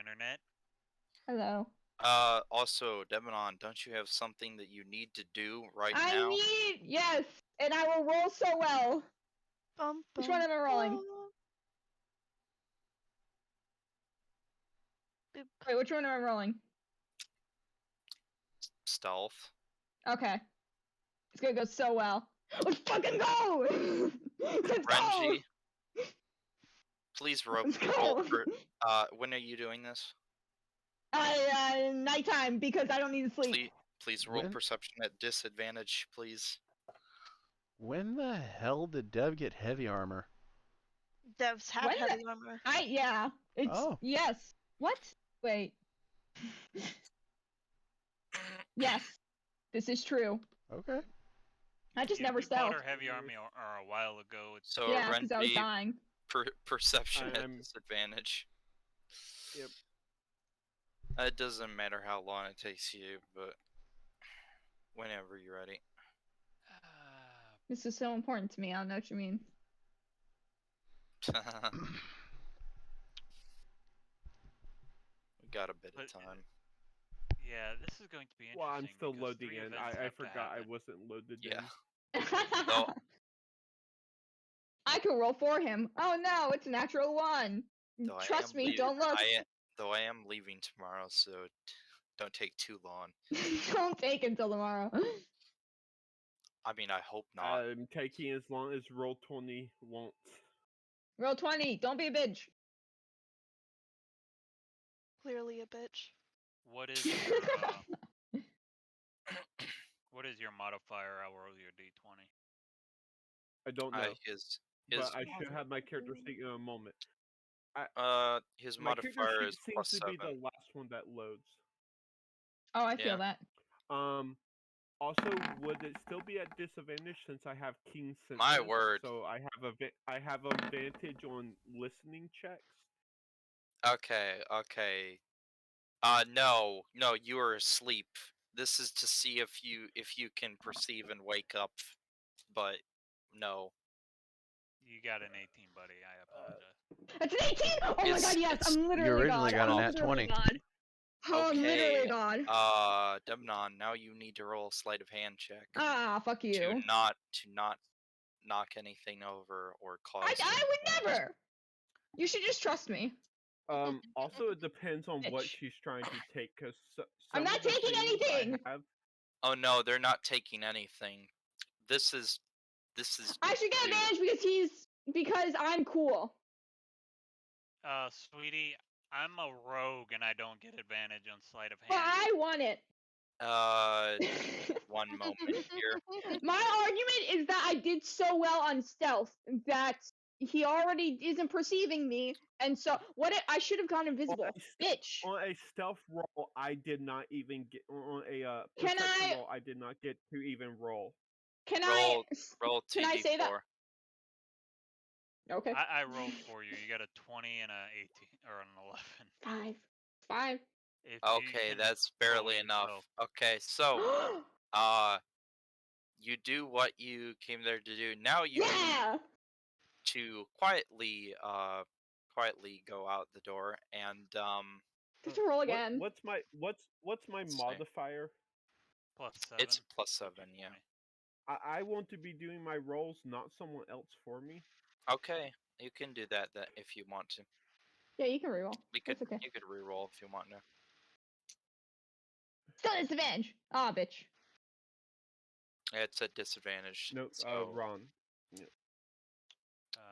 internet. Hello. Also, Demonon, don't you have something that you need to do right I now? need, yes, and I will roll so well. Which one am I rolling? Wait, which one am I rolling? Stealth. Okay. It's gonna go so well. Let's fucking go! Let's go! Renji, please roll Let's go! for, when are you doing this? Nighttime, because I don't need to sleep. Please roll When? perception at disadvantage, please. When the hell did Dev get heavy armor? Devs have When heavy armor. Yeah. It's, Oh. yes. What? Wait. Yes. This is true. Okay. I just Yeah, never we bought stealth. our heavy army a while ago. So Yeah, because I was Renji, dying. perception at I'm- disadvantage. Yep. It doesn't matter how long it takes you, but whenever you're ready. This is so important to me. I don't know what you mean. We got a bit But- of time. Yeah, this is going to be interesting. Well, I'm still because loading 3 in. events I have to forgot I happen. wasn't loaded Yeah. in. No. I can roll for him. Oh no, it's a natural one. Though Trust me, don't look. Though I am leaving tomorrow, so don't take too long. Don't take until tomorrow. I mean, I hope not. I'm taking as long as Roll20 won't. Roll 20. Don't be a bitch. Clearly a bitch. What is your what is your modifier? I'll roll your d20. I don't know. His But I should have my character sheet in a moment. his My character modifier sheet is seems to +7. be the last one that loads. Oh, I feel Yeah. that. Also, would it still be at disadvantage since I have King's Sense? My word. So I have advantage on listening checks. Okay. No, you are asleep. This is to see if you can perceive and wake up, but no. You got an 18, buddy. I apologize. It's an 18! Oh my god, yes! it's- I'm literally You originally God. got a I'm nat literally 20. God. Oh, I'm literally Okay, God. Demnon, now you need to roll a sleight of hand check Ah, fuck you. to not knock anything over or cause. I would never! You should just trust me. Also, it depends on what Bitch. she's trying to take, because I'm not taking anything! Oh no, they're not taking anything. This is. I should get you. advantage because I'm cool. Sweetie, I'm a rogue and I don't get advantage on sleight of But hand. I want it. One moment here. My argument is that I did so well on stealth that he already isn't perceiving me, and so I should have gone invisible, bitch. On a stealth roll, I did not even get on a Can perception I- roll. I did not get to even roll. Can Roll Can I say that? 2d4. Okay. I rolled for you. You got a 20 and an 18 or an 11. 5. If you Okay, can that's roll barely enough. yourself. Okay, so you do what you came there to do. Now you need Yeah. to quietly go out the door and Have to roll again. What's my Let's see. modifier? +7. it's +7, yeah. I want to be doing my rolls, not someone else for me. Okay, you can do that if you want to. Yeah, you can reroll. You could That's okay. you could reroll if you want to. Still disadvantage. Ah, bitch. It's a disadvantage. No, so Ron.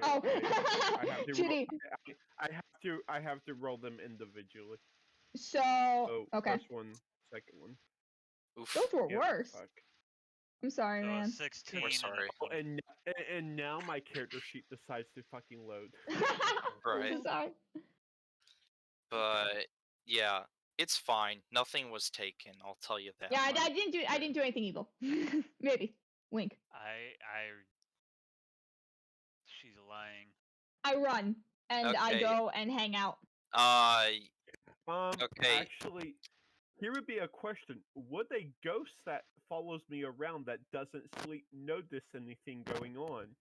Oh, I have to Judy. I have to roll them individually. So Oh, okay. first one, second one. oof. Those were Yep, worse. fuck. I'm sorry, So a man. 16 We're and a sorry. 20. And now my character sheet decides to fucking load. I'm Right. so sorry. But yeah, it's fine. Nothing was taken. I'll tell you that. Yeah, I much. didn't do anything evil. Maybe. Wink. She's lying. I run and I Okay. go and hang out. Okay. Actually, here would be a question: would a ghost that follows me around that doesn't sleep notice anything going on?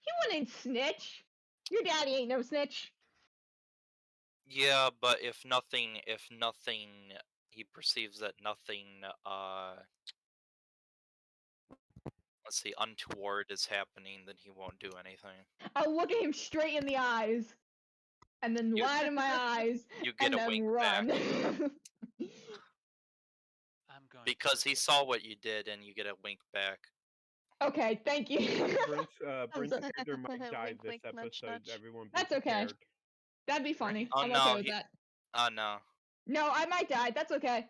He wouldn't snitch. Your daddy ain't no snitch. Yeah, but if nothing, he perceives that nothing, let's see, untoward is happening, then he won't do anything. I'll look at him straight in the eyes, and then lie to my eyes, You get and a then wink run. back I'm going because to he look saw at- what you did, and you get a wink back. Okay, thank you. Brent's character might die Wink, this wink, nudge, episode. nudge. Everyone be That's okay. prepared. That'd be funny. Oh I'm no, okay with that. no. No, I might die. That's okay.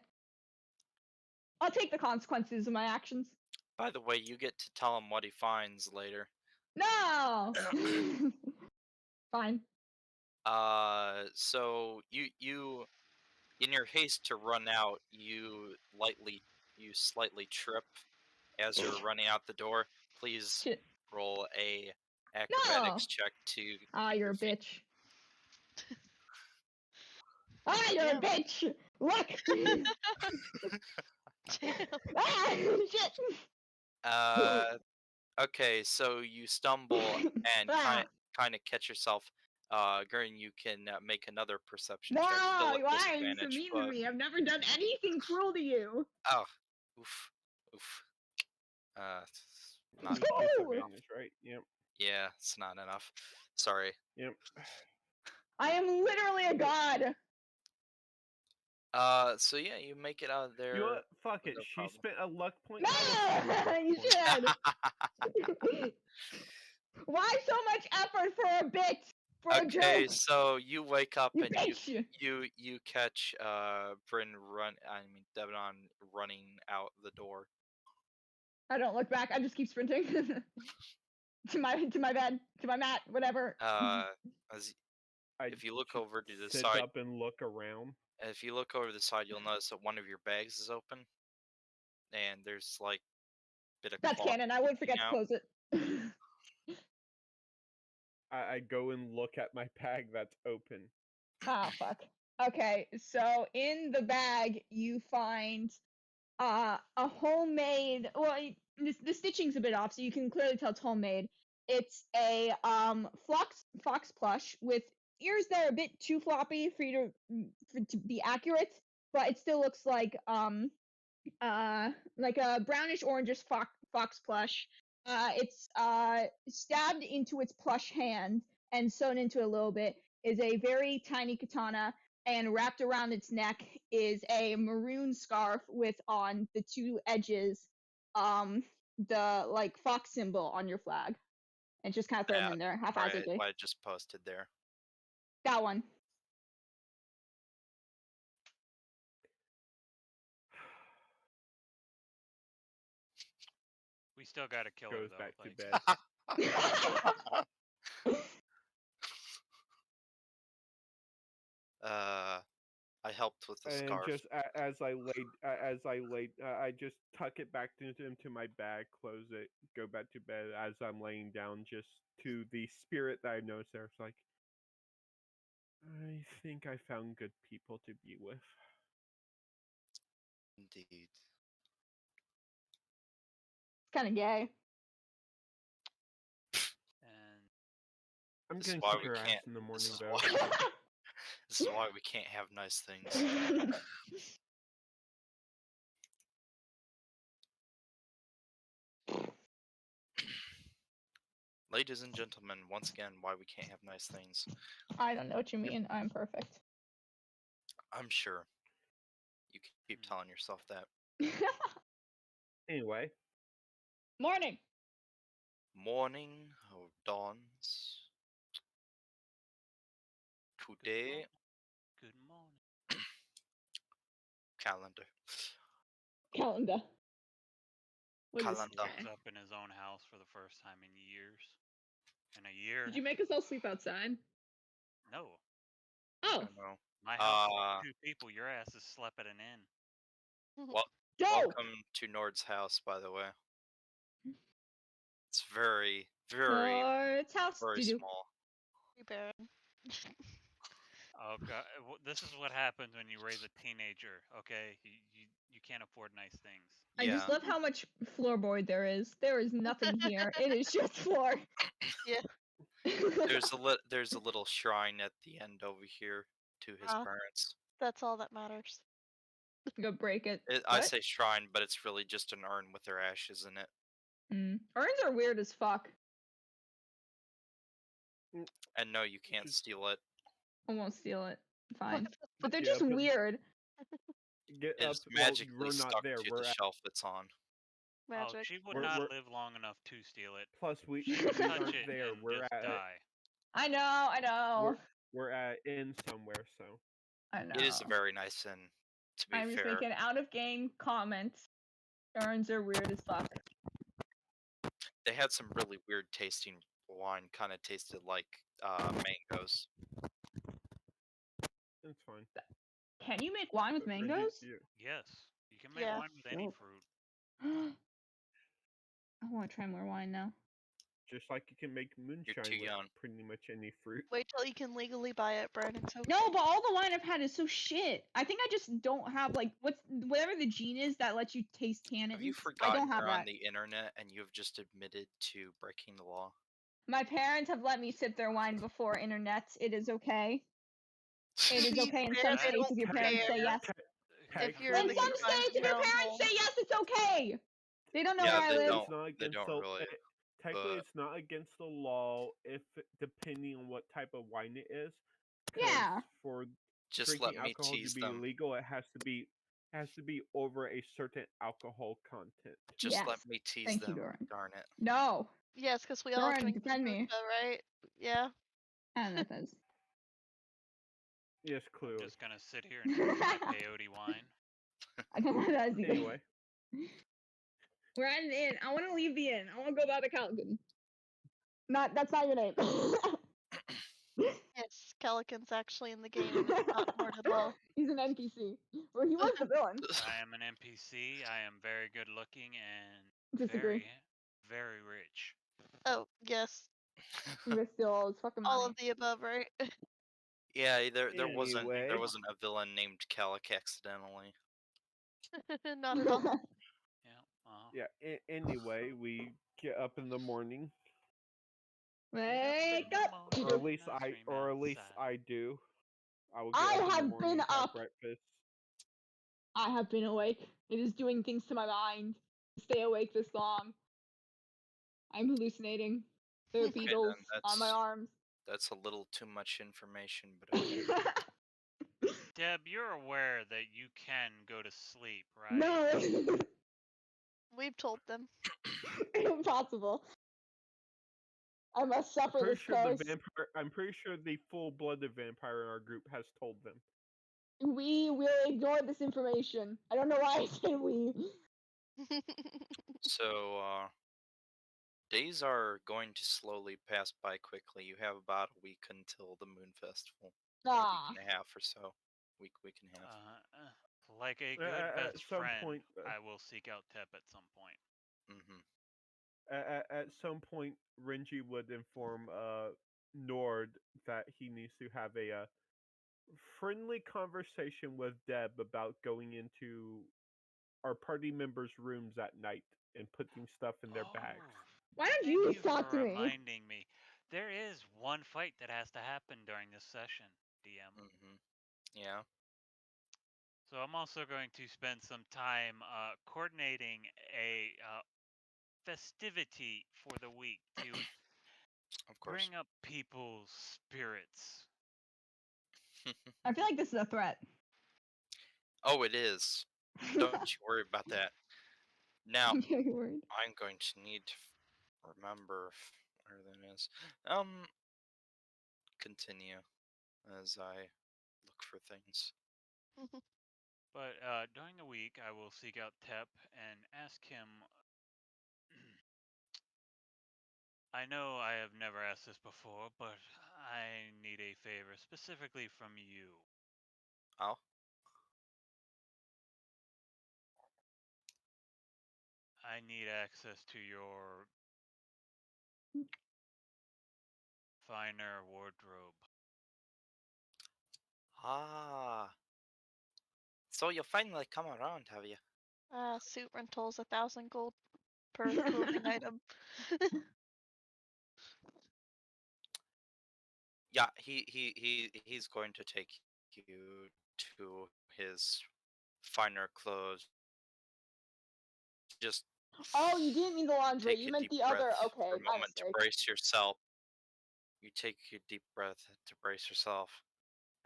I'll take the consequences of my actions. By the way, you get to tell him what he finds later. No. Fine. So you in your haste to run out, you slightly trip as you're running out the door. Please Shit. roll a acrobatics check to Ah, keep you're your a feet. bitch. Ah, you're Damn. a bitch. Look. Damn. Ah, shit. Okay, so you stumble and Ah. kind of catch yourself. Gurren, you can make another perception No, check. Still at why are you so disadvantage, mean but to me? I've never done anything cruel to you. oh, oof. Not Disadvantage, right? Yep. yeah, it's not enough. Sorry. Yep. I am literally a god. So yeah, you make it out of there. You know what? Fuck with it. no She problem. spent a luck point. No, I will spend a luck you point. should. Why so much effort for a bit? For a Okay, joke? so you wake up You and bitch. you catch Devonon running out the door. I don't look back. I just keep sprinting to my bed, to my mat, whatever. As I if you look just over to the sit side, up and look around. if you look over to the side, you'll notice that one of your bags is open, and there's like a bit of That's cloth canon. I wouldn't forget to out. close it. I go and look at my bag that's open. Ah, fuck. Okay, so in the bag you find a homemade. Well, the stitching's a bit off, so you can clearly tell it's homemade. It's a fox plush with ears that are a bit too floppy for you to be accurate, but it still looks like a brownish orangish fox plush. It's stabbed into its plush hand and sewn into a little bit is a very tiny katana, and wrapped around its neck is a maroon scarf with on the two edges the like fox symbol on your flag. And just kind of throw them in there haphazardly. What I just posted there. That one. We still gotta kill her Goes though. back to like- bed. I helped with the And scarf. just as I just tuck it back into my bag, close it, go back to bed. As I'm laying down, just to the spirit that I noticed there, it's like, I think I found good people to be with. Indeed. It's kind of gay. And I'm This is gonna why kick we her ass can't- in the morning, this is though. why- This is why we can't have nice things. Ladies and gentlemen, once again, why we can't have nice things. I don't know what you mean. I'm perfect. I'm sure. You can keep telling yourself that. Anyway, Morning. Morning dawns. Today, good morning. calendar. Calendar. What is Calendar. today? Wakes up in his own house for the first time in years. In a year. Did you make us all sleep outside? No. Oh, I know. My house Uh, is 2 people. Your ass has slept at an inn. dope. Welcome to Nord's house, by the way. It's very, very, It's house. very Doo-doo. small. Baron. Oh god, this is what happens when you raise a teenager. Okay, you can't afford nice things. I Yeah. just love how much floorboard there is. There is nothing here. It is just floor. Yeah. There's a little shrine at the end over here to his Ah. parents. That's all that matters. Go break it. I What? say shrine, but it's really just an urn with their ashes in it. Urns are weird as fuck. And no, you can't Just- steal it. I won't steal it. Fine. But they're Yeah, just but- weird. Get up. It's Well, magically we're not stuck there. to We're the at. shelf it's on. Oh, Magic. she would We're- not we're- live long enough to steal it. Plus, we She would touch aren't it there. and We're just at. die. I know. We're at inn somewhere. So. I know. It is a very nice inn, to be I'm just fair. making out of game comments. Urns are weird as fuck. They had some really weird tasting wine, kind of tasted like mangoes. It's fine. Can you make wine with But Reggie, mangoes? Yes, you can make Yeah. wine with any Dope. fruit. I want to try more wine now. Just like you can make moonshine too with young. pretty much any fruit. Wait till you can legally buy it, Brian. It's okay. No, but all the wine I've had is so shit. I think I just don't have like whatever the gene is that lets you taste tannins. Have you I forgotten don't have you're on that. the internet and you have just admitted to breaking the law? My parents have let me sip their wine before internet. It is okay. It is To be okay in fair, some they states don't if your parents say care. yes. If you're In the some confines states, of if your your own parents home. say yes, it's okay. They don't know Yeah, where I they live. don't. It's not They against don't the, really, technically, but- it's not against the law if depending on what type of wine it is. 'cause Yeah. For Just drinking let me alcohol to tease be them. legal, it has to be over a certain alcohol content. Just let Yes. me tease Thank you, them. Doran. Darn it. No. Yes, because we all Doran, drink defend me. kombucha, right? Yeah. I don't know what that is. Yes, I'm clearly. just gonna sit here and drink my peyote wine. I don't know what that is either. Anyway, We're at an inn. I want to leave the inn. I want to go back to Caligan. That's not your name. Yes, Calican's actually in the game, and it's not hard at all. He's an NPC. Well, he was the villain. I am an NPC. I am very good looking and Disagree. very rich. Oh, yes. You gonna steal all his fucking money. All of the above, right? Yeah, there wasn't Anyway. a villain named Calic accidentally. Not at all. Yeah. yeah. Anyway, we get up in the morning, Wake up! or at least I do. I will get I up in the have morning, been have up. breakfast. I have been awake. It is doing things to my mind to stay awake this long. I'm hallucinating. There are Okay, beetles then, on my arms. That's a little too much information, but okay. Deb, you're aware that you can go to sleep, right? No, We've told them. impossible. I must suffer Pretty this sure curse. the vampire. I'm pretty sure the full-blooded vampire in our group has told them. We will ignore this information. I don't know why I said we. So, days are going to slowly pass by quickly. You have about a week until the Moon Festival. A Ah. week and a half or so. Week and a half. Like a good At best some friend, point, I will seek out Tep at some point. At some point, Renji would inform Nord that he needs to have a friendly conversation with Deb about going into our party members' rooms at night and putting stuff in their bags. Why don't Thank you you talk for to me? reminding me. There is one fight that has to happen during this session, DM. Yeah. So I'm also going to spend some time coordinating a festivity for the week to Of course. bring up people's spirits. I feel like this is a threat. Oh, it is. Don't you worry about that. Now, I'm very worried. I'm going to need to remember where that is. Continue as I look for things. But during the week, I will seek out Tep and ask him. I know I have never asked this before, but I need a favor specifically from you. Oh? I need access to your finer wardrobe. Ah. So you finally come around, have you? Suit rentals 1,000 gold per clothing item. Yeah, he's going to take you to his finer clothes. Just Oh, you didn't mean the laundry. take You a meant deep the breath other. for Okay, a my moment to mistake. brace yourself. You take a deep breath to brace yourself,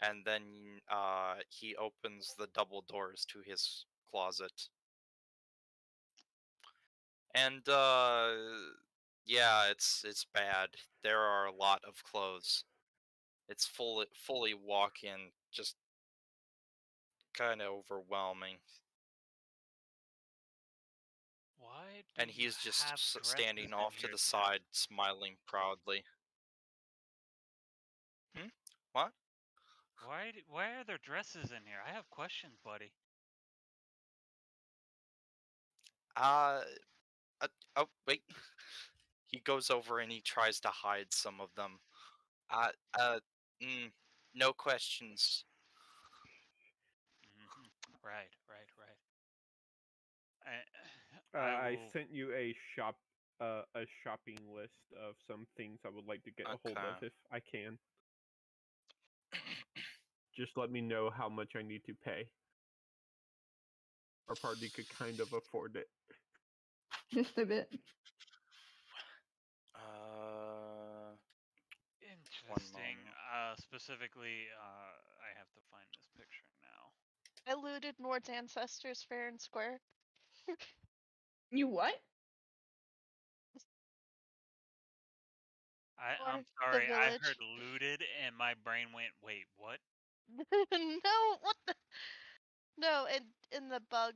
and then he opens the double doors to his closet. And yeah, it's bad. There are a lot of clothes. It's fully walk-in, just kind of overwhelming. Why do And you he's just have standing dresses in off to here, the Deb? side, smiling proudly. What? Why are there dresses in here? I have questions, buddy. Uh, oh wait. He goes over and he tries to hide some of them. Uh, uh, mm, no questions. Right. I I will. sent you a shopping list of some things I would like to get a hold of Okay. if I can. Just let me know how much I need to pay. Our party could kind of afford it. Just a bit. One Interesting. moment. Specifically, I have to find this picture now. I looted Nord's ancestors fair and square. You what? I'm Or the sorry. I village. heard looted, and my brain went, "Wait, what?" No, what the? No, in the bug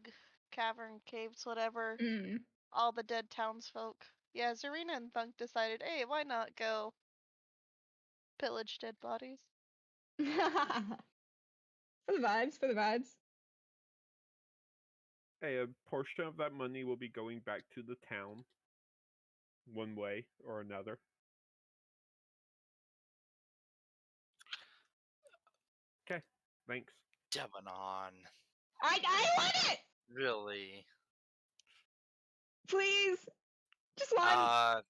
cavern caves, whatever. Mm. All the dead townsfolk. Yeah, Zarina and Thunk decided, hey, why not go pillage dead bodies? For the vibes, for the vibes. A portion of that money will be going back to the town, one way or another. Okay, thanks. Devonon. I want it! Really? Please! Just one!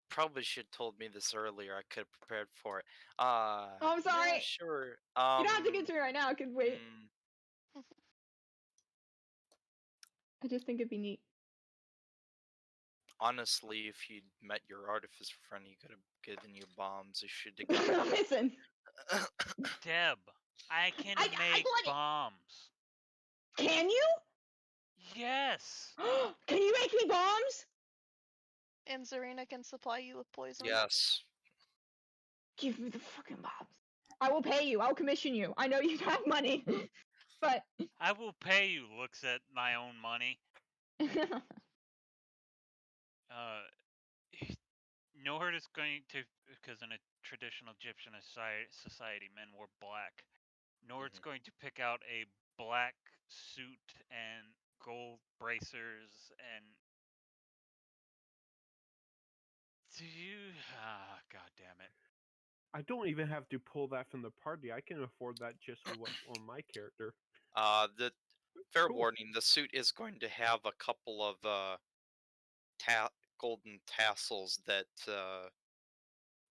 Probably should have told me this earlier. I could have prepared for it. Oh, I'm Yeah, sorry. sure. You don't have to get to me right now, I could wait. I just think it'd be neat. Honestly, if you'd met your artificer friend, he could have given you bombs. You should have gotten. Listen. Deb, I can I make want it! bombs. Can you? Yes. Can you make me bombs? And Zarina can supply you with poison. Yes. Give me the fucking bombs. I will pay you. I'll commission you. I know you have money, but I will pay you. Looks at my own money. Nord is going to, because in a traditional Egyptian society, men wore black. Nord's going to pick out a black suit and gold bracers and. Do you? Ah, God damn it. I don't even have to pull that from the party. I can afford that just on my character. The fair Cool. warning: the suit is going to have a couple of golden tassels that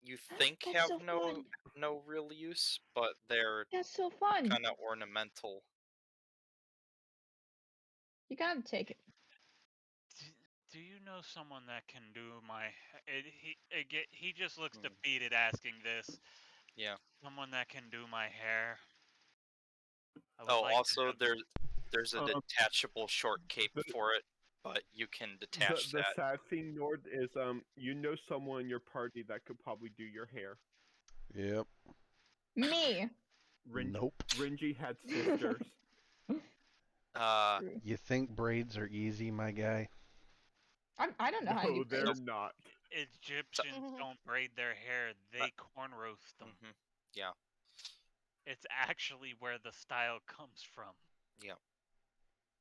you think That's have so fun. no real use, but they're That's so fun. kind of ornamental. You gotta take it. Do you know someone that can do my? He just looks defeated asking this. Yeah. Someone that can do my hair. I would Oh, like to also have. there's a detachable short cape the, for it, but you can detach the that. sad thing, Nord, is you know someone in your party that could probably do your hair. Yep. Me. Nope. Renji had sisters. You think braids are easy, my guy? I don't know how to do No, they're braids. not. Egyptians don't braid their hair; they corn roast them. Yeah. It's actually where the style comes from. Yeah.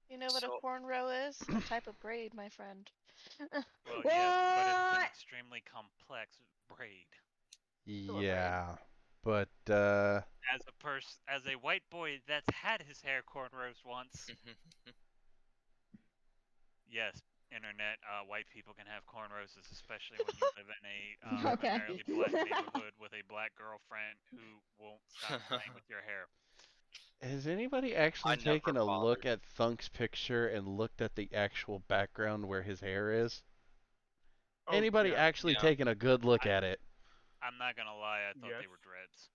You know what a cornrow is? A type of braid, my friend. Well, yes, but it's an extremely complex braid. Yeah, but As a white boy that's had his hair cornrows once. Yes, internet, white people can have cornrows, especially when you live in a Okay. primarily black neighborhood with a black girlfriend who won't stop playing with your hair. Has anybody actually never taken a look bothered. at Thunk's picture and looked at the actual background where his hair is? Oh, Anybody yeah. actually Yeah. taken a good look at it? I'm not gonna lie, I thought they Yes. were dreads.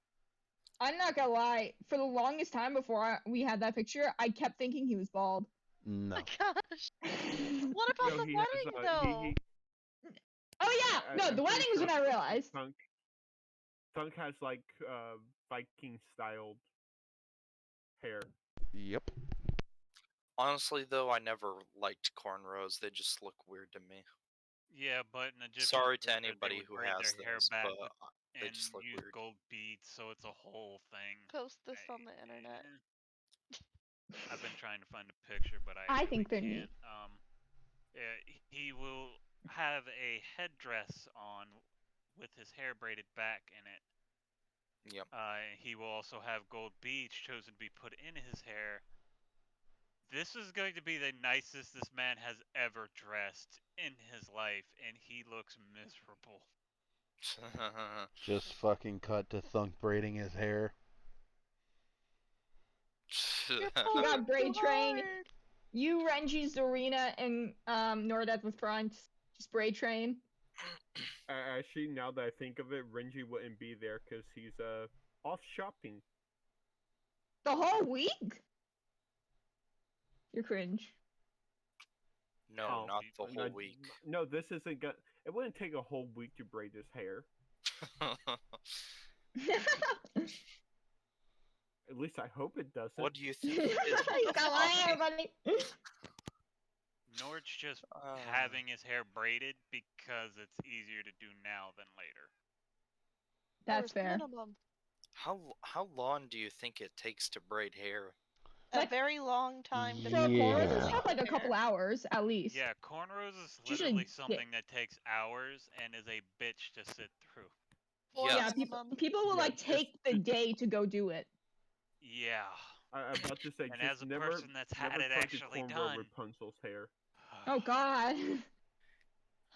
I'm not gonna lie. For the longest time before we had that picture, I kept thinking he was bald. No. Oh my gosh. What about No, the he wedding has though? Oh yeah, no, I'm the pretty wedding was sure when I realized. Thunk has like Viking styled hair. Yep. Honestly, though, I never liked cornrows. They just look weird to me. Yeah, but in Egyptian Sorry to culture, they anybody would who braid has their hair those, back but with they and just look use weird. gold beads, so it's a whole thing. Post this on the internet. I've been trying to find a picture, but I I really think they're can't. neat. He will have a headdress on with his hair braided back in it. Yep. He will also have gold beads chosen to be put in his hair. This is going to be the nicest this man has ever dressed in his life, and he looks miserable. Just fucking cut to Thunk braiding his hair. You're You pulling got too braid train. hard. You, Renji, Zarina, and Nordet with front. Just braid train. Actually, now that I think of it, Renji wouldn't be there because he's off shopping. The whole week? You're cringe. No, Oh, not the no, whole week. No, this isn't gonna. It wouldn't take a whole week to braid his hair. At least I hope it doesn't. What do you think He's it is? got lying, everybody. Nord's just Uh, having his hair braided because it's easier to do now than later. That's Bare fair. minimum. how long do you think it takes to braid hair? A Like, very long time. For depending cornrows on and the Yeah. stuff, like a hair. couple hours at least. Yeah, cornrows is It's usually literally quick. something that takes hours and is a bitch to sit through. Four Yes. Yeah, minimum. people will Yeah, like take the day to go do it. Yeah. I'm about to say, And just as a never, person that's had never it try to actually cornrow done. Rapunzel's hair. Oh god.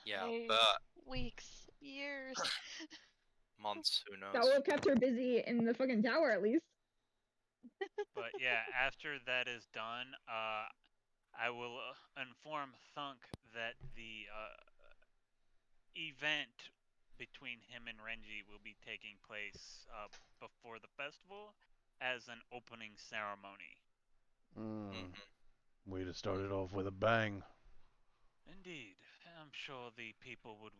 Yeah, Days, but weeks, years. months, who That knows? would have kept her busy in the fucking tower at least. But yeah, after that is done, I will inform Thunk that the event between him and Renji will be taking place before the festival as an opening ceremony. Mm. Way to start it off with a bang. Indeed. I'm sure the people would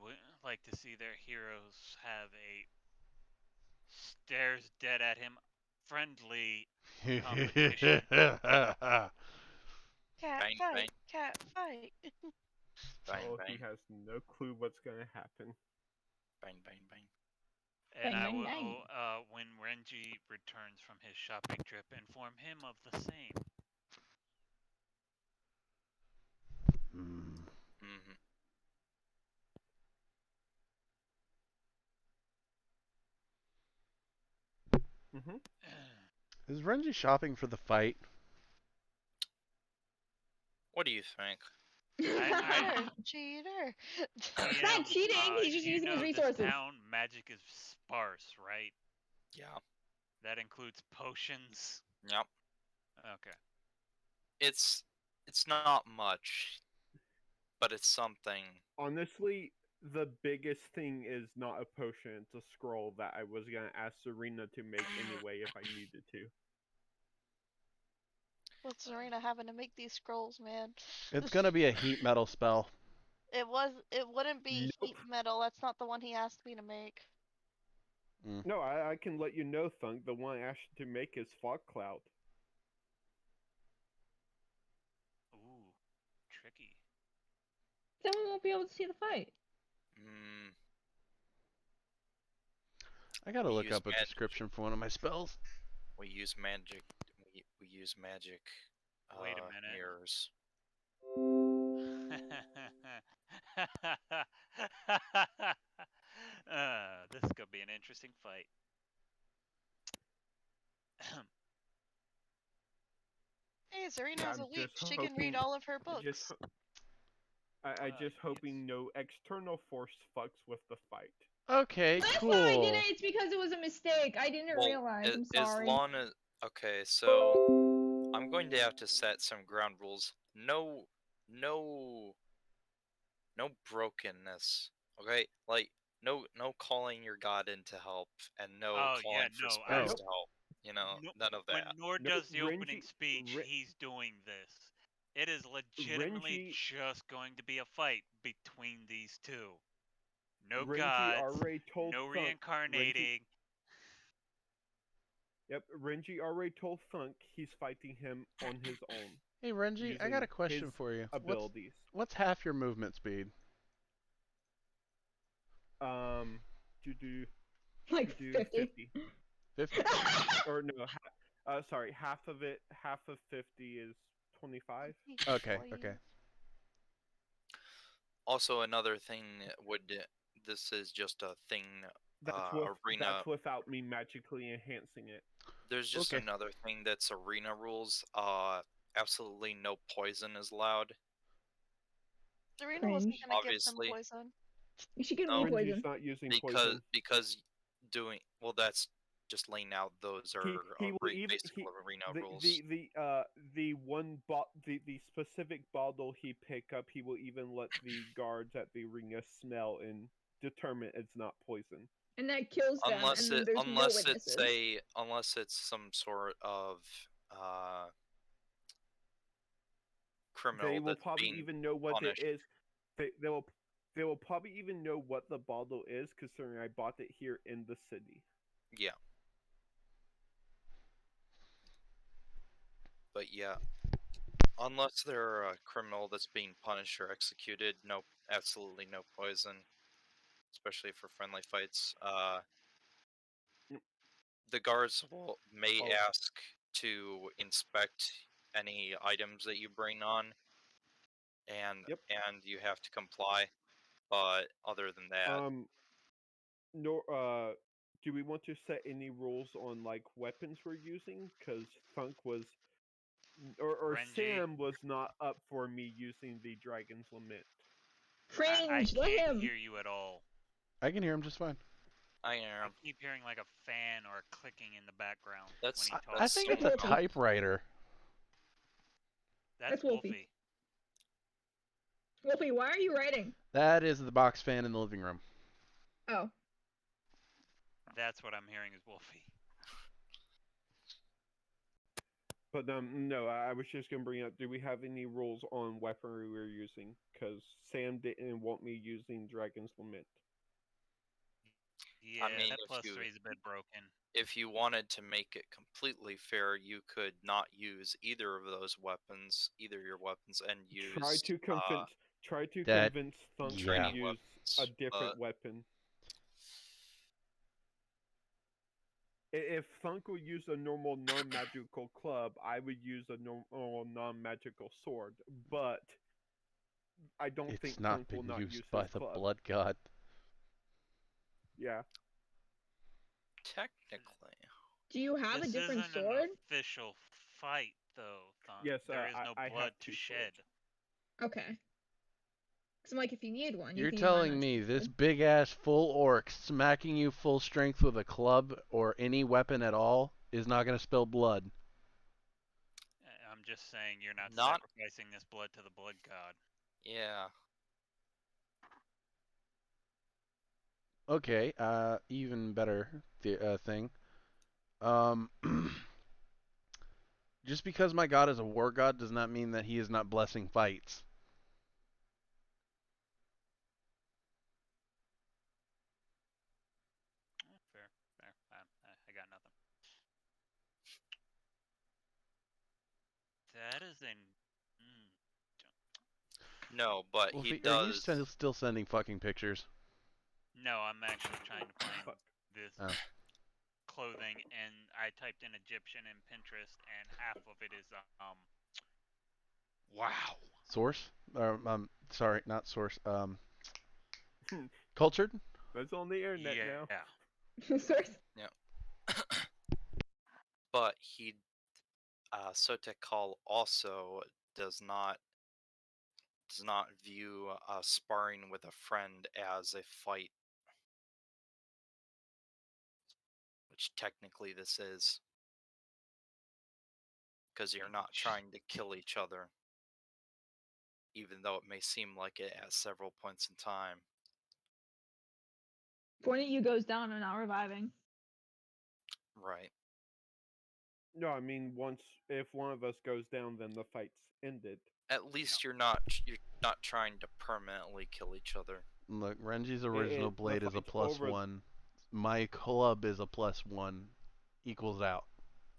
like to see their heroes have a stares dead at him friendly competition. Cat Bang, fight. bang. Cat fight. Bang, Oh, bang, he has no clue what's gonna happen. bang, bang, bang. And Bang, I bang, will, bang. when Renji returns from his shopping trip, inform him of the same. Mm. Mm-hmm. Mm-hmm. Is Renji shopping for the fight? What do you think? Cheater. It's not cheating, he's just using his resources. This town magic is sparse, right? Yeah. That includes potions. Yep. Okay. It's not much, but it's something. Honestly, the biggest thing is not a potion; it's a scroll that I was gonna ask Serena to make anyway if I needed to. What's Serena having to make these scrolls, man? It's gonna be a heat metal spell. It wouldn't be Nope. heat metal. That's not the one he asked me to make. No, I can let you know, Thunk. The one I asked you to make is fog cloud. Ooh, tricky. Then we won't be able to see the fight. Mm, I gotta We look use up a magic. description for one of my spells. we use magic. We use magic. Wait a minute. Mirrors. This is gonna be an interesting fight. Hey, Serena Yeah, has a I'm week. just She can read hoping- all of her Just books. ho- I just yes. hoping no external force fucks with the fight. Okay, That's cool. why I did it. It's because it was a mistake. I didn't Well, realize. I'm as sorry. long as okay, so I'm going to have to set some ground rules. No, no, no brokenness. Okay, like no calling your god in to help, and no Oh yeah, calling for no. spells Oh. to help. You know, No, none of when that. Nord No, does the opening Renji, speech, Re- he's doing this. It is legitimately Renji, just going to be a fight between these two. No Renji gods, already told no Thunk. Renji, reincarnating. yep, Renji already told Thunk he's fighting him on his own Hey Renji, I got using a question his for you. abilities. What's half your movement speed? Um, to do Like 50. 50. 50. Or no, sorry, half of 50 is 25. Okay, Boy. okay. Also, another thing would this is just a thing. Arena. That's without me magically enhancing it. There's just Okay. another thing that's arena rules. Absolutely no poison is allowed. Serena wasn't Cringe. gonna give him Obviously, poison. You should give No. me Renji's poison. not using because poison. doing well. That's just laying out. Those are He will even basic he arena the rules. the one the specific bottle he pick up, he will even let the guards at the arena smell and determine it's not poison. And that kills them, and there's no witnesses. Unless it's some sort of criminal They will that's probably being even know what it punished. is. They will probably even know what the bottle is, considering I bought it here in the city. Yeah. But yeah, unless they're a criminal that's being punished or executed, no, absolutely no poison, especially for friendly fights. The guards may Oh. ask to inspect any items that you bring on, and Yep. and you have to comply. But other than that, No. Do we want to set any rules on like weapons we're using? Because Thunk was, or Renji, Sam was not up for me using the Dragon's Lament. I Cringe. Let can't him. hear you at all. I can hear him just fine. I I am. keep hearing like a fan or a clicking in the background That's when he I talks. think That's it's a Wolfie. typewriter. That's That's Wolfie. Wolfie. Wolfie, why are you writing? That is the box fan in the living room. Oh. That's what I'm hearing is Wolfie. But no, I was just gonna bring up. Do we have any rules on weaponry we're using? Because Sam didn't want me using Dragon's Lament. Yeah, mean, that if plus you- 3 is a bit broken. If you wanted to make it completely fair, you could not use either of those weapons, either your weapons, and use Try to convince. Try to That- convince Thunk to yeah. use a different weapon. If Thunk would use a normal non-magical club, I would use a normal non-magical sword. But I don't It's think not Thunk will been not used use by his the club. blood god. Yeah. technically. Do you have This a different isn't sword? an official fight, though, Thunk. Yes, There is no I have blood two to swords. shed. Okay. Because I'm like, if you need one, you You're can use my telling me magic this sword. big ass full orc smacking you full strength with a club or any weapon at all is not going to spill blood? I'm just saying you're not Not- sacrificing this blood to the blood god. Yeah. Okay, even better thing. Um, just because my god is a war god does not mean that he is not blessing fights. Fair, fair. I got nothing. That is a. No, but Well, he are you does. still sending fucking pictures? No, I'm actually trying to find Fuck. this Oh. clothing, and I typed in Egyptian in Pinterest, and half of it is Wow. Source? Sorry, not source. Cultured? That's on the internet now. Yeah. Source? But he, Sotekal also does not does not view sparring with a friend as a fight, which technically this is, because you're not trying to kill each other, even though it may seem like it at several points in time. One of you goes down and not reviving. Right. No, I mean if one of us goes down, then the fight's ended. At least you're not trying to permanently kill each other. Look, Renji's original the blade is a fight's plus over. 1. My club is a plus 1. Equals out.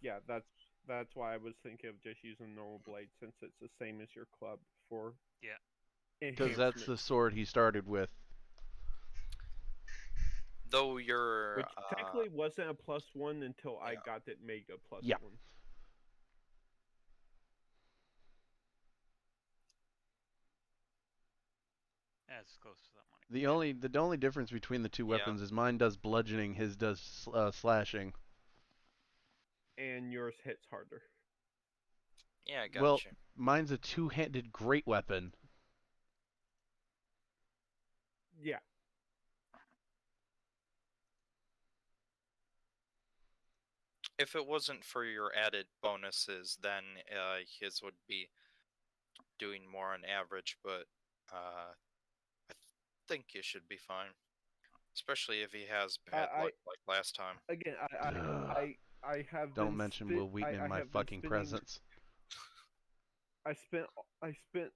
Yeah, that's why I was thinking of just using normal blade since it's the same as your club for Because that's the enhancements. sword he started with. Though you're Which technically wasn't a plus 1 until I yeah. got it made a plus Yeah. 1. That's close to that money. The only difference between the two weapons is mine does bludgeoning, his does slashing. And yours hits harder. Yeah, I got Well, you. mine's a two-handed great weapon. Yeah. If it wasn't for your added bonuses, then his would be doing more on average, but I think you should be fine. Especially if he has bad luck like last time. Again, I have Don't been mention Will Wheaton in my fucking presence. I spent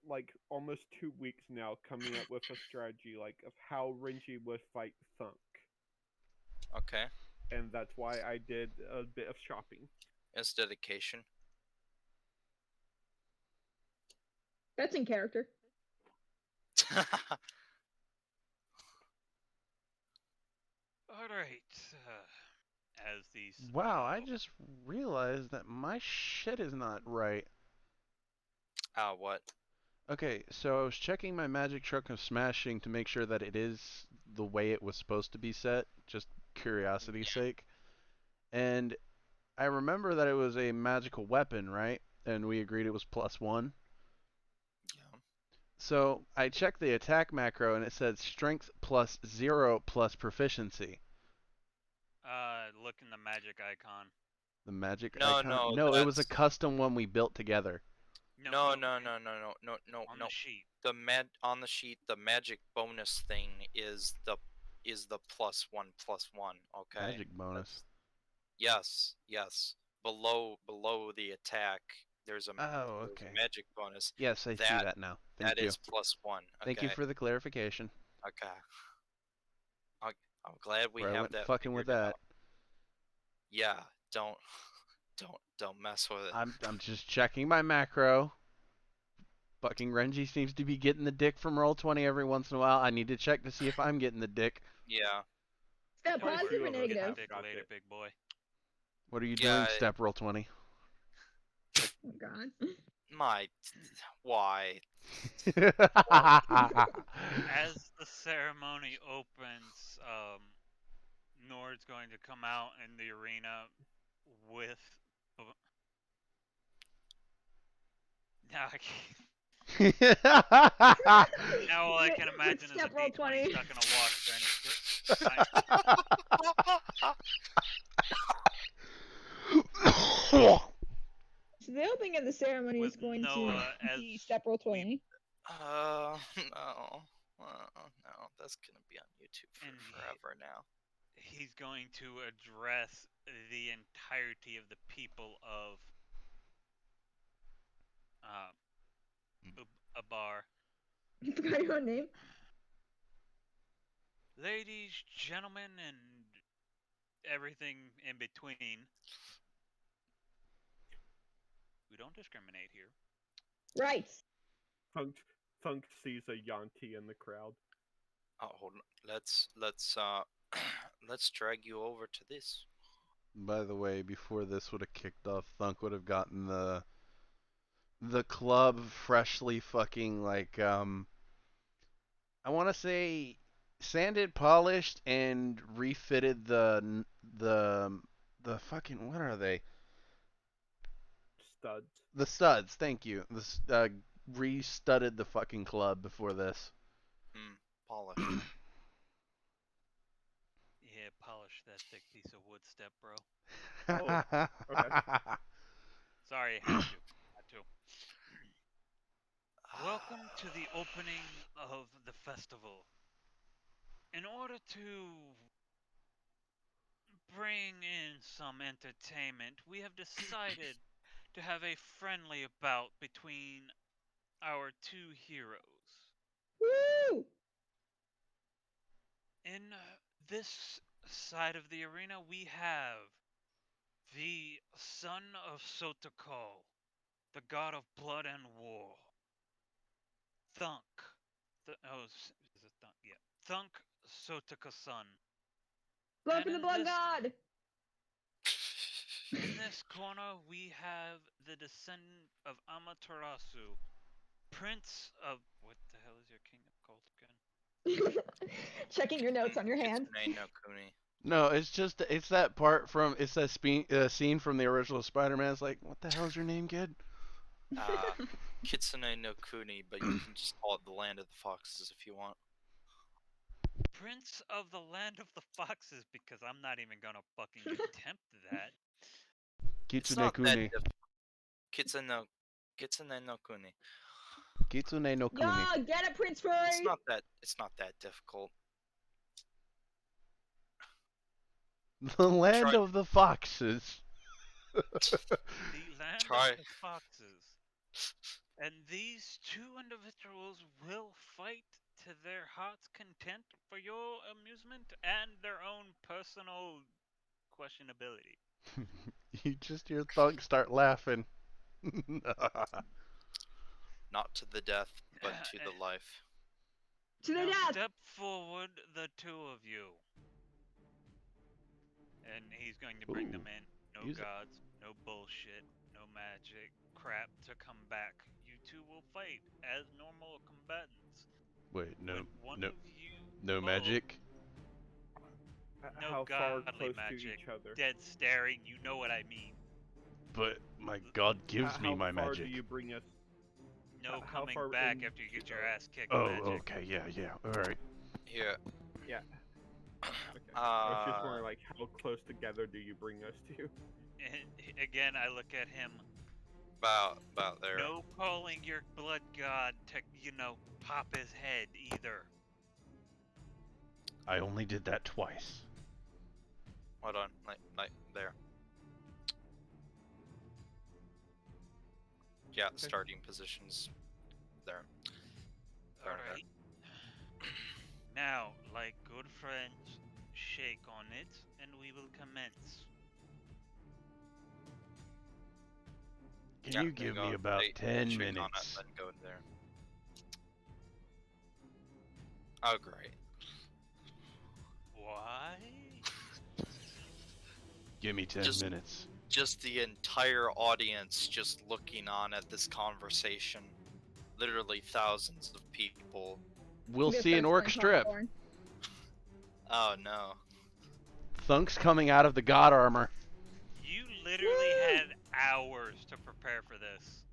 like almost 2 weeks now coming up with a strategy of how Renji would fight Thunk. Okay. And that's why I did a bit of shopping. It's dedication. That's in character. Alright. As these. Wow, I just realized that my shit is not right. What? Okay, so I was checking my magic truck of smashing to make sure that it is the way it was supposed to be set, just curiosity's sake. And I remember that it was a magical weapon, right? And we agreed it was plus 1. Yeah. So I checked the attack macro and it said strength plus 0 plus proficiency. Look in the magic icon. The magic No, icon? no, No, it was a custom one we built together. No. On The sheet. On the sheet, the magic bonus thing is the plus 1 plus 1. Okay. Magic bonus. Yes. Below the attack, there's a magic bonus. Yes, I see that now. Thank you. That is plus 1. Okay? Thank you for the clarification. Okay. I'm glad we have that. Fucking with that. Out. Yeah, don't mess with it. I'm just checking my macro. Fucking Renji seems to be getting the dick from Roll20 every once in a while. I need to check to see if I'm getting the dick. Yeah. Is that positive or negative? Dick later, big boy. What are you doing, Step Roll20? Oh God. Why? As the ceremony opens, Nord's going to come out in the arena with. Now all I can imagine is a D20 stuck in a washer. So the opening of the ceremony is going to be Step Roll20. No, that's gonna be on YouTube for forever now. He's going to address the entirety of the people of a bar. You forgot your own name? Ladies, gentlemen, and everything in between. We don't discriminate here. Right. Thunk sees a Yanti in the crowd. Oh, hold on. Let's drag you over to this. By the way, before this would have kicked off, Thunk would have gotten the club freshly fucking I want to say sanded, polished, and refitted the fucking, what are they? Studs. The studs. Thank you. re-studded the fucking club before this. Polish. Yeah, polish that thick piece of wood, step bro. Okay. Sorry, had to. Had to. Welcome to the opening of the festival. In order to bring in some entertainment, we have decided to have a friendly bout between our two heroes. Woo! In this side of the arena, we have the son of Sotokol, the god of blood and war. Thunk. Is it Thunk? Yeah. Thunk Sotoka-san. Blood And for the blood god! in this corner, we have the descendant of Amaterasu, Prince of... What the hell is your kingdom called again? Checking your notes on your hand. Kitsune no Kuni. No, it's that part from that scene from the original Spider-Man. It's like, what the hell's your name, kid? Kitsune no Kuni, but you can just call it the Land of the Foxes if you want. Prince of the Land of the Foxes, because I'm not even gonna fucking attempt that. It's Kitsune not that Kuni. difficult. Kitsune no Kuni. Kitsune no Kuni. Yeah, get it, Prince Furry! It's not that difficult. The land Try- of the foxes. The Land Try- of the Foxes. And these two individuals will fight to their heart's content for your amusement and their own personal questionability. You just hear Thunk start laughing. Not to the death, but to the life. To the Now death! step forward, the two of you. And he's going to bring them Ooh, in. No use it. gods, no bullshit, no magic crap to come back. You two will fight as normal combatants. Wait, no, With one no, of you no both, magic. no How far godly close magic, to each other? dead staring, you know what I mean. But my god gives me my How far magic. do you bring us? No How coming far back in- after you get your ass kicked Oh, magic. okay, yeah, all right. Here. Yeah. Okay. I was just Uh, wondering, like, how close together do you bring us to? And again, I look at him. about there. No calling your blood god to, pop his head either. I only did that twice. Hold on, like there. Yeah, starting positions. There. There, there. Alright. Now, like good friends, shake on it, and we will commence. Can Yeah, you there give go. me about They 10 shake on it, minutes? then go there. Oh, great. Why? Give me 10 Just- minutes. Just the entire audience just looking on at this conversation. Literally thousands of people. We'll This see an starts orc playing strip. popcorn. Oh no. Thunk's coming out of the god armor. You literally Woo! had hours to prepare for this.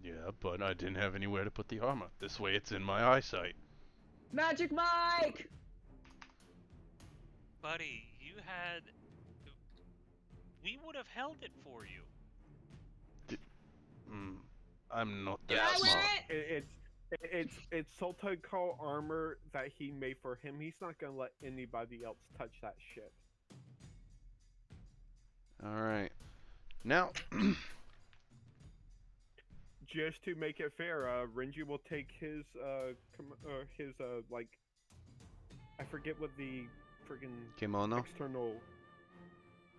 Yeah, but I didn't have anywhere to put the armor. This way it's in my eyesight. Magic Mike! Buddy, you had... We would have held it for you. I'm not that Yeah, Can I smart. wear it? It's Sultan Call armor that he made for him. He's not gonna let anybody else touch that shit. Alright. Now, Just to make it fair, Renji will take his like, I forget what the friggin' kimono. external.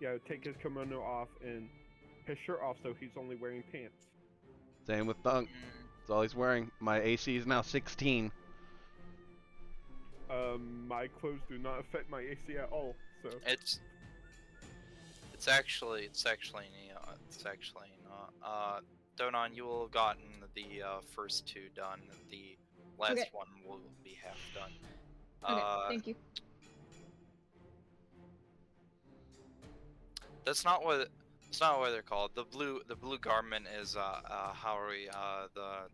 Yeah, take his kimono off and his shirt off, so he's only wearing pants. Same with Thunk. That's all he's wearing. My AC is now 16. My clothes do not affect my AC at all, so. It's actually not. Donan, you will have gotten the first two done. The last Okay. one will be half done. Okay, thank you. That's not what It's not what they're called. The blue garment is Howery. The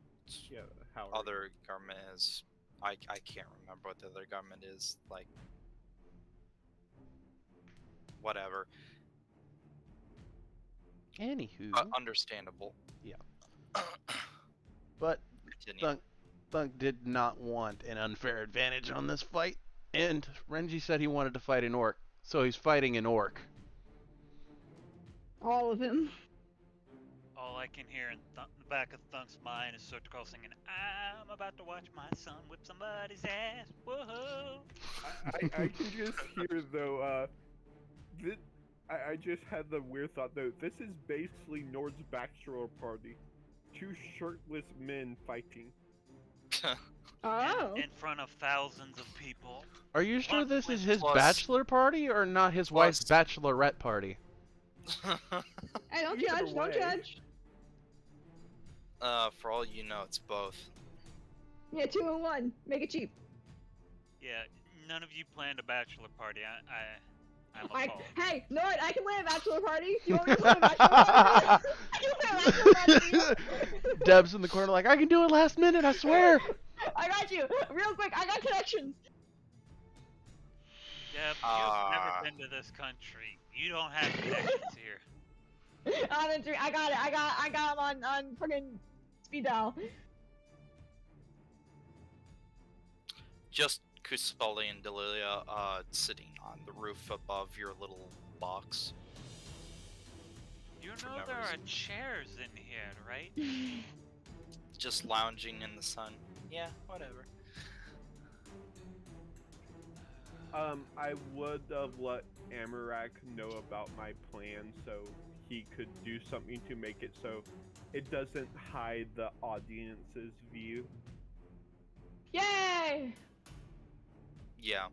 Yeah, Howard. other garment is I can't remember what the other garment is. Like whatever. Anywho, Understandable. Yeah. but Continue. Thunk did not want an unfair advantage on this fight, and Renji said he wanted to fight an orc, so he's fighting an orc. All of him. All I can hear in the back of Thunk's mind is Sotakal singing, I'm about to watch my son whip somebody's ass. Whoa! I can just hear though. I just had the weird thought though. This is basically Nord's bachelor party. Two shirtless men fighting. Oh. In front of thousands of people. Are you sure One this is wins his plus- bachelor party or not his wife's bachelorette party? Hey, don't Either judge, don't way. judge. For all you know, it's both. Yeah, 2 in 1. Make it cheap. Yeah, none of you planned a bachelor party. I'm appalled. Hey, Nord, I can plan a bachelor party. You want me to plan a bachelor party? I can plan a bachelor party. Deb's in the corner like, I can do it last minute, I swear. I got you. Real quick, I got connections. Deb, you've never been to this country. You don't have connections here. I got it. I got him on fucking speed dial. Just Kusali and Delilia sitting on the roof above your little box. You For know no there reason. are chairs in here, right? Just lounging in the sun. Yeah, whatever. I would have let Amarak know about my plan so he could do something to make it so it doesn't hide the audience's view. Yay! Yeah.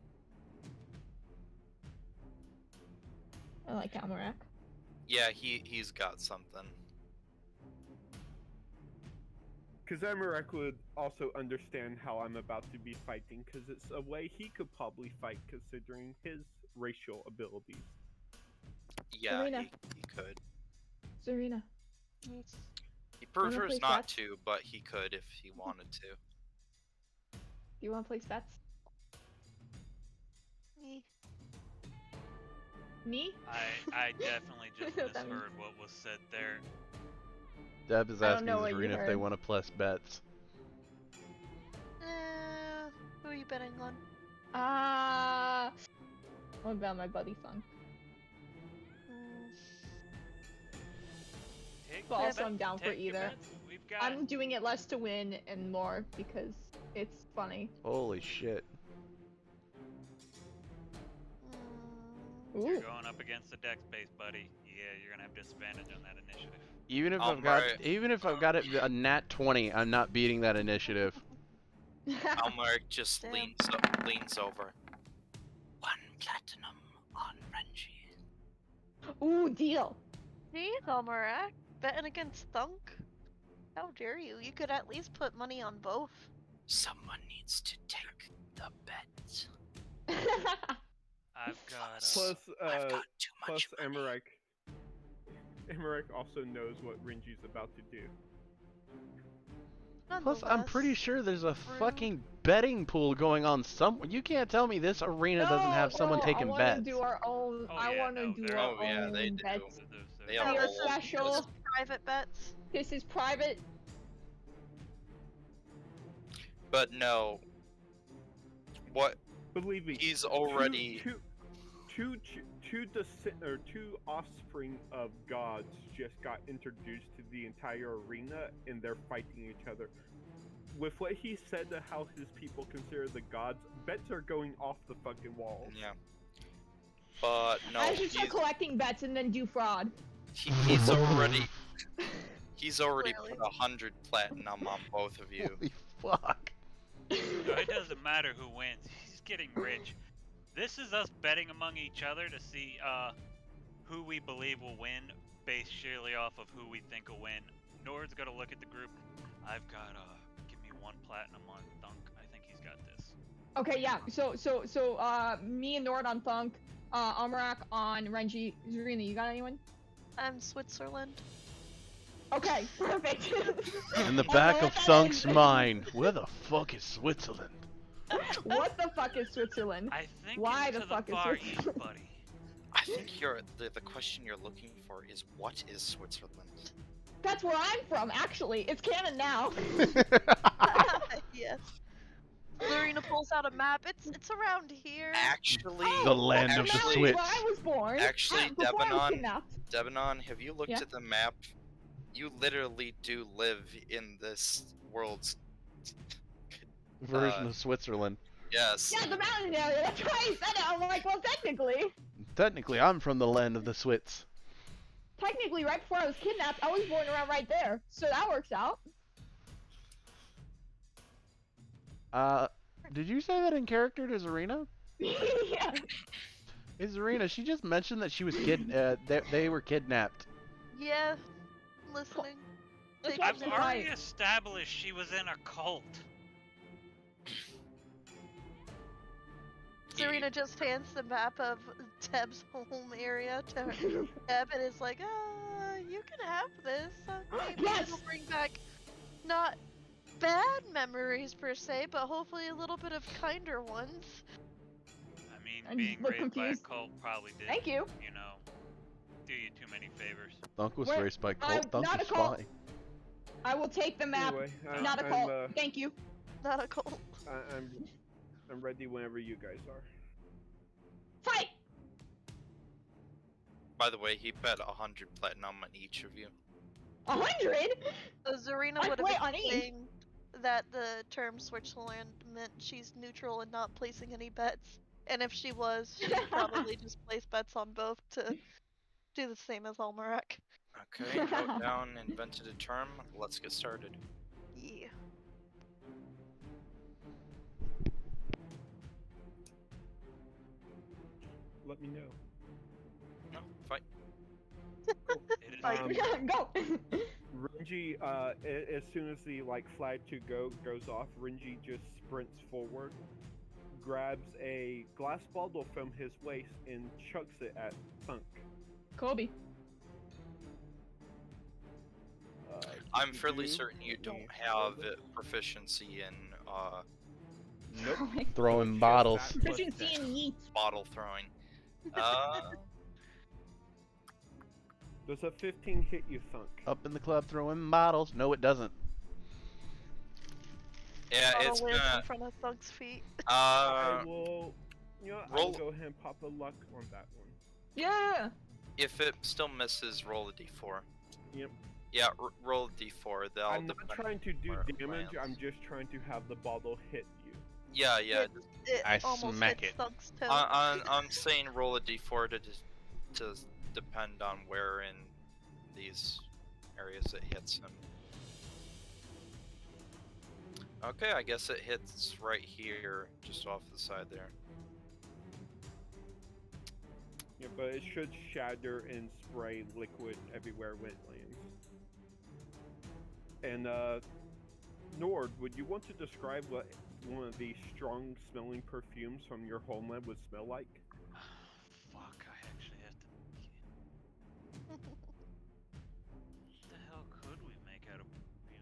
I like Amarak. Yeah, he's got something. Because Amarak would also understand how I'm about to be fighting, because it's a way he could probably fight considering his racial abilities. Yeah, Serena. he could. Serena. He prefers play not stats? to, but he could if he wanted to. Do you want to play stats? Me. Me? I definitely just What that means. misheard what was said there. Deb is I don't asking know what you Zarina if they heard. want to plus bets. Who are you betting on? What about my buddy Funk? Take But your also bet- I'm down for take your either. bets. We've got I'm doing it less to win and more because it's funny. Holy shit. Mm, You're Ooh. going up against the dex base, buddy. Yeah, you're gonna have disadvantage on that initiative. Even if Alright. I've got it a nat 20, I'm not beating that initiative. Almeric just Damn. leans over. 1 platinum on Renji. Ooh, deal. Jeez, Almarak. Betting against Thunk? How dare you? You could at least put money on both. Someone needs to take the bet. I've got. Plus, I've got too plus much money. Amarak also knows what Renji's about to do. Plus, I'm pretty Nonetheless, sure there's a Rude. fucking betting pool going on somewhere. You can't tell me this arena doesn't have someone taking I want bets. to do our own. Oh, I yeah, want to no, do they're- our Oh, yeah, own they do. bets. They have We a are whole special. list. private bets. This is private. But no. What? Believe me, He's already. two offspring of gods just got introduced to the entire arena, and they're fighting each other. With what he said to how his people consider the gods, bets are going off the fucking walls. Yeah. But no, I should start he's, collecting bets and then do fraud. he's already. He's already Clearly. put 100 platinum on both of you. Holy fuck. No, it doesn't matter who wins. He's getting rich. This is us betting among each other to see who we believe will win, based sheerly off of who we think will win. Nord's gonna look at the group. I've got give me 1 platinum on Thunk. I think he's got this. Okay, yeah. So me and Nord on Thunk, Amarak on Renji. Zarina, you got anyone? I'm Switzerland. Okay, perfect. In the I don't know back what of that Thunk's is. mind, where the fuck is Switzerland? What the fuck is Switzerland? I think Why it's the to fuck the is far Switzerland? east, buddy. I think the question you're looking for is what is Switzerland? That's where I'm from, actually. It's canon now. Yes. Lorena pulls out a map. It's around here. Actually, The land of the That's actually, where I Switz. was born. Actually, before I was Debanon, kidnapped. Debanon, have you looked Yeah? at the map? You literally do live in this world's. Version of Switzerland. Yes. Yeah, the mountain area. That's why I said it. I'm like, well, Technically, I'm from the land of the Switz. technically, right before I was kidnapped, I was born around right there. So that works out. Did you say that in character to Zarina? Yeah. Hey, Zarina, she just mentioned that she was they were kidnapped. Yeah. Listening. That's Taking I've Absolutely notes. already right. established she was in a cult. Serena just hands the map of Deb's home area to Deb and is like, you can have this. Maybe Yes! it'll bring back not bad memories per se, but hopefully a little bit of kinder ones. I mean, I being look raised by a confused. cult probably did, Thank you. you know, do you too many favors. Thunk was Where- raised by I'm cult. Thunk not was a cult. fine. I will take the map. Anyway, Not a cult. Thank you. Not a cult. I'm ready whenever you guys are. Fight! By the way, he bet 100 platinum on each of you. 100? So Zarina I'd would have play on E. explained that the term Switzerland meant she's neutral and not placing any bets. And if she was, she'd probably just place bets on both to do the same as Almarak. Okay, note down invented a term. Let's get started. Yeah. Let me know. No, fight. It is Like- Go. Renji, as soon as the flag to go goes off, Renji just sprints forward, grabs a glass bottle from his waist, and chucks it at Thunk. Kobe. I'm do fairly you certain you need don't roll have this? proficiency in Nope. Throwing Just bottles. that plus Proficiency dex. in yeet. bottle throwing. Does a 15 hit you, Thunk? Up in the club throwing bottles. No, it doesn't. Yeah, Bottle it's lids in gonna. front of Thunk's feet. I will. You know what, I'll roll- go ahead and pop a luck on that one. Yeah. If it still misses, roll a d4. Yep. Yeah, roll a d4. That'll I'm not depend trying to do where it damage. I'm lands. just trying to have the bottle hit you. Yeah, yeah. It I almost smack hits it. Thunk's toe. I'm saying roll a d4 to depend on where in these areas it hits him. Okay, I guess it hits right here, just off the side there. Yeah, but it should shatter and spray liquid everywhere when it lands. And Nord, would you want to describe what one of these strong smelling perfumes from your homeland would smell like? Fuck, I actually have to. What the hell could we make out of perfume?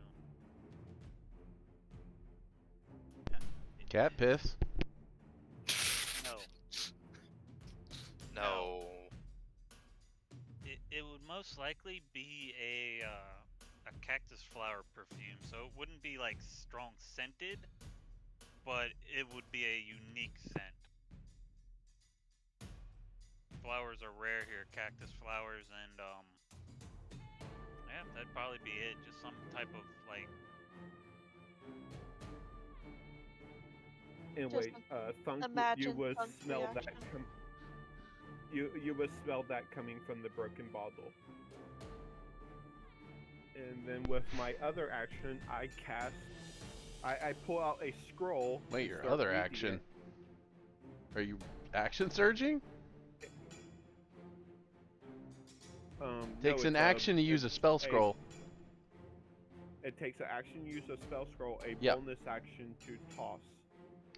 Cat piss. No. No. It would most likely be a cactus flower perfume, so it wouldn't be like strong scented, but it would be a unique scent. Flowers are rare here, cactus flowers, and yeah, that'd probably be it. Just some type of like. Anyway, Thunk, you imagine would Thunk's smell that. reaction. You would smell that coming from the broken bottle. And then with my other action, I cast. I pull out a scroll. Wait, and your start other reading action? it. Are you action surging? Takes No, an it's action to use a spell scroll. It takes an action to use a spell scroll, a Yep. bonus action to toss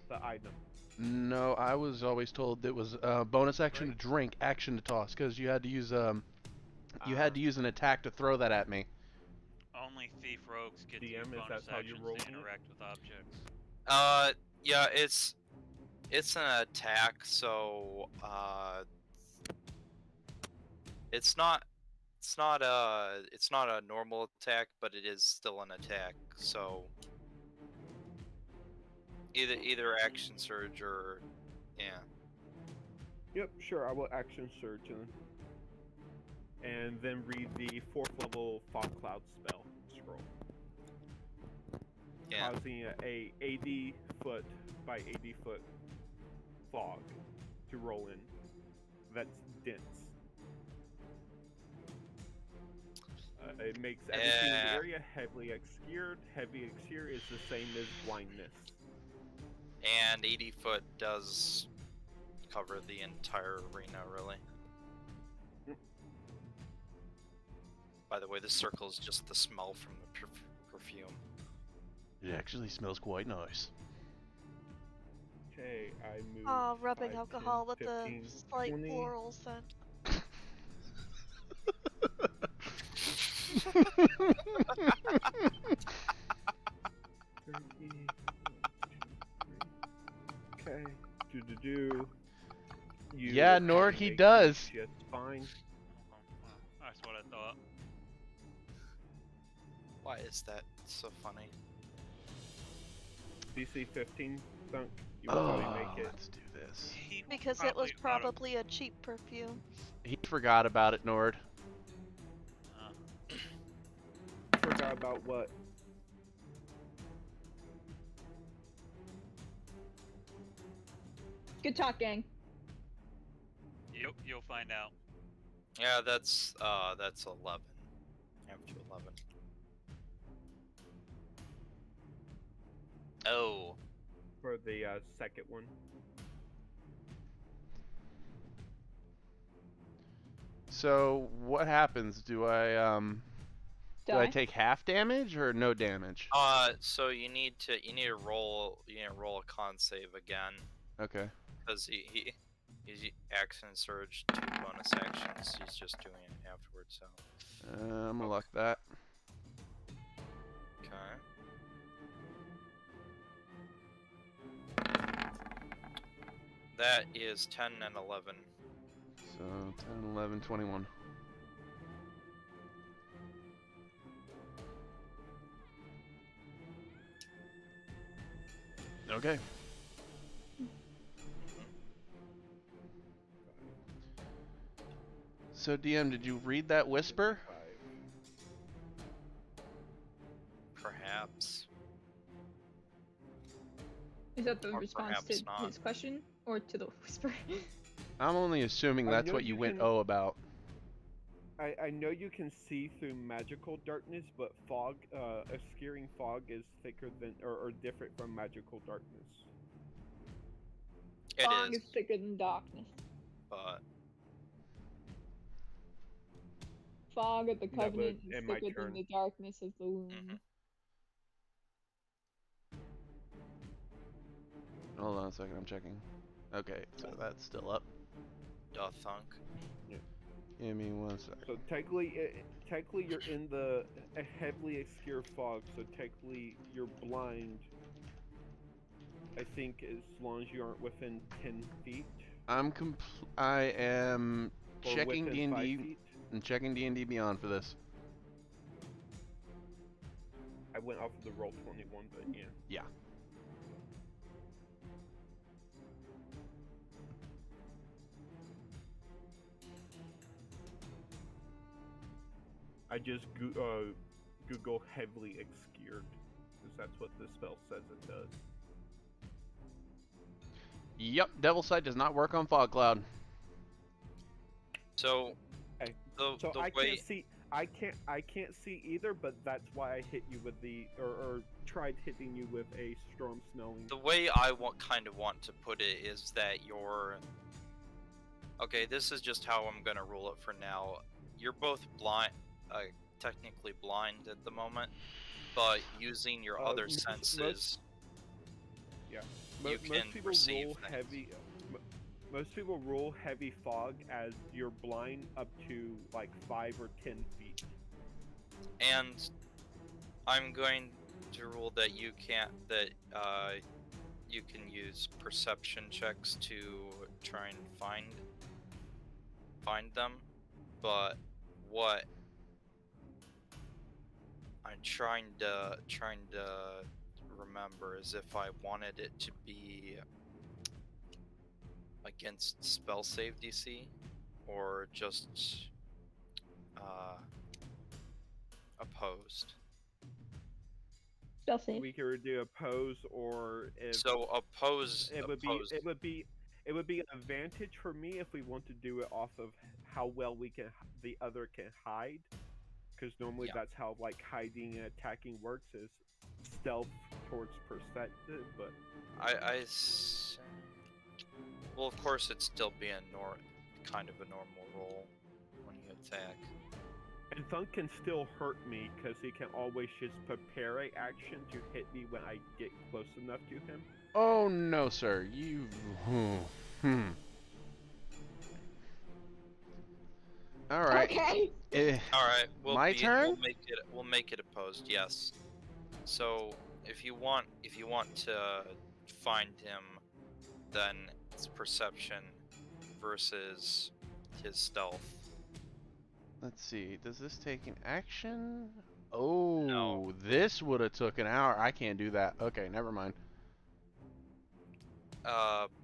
the item. No, I was always told it was bonus action Right. to drink, action to toss, because you had to use You had to use an attack to throw that at me. Only thief rogues get to use DM, is bonus that how you're actions rolling to it? interact with objects. Yeah, it's an attack, so it's not a normal attack, but it is still an attack. So either action surge or yeah. Yep, sure. I will action surge and then read the 4th level fog cloud spell scroll, Yeah. causing a 80 foot by 80 foot fog to roll in. That's dense. It makes everything in the area heavily obscured. Heavy obscure is the same as blindness. And 80 foot does cover the entire arena, really. Yep. By the way, this circle is just the smell from the perfume. It actually smells quite nice. Okay, I move. Oh, rubbing 5, alcohol 10, with 15, the slight 20. floral scent. 30, 1, 2, 3. Okay. You Yeah, Nord, have he a does. Just fine. Well, that's what I thought. Why is that so funny? DC 15, Thunk. You will probably make it. Let's do this. He Because it was ought to- probably a cheap perfume. He forgot about it, Nord. Forgot about what? Good talk, gang. You'll find out. Yeah, that's 11. After 11. Oh. For the second one. So what happens? Do I take half damage or no damage? So you need to roll a con save again. Okay. Because he's action surge, 2 bonus actions. He's just doing it afterwards. So. I'm gonna luck that. Okay. That is 10 and 11. So 10, 11, 21. Okay. So DM, did you read that whisper? Perhaps. Is that the Or response perhaps to not. his question or to the whisper? I'm only assuming I that's know what you you went can- oh about. I know you can see through magical darkness, but fog, obscuring fog is thicker than, or different from magical darkness. It Fog is, is thicker than darkness. but Fog of the Yeah, but covenant is in my thicker than turn. the darkness of the womb. Hold on a second, I'm checking. Okay, so that's still up. duh thunk. Give me 1 second. So technically you're in a heavily obscure fog. So technically you're blind. I think as long as you aren't within 10 feet. I am Or checking within 5 D&D feet. and checking D&D Beyond for this. I went off of the roll 21, but yeah. Yeah. I just Google heavily obscured, because that's what this spell says it does. Yep, Devil's Sight does not work on Fog Cloud. So Okay. the So I way can't see. I can't see either, but that's why I hit you with the or tried hitting you with a storm smelling. the way I kind of want to put it is that you're okay. This is just how I'm gonna rule it for now. You're both blind, technically blind at the moment, but using your other senses. Yeah. You Most can people perceive roll things. heavy. most people rule heavy fog as you're blind up to like 5 or 10 feet. And I'm going to rule that you can't, that you can use perception checks to try and find them, but what I'm trying to remember is if I wanted it to be against spell save DC or just opposed. Spell save. We could do oppose, or if So oppose. it would be an advantage for me if we want to do it off of how well the other can hide, because normally Yeah. that's how like hiding and attacking works, is stealth towards perceptive. But well, of course, it'd still be kind of a normal roll when you attack. and Thunk can still hurt me because he can always just prepare a action to hit me when I get close enough to him. Oh no, sir. You. All right. Okay. All right, My turn? We'll make it opposed. Yes. So if you want to find him, then it's perception versus his stealth. Let's see. Does this take an action? Oh, No. This would have took an hour. I can't do that. Okay, never mind.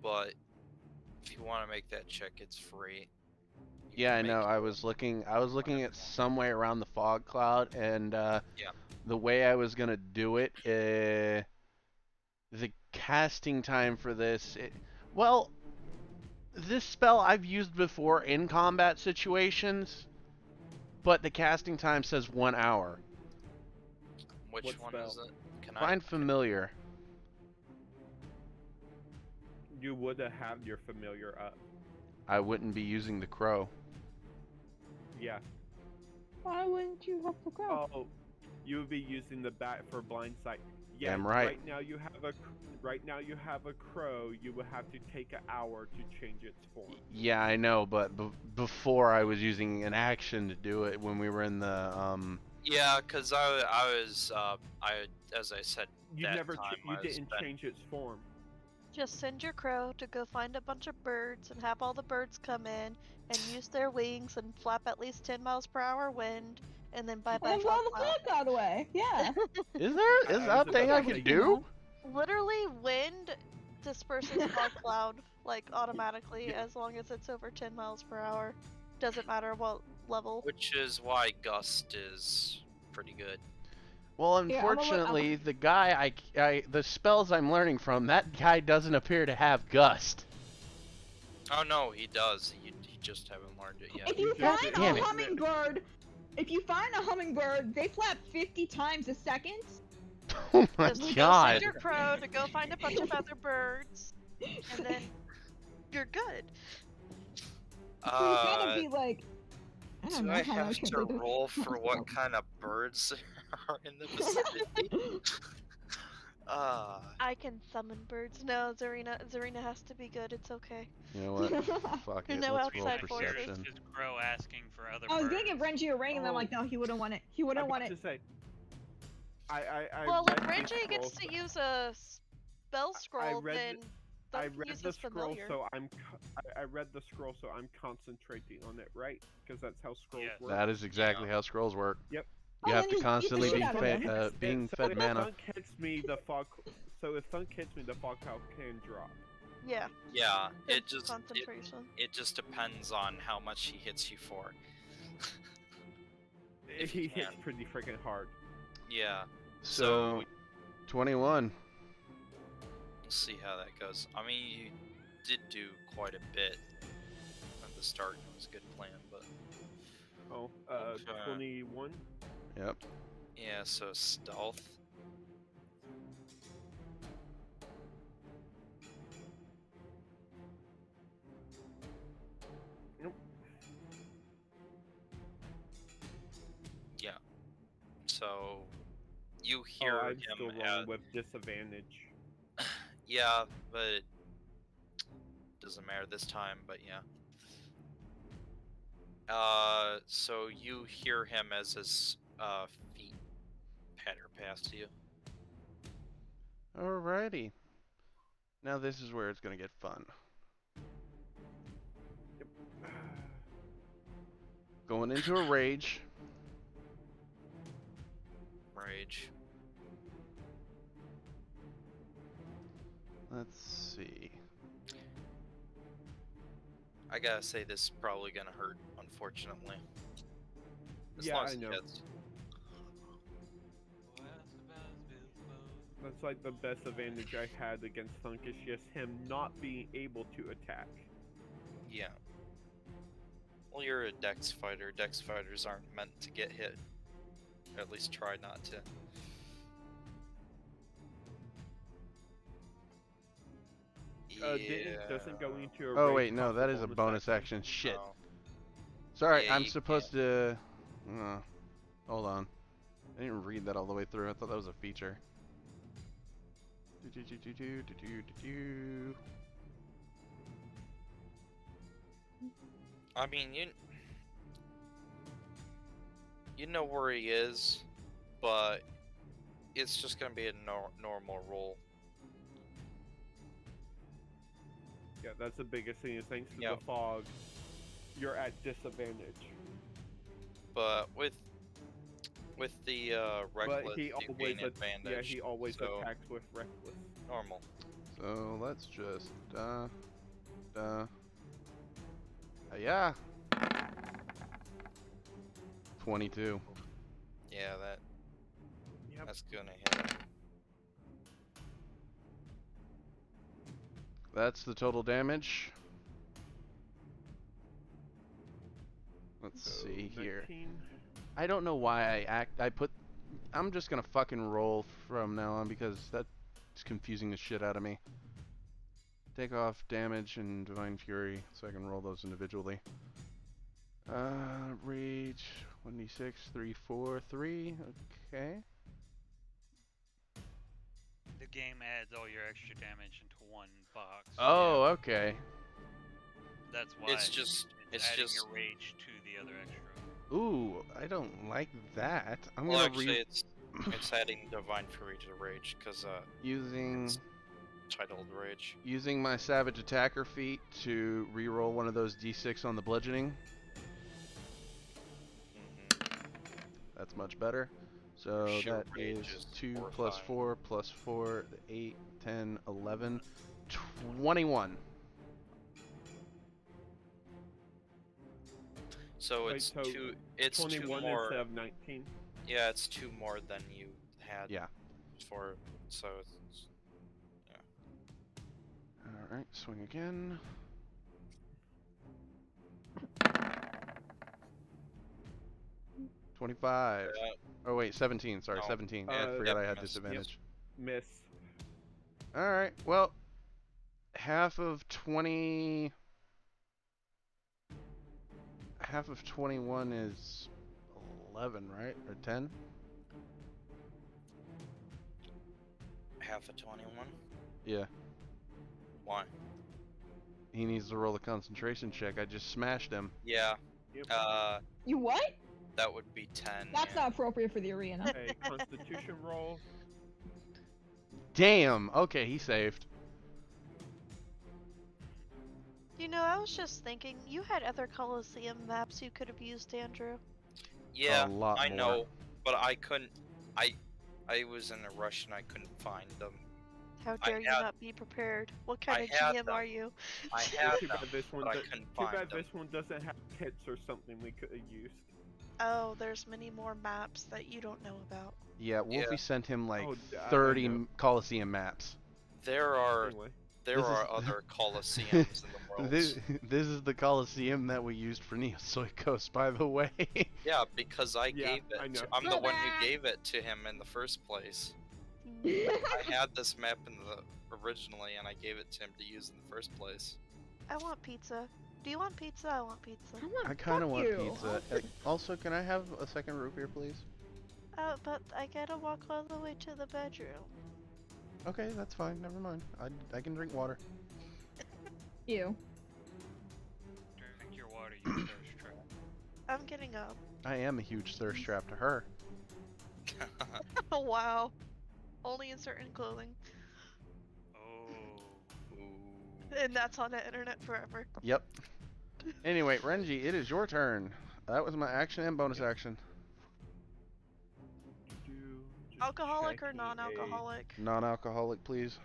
But if you want to make that check, it's free. You Yeah, I can know. make I it was looking at whatever. some way around the fog cloud, and Yeah. the way I was gonna do it, the casting time for this, well, this spell I've used before in combat situations, but the casting time says 1 hour. Which What one spell? is it? Can Find familiar. You would have had your familiar up. I wouldn't be using the crow. Yeah. Why wouldn't you have the crow? Oh, you would be using the bat for blind sight. Yeah. Damn right. Right now you have a crow. You would have to take an hour to change its form. Yeah, I know, but before I was using an action to do it when we were in the Yeah, because as I said, You that never. time You I was didn't spent- change its form. Just send your crow to go find a bunch of birds and have all the birds come in and use their wings and flap at least 10 miles per hour wind, and then bye bye Well, blow fog the cloud. fog cloud away. Yeah. is I that was a about thing to I say, can you do? Literally, wind disperses fog cloud like automatically as long as it's over 10 miles per hour. Doesn't matter what level. which is why gust is pretty good. Well, Here, I'ma look- unfortunately, the guy the spells I'm learning from, that guy doesn't appear to have gust. Oh no, he does. You just haven't learned it yet. If you God find damn a it. hummingbird, they flap 50 times a second. Oh my Just go god. send your crow to go find a bunch of other birds, and then you're good. So you gotta be like, I don't Do know I how have I can to do this. roll for what kind of birds are in the vicinity? I can summon birds. No, Zarina has to be good. It's okay. You know what? Fuck it. No Let's roll outside forces. perception. Is Crow asking for other I was birds. gonna give Renji a ring, and then I'm like, no, he wouldn't want it. He wouldn't I'm want about it. to say. I Well, if read the Renji gets scroll, to use a spell scroll, read then I Thunk read uses the scroll, familiar. so I read the scroll, so I'm concentrating on it, right? Because that's how scrolls Yes. work. That is exactly how scrolls work. Yep. You Oh, have then to just eat the constantly shit be out of him. being So fed if mana. Thunk hits me, the fog cloud can drop. Yeah. Yeah, it It's just concentration. it just depends on how much he hits you for. If He you hits can. pretty freaking hard. Yeah, So, 21. we'll see how that goes. I mean, you did do quite a bit at the start. It was a good plan, but Oh, Okay. 21. Yep. yeah. So stealth. Nope. Yeah. So you hear I'm him still rolling with disadvantage. Yeah, but doesn't matter this time, but yeah. So you hear him as his feet patter past you. Alrighty. Now this is where it's gonna get fun. Going into a rage. Rage. Let's see. I gotta say, this is probably gonna hurt, unfortunately. As Yeah, long as I he know. hits. That's like the best advantage I had against Thunk is just him not being able to attack. Yeah. Well, you're a Dex fighter. Dex fighters aren't meant to get hit. Or at least try not to. Doesn't go into a Oh rage wait, no, cost that is a bonus action. Shit. No. Sorry, Yeah, I'm you supposed to. Hold on. I didn't read that all the way through. I thought that was a feature. I mean, you know where he is, but it's just gonna be a normal roll. Yeah, that's the biggest thing is thanks to Yep. the fog, you're at disadvantage. But with the reckless, But he you always gain advantage. he always so attacks with reckless. normal. So let's just yeah. 22. Yeah, Yep. that's gonna hit. That's the total damage. Let's So, see here. 19. I don't know why I'm just gonna fucking roll from now on because that's confusing the shit out of me. Take off damage and Divine Fury so I can roll those individually. Rage, 1d6, 3, 4, 3, okay. The game adds all your extra damage into one box. Oh, okay. That's why It's just adding your rage to the other extra. Ooh, I don't like that. I'm well, gonna actually, it's adding Divine Fury to Rage because using it's titled Rage. using my Savage Attacker feat to reroll one of those d6 on the bludgeoning. That's much better. So Sure, that rage is is 2 horrifying. plus 4 plus 4, 8, 10, 11, 21. So Wait, it's so two. It's 21 two more. instead of 19. Yeah, it's two more than you had. Yeah. For so it's Alright, swing again. $25. Oh wait, 17. Sorry, No. 17. I forgot I had miss. disadvantage. Miss. Alright, well, half of 20... Half of 21 is 11, right? Or 10? half of 21. Yeah. Why? He needs to roll a concentration check. I just smashed him. Yeah. Yep. You what? That would be 10. That's yeah. not appropriate for the arena. A Constitution roll. Damn! Okay, he saved. You know, I was just thinking, you had other Coliseum maps you could have used, Andrew. Yeah, A lot I more. know, but I couldn't. I was in a rush and I couldn't find them. How I dare you had- not be prepared? What kind I of had GM them. are you? I Too had bad them, this one. but I Too couldn't bad find them. this one doesn't have pits or something we could have used. Oh, there's many more maps that you don't know about. Yeah, Wolfie Yeah. sent him like Oh, I 30 know. Coliseum maps. There are Anyway. there This are is- other Colosseums in the world. This is the Coliseum that we used for Neozoikos, by the way. Yeah, because I Yeah, gave I it. know. I'm the Go one back. who gave it to him in the first place. Mm. I had this map in the originally, and I gave it to him to use in the first place. I want pizza. Do you want pizza? I want pizza. I kind of Fuck want you. pizza. Also, can I have a second root beer, please? But I gotta walk all the way to the bedroom. Okay, that's fine. Never mind. I can drink water. Ew. Drink your water, you thirst trap. I'm getting up. I am a huge thirst trap to her. Oh wow. Only in certain clothing. Oh. Ooh. And that's on the internet forever. Yep. Anyway, Renji, it is your turn. That was my action and bonus action. Just Alcoholic or checking non-alcoholic? Non-alcoholic, please.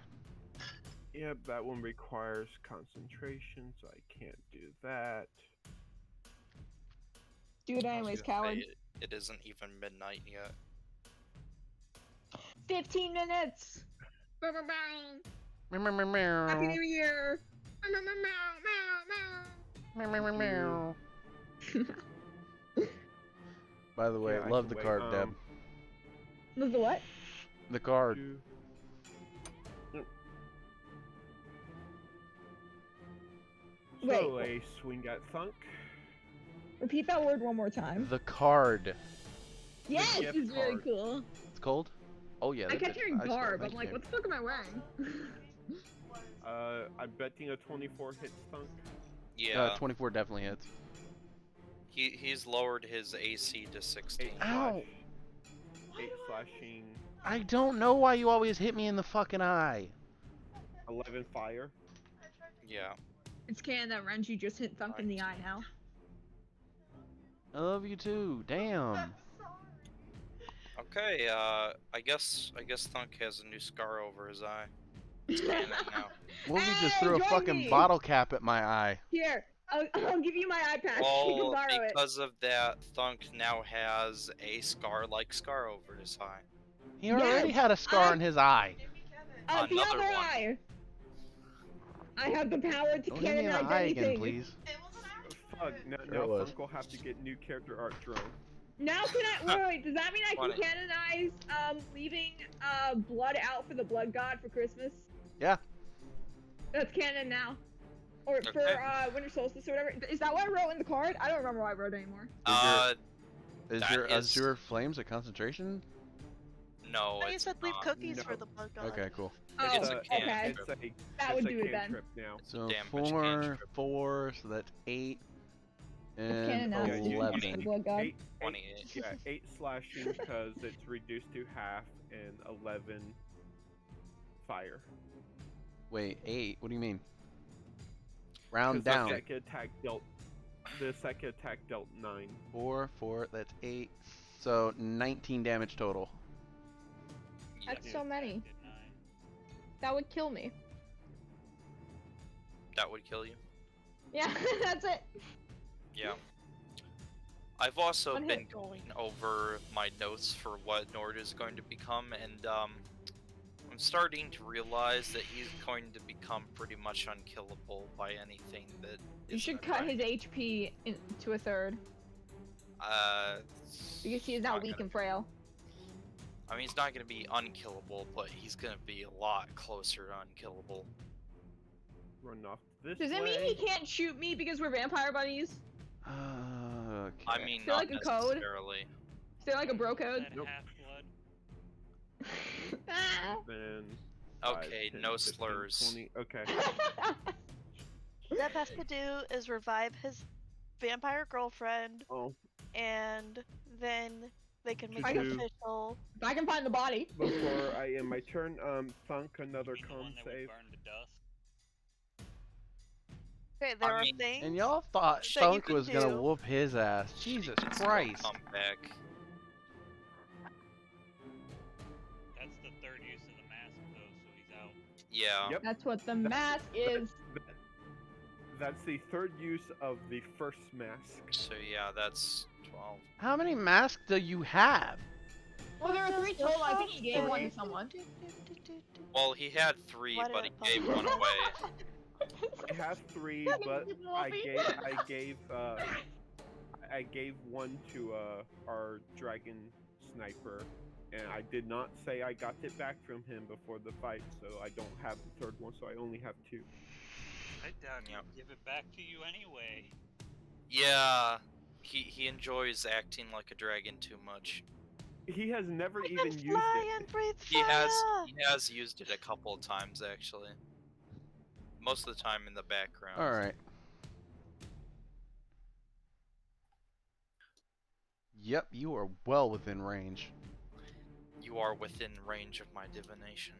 Yep, that one requires concentration, so I can't do that. Do it I was anyways, gonna coward. say, it isn't even midnight yet. 15 minutes. Bow, bow, bow. Meow, meow, meow, Happy meow. New Year. Meow, meow, meow, Meow, meow, meow, meow. By the way, Yeah, I love can the wait. card, Deb. meow. The what? The card. Wait. So a swing at Thunk. Repeat that word one more time. The card. Yes, gift it's very card. cool. It's cold? Oh yeah. I that kept did- hearing I stole it. garb. Thank I'm like, you. what the fuck am I wearing? I'm betting a 24 hits Thunk. Yeah, 24 definitely hits. he's lowered his AC to 16. 8 Ow. 8 slashing, I don't know why you always hit me in the fucking eye. 11 fire. Yeah. It's canon that Renji just hit Thunk in the eye now. I love you too. Damn. Okay, I guess Thunk has a new scar over his eye. It's canon now. Wolvie just Hey, threw a join fucking me. bottle cap at my eye. Here, I'll give you my eye patch. You can Well, borrow it. because of that, Thunk now has a scar-like scar over his eye. He already had a scar in his eye. The Another other one. eye. I have the power to Don't hit me in the canonize eye anything. again, please. Fuck, now it was. Thunk will have to get new character art drawn. Now can I wait? Does that mean I can Funny. canonize leaving blood out for the blood god for Christmas? Yeah. That's canon now. Or for Okay. Winter Solstice or whatever. Is that what I wrote in the card? I don't remember what I wrote anymore. Is That your is- Azure Flames a concentration? No, I it's said leave not. cookies No. for the blood god. Okay, cool. Oh, It's a okay. cantrip. That would do it then. Cantrip now. So damage 4, cantrip. 4, so that's 8, It's and canon now. Yeah, It's you- 11 for 11. the blood god. 28. Yeah, 8 slashing because it's reduced to half, and 11 fire. Wait, 8? What do you mean? Round 'Cause the down. The second attack dealt 9. 4, 4, that's 8. So 19 damage total. That's Yep, so many. Did 9. That would kill me. that would kill you. Yeah, that's it. Yeah. I've also One been hit. going over my notes for what Nord is going to become, and I'm starting to realize that he's going to become pretty much unkillable by anything that You is should gonna cut try- his HP to a third. Because he is now not weak gonna- and frail. I mean, he's not going to be unkillable, but he's going to be a lot closer to unkillable. Run off this Does way. it mean he can't shoot me because we're vampire buddies? Okay. I mean, Is there not like a code? necessarily. Is there like a bro code? That Nope. half-blood. Ah. Then Okay, 5, 10, no 15, slurs. 20. Okay. Zeb has to do is revive his vampire girlfriend, Oh, and then they can make To it do- official. If I can find the body. before I end my turn, Thunk, another You mean the con one that we save. burned to dust? Okay, there I are mean- things. And y'all thought that you Thunk can was gonna do. whoop his ass. Jesus He can still Christ. Come back. That's the third use of the mask, though, so he's out. Yeah. Yep. That's what the mask is. That's the third use of the first mask. So yeah, that's 12. How many masks do you have? Well, there are 3 total. I think he gave one to someone. Well, he had 3, Why did but it he gave pop one up? away. I have 3, but I gave one to our dragon sniper, and I did not say I got it back from him before the fight, so I don't have the third one, so I only have 2. I doubt Yep. he'll give it back to you anyway. Yeah, he enjoys acting like a dragon too much. He has never I even can used fly it. and breathe He fire. has used it a couple of times actually. most of the time in the background. All right. Yep, you are well within range. You are within range of my divination.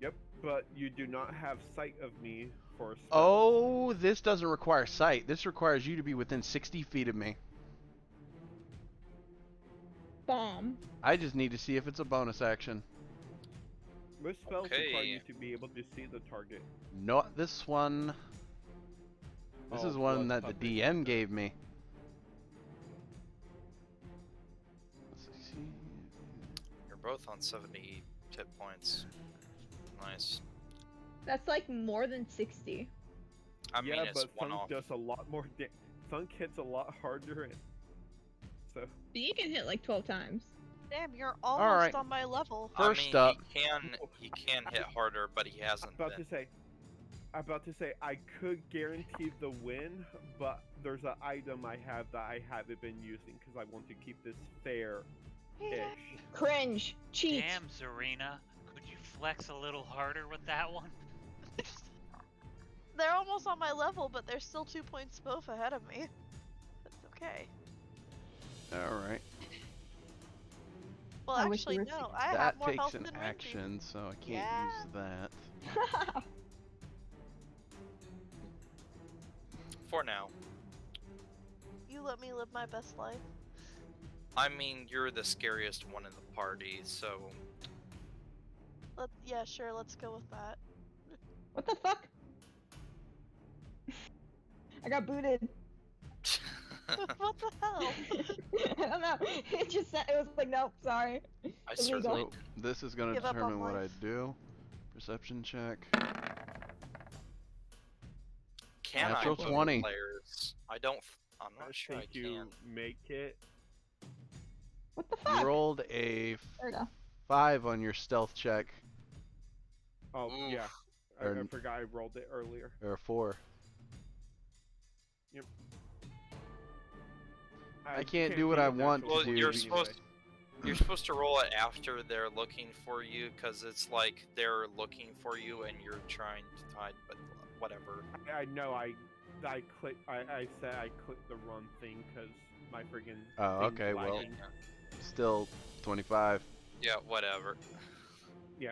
Yep, but you do not have sight of me for a spell. Oh, this doesn't require sight. This requires you to be within 60 feet of me. Bomb. I just need to see if it's a bonus action. Most spells require Okay. you to be able to see the target. Not this one. This Oh, is one blood that the puppet. DM gave me. Let's see. You're both on 70 hit points. Nice. That's like more than 60. I mean, Yeah, it's but one Thunk off. does a lot more. Thunk hits a lot harder, so But you can hit like 12 times. Damn, you're almost right. on my level. First I up- mean, he can hit harder, but he hasn't I'm about been. to say, I could guarantee the win, but there's an item I have that I haven't been using because I want to keep this fair-ish. Cringe. Cheat. Damn, Zarina. Could you flex a little harder with that one? They're almost on my level, but they're still 2 points both ahead of me. That's okay. All right. Well, I wish actually, you were no. I That have more takes health an than Renji. action, so I can't Yeah. use that. For now. You let me live my best life. I mean, you're the scariest one in the party, so. Yeah, sure, let's go with that. What the fuck? I got booted. What the hell? I don't know. It just said, it was like, nope, sorry. I Illegal. certainly. So this is going to Give up on determine what I life. do. Perception check. Can Natural I move 20. players? I'm I not sure I think can. you make it. What the fuck? You rolled a There we go. 5 on your stealth check, Oh, Oof. yeah. I Or- forgot I rolled it earlier. or a 4. I can't do what beat I a want natural Well, 20 you're anyway. supposed to roll it after they're looking for you, because it's like they're looking for you and you're trying to hide, but whatever. I know. I clicked. I said I clicked the wrong thing because my friggin' Oh, thing's okay, well. lagging. Still 25. Yeah, whatever. Yeek.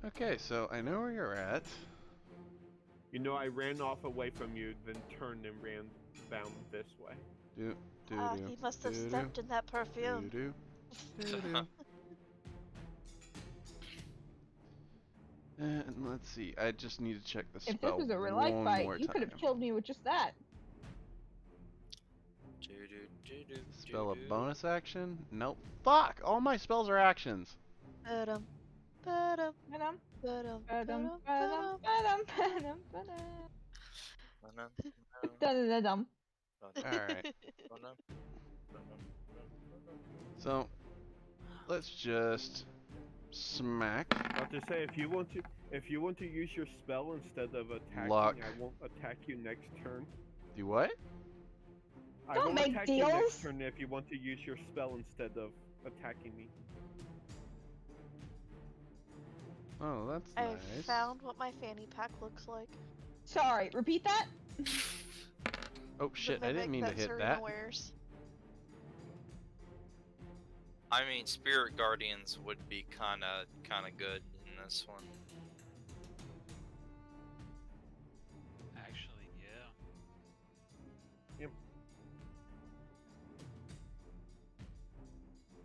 Okay, so I know where you're at. You know, I ran off away from you, then turned and ran down this way. Do, do, Ah, do, he must have do, stepped in that do, perfume. do, do, do. And let's see, I just need to check the If spell this was a real life one fight, more you could have time. killed me with just that. Spell a bonus action? Nope. Fuck! All my spells are actions. Ba-dum, ba-dum, Ba-dum, ba-dum, ba-dum, ba-dum, ba-dum, ba-dum, ba-dum, ba-dum. Da-da-da-dum. Alright. So, let's just smack. About to say, if you want to use your spell instead of attacking, Luck. I won't attack you next turn. Do what? I Don't won't make attack you deals. next turn if you want to use your spell instead of attacking me. Oh, that's I nice. found what my fanny pack looks like. Sorry, repeat that? Oh The shit, I didn't mimic mean to hit Zarina that. wears. I mean, Spirit Guardians would be kind of good in this one. Actually, yeah.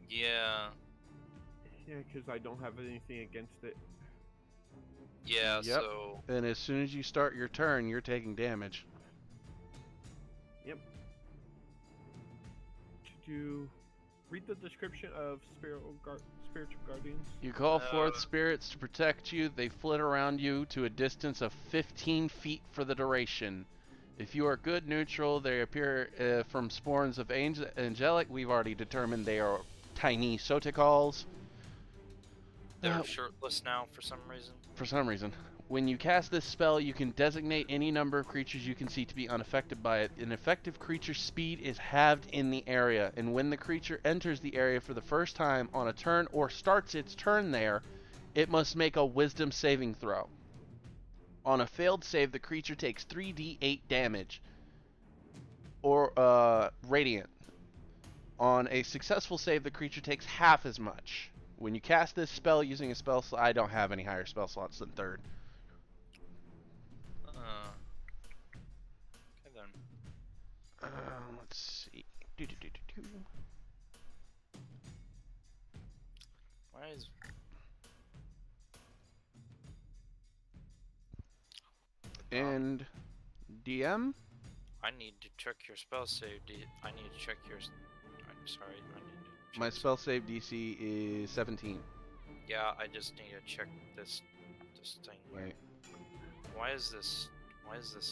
Yeah, Yeah, because I don't have anything against it. yeah. Yep. So And as soon as you start your turn, you're taking damage. To read the description of spiritual guardians. You call forth Uh. spirits to protect you. They flit around you to a distance of 15 feet for the duration. If you are good neutral, they appear from spawns of angelic. We've already determined they are tiny soticals. they're shirtless now for some reason. For some reason. When you cast this spell, you can designate any number of creatures you can see to be unaffected by it. An effective creature's speed is halved in the area, and when the creature enters the area for the first time on a turn or starts its turn there, it must make a wisdom saving throw. On a failed save, the creature takes 3d8 damage, or radiant. On a successful save, the creature takes half as much. When you cast this spell using a spell slot, I don't have any higher spell slots than 3rd. Okay then. Let's see. Why is... And DM? I need to check your spell save. I need to check your... I'm sorry, I need to check... My spell save DC is 17. Yeah, I just need to check this thing here. Wait. Why is this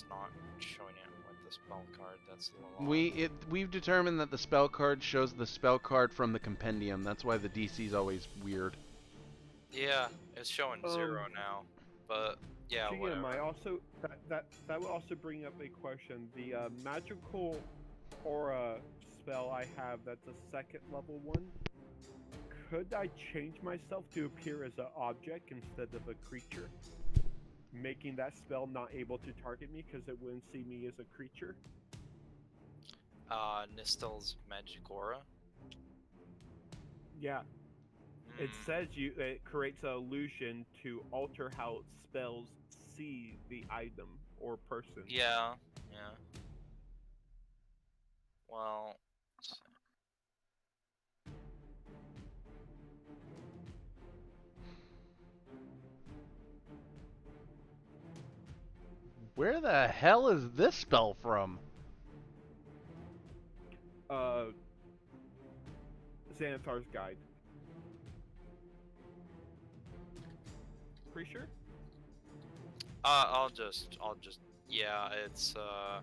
not showing it with the spell card? That's a little odd. We've determined that the spell card shows the spell card from the compendium. That's why the DC is always weird. Yeah, it's showing 0 now. But yeah, GM, whatever. I also that would also bring up a question. The magical aura spell I have, that's a 2nd level one. Could I change myself to appear as an object instead of a creature, making that spell not able to target me because it wouldn't see me as a creature? Nistel's magic aura. Yeah. It says it creates an illusion to alter how spells see the item or person. Yeah. Well, Where the hell is this spell from? Xanathar's Guide. Pretty sure? I'll just, yeah, it's, Be a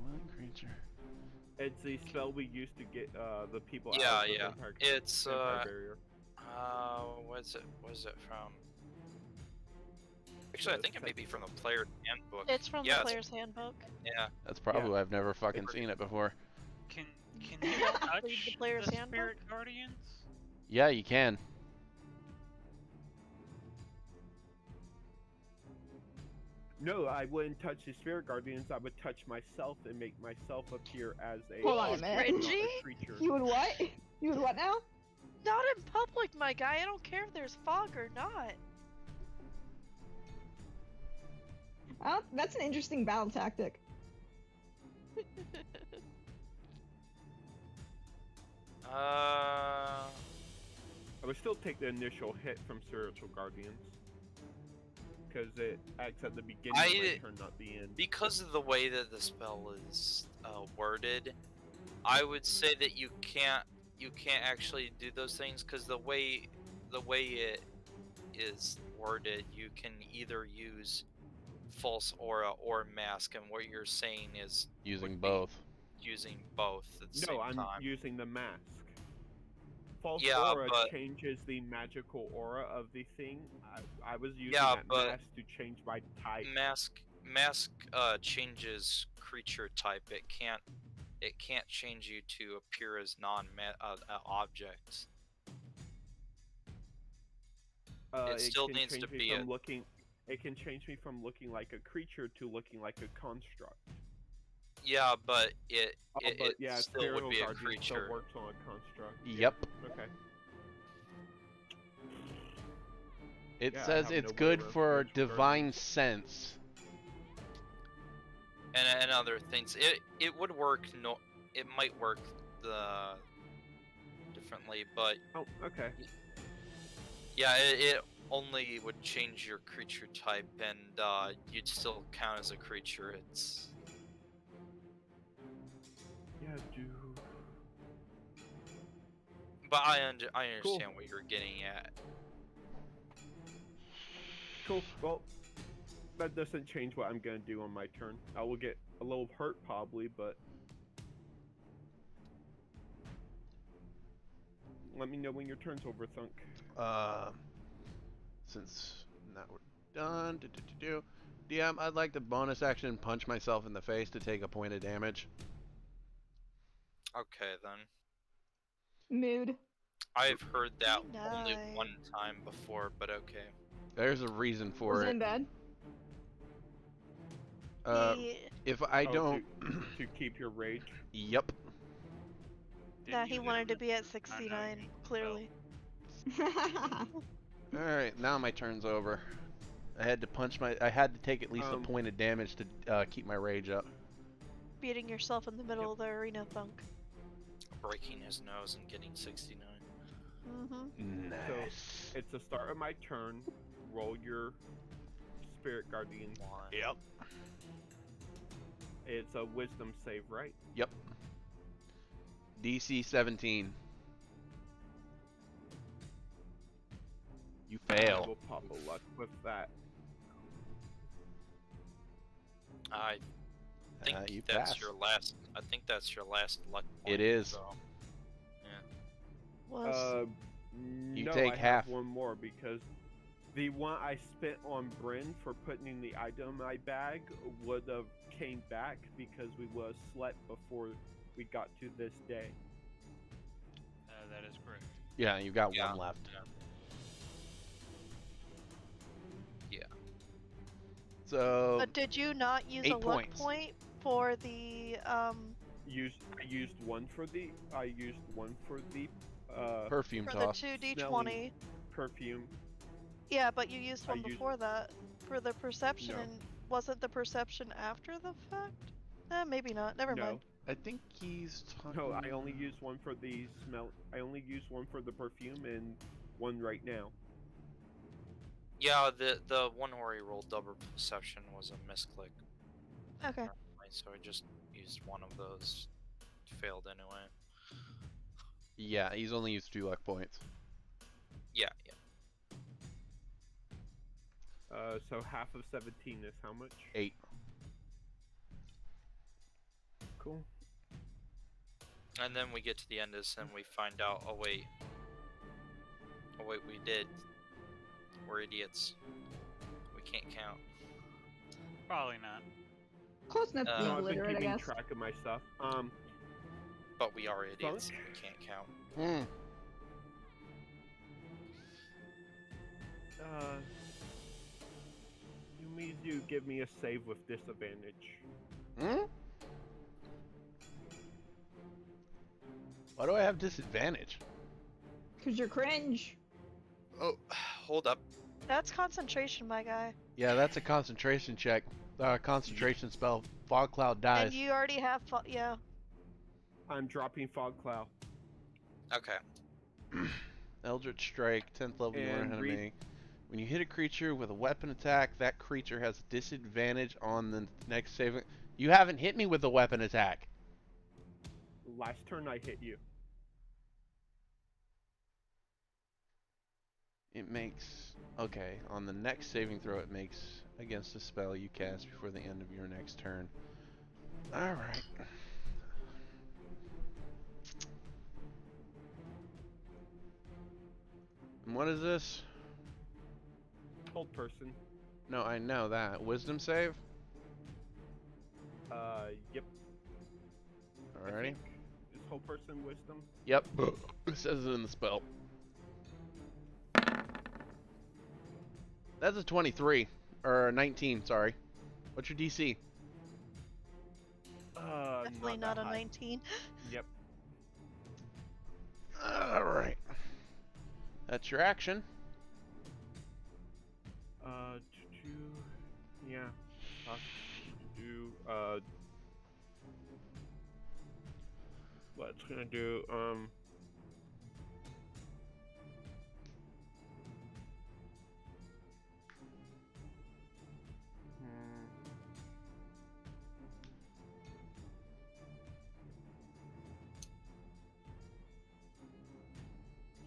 willing creature. It's the spell we used to get the people yeah, out of the yeah. vampire, It's, vampire barrier. what is it from? Actually, I think it may be from the player's handbook. It's from the player's handbook. Yeah. That's probably why I've never fucking seen it before. Can you touch Read the player's the handbook? spirit guardians? Yeah, you can. No, I wouldn't touch the spirit guardians. I would touch myself and make myself appear as a Hold on a minute. not Cringy? a creature. You would what? You would what now? Not in public, my guy. I don't care if there's fog or not. That's an interesting battle tactic. I would still take the initial hit from spiritual guardians. Because it acts at the beginning of my turn, not the end. Because of the way that the spell is worded, I would say that you can't actually do those things, because the way it is worded, you can either use false aura or mask, and what you're saying is Using both. Using both at the same time. No, I'm using the mask. False Yeah, aura but changes the magical aura of the thing. I was using Yeah, that but mask to change my type. mask changes creature type. It can't change you to appear as objects. It still needs to be It can change me from looking like a creature to looking like a construct. Yeah, but it still would Spiritual be a Guardian creature. Still works on a construct. Yep. Okay. It Yeah, I says have it's no good way of for spiritual divine guardians. sense. And other things. It would work. No, it might work differently, but Oh, okay. yeah, it only would change your creature type, and you'd still count as a creature. It's Yeah, dude. But I understand Cool. what you're getting at. Cool. Well, that doesn't change what I'm gonna do on my turn. I will get a little hurt probably, but let me know when your turn's over, Thunk. Since Now we're done. DM, I'd like to bonus action punch myself in the face to take a point of damage. Okay then. Mood. I've heard that only Nice. one time before, but okay. There's a reason for Was it it. in bed? Yeah. If I don't... to keep your rage. Yep. Nah, Didn't he you wanted to lose? be at Oh, no, 69, you- clearly. Alright, now my turn's over. I had to take at least a point of damage to keep my rage up. Beating yourself in the middle of the arena, Thunk. Breaking his nose and getting 69. Mm-hmm. Nice. So it's the start of my turn. Roll your spirit guardian. Yep. It's a wisdom save, right? Yep. DC 17. You fail. We'll pop a luck with that. I think You that's pass. your last. I think that's your last luck point. It is. So. Was You No, take I half. have one more because the one I spent on Bryn for putting in the item in my bag would have came back because we would have slept before we got to this day. That is correct. Yeah, you got Yeah. one left. Yeah. So but did you not use 8 a luck points. point for the I used one for the perfume for the toss. 2d20? perfume. Yeah, but you used I one used- before that for the perception, No. and wasn't the perception after the fact? Maybe not. Never No. mind. I think he's talking. No, I only used one for the smell. I only used one for the perfume and one right now. Yeah, the one where he rolled double perception was a misclick. Okay. So I just used one of those. Failed anyway. Yeah, he's only used 2 luck points. Yeah. So half of 17 is how much? 8. Cool. And then we get to the end of this and we find out, oh wait, we did. We're idiots. We can't count. Probably not. Close enough to be No, I've been illiterate, I keeping guess. track of my stuff. But we are idiots. We can't count. You need to give me a save with disadvantage. Why do I have disadvantage? Cause you're cringe. Oh, hold up. That's concentration, my guy. Yeah, that's a concentration check. Concentration spell. Fog cloud dies. And you already have, yeah. I'm dropping Fog Cloud. Okay. Eldritch Strike, 10th level you learn And how to make. When you hit a creature with a weapon attack, that creature has disadvantage on the next saving. You haven't hit me with a weapon attack. Last turn I hit you. It makes... Okay, on the next saving throw it makes against a spell you cast before the end of your next turn. Alright. And what is this? Hold person. No, I know that. Wisdom save? Yep. I Alrighty. think. Is hold person wisdom? Yep. It says it in the spell. That's a 23. Or a 19, sorry. What's your DC? Definitely not that a high. 19. Yep. Alright. That's your action. Yeah. What's gonna do,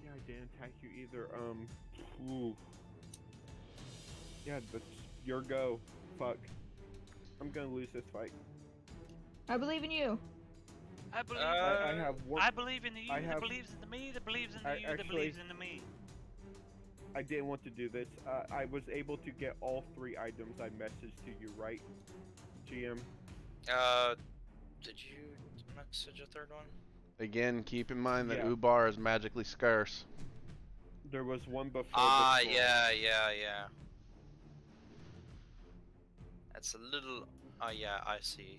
Yeah, I didn't attack you either, ooh. Yeah, that's your go. Fuck. I'm gonna lose this fight. I believe in you. I believe. I have one. I believe in the you I that have- believes in the me that believes in the I you that actually- believes in the me. I didn't want to do this. I was able to get all 3 items I messaged to you, right, GM? Did you message a third one? Again, keep in mind that Yeah. Ubar is magically scarce. There was one before Ah, the scroll. yeah. That's a little. Yeah, I see.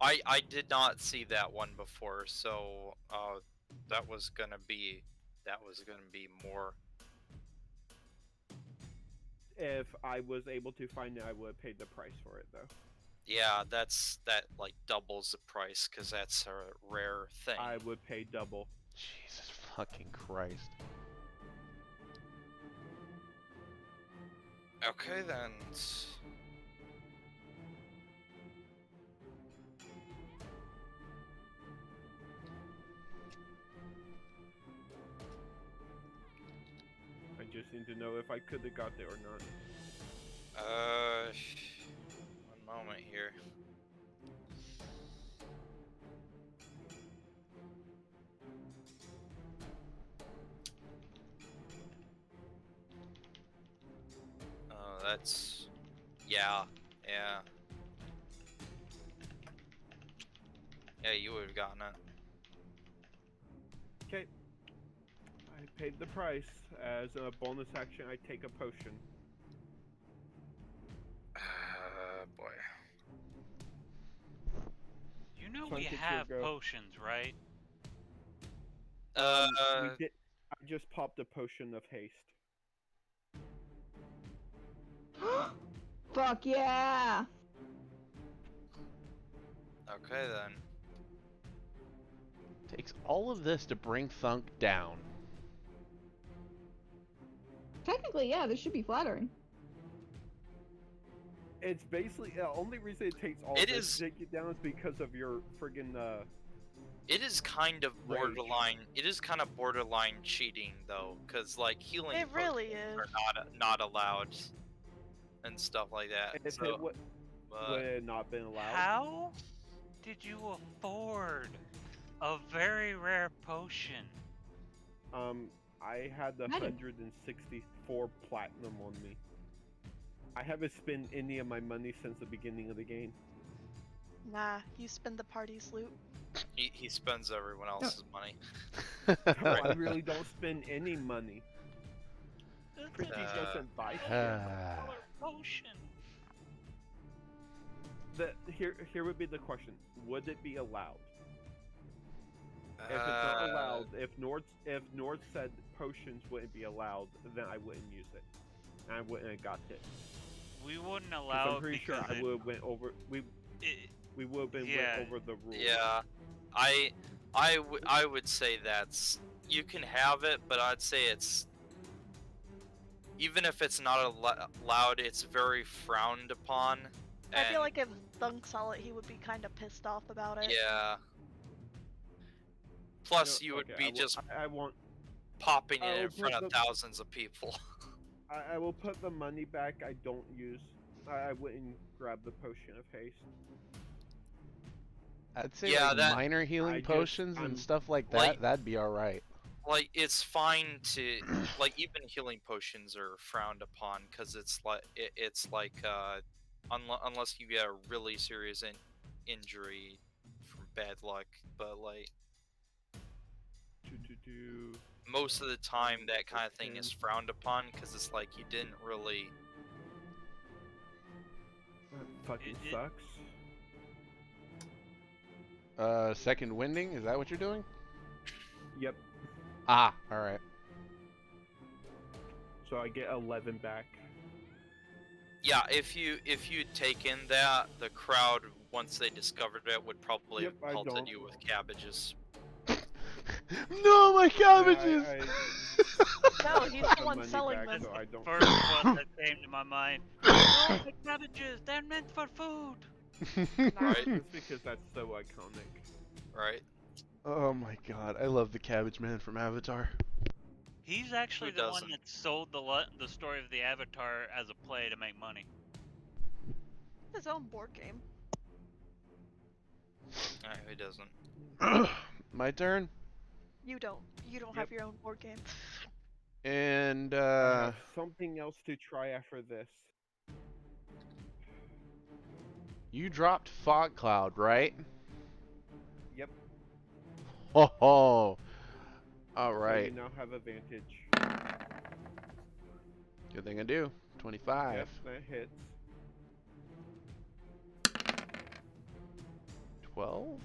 I did not see that one before, so that was gonna be more. If I was able to find it, I would have paid the price for it, though. Yeah, that like doubles the price because that's a rare thing. I would pay double. Jesus fucking Christ. Okay then. I just need to know if I could have got there or not. One moment here. That's yeah. Yeah, you would have gotten it. Okay. I paid the price. As a bonus action, I take a potion. Boy. You know Chunk we it to have go. potions, right? We did. I just popped a potion of haste. Fuck yeah! Okay then. Takes all of this to bring Thunk down. Technically, yeah, this should be flattering. It's basically the only reason it takes all It this is- to take you down is because of your friggin' It is kind of Rage. borderline. It is kind of borderline cheating though, because like healing It really potions is. are not allowed and stuff like that. If So, it would it not been allowed? How did you afford a very rare potion? I had I did. 164 platinum on me. I haven't spent any of my money since the beginning of the game. Nah, you spend the party's loot. he spends everyone else's money. No, I really don't spend any money. Pretty doesn't buy shit. $1 potion. Here would be the question: would it be allowed? If it's not allowed, if Nord said potions wouldn't be allowed, then I wouldn't use it, and I wouldn't have got it. We wouldn't 'Cause allow I'm it pretty sure because I would have went over. We would have been Yeah. went over the rules. Yeah, I would say that's you can have it, but I'd say it's even if it's not allowed, it's very frowned upon. I feel and- like if Thunk saw it, he would be kind of pissed off about it. yeah. Plus, No, you would okay, be just I want. popping I it in will front put of the- thousands of people. I will put the money back. I don't use. I wouldn't grab the potion of haste. I'd say Yeah, like that- minor I healing just- potions I'm- and stuff like that, like- that'd be alright. Like it's fine to like even healing potions are frowned upon because it's like unless you get a really serious injury from bad luck, but like most of the time that kind of thing is frowned upon because it's like you didn't really. That fucking It- sucks. Second winding, is that what you're doing? Yep. Ah, alright. So I get 11 back. Yeah, if you taken that, the crowd once they discovered it would probably Yep, I have pelted don't. you with cabbages. No, my cabbages! No, he's put the one money selling back, them. so I don't. First one that came to my mind. Oh, the cabbages, they're meant for food. Right. That's because that's so iconic. Right? Oh my god, I love the Cabbage Man from Avatar. He's actually Who the one doesn't? that sold the story of the Avatar as a play to make money. His own board game. Who doesn't? My turn? You don't. You don't have your own board game. And I have something else to try after this. you dropped Fog Cloud, right? Yep. Ho ho. All So right. you now have advantage. Good thing I do. 25. Yep, that hits. 12.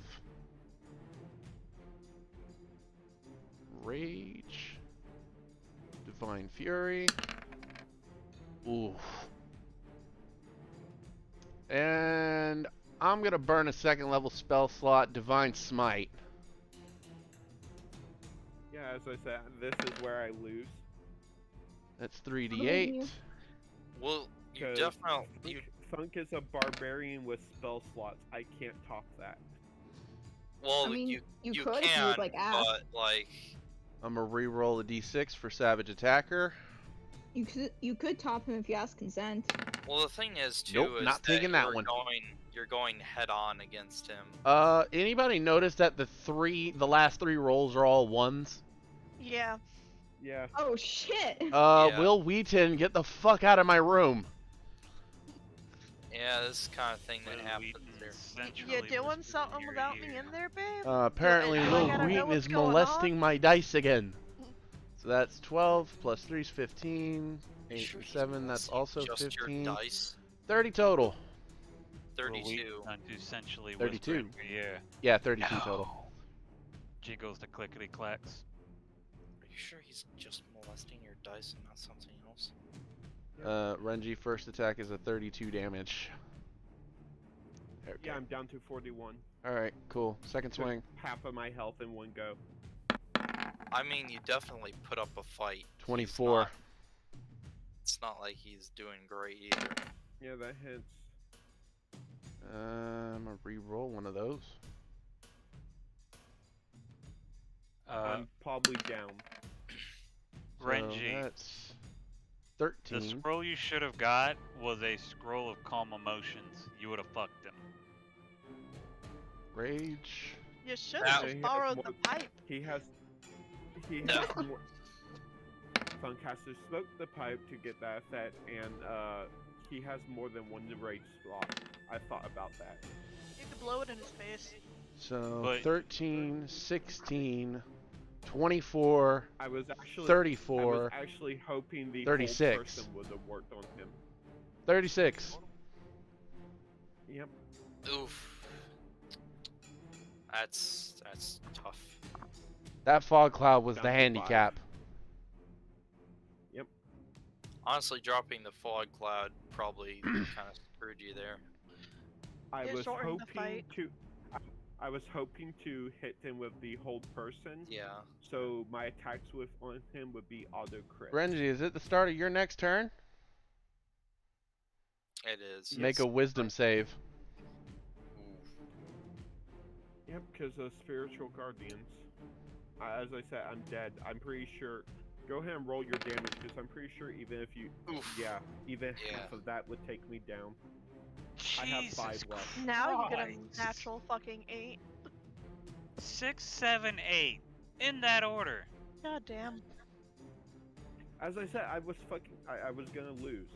Rage. Divine Fury. Ooh. And I'm going to burn a second level spell slot, Divine Smite. Yeah, as I said, this is where I lose. That's believe 3d8. you. Well, you 'Cause definitely. Thunk is a barbarian with spell slots. I can't top that. Well, I mean, you you could if can, you would like ask. but like. I'm going to re-roll a d6 for Savage Attacker. You could top him if you ask consent. Well, the thing is too Nope, is not that taking that one. You're going head on against him. Anybody notice that the last 3 rolls are all ones? Yeah. Yeah. Oh shit! Yeah. Will Wheaton, get the fuck out of my room. Yeah, this is the kind of thing that Will happens Wheaton there. essentially You doing whispers in something your without ear. me in there, babe? Apparently do I Will gotta know Wheaton what's is going molesting on? my dice again. So that's 12 plus 3 is 15. You 8 sure and he's 7, that's molesting also just 15. your dice? 30 total. Will 32. Wheaton essentially 32. whisper in your ear. Yeah, 32 total. Jiggles the clickety clacks. Are you sure he's just molesting your dice and not something else? Renji, first attack is a 32 damage. Okay. Yeah, I'm down to 41. Alright, cool. Second Took swing. half of my health in one go. I mean, you definitely put up a fight. 24. It's not like he's doing great either. Yeah, that hits. I'm gonna re-roll one of those. I'm probably down. So Renji, that's the 13. scroll you should have got was a scroll of calm emotions. You would have fucked him. Rage. You should That- have he just has borrowed more- the pipe. He has No. more. Thunk has to smoke the pipe to get that effect, and he has more than one rage slot. I thought about that. You could blow it in his face. So But- 13, 16, 24, I was actually 34, hoping the 36. whole person would have worked on him. 36. Yep. Oof. That's tough. That fog cloud was Down the to 5. handicap. Honestly, dropping the fog cloud probably kind of screwed you there. I It was shortened the hoping fight. to. I was hoping to hit him with the hold person, Yeah. so my attacks on him would be auto crit. Renji, is it the start of your next turn? It is. Make yes. a wisdom save. Oof. Yep, because of spiritual guardians. As I said, I'm dead. I'm pretty sure. Go ahead and roll your damage, because I'm pretty sure even if you, Oof. even Yeah. half of that would take me down. I have 5 Jesus left. Now you get Christ. a natural fucking 8. 6, 7, 8. In that order. God damn. As I said, I was gonna lose.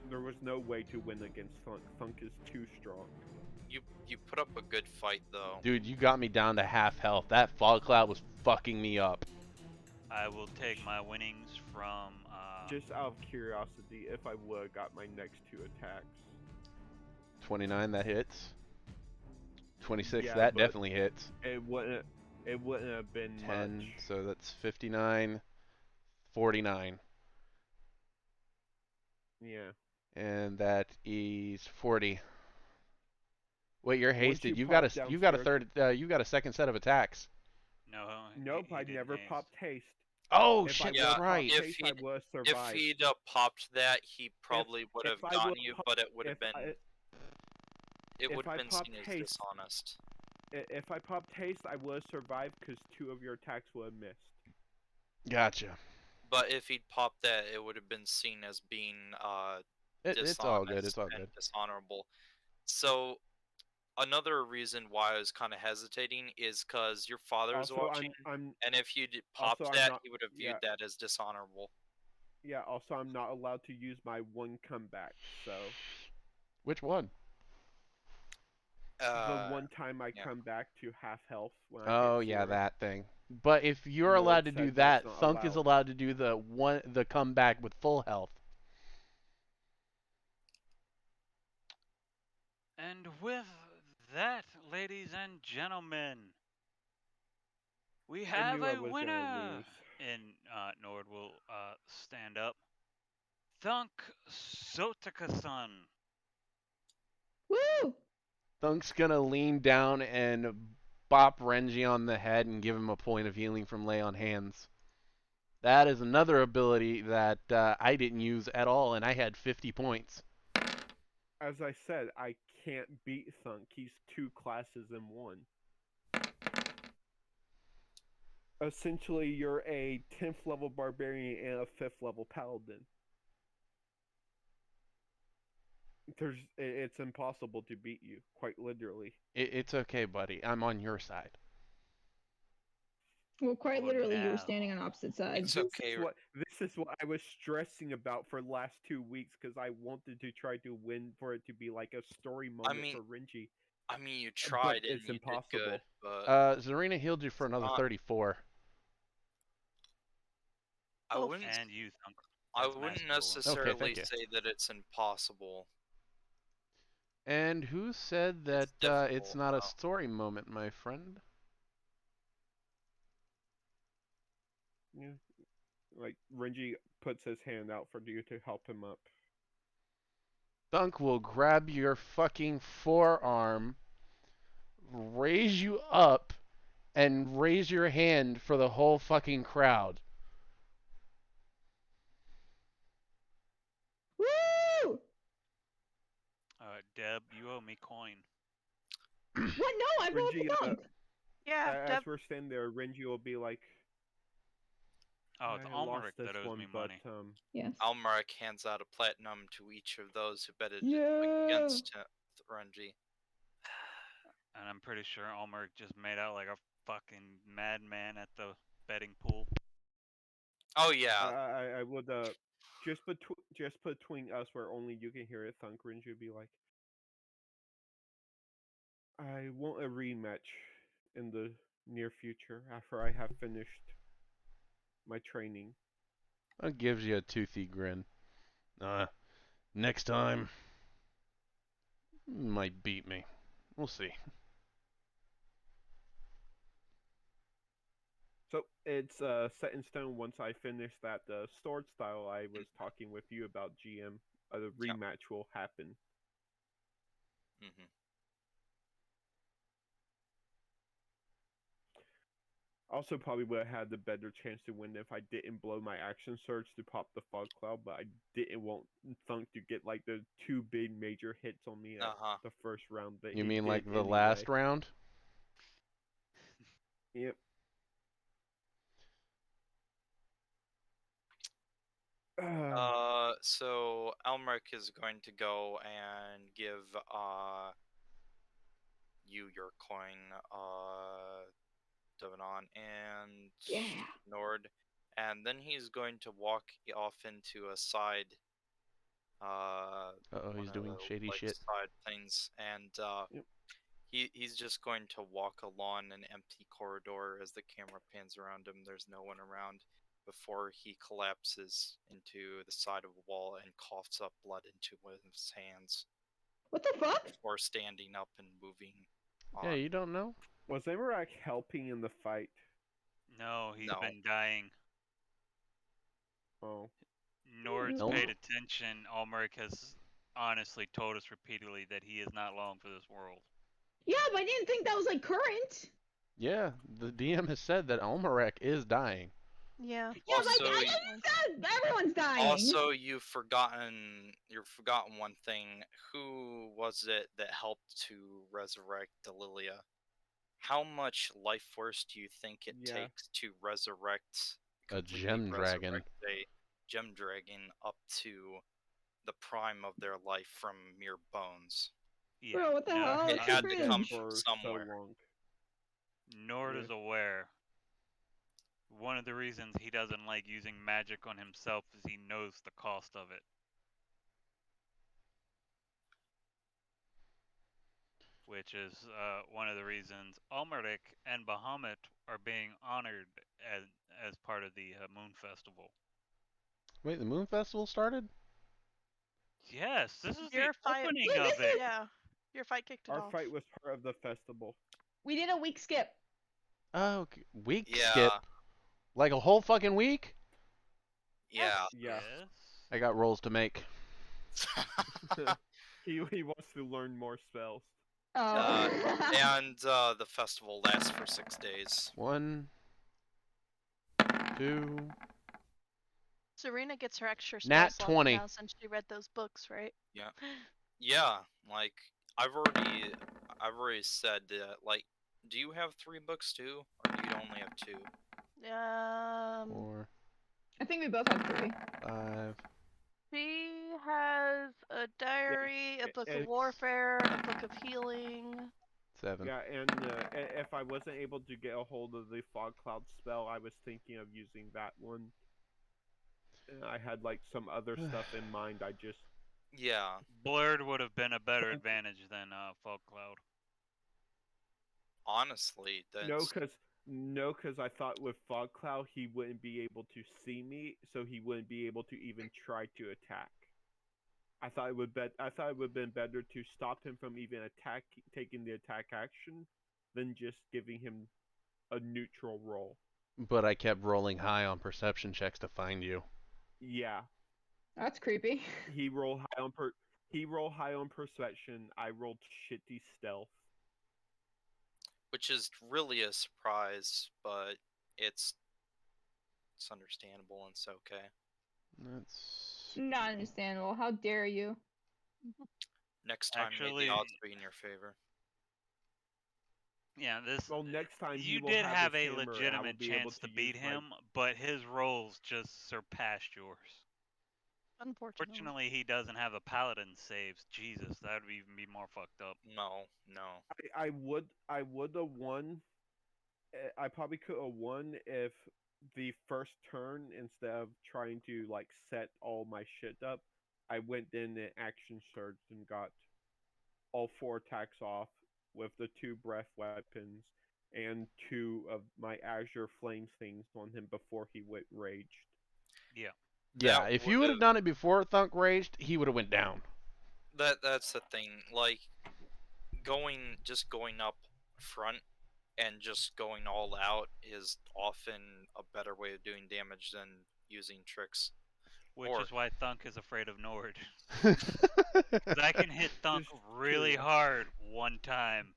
There was no way to win against Thunk. Thunk is too strong. You put up a good fight though. Dude, you got me down to half health. That fog cloud was fucking me up. I will take my winnings from. Just out of curiosity, if I would have got my next 2 attacks. 29, that hits. 26, Yeah, that but- definitely hits. It wouldn't have been 10, much. so that's 59, 49. Yeah. And that is 40. Wait, you're Once hasted. you You've got pop a you've got a downstairs- third you've got a second set of attacks. No. Nope, he I didn't never haste. popped haste. Oh If I shit, would've Yeah, that's popped right. if haste, he- I would have If survived. he'd popped that, he probably would have if I gotten would you, pop- but it would have if been I- it if would I have been popped seen as haste- dishonest. If I popped haste, I would have survived because 2 of your attacks would have missed. Gotcha. But if he'd popped that, it would have been seen as being It's all good. It's all and good. dishonorable. So another reason why I was kind of hesitating is because your father was Also, watching, I'm and if you also popped I'm that, not. he would have Yeah, viewed that as dishonorable. yeah. Also, I'm not allowed to use my one comeback. So Which one? the one time I Yeah. come back to half health when I get Oh yeah, 0, that thing. But if you're Nord allowed to do said that's that, not Thunk is allowed. allowed to do the comeback with full health. And with that, ladies and gentlemen, we I have knew I a was gonna winner. lose. And Nord will stand up. Thunk Sotaka-san. Woo! Thunk's gonna lean down and bop Renji on the head and give him a point of healing from lay on hands. That is another ability that I didn't use at all, and I had 50 points. As I said, I can't beat Thunk. He's 2 classes in one. Essentially, you're a 10th level barbarian and a 5th level paladin. It's impossible to beat you, quite literally. It's okay, buddy. I'm on your side. Well, quite For literally, you were now. standing on opposite sides. It's okay. This is what I was stressing about for the last 2 weeks because I wanted to try to win for it to be like a story moment mean, for Renji. I mean, you But tried and it's you did good, impossible. but Zarina healed you for another not- 34. I Oh, wouldn't. And you, Thunk. I That's wouldn't Master Duel. Okay, necessarily thank you. say that it's impossible. And who said that It's difficult, it's not a though. story moment, my friend? Yeah. Like Renji puts his hand out for you to help him up. Thunk will grab your fucking forearm, raise you up, and raise your hand for the whole fucking crowd. Woo! Deb, you owe me coin. What? No, I'm going Renji, for Thunk. yeah. as we're standing there, Renji will be like, Oh, it's I lost Almeric this that owes one, me but money. Yes. Almeric hands out a platinum to each of those who betted Yeah. against Renji. And I'm pretty sure Almeric just made out like a fucking madman at the betting pool. Oh yeah, I would just between us where only you can hear it, Thunk Renji would be like, I want a rematch in the near future after I have finished my training. That gives you a toothy grin. Next time, you might beat me. We'll see. So it's set in stone. Once I finish that sword style I was talking with you about, GM, the rematch will happen. hmm Also, probably would have had the better chance to win if I didn't blow my action surge to pop the fog cloud, but I didn't want Thunk to get like the 2 big major hits on me at the first round. That You he mean did like the anyway. last round? Yep. So Almeric is going to go and give you your coin, Devanon and Yeah. Nord, and then he's going to walk off into a side. Uh-oh, he's doing shady like shit. side things, and Yep. he's just going to walk along an empty corridor as the camera pans around him. There's no one around before he collapses into the side of a wall and coughs up blood into one of his hands What the fuck? before standing up and moving on. Yeah, you don't know? Was Amarak helping in the fight? No, he's No. been dying. Oh. Nord's No. paid attention. Almeric has honestly told us repeatedly that he is not long for this world. Yeah, but I didn't think that was like current. Yeah, the DM has said that Almeric is dying. Yeah. Yeah, Also, but I said everyone's dying. Also, you've forgotten one thing. Who was it that helped to resurrect Delilia? How much life force do you think it Yeah. takes to resurrect A completely gem dragon. resurrect a gem dragon up to the prime of their life from mere bones? Yeah. Bro, what the no, hell? It It's had too to come cringe. for somewhere. so long. Nord Yeah. is aware. One of the reasons he doesn't like using magic on himself is he knows the cost of it. Which is one of the reasons Almeric and Bahamut are being honored as part of the Moon Festival. Wait, the Moon Festival started? Yes, this is Your the fight- opening Yeah, of this it. is- Yeah, your fight kicked it Our off. fight was part of the festival. We did a week skip. Oh, okay. Week Yeah. skip? Like a whole fucking week? Yeah. Yeah. Yes. I got rolls to make. he wants to learn more spells. Oh. And the festival lasts for 6 days. 1, 2. Serena gets her extra Nat spell slot 20. now since she read those books, right? Yeah, like I've already said that. Like, do you have 3 books too, or do you only have 2? 4, I think we both have 3. 5. She has a diary, a book of warfare, a book of healing. 7. Yeah, and if I wasn't able to get a hold of the fog cloud spell, I was thinking of using that one. And I had like some other stuff in mind. I just Yeah. Blurred would have been a better advantage than Fog Cloud. Honestly, that's no, because I thought with fog cloud he wouldn't be able to see me, so he wouldn't be able to even try to attack. I thought it would have been better to stop him from even taking the attack action, than just giving him a neutral roll. But I kept rolling high on perception checks to find you. Yeah, That's creepy. he rolled high on perception. I rolled shitty stealth. which is really a surprise, but it's understandable and it's okay. That's Not understandable. How dare you? Next time, may Actually, the odds be in your favor. yeah, this. Well, next time he You will did have his a hammer, and I will legitimate be able chance to use beat my- him, but his rolls just surpassed yours. Unfortunately. Fortunately, he doesn't have a paladin saves. Jesus, that would even be more fucked up. No. I would have won. I probably could have won if the first turn, instead of trying to like set all my shit up, I went in and action surged and got all 4 attacks off with the 2 breath weapons and 2 of my Azure Flame things on him before he went raged. Yeah. yeah. If you would have done it before Thunk raged, he would have went down. That's the thing. Like going up front and just going all out is often a better way of doing damage than using tricks. Which Or- is why Thunk is afraid of Nord. 'Cause I can hit Thunk Just really curious. hard one time.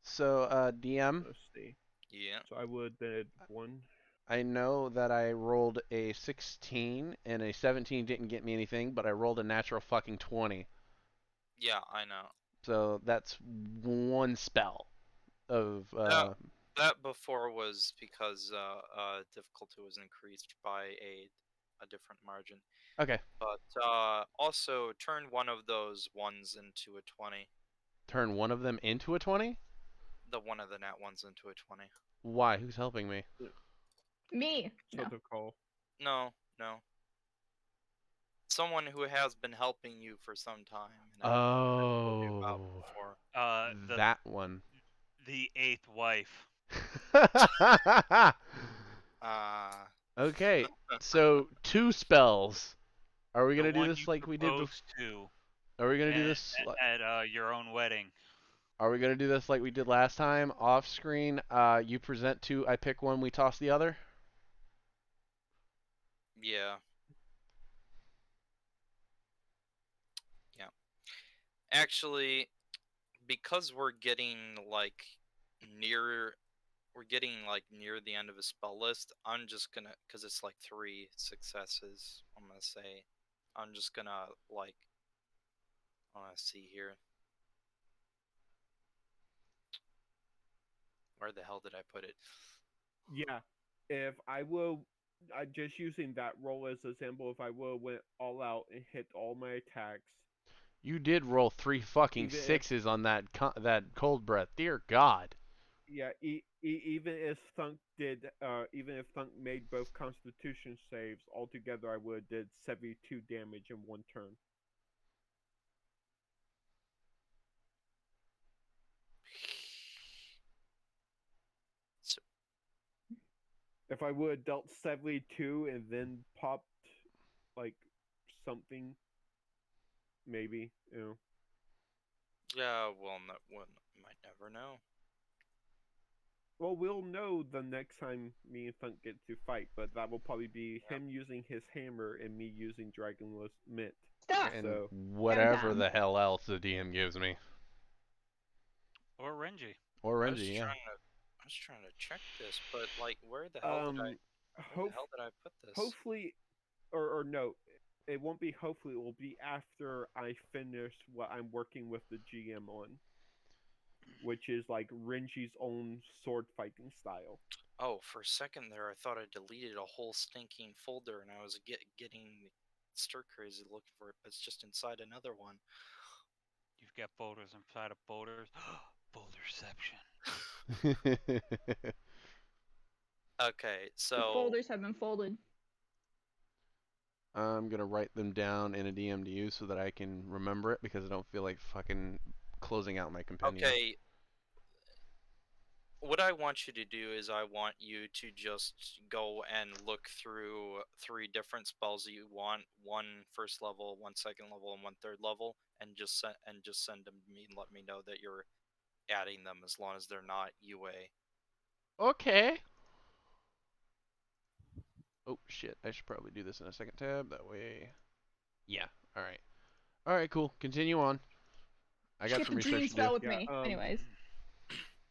So, DM, Let's see. Yeah. So I would then 1. I know that I rolled a 16 and a 17 didn't get me anything, but I rolled a natural fucking 20. Yeah, I know. So that's 1 spell of That before was because difficulty was increased by a different margin. Okay. But also turn one of those ones into a 20. Turn one of them into a 20? The one of the nat ones into a 20. Why? Who's helping me? Me. So No. to call. No. Someone who has been helping you for some time. And I told you about Oh. before. That one. The 8th wife. Okay, so 2 spells. Are we The gonna do one this you like we did before? proposed to Are we gonna do this? at your own wedding. Are we gonna do this like we did last time? Off screen, you present 2, I pick 1, we toss the other. Yeah. Actually, because we're getting near the end of a spell list, I'm just gonna, because it's like 3 successes, I'm gonna say, I'm just gonna I wanna see here. Where the hell did I put it? Yeah. If I will just using that roll as an example, if I would have went all out and hit all my attacks, You did roll 3 fucking even if 6s on that that cold breath. Dear God. yeah, even if Thunk made both Constitution saves altogether, I would have did 72 damage in one turn. So, If I would have dealt 72 and then popped like something, maybe, you know. yeah, well, no, one might never know. Well, we'll know the next time me and Thunk get to fight, but that will probably be him using his hammer and me using Dragonless Mint. Stop. And So whatever Time. the hell else the DM gives me. Or Renji. Or I was Renji, yeah. trying to check this, but like, where the hell did I put this? hopefully, or no, it won't be hopefully, it will be after I finish what I'm working with the GM on, which is like Renji's own sword fighting style. Oh, for a second there, I thought I deleted a whole stinking folder, and I was getting stir crazy looking for it, but it's just inside another one. You've got folders inside of folders. Folderception. Okay, The so folders have been folded. I'm gonna write them down in a DM to you so that I can remember it because I don't feel like fucking closing out my compendium. okay, what I want you to do is I want you to just go and look through 3 different spells that you want, 1 first level, 1 second level, and 1 third level, and just send them to me and let me know that you're adding them as long as they're not UA. Okay. Oh shit, I should probably do this in a second tab, that way... Yeah, alright. Alright, cool, continue on. I got Get some the dream research to do. spell with Yeah, me. Anyways.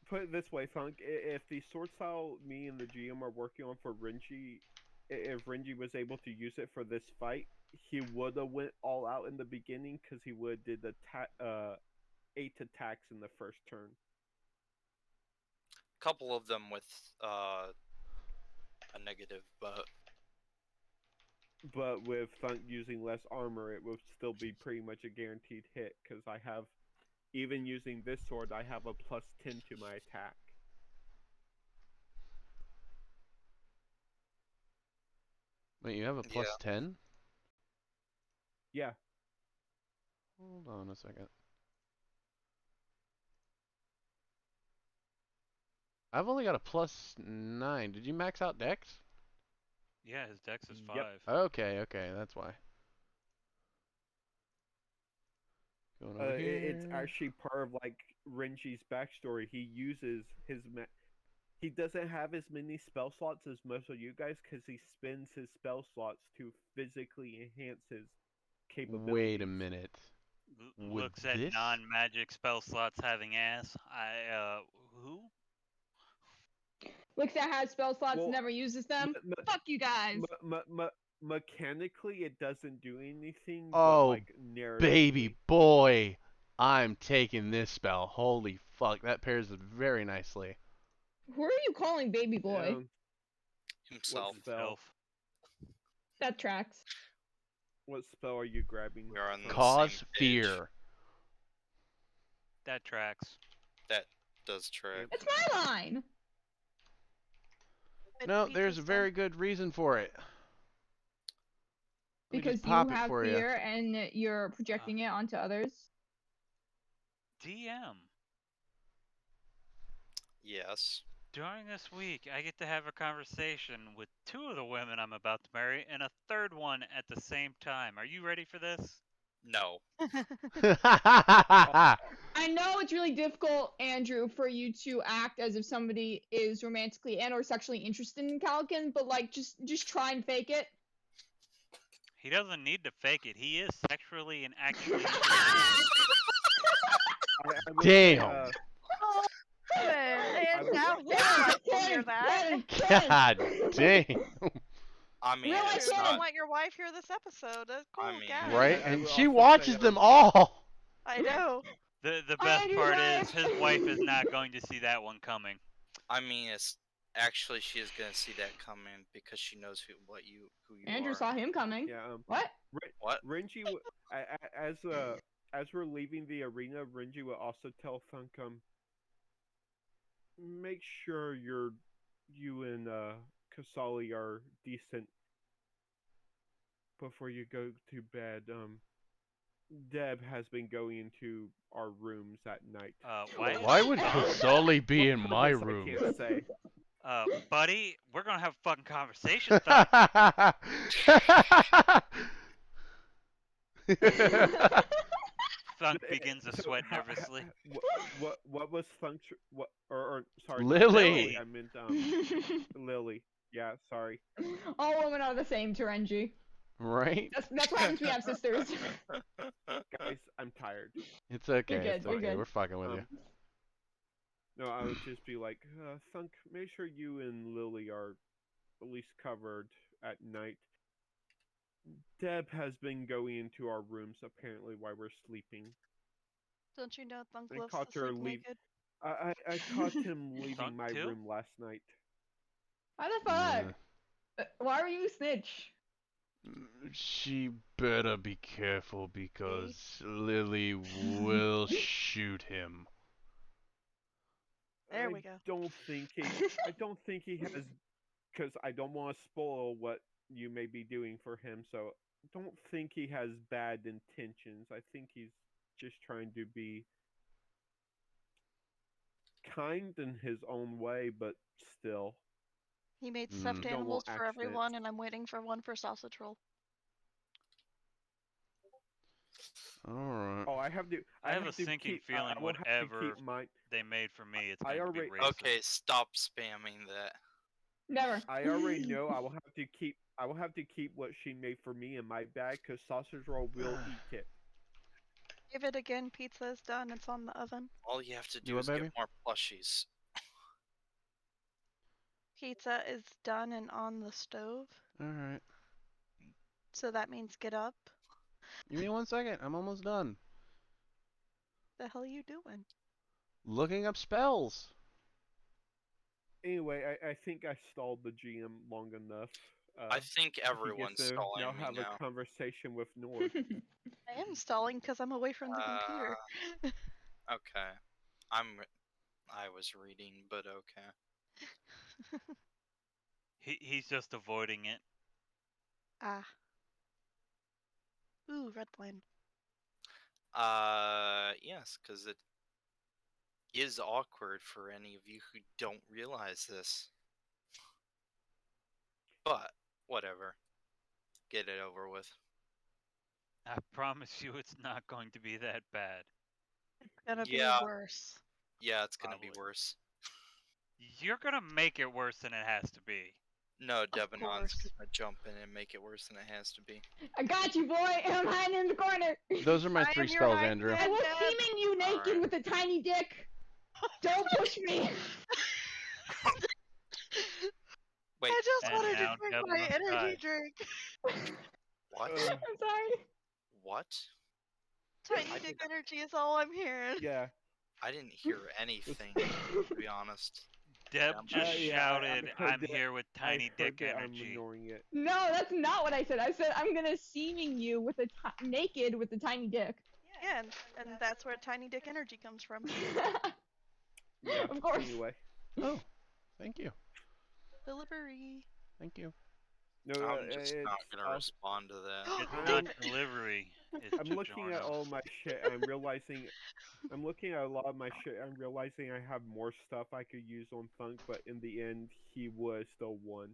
Put it this way, Thunk, if the sword style me and the GM are working on for Renji, if Renji was able to use it for this fight, he would have went all out in the beginning because he would have did 8 attacks in the first turn. Couple of them with a negative, but with Thunk using less armor, it would still be pretty much a guaranteed hit because I have, even using this sword, I have a +10 to my attack. Wait, you have a plus 10? Yeah. Hold on a second. I've only got a plus 9. Did you max out Dex? Yeah, his dex is 5. Yep. Okay, that's why. Going over here. It's actually part of like Renji's backstory. He uses his he doesn't have as many spell slots as most of you guys because he spends his spell slots to physically enhance his capabilities. Wait a minute. Would Looks at this- non-magic spell slots having ass. Who? Looks at has spell slots, Well, never uses them. Fuck you guys. Mechanically, it doesn't do anything. Oh, but, like, narratively. baby boy, I'm taking this spell. Holy fuck, that pairs very nicely. Who are you calling baby boy? himself. What spell? That tracks. What spell are you grabbing? We are on the Cause same page. fear. That tracks. That does track. It's my line. No, there's a very good reason for it. Let me Because just pop you it have for fear and you're projecting it onto others. DM. Yes. During this week, I get to have a conversation with 2 of the women I'm about to marry and a 3rd one at the same time. Are you ready for this? No. I know it's really difficult, Andrew, for you to act as if somebody is romantically and or sexually interested in Calican, but like just try and fake it. He doesn't need to fake it. He is sexually and actually interested. I will Damn. say, And now would- your wife will hear that. God damn. I mean, Real life it's canon. I not. want your wife here this episode. That's cool, I mean, guys. Right? I And will she also watches say, them all. I know. The best Andrew's part wife. is his wife is not going to see that one coming. I mean, it's Actually, she is gonna see that coming because she knows who you Andrew are. saw him coming. Yeah. What? What? Renji, as we're leaving the arena, Renji will also tell Thunk, make sure you and Kasali are decent before you go to bed. Deb has been going into our rooms at night. Why? Why would Thunk? Kasali be in For my this, room? I can't say. Buddy, we're gonna have a fucking conversation, Thunk. Thunk begins to sweat nervously. What was Thunk's or sorry, not Lily. Lily. I meant Lily. Yeah, sorry. All women are the same, Terenji. Right? That's what happens when we have sisters. Guys, I'm tired. It's okay. You're It's good, you're okay. good. We're fucking with you. No, I would just be like, Thunk, make sure you and Lily are at least covered at night. Deb has been going into our rooms apparently while we're sleeping. Don't you know Thunk I loves caught to her sleep leave. naked? I caught him leaving Thunk my too? room last night. Why the fuck? Why were you snitch? She better be careful because Lily will shoot him. There we go. I don't think he has, because I don't want to spoil what you may be doing for him. So I don't think he has bad intentions. I think he's just trying to be kind in his own way, but still. He made Mm. stuffed You don't animals want for accidents. everyone, and I'm waiting for one for sausage roll. Alright. Oh, I have to. I have a have to sinking keep, feeling I will have to whatever keep my. they made for me, it's I going to be already- racist. Okay, stop spamming that. Never. I already know I will have to keep. I will have to keep what she made for me in my bag because sausage roll will eat it. Give it again. Pizza is done. It's on the oven. All you have to do You what, is baby? get more plushies. Pizza is done and on the stove. Alright. So that means get up. Give me 1 second. I'm almost done. The hell are you doing? Looking up spells. Anyway, I think I stalled the GM long enough. I think He everyone's gets to stalling now me have now. a conversation with Nord. I am stalling because I'm away from the computer. Okay. I was reading, but okay. He's just avoiding it. Ah. Ooh, red blend. Yes, because it is awkward for any of you who don't realize this. But, whatever. Get it over with. I promise you it's not going to be that bad. It's gonna Yeah. be worse. Yeah, it's gonna be Probably. worse. You're going to make it worse than it has to be. No, Devanon's course. gonna jump in and make it worse than it has to be. I got you, boy. I'm hiding in the corner. Those are my I 3 am your spells, high Andrew. I was Deb. seeming you naked Alright. with a tiny dick. Don't push me. Wait, I just And wanted to now drink Deb my must energy die. drink. what? Uh, I'm sorry. What? Tiny dick energy is all I'm hearing. yeah. I didn't hear anything, to be honest. Deb I'm just yeah, shouted, I heard I'm that- here with tiny I heard dick that I'm energy. ignoring it. No, that's not what I said. I said I'm gonna seeming you with a naked with a tiny dick. Yeah, and that's where tiny dick energy comes from. Yeah. Of course. Anyway. Oh, thank you. Delivery. Thank you. No, I'm just not it's, gonna respond to that. It's I'm- not delivery. It's I'm looking at Giorno. all my shit. And I'm realizing. I'm looking at a lot of my shit. I'm realizing I have more stuff I could use on Thunk, but in the end, he was still one.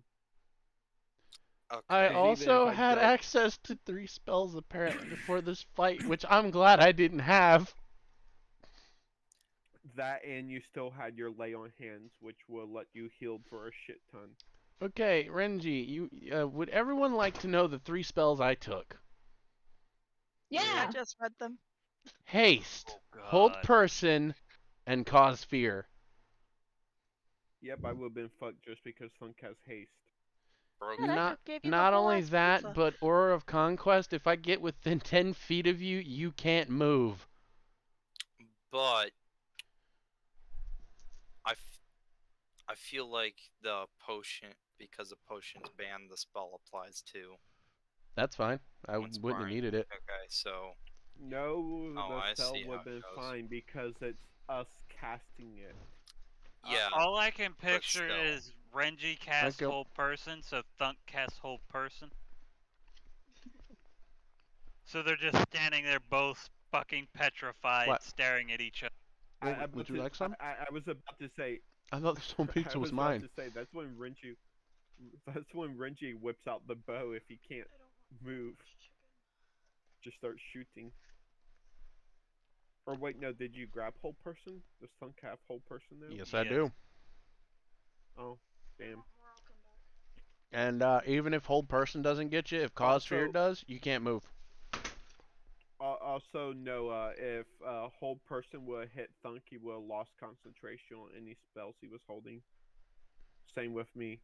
Okay. I even also if I had don't- access to 3 spells apparently before this fight, which I'm glad I didn't have. That and you still had your lay on hands, which will let you heal for a shit ton. Okay, Renji, you would everyone like to know the 3 spells I took? Yeah. I just read them. Haste, Oh, hold God. person, and cause fear. Yep, I would have been fucked just because Thunk has haste. Broken. Yeah, I Not, gave you the not whole only ass that, pizza. but Aura of Conquest, if I get within 10 feet of you, you can't move. But I feel like the potion, because the potion's banned, the spell applies too. That's fine. I Once wouldn't have sparring. needed it. Okay, so No, Oh, the I spell see how would have it been goes. fine because it's us casting it. yeah, All I can picture still. is Renji casts you. whole person, so Thunk casts whole person. So they're just standing there, both fucking petrified, What? staring at each other. Would you like some? I was about to say. I thought this whole I pizza was was about mine. to say that's when Renji whips out the bow if he can't move. Just start shooting. Or wait, no, did you grab whole person? Does Thunk have whole person now? Yes, I do. Oh, damn. And even if hold person doesn't get you, if cause fear Also- does, you can't move. Also, Noah, if whole person would have hit Thunk, he would have lost concentration on any spells he was holding. Same with me.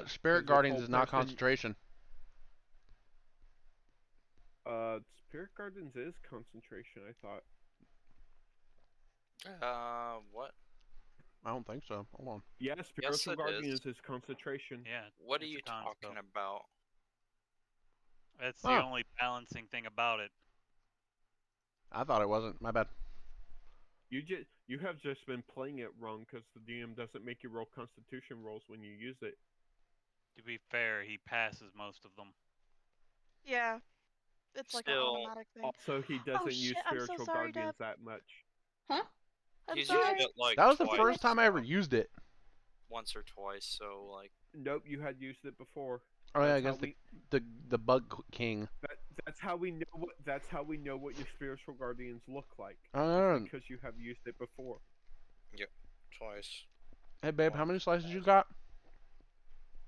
Spirit if Guardians whole is not person- concentration. Spirit Guardians is concentration, I thought. What? I don't think so. Hold on. Yeah, Spiritual it Guardians is concentration. Yeah. What are it's a you con talking spell. about? That's Huh. the only balancing thing about it. I thought it wasn't. My bad. You have just been playing it wrong because the DM doesn't make you roll Constitution rolls when you use it. To be fair, he passes most of them. Yeah. It's like an Still- automatic thing. Also, he doesn't use shit, I'm so Spiritual sorry, Guardians that much. Huh? I'm He's sorry. used it like That was the twice, first time I ever so- used it. Once or twice, so like. Nope, you had used it before. Oh yeah, That's how against the Bug King. That's how we know what. That's how we know what your Spiritual Guardians look like. Oh, It's because you have used it before. Twice. hey babe, how Once, many slices you twice. got?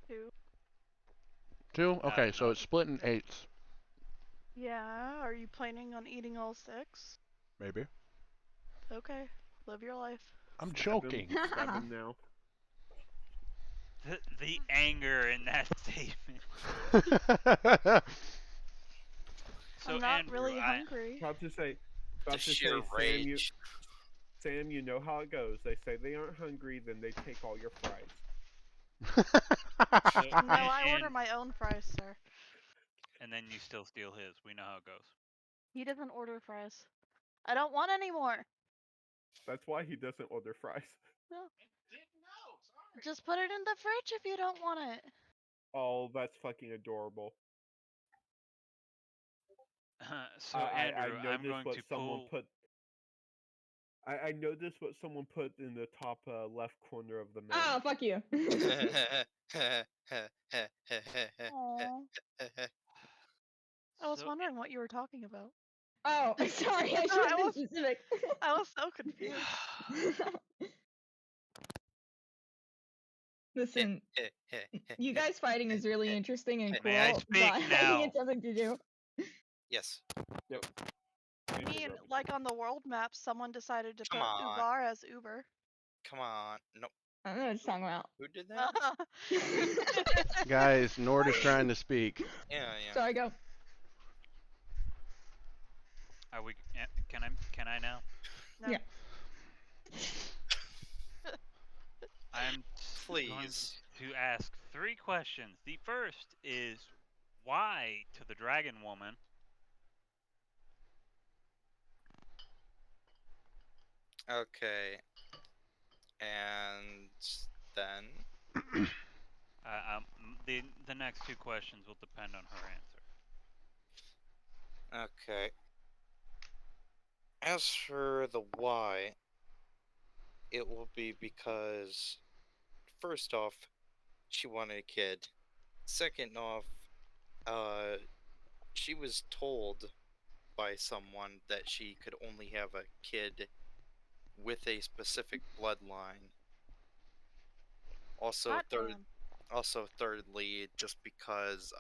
2. 2? Okay, so enough. it's split in 8s. Yeah. Are you planning on eating all 6? Maybe. Okay. Live your life. I'm Stab him- joking. Stab him now. The anger in that statement. So I'm not Andrew, really hungry. About to say, The sheer rage. Sam, you know how it goes. They say they aren't hungry, then they take all your fries. No, I order and, my own fries, sir. and then you still steal his. We know how it goes. He doesn't order fries. I don't want any more. That's why he doesn't order fries. No. Just put it in the fridge if you don't want it. Oh, that's fucking adorable. So I Andrew, I'm noticed going what to someone pull. put. I noticed what someone put in the top left corner of the map. Oh, fuck you. Aww. I was So- wondering what you were talking about. Oh, sorry, I No, should I have been was- specific. I was so confused. Listen, you guys fighting is really interesting and cool, May I but speak I now? need something to do. Yes. I mean, like on the world map, someone decided to Come put on. Ubar as Uber. Come on. No. I don't know what you're talking about. Who did that? Guys, Nord is trying to speak. Yeah. Sorry, go. Are we? Can I now? No. Yeah. I'm going Please. to ask 3 questions. The first is why to the dragon woman? Okay. And then. The next 2 questions will depend on her answer. Okay. As for the why, it will be because, first off, she wanted a kid. Second off, she was told by someone that she could only have a kid with a specific bloodline. Also, Hot damn. thirdly, just because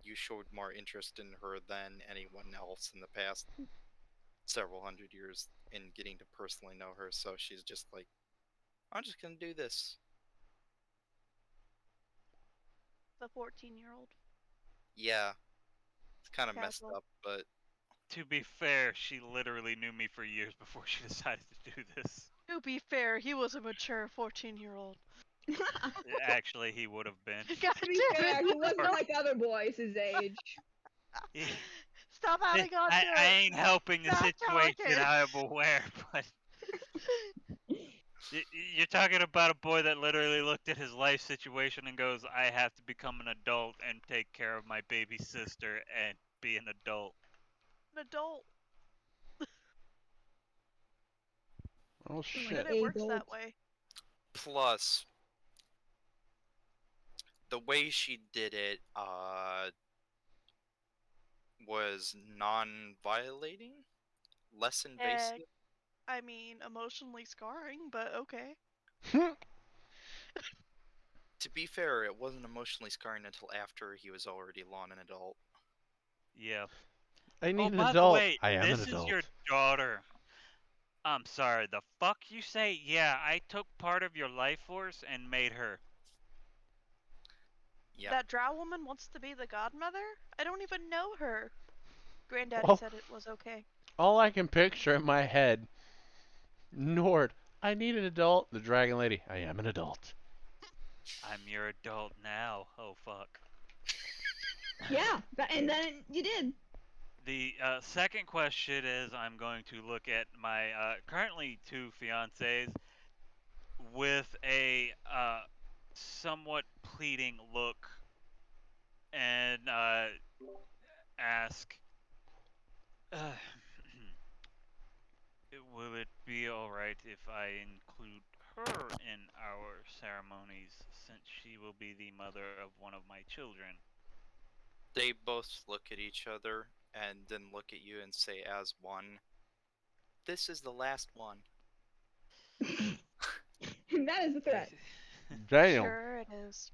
you showed more interest in her than anyone else in the past several hundred years in getting to personally know her, so she's just like, I'm just gonna do this. The 14-year-old. Yeah, it's kind of messed Casual. up, but To be fair, she literally knew me for years before she decided to do this. To be fair, he was a mature 14-year-old. Actually, he would have been. God To be damn fair, it! he wasn't like other boys his age. Stop adding on to I it. ain't helping the Stop situation. talking. I'm aware, but you're talking about a boy that literally looked at his life situation and goes, "I have to become an adult and take care of my baby sister and be an adult." An adult. Oh Like shit. But it works adult. that way. Plus, the way she did it was non-violating, less invasive. I mean, emotionally scarring, but okay. To be fair, it wasn't emotionally scarring until after he was already lawn an adult. Yeah. I need Oh, an by the adult. way, I am an this is adult. your daughter. I'm sorry, the fuck you say? Yeah, I took part of your life force and made her. Yep. That drow woman wants to be the godmother? I don't even know her. Granddaddy Well, said it was okay. all I can picture in my head, Nord, I need an adult. The Dragon Lady, I am an adult. I'm your adult now. Oh, fuck. Yeah, and then you did. The second question is I'm going to look at my currently two fiancés with a somewhat pleading look and ask, will it be alright if I include her in our ceremonies since she will be the mother of one of my children? They both look at each other and then look at you and say as one, "This is the last one." That is a threat. Damn. Sure it is.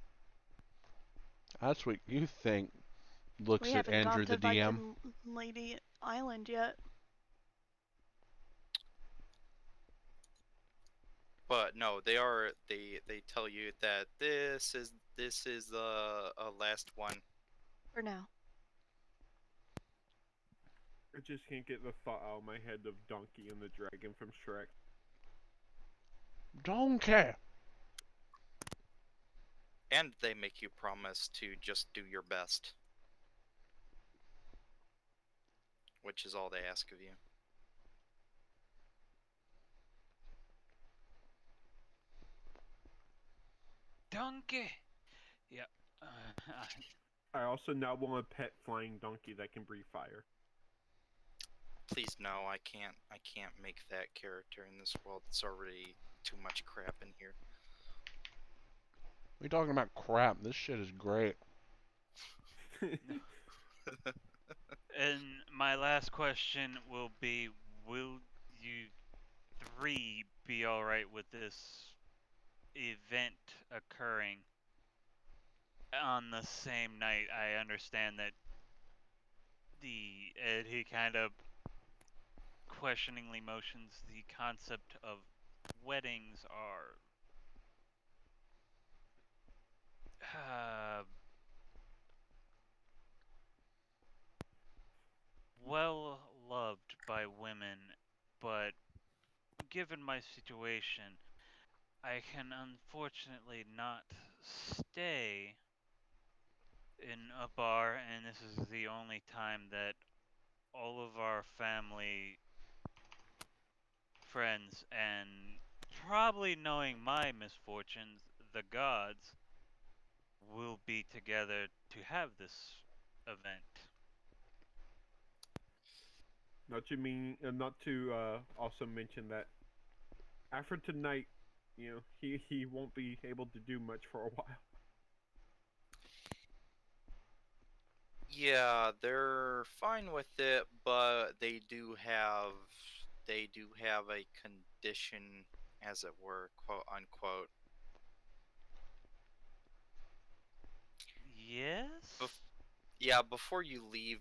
That's what you think. Looks We at haven't Andrew gone to the DM. Viking Lady Island yet. But no, they tell you that this is the last one. For now. I just can't get the thought out of my head of Donkey and the Dragon from Shrek. Donkey. And they make you promise to just do your best. Which is all they ask of you. Donkey! Yeah. I also now want a pet flying donkey that can breathe fire. Please no, I can't make that character in this world. It's already too much crap in here. We talking about crap. This shit is great. And my last question will be, will you three be alright with this event occurring on the same night? I understand that he kind of questioningly motions the concept of weddings are well loved by women, but given my situation, I can unfortunately not stay in a bar, and this is the only time that all of our family, friends, and probably knowing my misfortunes, the gods, will be together to have this event. Not to also mention that after tonight, he won't be able to do much for a while. Yeah, they're fine with it, but they do have a condition, as it were, quote unquote. Yes? Yeah, before you leave,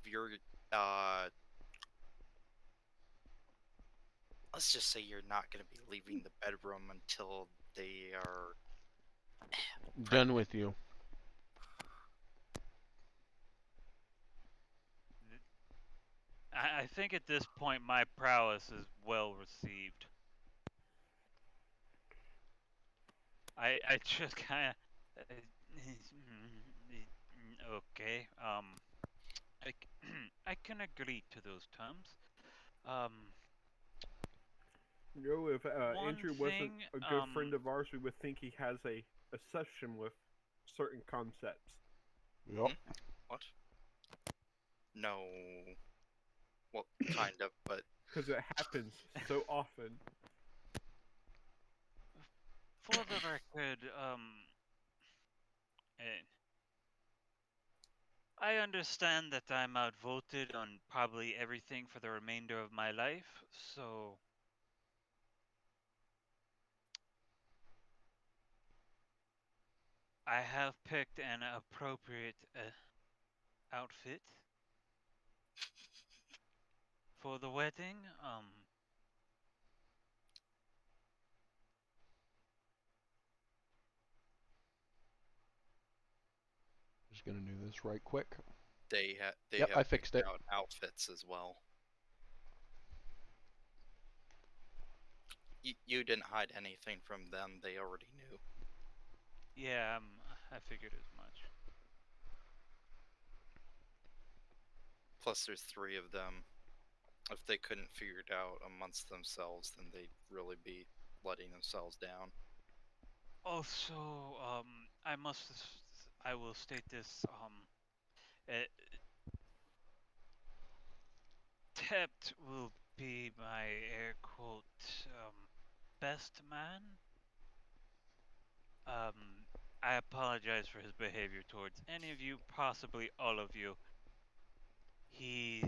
uh let's just say you're not gonna be leaving the bedroom until they are Done pregnant. with you. I think at this point my prowess is well received. I just kind of. Okay. I can agree to those terms. Um, If one Andrew wasn't thing. a good friend of ours, we would think he has a obsession with certain concepts. Yep. What? No. Well, kind of, but Because it happens so often. For the record, eh, I understand that I'm outvoted on probably everything for the remainder of my life, so I have picked an appropriate outfit for the wedding. Just gonna do this right quick. they Yep, have I fixed picked it. out outfits as well. You didn't hide anything from them; they already knew. Yeah, I figured as much. Plus, there's 3 of them. If they couldn't figure it out amongst themselves, then they'd really be letting themselves down. Also, I will state this. Uh, Tept will be my air quote best man. I apologize for his behavior towards any of you, possibly all of you. He's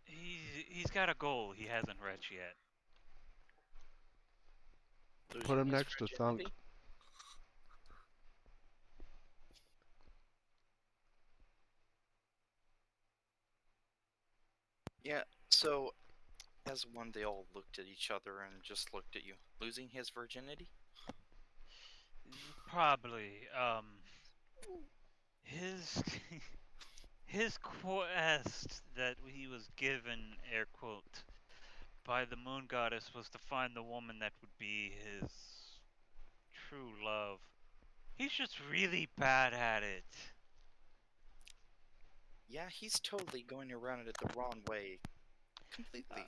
he's got a goal he hasn't reached yet. Put Losing him his next to Thunk. virginity? Yeah, so as one, they all looked at each other and just looked at you. Losing his virginity? Probably. His his quest that he was given, air quote, by the moon goddess was to find the woman that would be his true love. He's just really bad at it. Yeah, he's totally going around it the wrong way. Completely.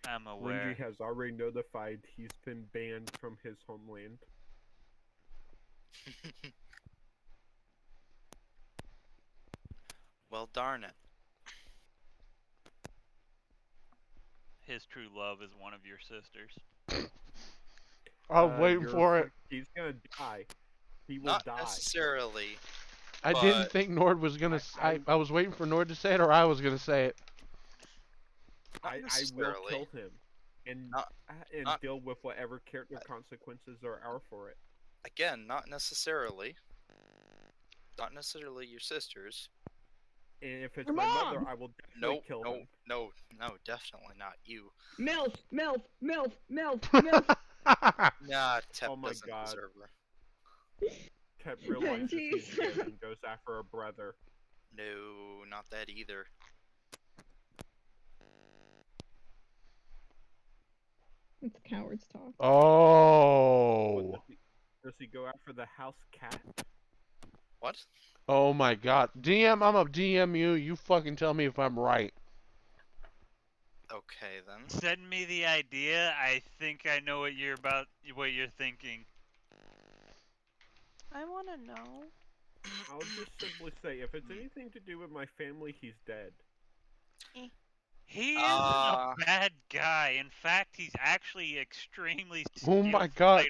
I'm Renji aware. has already notified he's been banned from his homeland. Well, darn it. His true love is one of your sisters. I was waiting for it. He's gonna die. He will Not die. necessarily. I but didn't think Nord was gonna. I was waiting for Nord to say it, or I was gonna say it. Not I will necessarily. kill him and not- deal with whatever character consequences there are for it. Again, not necessarily. Not necessarily your sisters. And if it's Your my mother, mom! I will definitely kill him. No, definitely not you. MILF, MILF, MILF, MILF, MILF. Nah, Tep Oh my doesn't God. deserve her. Tep realizes he's Jeez. good and goes after her brother. No, not that either. It's cowards talk. Oh. Does he go after the house cat? What? Oh my God. DM, I'm a DM you. You fucking tell me if I'm right. Okay then. Send me the idea. I think I know what you're thinking. I want to know. I'll just simply say, if it's anything to do with my family, he's dead. He isn't a bad guy. In fact, he's actually extremely Oh skilled my God.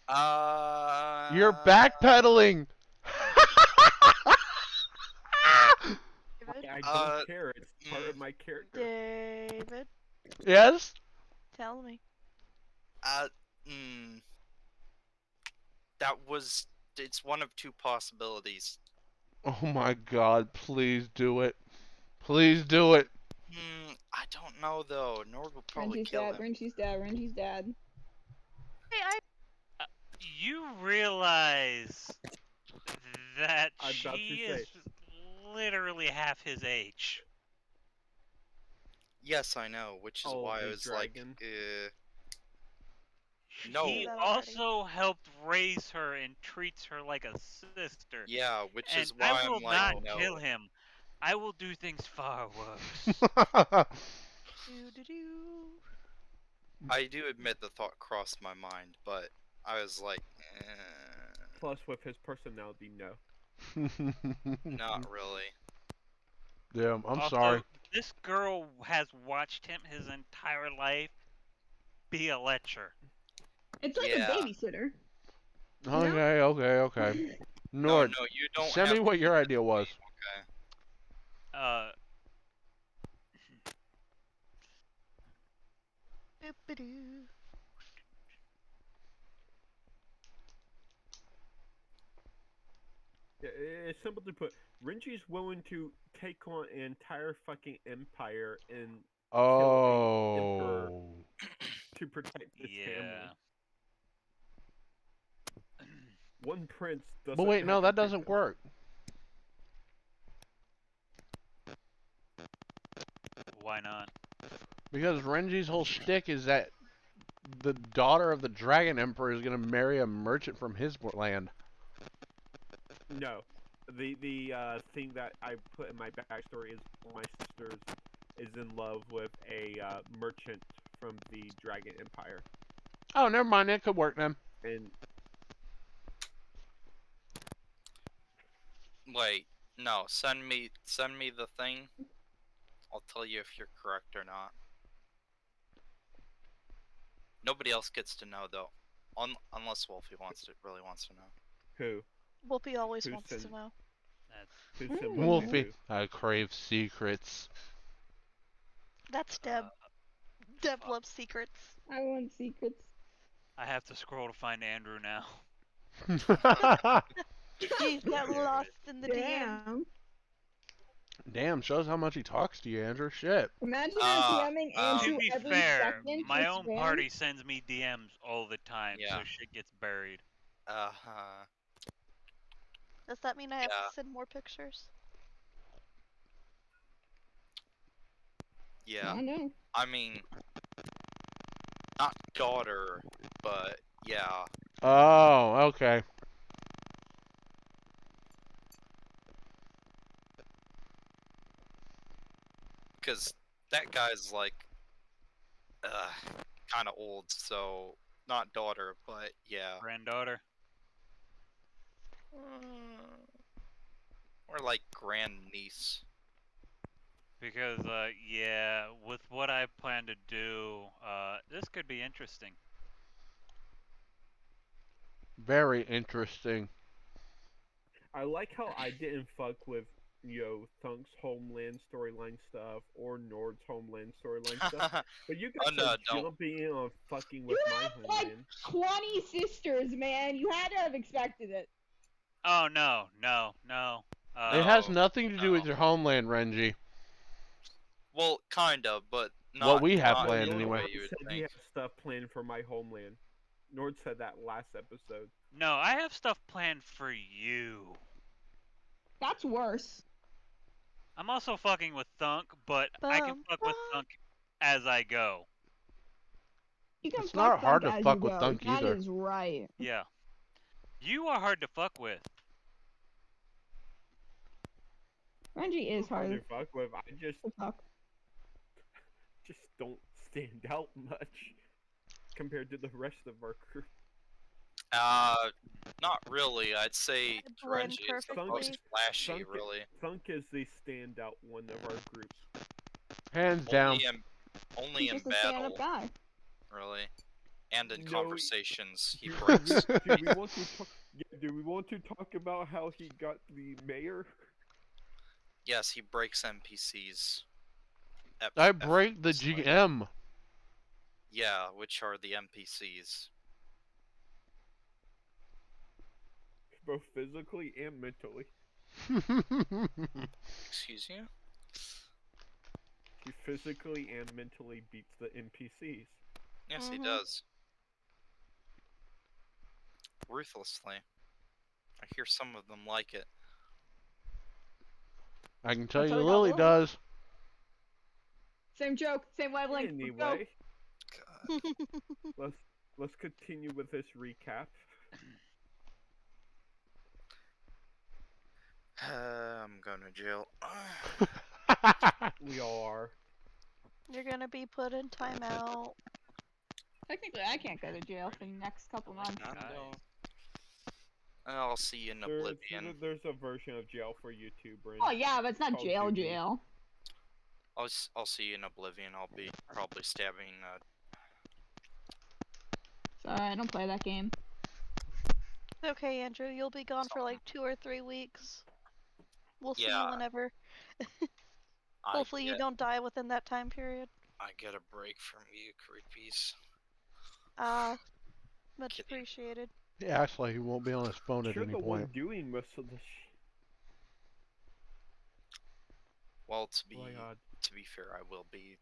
fighter. You're backpedaling. David? I don't care. It's part of my character. David, Yes? tell me. It's one of 2 possibilities. Oh my God. Please do it. Please do it. I don't know though. Nord will probably Renji's kill dad, him. Renji's dad, Renji's dad. Hey, You realize that I'm about to she say. is literally half his age. Yes, I know, which is Oh, why I the was dragon. like, No. do He that already. also helped raise her and treats her like a sister. Yeah, which And is I why will I'm like, not no. kill him. I will do things far worse. Do do do. I do admit the thought crossed my mind, but I was like, Plus, with his personality, no. not really. Damn, I'm Also, sorry. this girl has watched him his entire life be a lecher. It's like Yeah. a babysitter. Okay. No, Nord, you don't send have me to what give your it idea to was. me, okay? Uh, Boop-a-doo. Yeah, it's simple to put. Renji's willing to take on an entire fucking empire and kill a emperor Oh. to protect his family. yeah. One prince But doesn't wait, have no, to that doesn't protect. work. Why not? Because Renji's whole shtick is that the daughter of the Dragon Emperor is going to marry a merchant from his land. No, the thing that I put in my backstory is my sister is in love with a merchant from the Dragon Empire, Oh, never mind. It could work then. and Wait, no, send me the thing. I'll tell you if you're correct or not. Nobody else gets to know though, unless Wolfie really wants to know. who Whoopi always Who wants sent- to know. who Hmm. sent what Wolfie, to? I crave secrets. That's Deb. Deb loves secrets. I want secrets. I have to scroll to find Andrew now. He's got There it lost in the DM. Damn. Damn, shows how much he talks to you, Andrew. Shit. Imagine DMing To Andrew be every fair, second. my with own spam. party sends me DMs all the time, so Yeah. shit gets buried. Does that mean I have Yeah. to send more pictures? Yeah. I know. I mean, not daughter, but yeah. Oh, okay. Because that guy's like, kind of old, so not daughter, but yeah. Granddaughter. Or like grandniece. Because, yeah, with what I plan to do, this could be interesting. Very interesting. I like how I didn't fuck with Thunk's Homeland storyline stuff or Nord's Homeland storyline stuff, but you guys Oh, no, are don't. jumping in on fucking with You my have like homeland. 20 sisters, man. You had to have expected it. Oh, no. It has No, nothing to do with no. your homeland, Renji. Well, kind of, but not. What we have not planned, in the anyway. way you would said he think. had stuff planned for my homeland. Nord said that last episode. No, I have stuff planned for you. That's worse. I'm also fucking with Thunk, but I can Bum, fuck with bum. Thunk as I go. You can It's fuck not hard Thunk to as fuck you with go. Thunk That either. is right. Yeah. You are hard to fuck with. Renji is Hard hard to fuck with. I just to fuck. don't stand out much compared to the rest of our crew. Not really. I'd say I blend Renji is the perfectly. most flashy, Thunk, really. Thunk is the standout one of our groups. Hands down. Only He's in just a stand-up battle, guy. really. And in No, conversations, he Do breaks. do we want to talk? Yeah, do we want to talk about how he got the mayor? Yes, he breaks NPCs. I break the effortlessly. GM. Yeah, which are the NPCs. Both physically and mentally. Excuse you? He physically and mentally beats the NPCs. Yes, he does. Ruthlessly. I hear some of them like it. I can tell That's you how we got Lily Lily. does. Same joke, same wavelength. Anyway, let's let's continue with this recap. I'm going to jail. We all are. You're gonna be put in timeout. Technically, I can't go to jail for the next couple months. I'll see you in Oblivion. There's a version of jail for you too, Bryn. Oh yeah, but it's not called jail Duty. jail. I'll see you in Oblivion. I'll be probably stabbing. Sorry, I don't play that game. Okay, Andrew, you'll be gone for like 2 or 3 weeks. We'll see you Yeah. whenever. Hopefully you don't die within that time period. I get a break from you, creepies. Much Kidding. appreciated. He acts like he won't be on his phone at You're any the point. one doing most of the Well, Oh my god. to be fair, I will be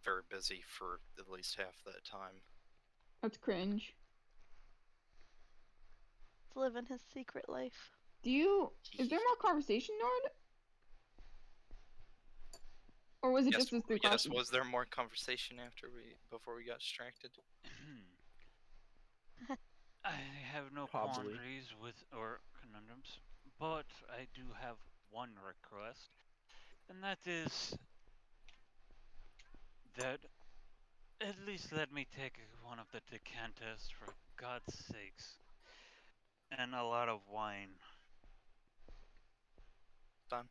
very busy for at least half that time. That's cringe. He's living his secret life. Is there more conversation, Nord? Or was it just this through Yes, was there more conversation before we got distracted? I have no Probably. quandaries or conundrums, but I do have one request, and that is that at least let me take one of the decanters, for God's sakes, and a lot of wine. Done.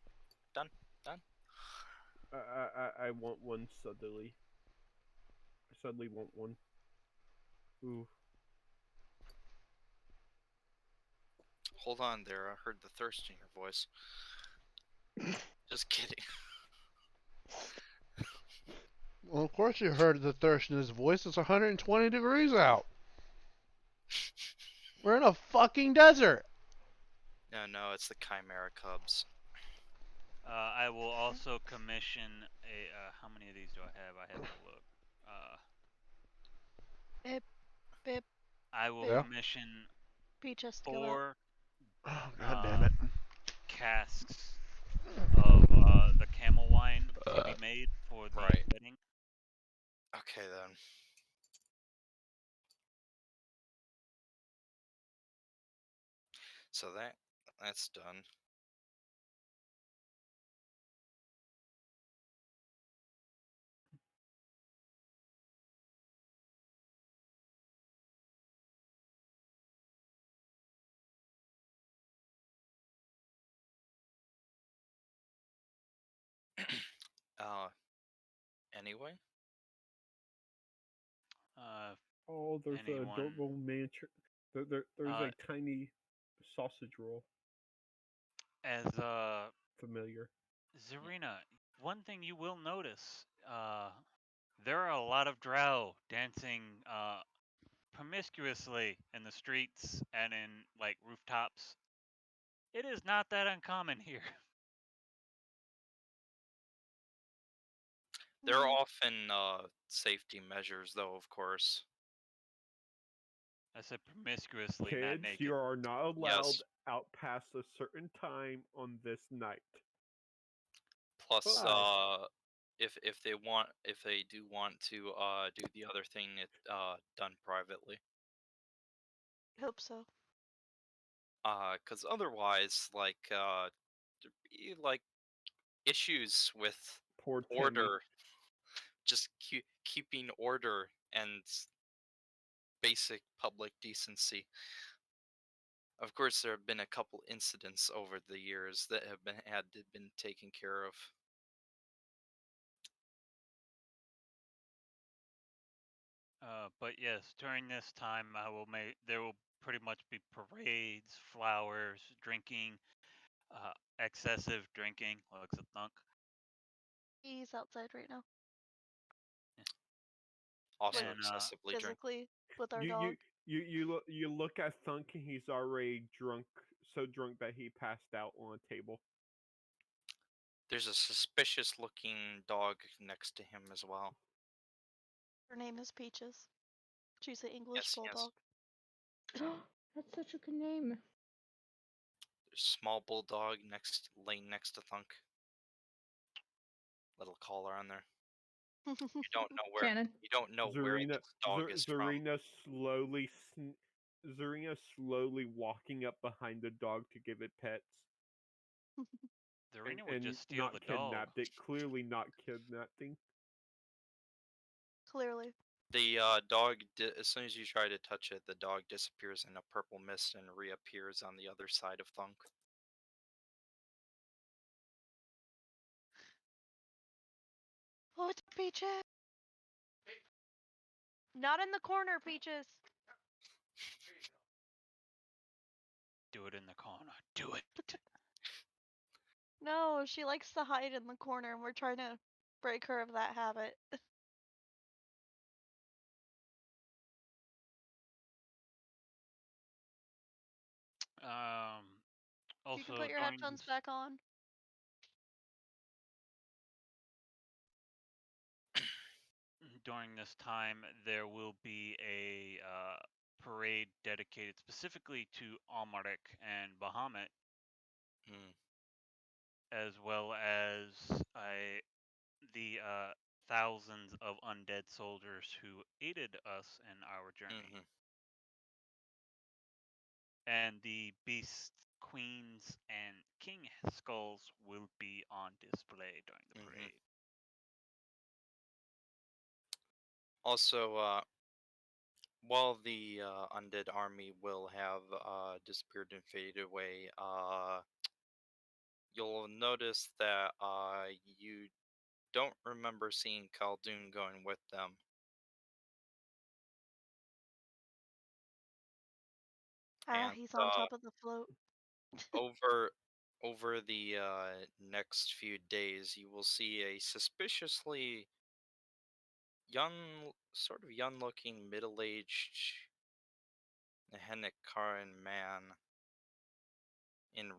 I want one suddenly. I suddenly want one. Ooh. Hold on there, I heard the thirst in your voice. Just kidding. Well, of course you heard the thirst in his voice. It's 120 degrees out. We're in a fucking desert. No, it's the Chimera Cubs. I will also commission a. How many of these do I have? I have to look. Bip. I will Yeah. commission Peach has to go out. 4 Oh, God damn it. casks of the camel wine to be made for the Right. wedding. Okay then. So that's done. Anyway. Oh, there's an Anyone- adorable miniature. There's a tiny sausage roll. As Familiar. Zarina, one thing you will notice, there are a lot of drow dancing promiscuously in the streets and in like rooftops. It is not that uncommon here. There are often safety measures, though, of course. I said promiscuously, not Kids, naked. you are not allowed Yes. out past a certain time on this night. Plus, But- if they do want to do the other thing, it done privately. Hope so. Because otherwise, like issues with Poor Timmy. order, just keeping order and basic public decency. Of course, there have been a couple incidents over the years that have been taken care of. But yes, during this time, there will pretty much be parades, flowers, drinking, excessive drinking. Looks a thunk. He's outside right now. Also And, excessively drink. Physically with our dog. You look at Thunk and he's already drunk, so drunk that he passed out on a table. There's a suspicious looking dog next to him as well. Her name is Peaches. She's an English bulldog. That's such a good name. There's a small bulldog laying next to Thunk. Little collar on there. You don't know where. Shannon. You don't know where Zarina, this dog is from. Zarina slowly walking up behind the dog to give it pets, The arena would and just steal not the dog. kidnapped it. Clearly not kidnapping. Clearly. The dog, as soon as you try to touch it, the dog disappears in a purple mist and reappears on the other side of Thunk. Oh, it's Peaches. Not in the corner, Peaches. Do it in the corner. Do it. No, she likes to hide in the corner, and we're trying to break her of that habit. Also, You can put your headphones back on. During this time, there will be a parade dedicated specifically to Almaric and Bahamut, as well as the thousands of undead soldiers who aided us in our journey. And the beasts, queens, and king skulls will be on display during the parade. Also, while the undead army will have disappeared and faded away, you'll notice that you don't remember seeing Khaldun going with them. Ah, And he's on top of the float. over the next few days, you will see a suspiciously sort of young-looking, middle-aged Nehennekaran man in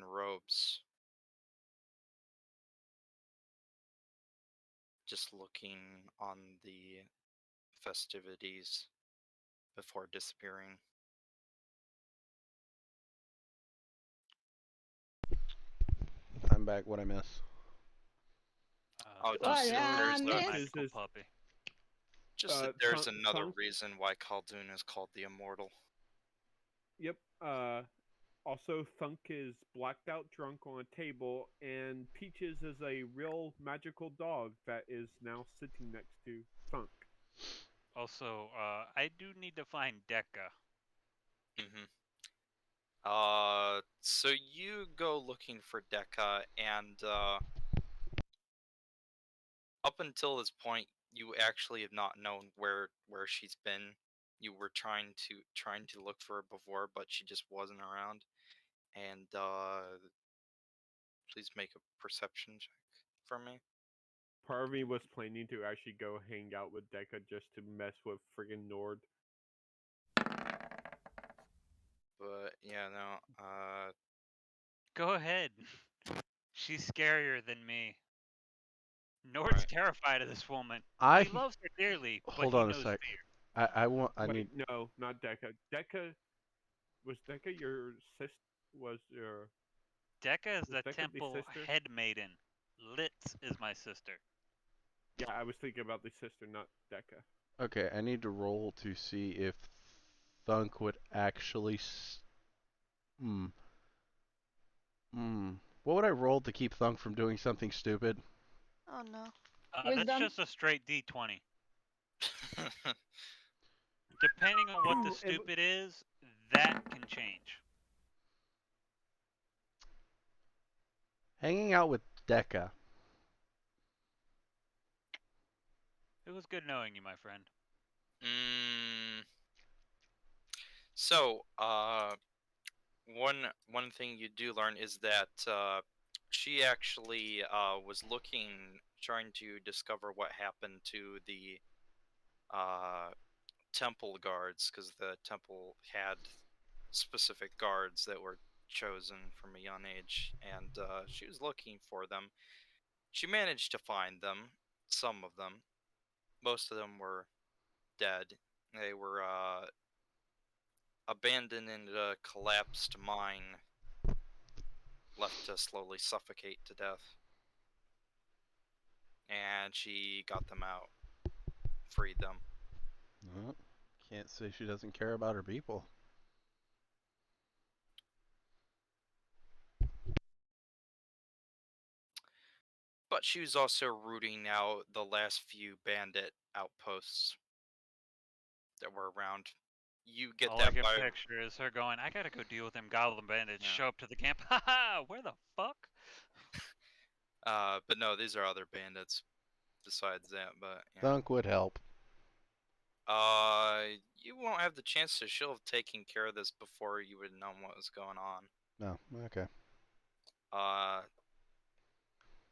robes, just looking on the festivities before disappearing. I'm back. What I miss? Oh, Thunk just is that there's a a, magical puppy. just that there's another Thunk- reason why Khaldun is called the Immortal. Yep. Also, Thunk is blacked out drunk on a table, and Peaches is a real magical dog that is now sitting next to Thunk. Also, I do need to find Dekka. So you go looking for Dekka, and up until this point, you actually have not known where she's been. You were trying to look for her before, but she just wasn't around. And please make a perception check for me. Part of me was planning to actually go hang out with Dekka just to mess with friggin' Nord. But yeah, no. Go ahead. She's scarier than me. Nord's terrified of this woman. He loves her dearly, but Hold he on a knows sec. fear. I Wait, need. no, not Dekka. Was Dekka your sister? Dekka is Was the Dekka the temple sister? head maiden. Litz is my sister. Yeah, I was thinking about the sister, not Dekka. Okay, I need to roll to see if Thunk would actually. What would I roll to keep Thunk from doing something stupid? Oh no. That's Wisdom? just a straight D20. Depending on what the stupid is, that can change. Hanging out with Dekka. It was good knowing you, my friend. So, one thing you do learn is that she actually was trying to discover what happened to the temple guards, because the temple had specific guards that were chosen from a young age, and she was looking for them. She managed to find them, some of them. Most of them were dead. They were abandoned in a collapsed mine, left to slowly suffocate to death. and she got them out, freed them. Well, can't say she doesn't care about her people. But she was also rooting out the last few bandit outposts that were around. You get All that I can vibe. picture is her going, I gotta go deal with them goblin bandits. Yeah. Show up to the camp. Haha, where the fuck? But no, these are other bandits besides that. But yeah. Thunk would help. You won't have the chance to. She'll have taken care of this before you would know what was going on. No, okay.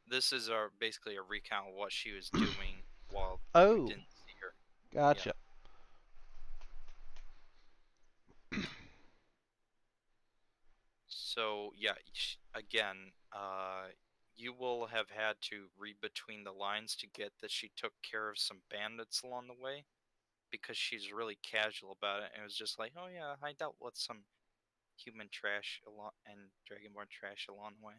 This is basically a recount of what she was doing while Oh. you didn't see her. Gotcha. So yeah, again, you will have had to read between the lines to get that she took care of some bandits along the way, because she's really casual about it, and it was just like, oh yeah, I dealt with some human trash and dragonborn trash along the way.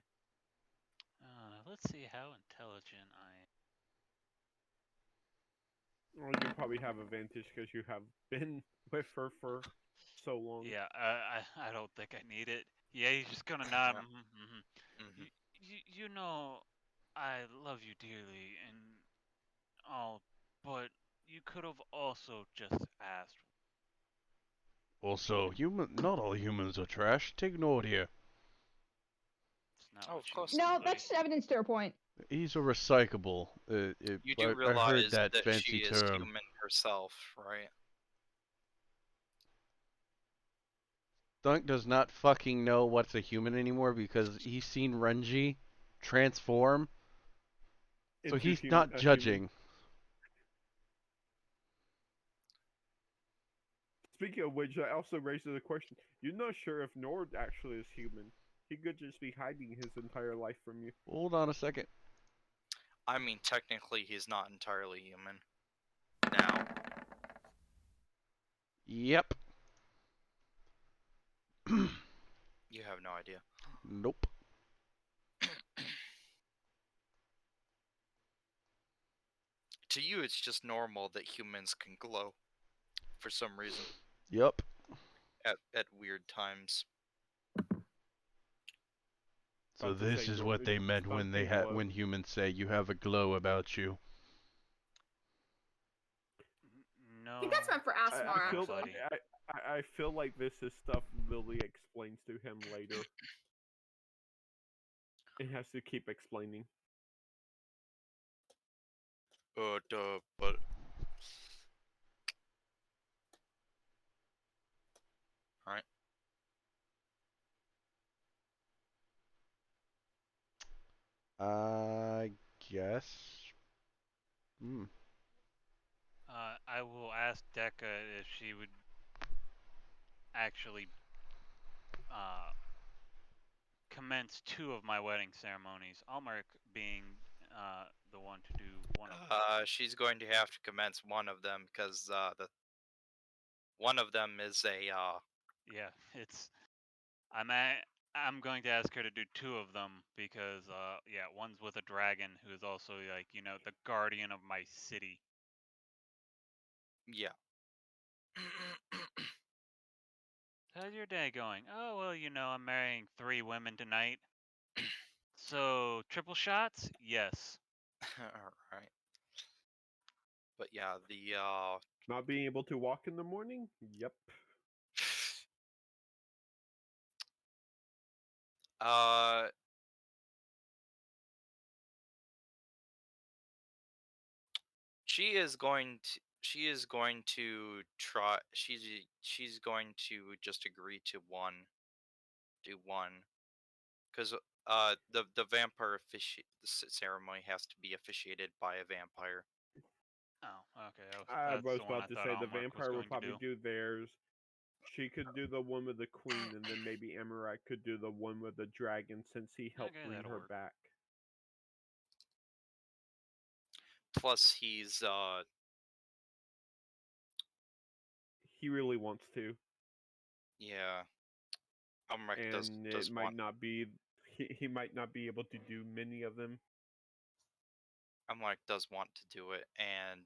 Let's see how intelligent I am. Well, you probably have advantage because you have been with her for so long. Yeah, I don't think I need it. Yeah, he's just gonna nod. Yeah. You know, I love you dearly and all, but you could have also just asked. Also, not all humans are trash. Take note here. It's not Oh, what of you course mean, not. No, buddy. that's just evidence to her point. He's a recyclable. You do I realize heard that that fancy she is term. human herself, right? Thunk does not fucking know what's a human anymore because he's seen Renji transform. So Into he's a not human. judging. Speaking of which, that also raises the question: you're not sure if Nord actually is human. He could just be hiding his entire life from you. Hold on a second. I mean, technically, he's not entirely human. Now. Yep. You have no idea. Nope. To you, it's just normal that humans can glow for some reason Yep. at weird times. So About to this say, is Nord- what they meant when Thunk can glow. when humans say you have a glow about you. No. I think that's meant for I Asmara, feel, actually. I feel like this is stuff Lily explains to him later. It has to keep explaining. But alright. I guess. Hmm. I will ask Decca if she would actually commence 2 of my wedding ceremonies. Almeric being the one to do one of them. She's going to have to commence one of them because one of them is a Yeah, it's I'm going to ask her to do 2 of them because yeah, one's with a dragon who is also like, you know, the guardian of my city. yeah. How's your day going? Oh, well, you know, I'm marrying 3 women tonight. So, triple shots? Yes. Alright. But yeah, the Not being able to walk in the morning? Yep. uh she is going to try she's going to just agree to do one, because the vampire ceremony has to be officiated by a vampire. Oh, okay. I That's was the one I about to thought say the Almeric was vampire going would to probably do. do theirs. She could do the one with the queen, and then maybe Amarak could do the one with the dragon since he helped Okay, bring that'll her work. back. Plus he's He really wants to, yeah, Umrek and does it might want. not be. He might not be able to do many of them. Amlark does want to do it, and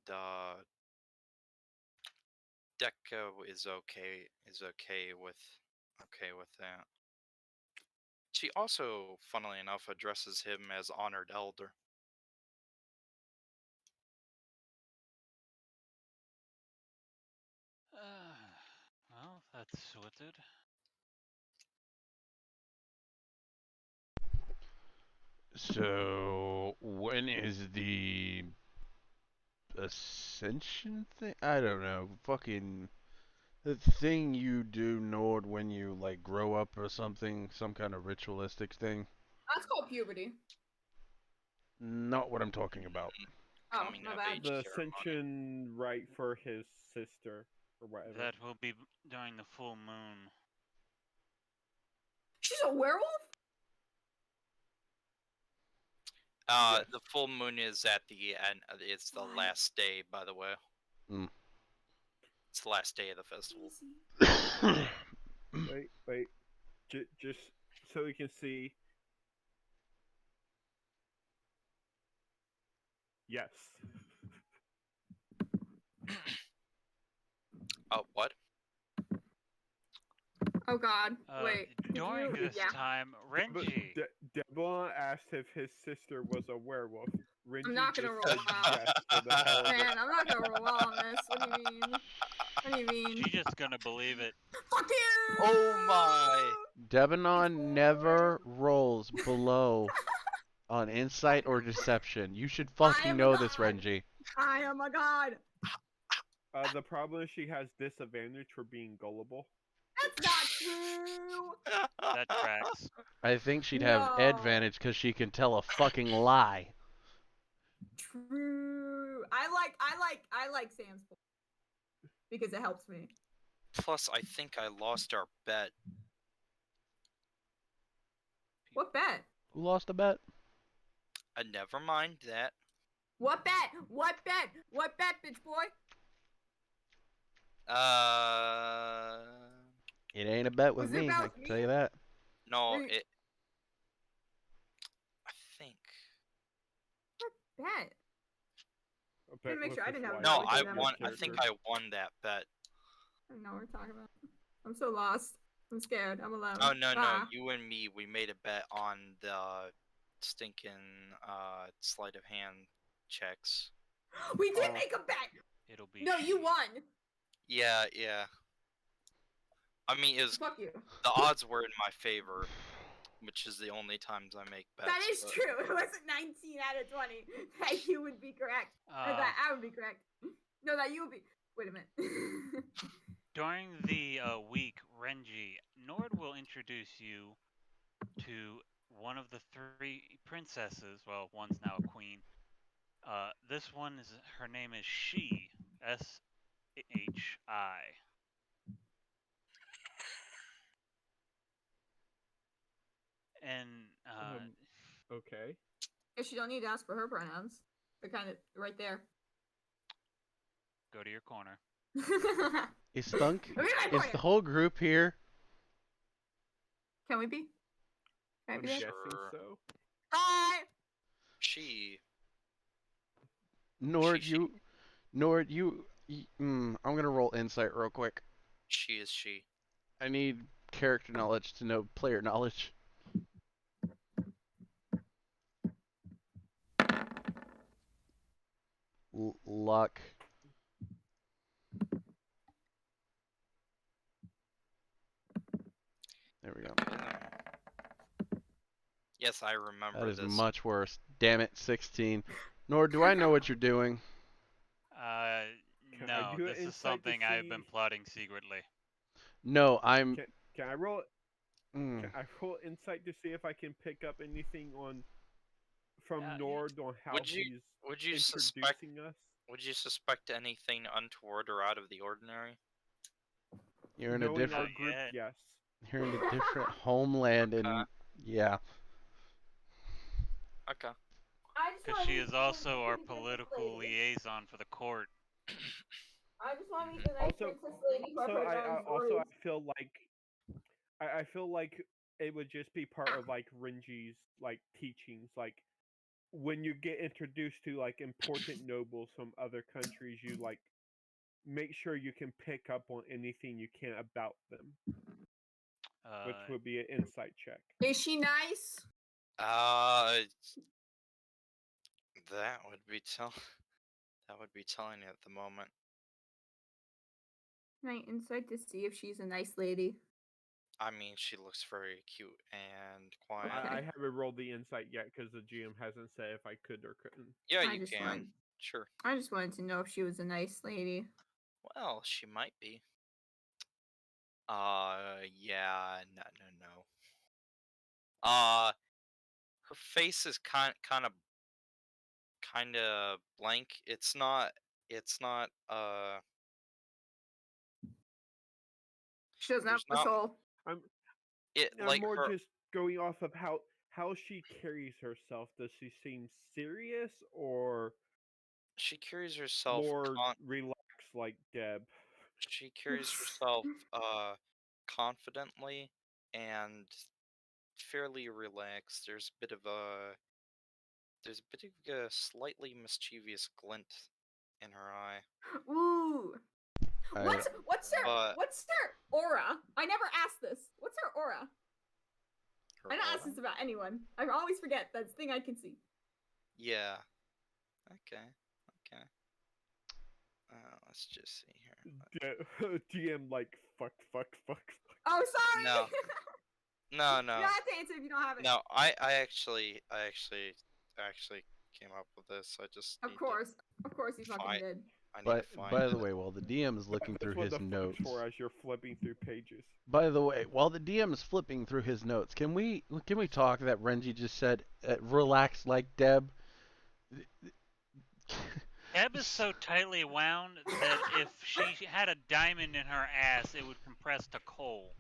Deco is okay with that. She also, funnily enough, addresses him as honored elder. Well, that's sorted. So when is the ascension thing? I don't know. Fucking the thing you do, Nord, when you like grow up or something, some kind of ritualistic thing. That's called puberty. Not what I'm talking about. Oh, Coming my of bad. age The ceremony. ascension rite for his sister or whatever. That will be during the full moon. She's a werewolf? Yes. The full moon is at the end. It's the What? last day, by the way. Mm. It's the last day of the festival. Wait. Just so you can see. Yes. Oh, what? Oh god. Wait. During this yeah. time, Renji. Debla asked if his sister was a werewolf. I'm not gonna roll said well. yes for the hell of it. Man, I'm not gonna roll well on this. What do you mean? What do you mean? She's just gonna believe it. Fuck you! Oh my! Debanon never rolls below on insight or deception. You should fucking know this, Renji. I am a god! The problem is she has disadvantage for being gullible. That's not true! That tracks. I think she'd have No. advantage because she can tell a fucking lie. True. I like Sam's point. Because it helps me. Plus, I think I lost our bet. What bet? Who lost a bet? Never mind that. What bet? What bet? What bet, bitch boy? It ain't a bet with Was it me, about I can me? tell you that. No, Wait. it. I think. Bet. Bet make with sure I his didn't have wife. No, because I I'm won. a I think character. I won that bet. I don't know what we're talking about. I'm so lost. I'm scared. I'm alone. Oh no, Ah. you and me, we made a bet on the stinking sleight of hand checks. We did make a bet. It'll be. No, you she. won. Yeah. I mean, Fuck you. the odds were in my favor, which is the only times I make bets. That is true. It wasn't 19 out of 20 that you would be correct. Or that I would be correct. No, that you would be. Wait a minute. During the week, Renji, Nord will introduce you to one of the three princesses. Well, one's now a queen. This one is her name is Shi, S-H-I. And Okay. Guess you don't need to ask for her pronouns. They're kind of right there. go to your corner. Is Thunk? Look at my Is point. the whole group here? Can we be? Can I I'm be there? guessing Sure. so. Hi. She. Nord, She. I'm gonna roll insight real quick. She is she. I need character knowledge to know player knowledge. Luck. There we go. Yes, I remember That is this. much worse. Damn it, 16. Nord, do I know what you're doing? Can I No, do an this is insight to something I've see- been plotting secretly. No, I'm. Can I roll? Mm. Can I roll insight to see if I can pick up anything from Nord on how Would you he's suspect? introducing us? Would you suspect anything untoward or out of the ordinary? You're in a Knowing our different. group, yet. yes. You're in a different homeland, and yeah. Okay. Because she is also our political liaison for the court. I just want to meet the nice Also- princess lady who So I I feel like I feel like it would just be part of like Renji's like teachings, like when you get introduced to like important nobles from other countries, you like make sure you can pick up on anything you can about them, which would be an insight check. Is she nice? That would be telling at the moment. Can I insight to see if she's a nice lady? I mean, she looks very cute and quiet. Okay. I haven't rolled the insight yet because the GM hasn't said if I could or couldn't. Yeah, I you just can. wanted- Sure. I just wanted to know if she was a nice lady. Well, she might be. Yeah, no. Her face is kind of blank. It's not. She doesn't have There's a not. soul. I'm Like more her. just going off of how she carries herself. Does she seem serious or She carries herself. more relaxed like Deb? She carries herself confidently and fairly relaxed. There's a bit of a slightly mischievous glint in her eye. Ooh. I- What's her But- aura? I never asked this. What's her aura? Her I don't ask aura? this about anyone. I always forget. That's the thing I can see. Yeah. Okay. Let's just see here. GM like fuck. Oh, sorry. No. You don't have to answer if you don't have it. No, I actually came up with this. I just Of need course you fucking find- did. I need But to find by the it. way, while the DM is looking That's through what his the fuck's notes. for as you're flipping through pages. By the way, while the DM is flipping through his notes, can we talk that Renji just said relax like Deb? Deb is so tightly wound that if she had a diamond in her ass, it would compress to coal.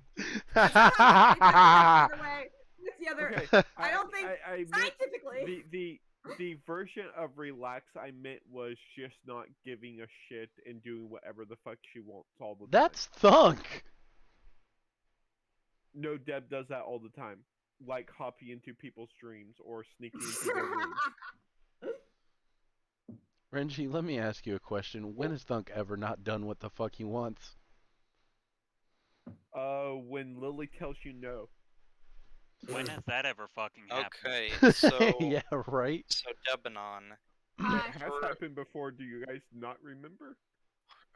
That's the other way. That's the other. Okay, I don't think I meant scientifically. the version of relax I meant was just not giving a shit and doing whatever the fuck she wants all the time. That's thunk. No, Deb does that all the time. Like hopping into people's dreams or sneaking into their rooms. Renji, let me ask you a question. When has Thunk ever not done what the fuck he wants? When Lily tells you no. When has that ever fucking happened? Okay, so Yeah, right. so Debanon, It has happened before. Do you guys not remember?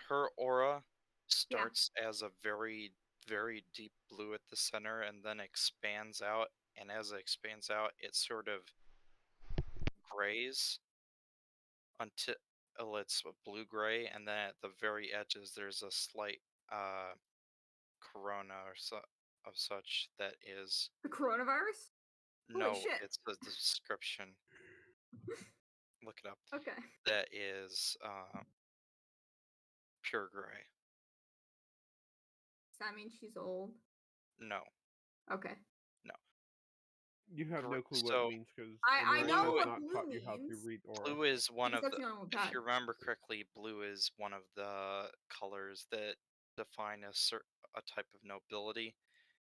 her aura starts as a very, very deep blue at the center and then expands out, and as it expands out, it sort of grays until it's blue gray, and then at the very edges there's a slight corona or of such that is The coronavirus? Holy no, shit. it's the description. Look it up. Okay. That is pure gray. Does that mean she's old? No. Okay. You have no clue what So- it means because I know what not blue taught you how to means. read aura. Blue is one of That's the. the only one If bad. you remember correctly, blue is one of the colors that define a type of nobility,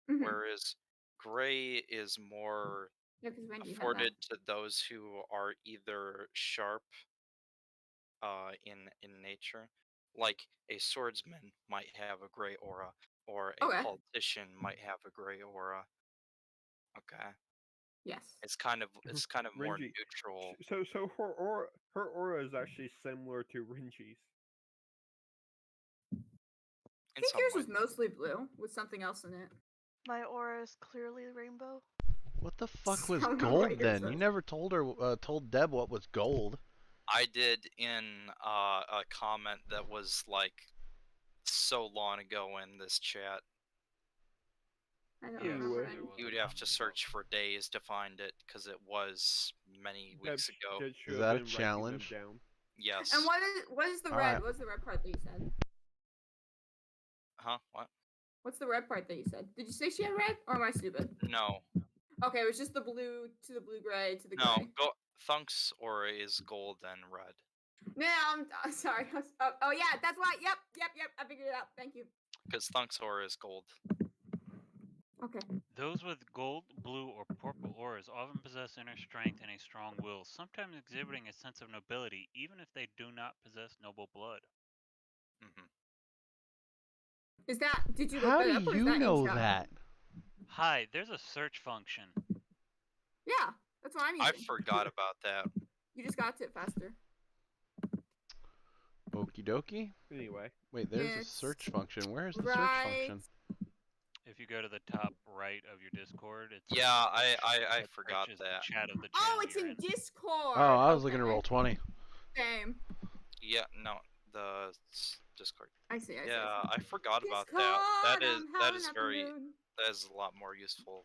Mhm. whereas gray is more Yeah, because Wendy had afforded to those who are either sharp in nature, like a swordsman might have a gray aura, or a Okay. politician might have a gray aura. Okay, that. Yes. it's kind of more Renji, neutral. So her aura is actually similar to Renji's. I In think some yours ways. was mostly blue with something else in it. My aura is clearly rainbow. What the fuck was I don't know gold what yours then? You was. never told Deb what was gold. I did in a comment that was like so long ago in this chat. I don't Yeah. remember Anyway. anything. You would have to search for days to find it because it was many weeks ago. Deb should Is have that a been writing them challenge? down. Yes. And what is the red? Alright. What's the red part that you said? Huh? What? What's the red part that you said? Did you say she had red, or am I stupid? No. Okay, it was just the blue to the blue gray to the No. gray. Thunk's aura is gold and red. No, I'm sorry. Oh yeah, that's why. Yep. I figured it out. Thank you. Because Thunk's aura is gold. Okay. Those with gold, blue, or purple auras often possess inner strength and a strong will, sometimes exhibiting a sense of nobility, even if they do not possess noble blood. Hmm. Is that? Did you look How that do up, or is you that know in chat? that? Hi, there's a search function. Yeah, that's what I'm I using. forgot about that. You just got to it faster. Okie dokie. Anyway, Wait, there's a It's search function. Where is the search right. function? If you go to the top right of your Discord, it's Yeah, I that forgot searches the that. chat of the Oh, channel it's you're in in. Discord. Oh, I was looking at Okay. Roll20. Same. Yeah, no, the Discord. I see. I see. Yeah, I see. I forgot about Discord, that. That I'm howling at the moon. that is a lot more useful.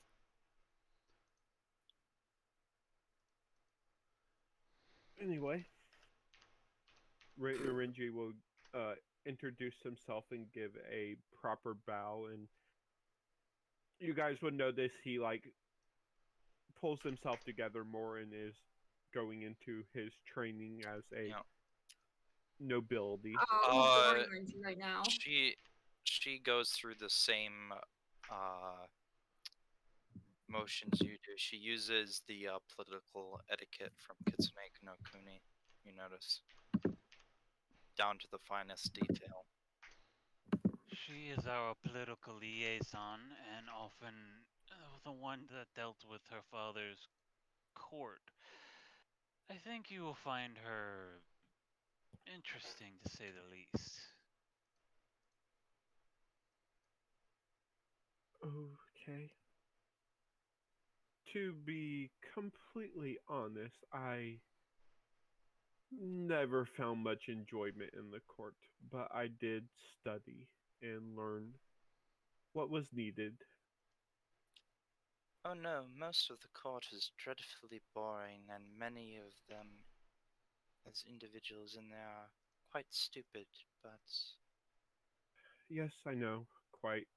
anyway, Renji will introduce himself and give a proper bow, and you guys would notice he like pulls himself together more and is going into his training as a Yeah. nobility. Oh, he's boring Renji right now. She goes through the same motions you do. She uses the political etiquette from Kitsune no Kuni, you notice. Down to the finest detail. She is our political liaison and often the one that dealt with her father's court. I think you will find her interesting, to say the least. Okay. To be completely honest, I never found much enjoyment in the court, but I did study and learn what was needed. Oh no, most of the court is dreadfully boring, and many of them, as individuals in there, are quite stupid, but Yes, I know, quite.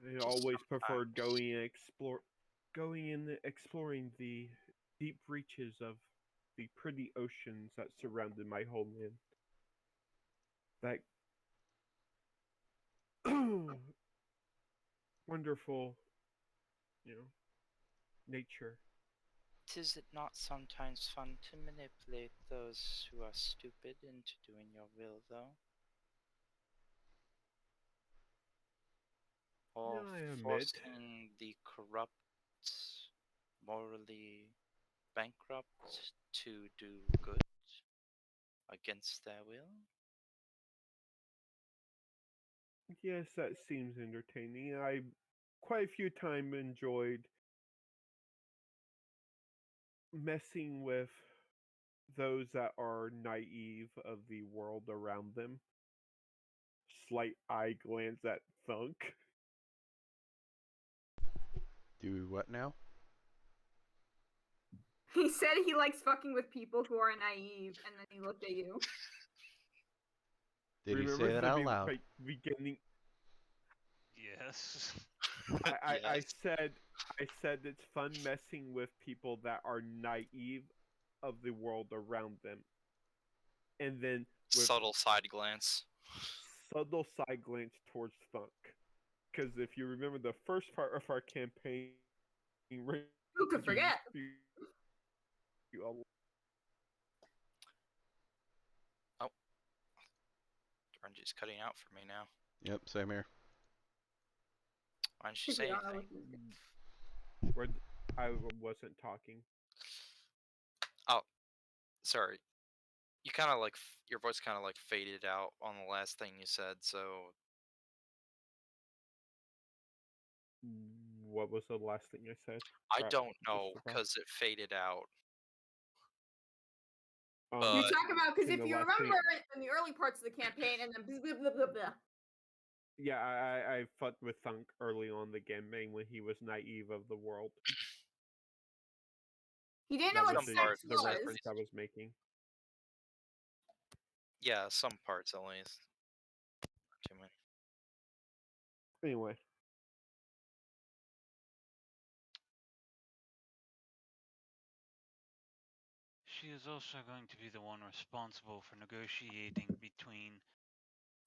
I just always preferred sometimes. going and exploring the deep reaches of the pretty oceans that surrounded my homeland. That wonderful, nature. Is it not sometimes fun to manipulate those who are stupid into doing your will, though? Or I admit. forcing the corrupt, morally bankrupt to do good against their will? Yes, that seems entertaining. I quite a few times enjoyed messing with those that are naive of the world around them. Slight eye glance at Thunk. Do what now? He said he likes fucking with people who are naive, and then he looked at you. Did he Remember say that the out loud? beginning? Yes. I Yes. said it's fun messing with people that are naive of the world around them, and then with Subtle side glance. subtle side glance towards Thunk. Because if you remember the first part of our campaign, Who could forget? Oh. RNG's cutting out for me now. Yep, same here. Why didn't she say anything? Where I wasn't talking. Oh, sorry. You kind of like, your voice kind of like faded out on the last thing you said, so. What was the last thing I said? I don't know, Christopher? because it faded out. You're But talking about, because in if the you last remember thing- in the early parts of the campaign, and then blah, blah, blah, blah. yeah, I fucked with Thunk early on the campaign when he was naive of the world. He didn't That know was what some the sex parts, was. reference I was making. yeah, some parts at least. Not too many. Anyway, She is also going to be the one responsible for negotiating between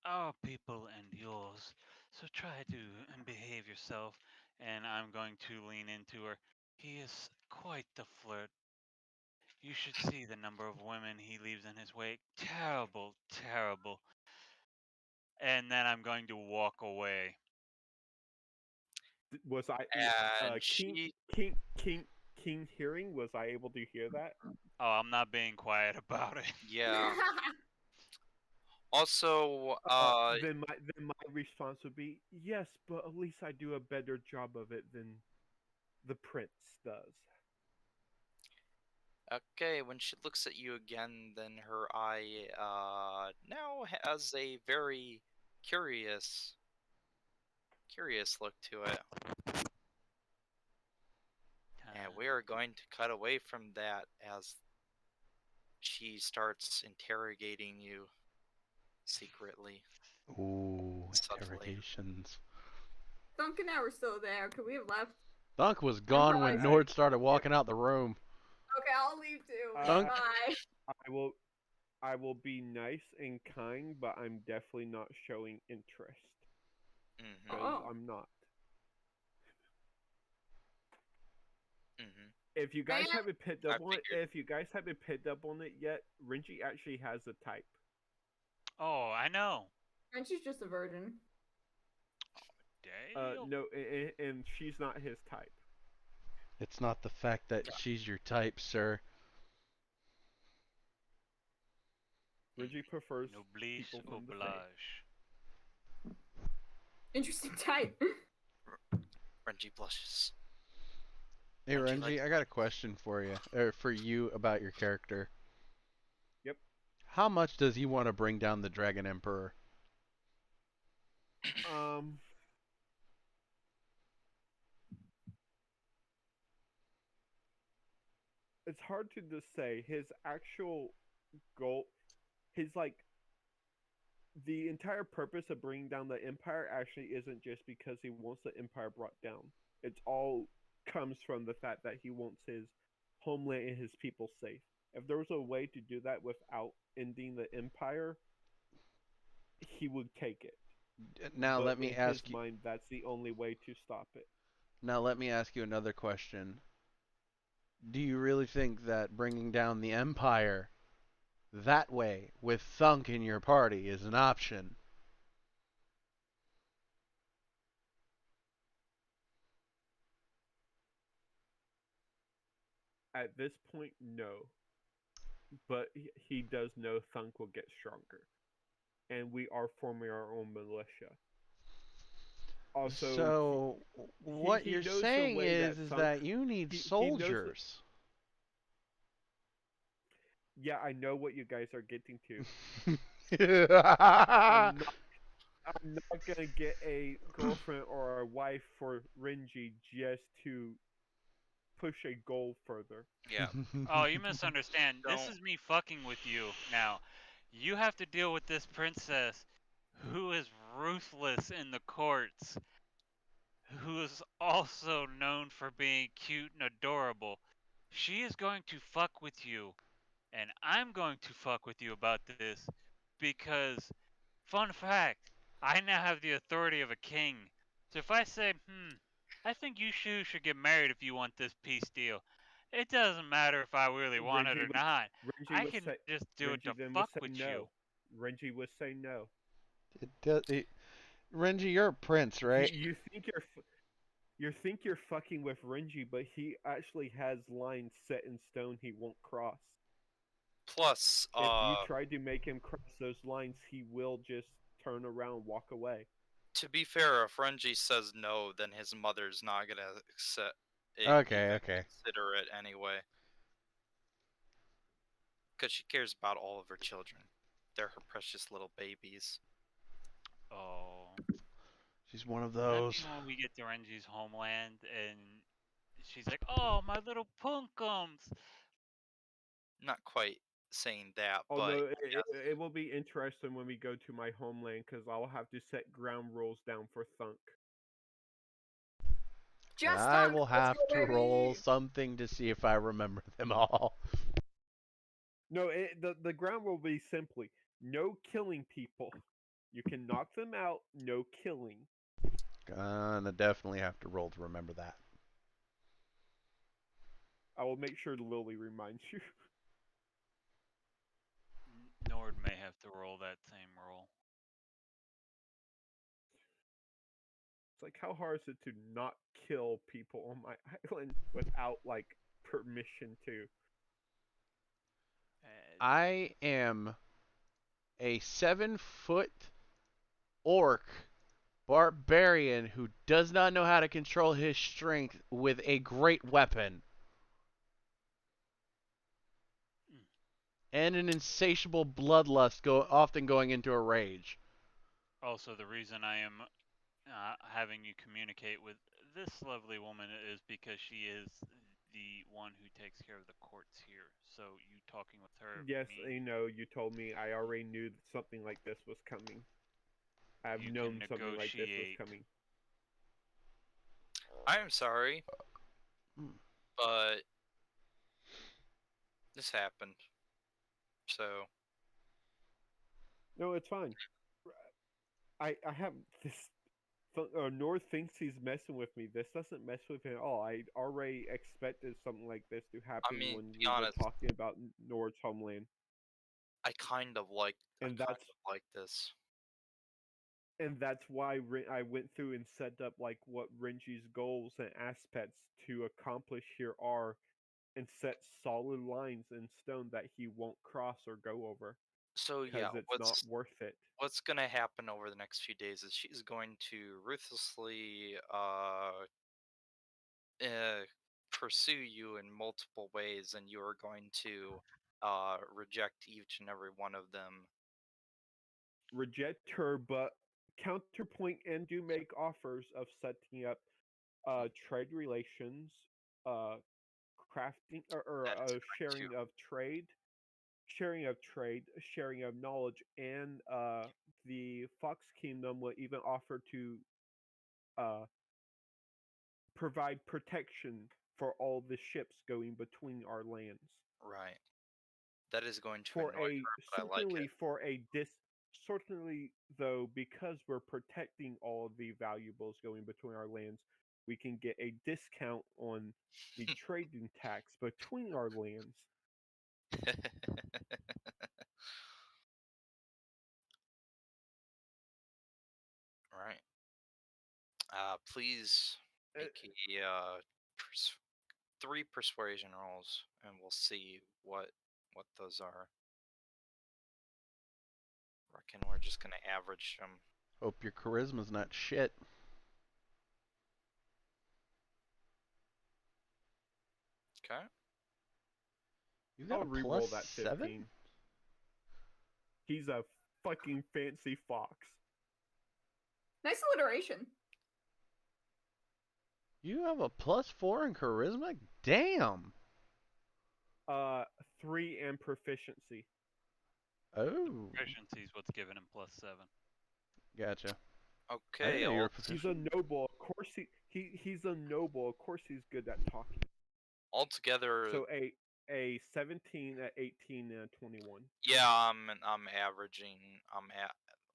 our people and yours. So try to behave yourself. And I'm going to lean into her. He is quite the flirt. You should see the number of women he leaves in his wake. Terrible, terrible. And then I'm going to walk away. Was I And King she, King King King hearing? Was I able to hear that? Oh, I'm not being quiet about it. yeah. Also, Then my response would be yes, but at least I do a better job of it than the prince does. okay, when she looks at you again, then her eye now has a very curious look to it. And we are going to cut away from that as she starts interrogating you secretly. Ooh, Subtly. interrogations. Thunk and I were still there. Could we have left? Thunk was gone when probably- Nord started walking out the room. Okay, I'll leave too. Thunk- Bye. I will be nice and kind, but I'm definitely not showing interest. Mm-hmm. Because Oh. I'm not. Mm-hmm. If you guys Man. haven't picked I up on it, figured. if you guys haven't picked up on it yet, Renji actually has a type. Oh, I know. And she's just a virgin. Damn. No, and she's not his type. It's not the fact that she's your type, sir. Renji prefers Noblesse people from the Fae. oblige. Interesting type. Renji blushes. Hey Renji, Renji, like- I got a question for you, or for you about your character. Yep. How much does he want to bring down the Dragon Emperor? It's hard to just say. His actual goal, the entire purpose of bringing down the Empire actually isn't just because he wants the Empire brought down. It's all comes from the fact that he wants his homeland and his people safe. If there was a way to do that without ending the Empire, he would take it. Now But let me in ask his you. mind, that's the only way to stop it. Now let me ask you another question. Do you really think that bringing down the Empire that way, with Thunk in your party, is an option? At this point, no. But he does know Thunk will get stronger. And we are forming our own militia. Also, so what he you're knows the saying way is that Thunk- that you need he knows the- soldiers. Yeah, I know what you guys are getting to. Ah. I'm not gonna get a girlfriend or a wife for Renji just to push a goal further. Yeah. Oh, you misunderstand. This Don't- is me fucking with you now. You have to deal with this princess who is ruthless in the courts, who is also known for being cute and adorable. She is going to fuck with you, and I'm going to fuck with you about this because, fun fact, I now have the authority of a king. So if I say, I think you should get married if you want this peace deal. It doesn't matter if I really want it Renji or would- not. Renji I would can say, just do it Renji to then fuck would say with no. you. Renji would say no. Renji, you're a prince, right? You think you're fucking with Renji, but he actually has lines set in stone he won't cross. Plus, If you try to make him cross those lines, he will just turn around and walk away. to be fair, if Renji says no, then his mother's not gonna accept it, Okay, even okay. consider it anyway. Because she cares about all of her children. They're her precious little babies. Oh. She's one of That'd those. be when we get to Renji's homeland and she's like, "Oh, my little punkums." Not quite saying that, Although but it will be interesting when we go to my homeland because I'll have to set ground rules down for Thunk. Just I Thunk, will let's have go, to roll baby. something to see if I remember them all. No, the ground rule will be simply no killing people. You can knock them out, no killing. Gonna definitely have to roll to remember that. I will make sure Lily reminds you. Nord may have to roll that same roll. It's like, how hard is it to not kill people on my island without, like, permission to? I am a 7-foot orc barbarian who does not know how to control his strength with a great weapon. And an insatiable bloodlust often going into a rage. Also, the reason I am having you communicate with this lovely woman is because she is the one who takes care of the courts here. So you talking with her Yes, means you told me. I already knew that something like this was coming. I've you known can something like this was negotiate. coming. I'm sorry, but this happened. So No, it's fine. I have this. Nord thinks he's messing with me. This doesn't mess with him at all. I already expected something like this to happen I mean, when to be we were honest, talking about Nord's homeland, I kind of like and that's this. why I went through and set up like what Renji's goals and aspects to accomplish here are, and set solid lines in stone that he won't cross or go over So because yeah, it's not worth it. what's gonna happen over the next few days is she's going to ruthlessly pursue you in multiple ways, and you are going to reject each and every one of them. Reject her, but counterpoint and do make offers of setting up trade relations, uh, crafting, or That is correct too. sharing of trade, sharing of knowledge, and the Fox Kingdom will even offer to uh, provide protection for all the ships going between our lands. Right. That is going to For annoy a her, but I like it. certainly though, because we're protecting all of the valuables going between our lands, we can get a discount on the trading tax between our lands. Right. Please Uh, make a 3 persuasion rolls, and we'll see what those are. Reckon we're just gonna average them. Hope your charisma's not shit. Okay. You got I'll a re-roll plus that 7? 15. He's a fucking fancy fox. Nice alliteration. You have a plus 4 in charisma? Damn. 3 and proficiency. Oh. Proficiency is what's giving him +7. Gotcha. I Okay. didn't know you were He's proficient. a noble. Of course he's a noble. Of course he's good at talking. Altogether, So a 17, a 18, and a 21. yeah, I'm averaging.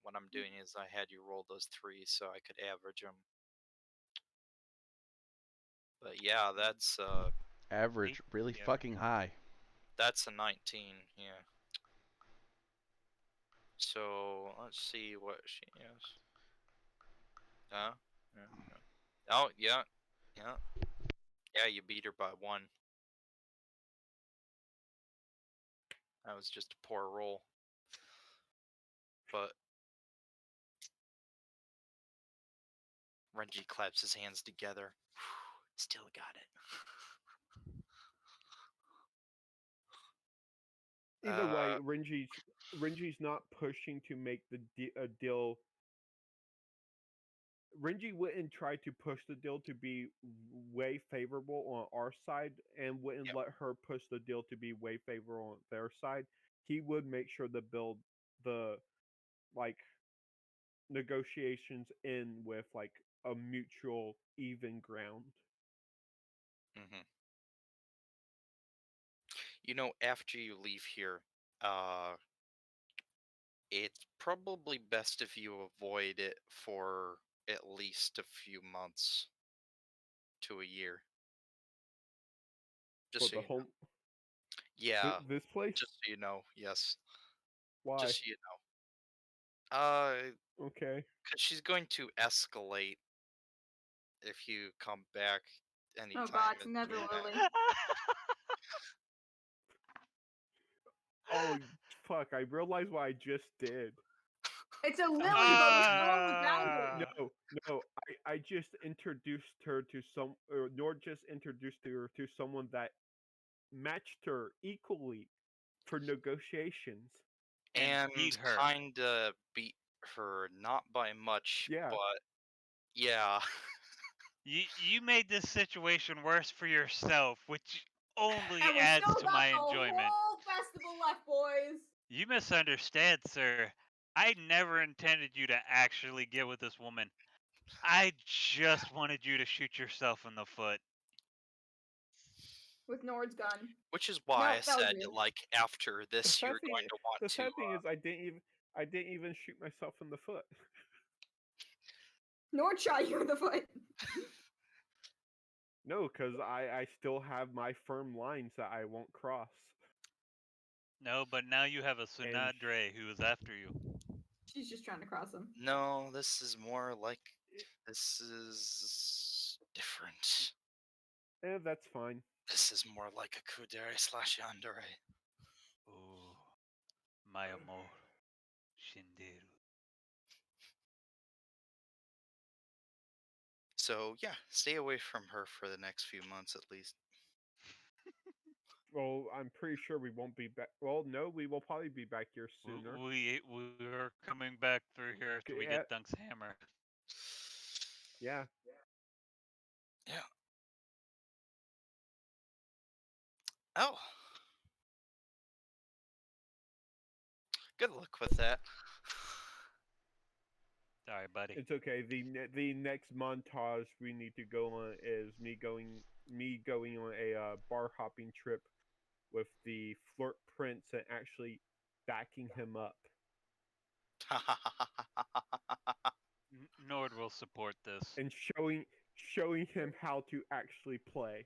What I'm doing is I had you roll those 3 so I could average them. But yeah, that's Average, really Yeah. fucking high. a 19. Yeah. So let's see what she is. Yeah. Oh yeah, yeah, yeah. You beat her by 1. That was just a poor roll. But Renji claps his hands together. Still got it. Either way, Renji's not pushing to make the deal. Renji wouldn't try to push the deal to be way favorable on our side, and wouldn't Yep. let her push the deal to be way favorable on their side. He would make sure to build the like negotiations in with like a mutual even ground. Mm-hmm. You know, after you leave here, It's probably best if you avoid it for at least a few months to a year. Just For so the you know. whole Yeah, this place? just so you know, yes. Why? Just so you know. Okay. Because she's going to escalate if you come back anytime. Oh god, it's in never between that. Lily. Oh fuck! I realized what I just did. It's a Lily though. This is the one with Ah. boundaries. No. I just introduced her to some, or Nord just introduced her to someone that matched her equally for negotiations. And beat her. Kinda beat her, not by much, Yeah. but yeah. You made this situation worse for yourself, which only And we adds still to got my the enjoyment. whole festival left, boys. You misunderstand, sir. I never intended you to actually get with this woman. I just wanted you to shoot yourself in the foot. With Nord's gun. Which is why No, I that was said, real. like, after this, The you're sad thing, going to want the to. sad thing is, I didn't even shoot myself in the foot. Nord shot you in the foot. No, because I still have my firm lines that I won't cross. No, but now you have a And Sunadre who is after you. She's just trying to cross him. No, this is more like. This is different. That's fine. This is more like a kudere / yandere. Oh, my amor. Shinderu. So yeah, stay away from her for the next few months at least. Well, I'm pretty sure we won't be back. Well, no, we will probably be back here sooner. We're coming back through here after we Yeah. get Dunk's hammer. Yeah. Yeah. Oh. Good luck with that. Sorry, buddy. It's okay. The next montage we need to go on is me going on a bar hopping trip with the flirt prince and actually backing him up. Nord will support this. And showing him how to actually play.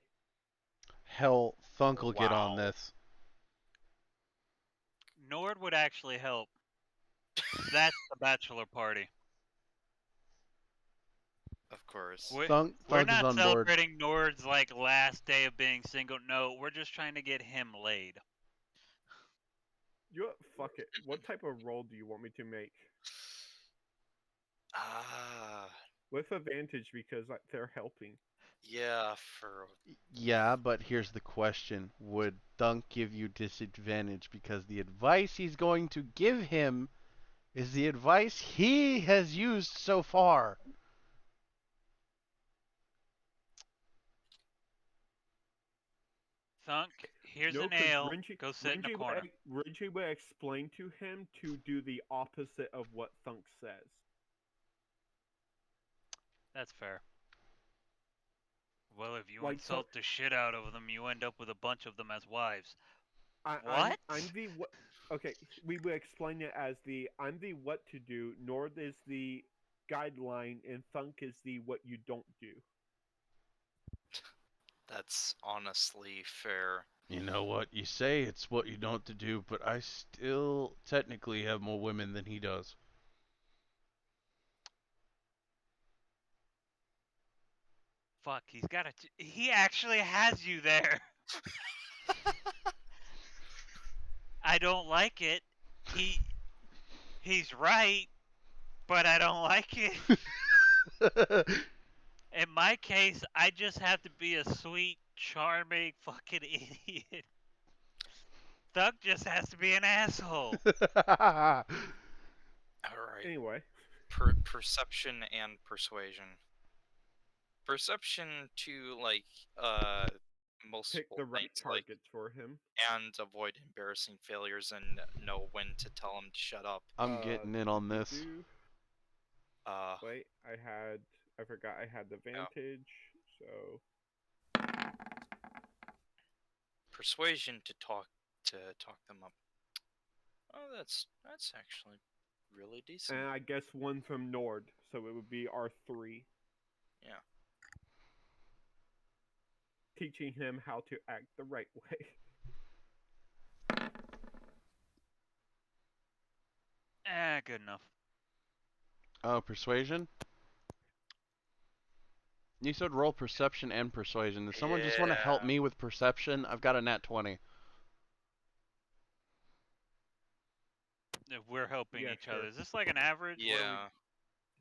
Hell, Thunk will get on Wow. this. Nord would actually help. That's the bachelor party. Of course. We're Thunk is not on board. celebrating Nord's like last day of being single. No, we're just trying to get him laid. Fuck it. What type of role do you want me to make? With advantage because they're helping. Yeah, Yeah, but here's the question. Would Thunk give you disadvantage because the advice he's going to give him is the advice he has used so far? Thunk, here's No, an 'cause ale. Go sit in the corner. Renji will explain to him to do the opposite of what Thunk says. That's fair. Well, if you Like, insult the shit out of them, you end up with a bunch of them as wives. I'm What? the what? Okay, we will explain it as I'm the what to do. Nord is the guideline, and Thunk is the what you don't do. That's honestly fair. You know what? You say it's what you don't to do, but I still technically have more women than he does. Fuck, he actually has you there. I don't like it. He's right, but I don't like it. In my case, I just have to be a sweet, charming fucking idiot. Thug just has to be an asshole. Alright. Anyway, Perception and persuasion. Perception to, like, multiple pick the right things, targets for him. and avoid embarrassing failures and know when to tell him to shut up. I'm getting in on this. Wait, I forgot I had the advantage, so Persuasion to talk them up. Oh, that's actually really decent. And I guess one from Nord, so it would be our 3. Yeah. Teaching him how to act the right way. Good enough. Oh, persuasion? You said roll perception and persuasion. Does someone just want to help me with perception? I've got a nat 20. If we're helping Yeah, each sure. other. Is this like an average? What are we... Yeah.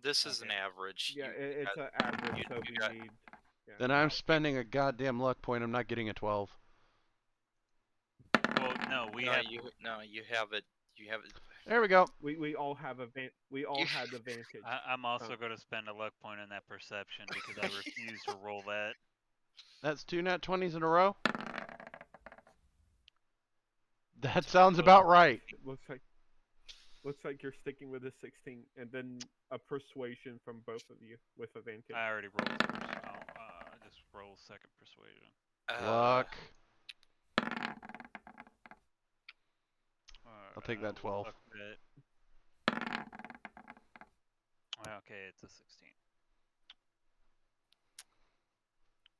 This is an average. Yeah, You it's got- an average, you- so you we got- need. Yeah, Then I'm spending a goddamn luck point. I'm not getting a 12. Well, no, we have... you have it. You have it. There we go. we all have we all had advantage. I'm also going to spend a luck point on that perception because I refuse to roll that. That's 2 nat 20s in a row? That sounds about right. Looks like you're sticking with a 16, and then a persuasion from both of you with advantage. I already rolled first. I just roll second persuasion. Luck. Alright, I'll take that 12. luck bit. Okay, it's a 16.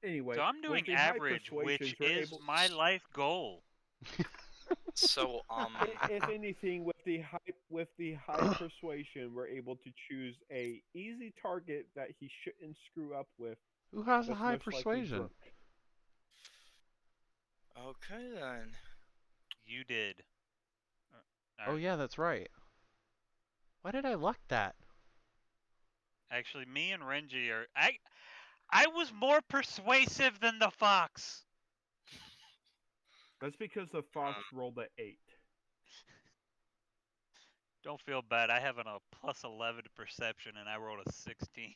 Anyway, So I'm doing with the high average, which persuasions, we're is able- my life goal. So if anything, with the high persuasion, we're able to choose a easy target that he shouldn't screw up with. Who has a that's high most likely persuasion? drunk. Okay then. You did. Oh yeah, that's right. Why did I luck that? Actually, me and Renji are... I was more persuasive than the fox. That's because the fox rolled an 8. Don't feel bad. I have a plus 11 to perception, and I rolled a 16.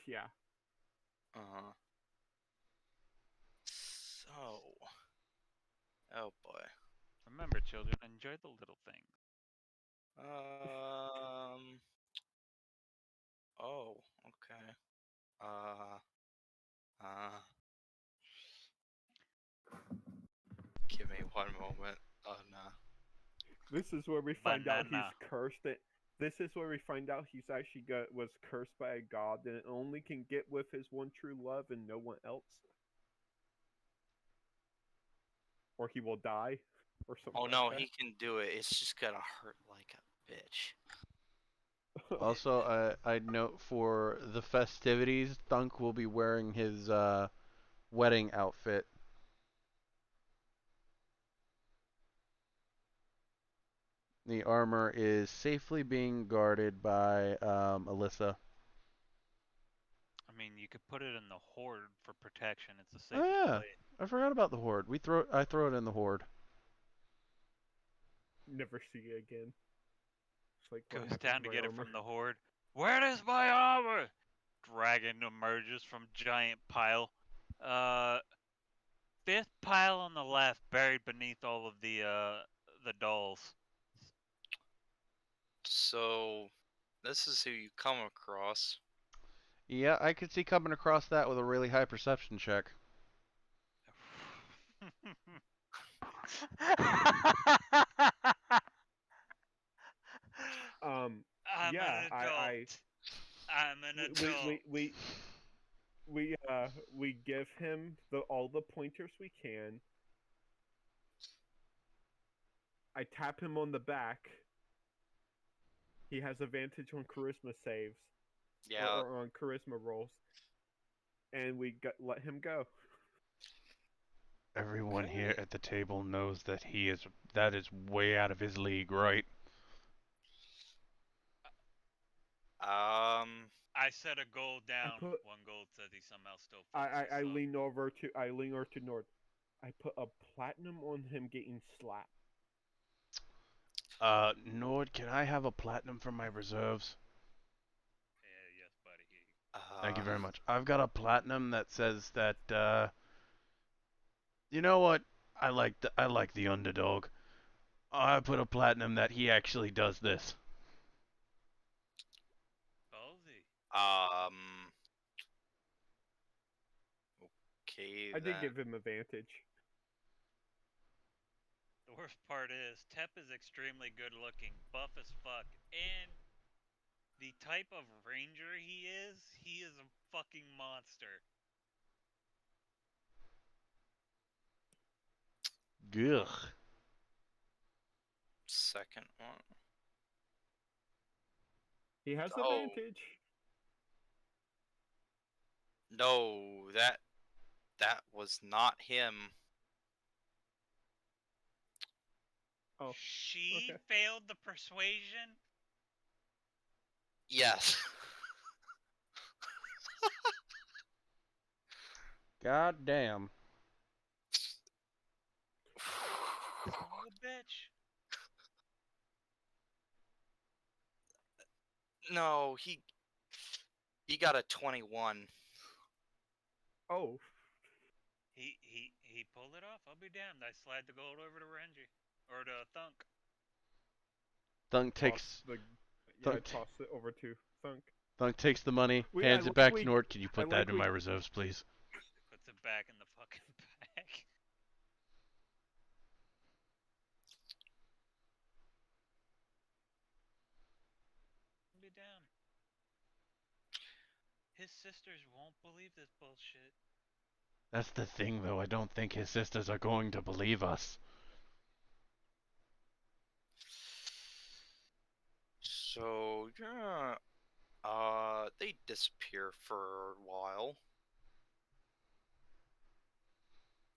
Yeah. So. Oh boy. Remember, children, enjoy the little things. Oh, okay. Give me one moment. Oh no. This is where we find out Banana. he's cursed. This is where we find out he's actually was cursed by a god and only can get with his one true love and no one else. Or he will die, or something. Oh no, like he can do it. It's just gonna hurt like a bitch. Also, I'd note for the festivities, Thunk will be wearing his wedding outfit. The armor is safely being guarded by Alyssa. I mean, you could put it in the horde for protection. It's the Oh safest yeah, place. I forgot about the horde. I throw it in the horde. Never see it again. It's like what Goes happened down to my get it armor? from the horde. Where is my armor? Dragon emerges from giant pile. Fifth pile on the left, buried beneath all of the dolls. So, this is who you come across. Yeah, I could see coming across that with a really high perception check. I'm Yeah, an adult. I'm an adult. we give him all the pointers we can. I tap him on the back. He has advantage on charisma saves. Yeah. Or on charisma rolls. And let him go. Everyone here at the table knows that that is way out of his league, right? I set a goal down. One gold says he somehow still. I lean over to Nord. I put a platinum on him getting slapped. Nord, can I have a platinum from my reserves? Yeah, yes, buddy. Thank you very much. I've got a platinum that says that, you know what? I like the underdog. I put a platinum that he actually does this. Ballsy. Okay. I did give him advantage. worst part is, Tep is extremely good looking, buff as fuck, and the type of ranger he is a fucking monster. Ugh. Second one. He has Oh. advantage. No, that was not him. Oh, She okay. failed the persuasion? Yes. God damn. Son of a bitch. No, he got a 21. Oh, He pulled it off. I'll be damned. I slide the gold over to Renji. Or to Thunk. Thunk toss takes the. Yeah, Thunk, toss it over to Thunk. Thunk takes the money, We- hands I- it back we- to Nord. Can you put I that like in we- my reserves, please? Puts it back in the fucking bag. I'll be damned. His sisters won't believe this bullshit. That's the thing, though. I don't think his sisters are going to believe us. So, yeah. They disappear for a while.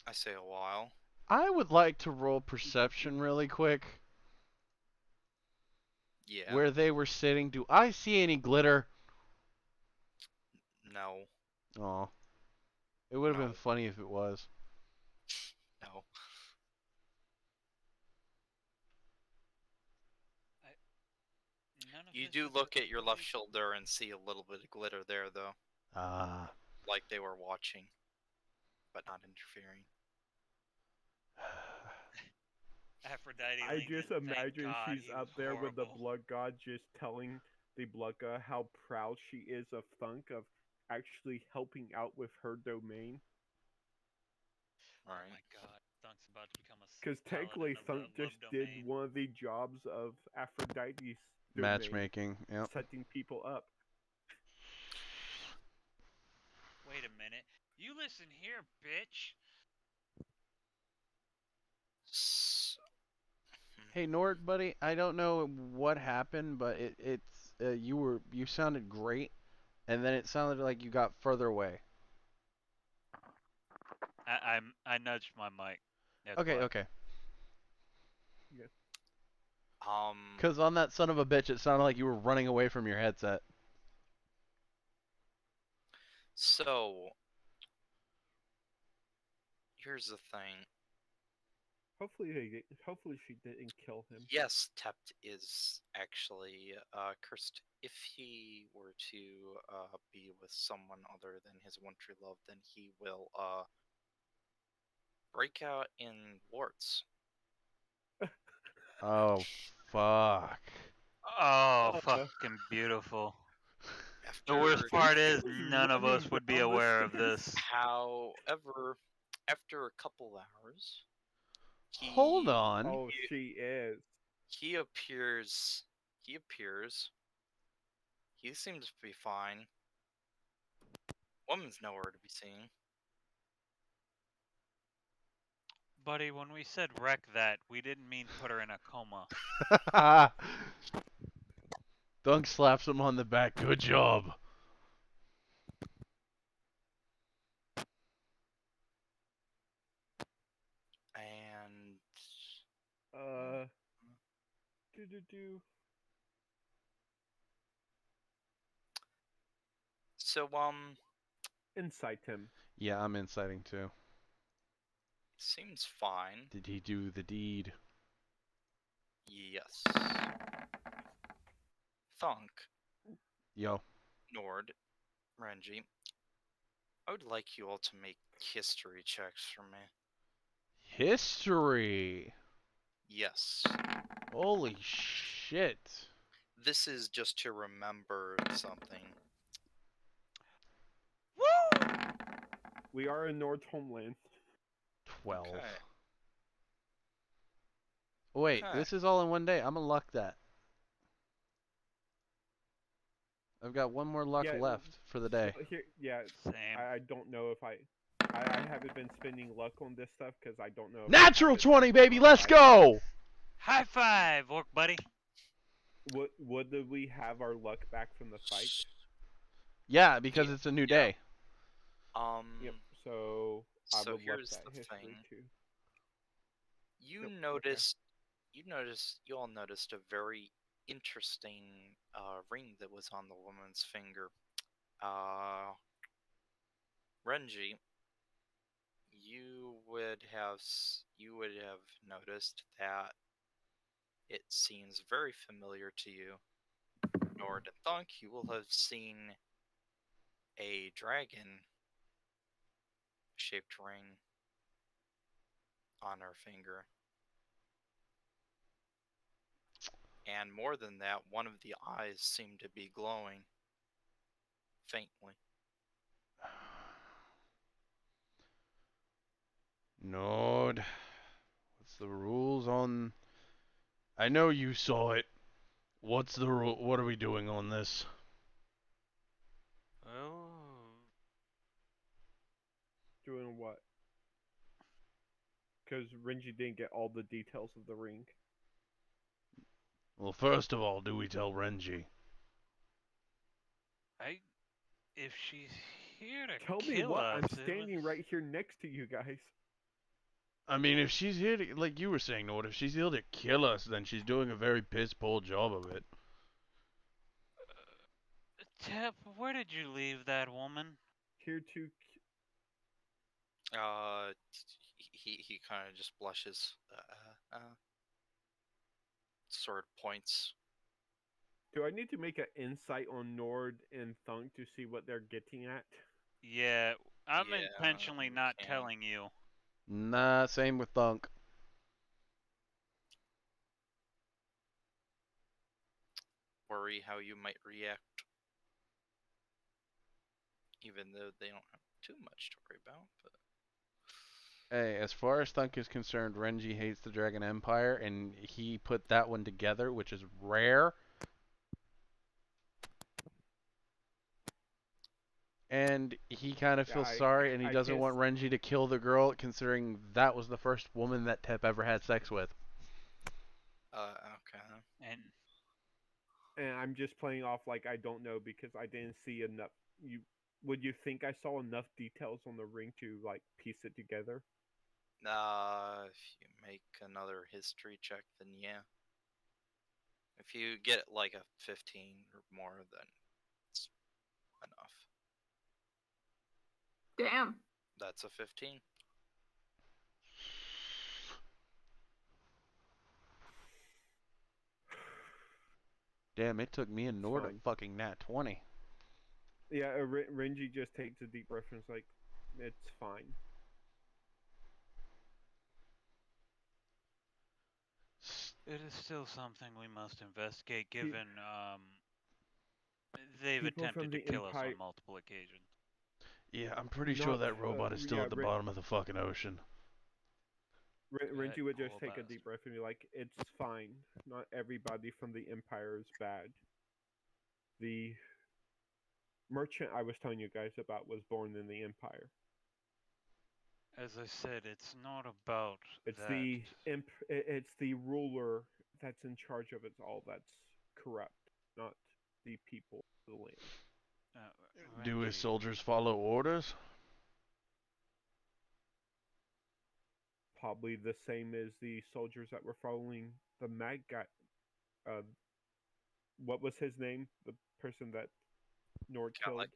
I say a while. I would like to roll perception really quick. Yeah. Where they were sitting. Do I see any glitter? No. Aw. It would have No. been funny if it was. No. None of You his do sisters look at will your left believe- shoulder and see a little bit of glitter there, though. Ah. Like they were watching, but not interfering. Aphrodite I leans just in, "Thank imagine God she's he up was there with the horrible." blood god, just telling the blood god how proud she is of Thunk of actually helping out with her domain. Oh Alright. my God, Thunk's about to become a Because paladin technically, of the Thunk love just did domain. one of the jobs of Aphrodite's domain, Matchmaking. Yep. setting people up. Wait a minute. You listen here, bitch. Hey Nord, buddy. I don't know what happened, but you sounded great, and then it sounded like you got further away. I nudged my mic. That's Okay, why. okay. Um. Because on that son of a bitch, it sounded like you were running away from your headset. So, here's the thing. Hopefully she didn't kill him. Yes, Tept is actually cursed. If he were to be with someone other than his one true love, then he will break out in warts. Oh, fuck. Oh, Uh, fucking beautiful. After, The worst part is She's none of us running would be down the aware of stairs. this. however, after a couple hours, Hold on. Oh, she is. he appears. He seems to be fine. Woman's nowhere to be seen. Buddy, when we said wreck that, we didn't mean put her in a coma. Dunk slaps him on the back. Good job. And Do. so Incite him. Yeah, I'm inciting too. seems fine. Did he do the deed? Yes. Thunk, Yo. Nord, Renji, I would like you all to make history checks for me. History. Yes. Holy shit. This is just to remember something. Woo! We are in Nord's homeland. 12. Okay. Wait, Okay. this is all in one day. I'm gonna luck that. I've got one more luck left for the day. So here, yeah, Same. I don't know if I haven't been spending luck on this stuff because I don't know. If Natural 20, baby. Let's go. High five, orc buddy. Would we have our luck back from the fight? Yeah, because it's a new day. Yep. So I would luck here's that the history thing. too. You Yep, noticed a very interesting ring that was on the woman's finger. Renji, you would have noticed that it seems very familiar to you. Nord and Thunk, you will have seen a dragon-shaped ring on her finger. And more than that, one of the eyes seemed to be glowing faintly. Nord, what's the rules on? I know you saw it. What's the rule? What are we doing on this? Oh. Doing what? Because Renji didn't get all the details of the ring. Well, first of all, do we tell Renji? If she's here to Tell me kill what? us, I'm standing right here next to you guys. I mean, if she's here to, like you were saying, Nord, if she's here to kill us, then she's doing a very piss-poor job of it. Tep, where did you leave that woman? Here to. He kind of just blushes. Sort of points. Do I need to make an insight on Nord and Thunk to see what they're getting at? Yeah, I'm Yeah, intentionally you not can. telling you. Nah, same with Thunk. Worry how you might react. Even though they don't have too much to worry about, but... Hey, as far as Thunk is concerned, Renji hates the Dragon Empire, and he put that one together, which is rare. And he kind of feels sorry, and he doesn't want Renji to kill the girl, considering that was the first woman that Tep ever had sex with. Okay. And I'm just playing off like I don't know because I didn't see enough. Would you think I saw enough details on the ring to like piece it together? If you make another history check, then yeah. If you get like a 15 or more, then it's enough. Damn. That's a 15. Damn, it took me and Nord a fucking nat 20. Yeah, Renji just takes a deep breath and is like, it's fine. It is still something we must investigate, given they've attempted to kill us on multiple occasions. Yeah, I'm pretty sure that robot is still at the bottom of the fucking ocean. Renji would just take a deep breath and be like, it's fine. Not everybody from the Empire is bad. The merchant I was telling you guys about was born in the Empire. As I said, it's not about it's that. It's the ruler that's in charge of it all that's corrupt, not the people of the land. Do his soldiers follow orders? Probably the same as the soldiers that were following the mad guy. What was his name? The person that Nord killed?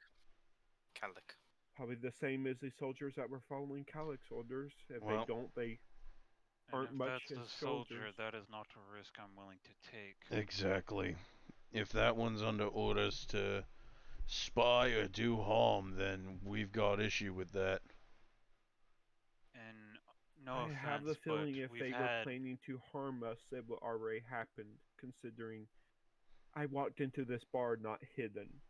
Kalik. Probably the same as the soldiers that were following Kalik's orders. If they don't, they aren't much as soldiers. That is not a risk I'm willing to take. Exactly. If that one's under orders to spy or do harm, then we've got issue with that. And no offense, I have the feeling if they were planning to harm us, it would already happened, considering I walked into this bar not hidden.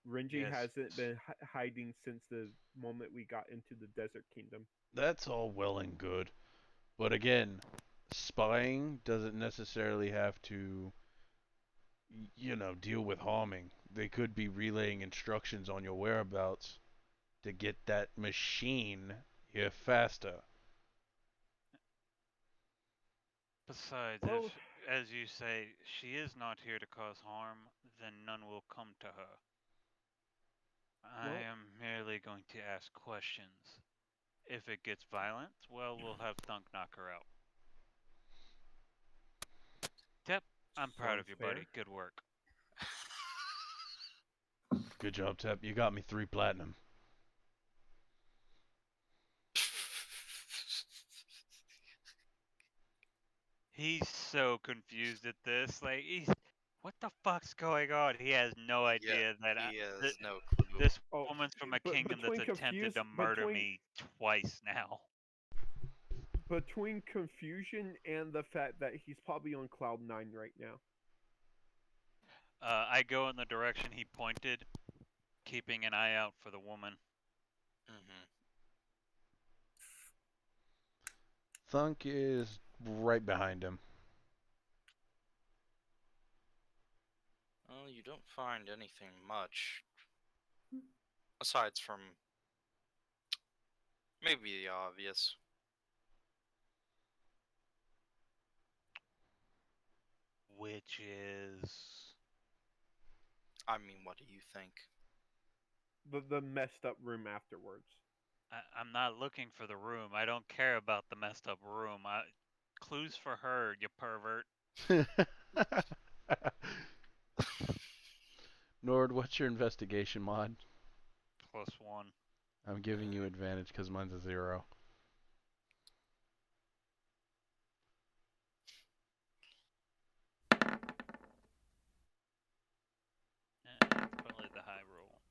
Renji hasn't been hiding since the moment we got into the Desert Kingdom. That's all well and good. But again, spying doesn't necessarily have to, deal with harming. They could be relaying instructions on your whereabouts to get that machine here faster. Besides, Well, if, as you say, she is not here to cause harm, then none will come to her. I Well- am merely going to ask questions. If it gets violent, well, we'll have Thunk knock her out. Tep, I'm proud of sounds you, fair. buddy. Good work. Good job, Tep. You got me 3 platinum. He's so confused at this. Like, what the fuck's going on? He has no idea that He has no clue. this Oh, woman's from a but kingdom that's between attempted confused- to murder between- me twice now. Between confusion and the fact that he's probably on cloud 9 right now. I go in the direction he pointed, keeping an eye out for the woman. Mm-hmm. Thunk is right behind him. Well, you don't find anything much. Aside from maybe the obvious. Which is. I mean, what do you think? The messed up room afterwards. I'm not looking for the room. I don't care about the messed up room. Clues for her, you pervert. Nord, what's your investigation mod? +1. I'm giving you advantage because mine's a 0. Probably the high roll.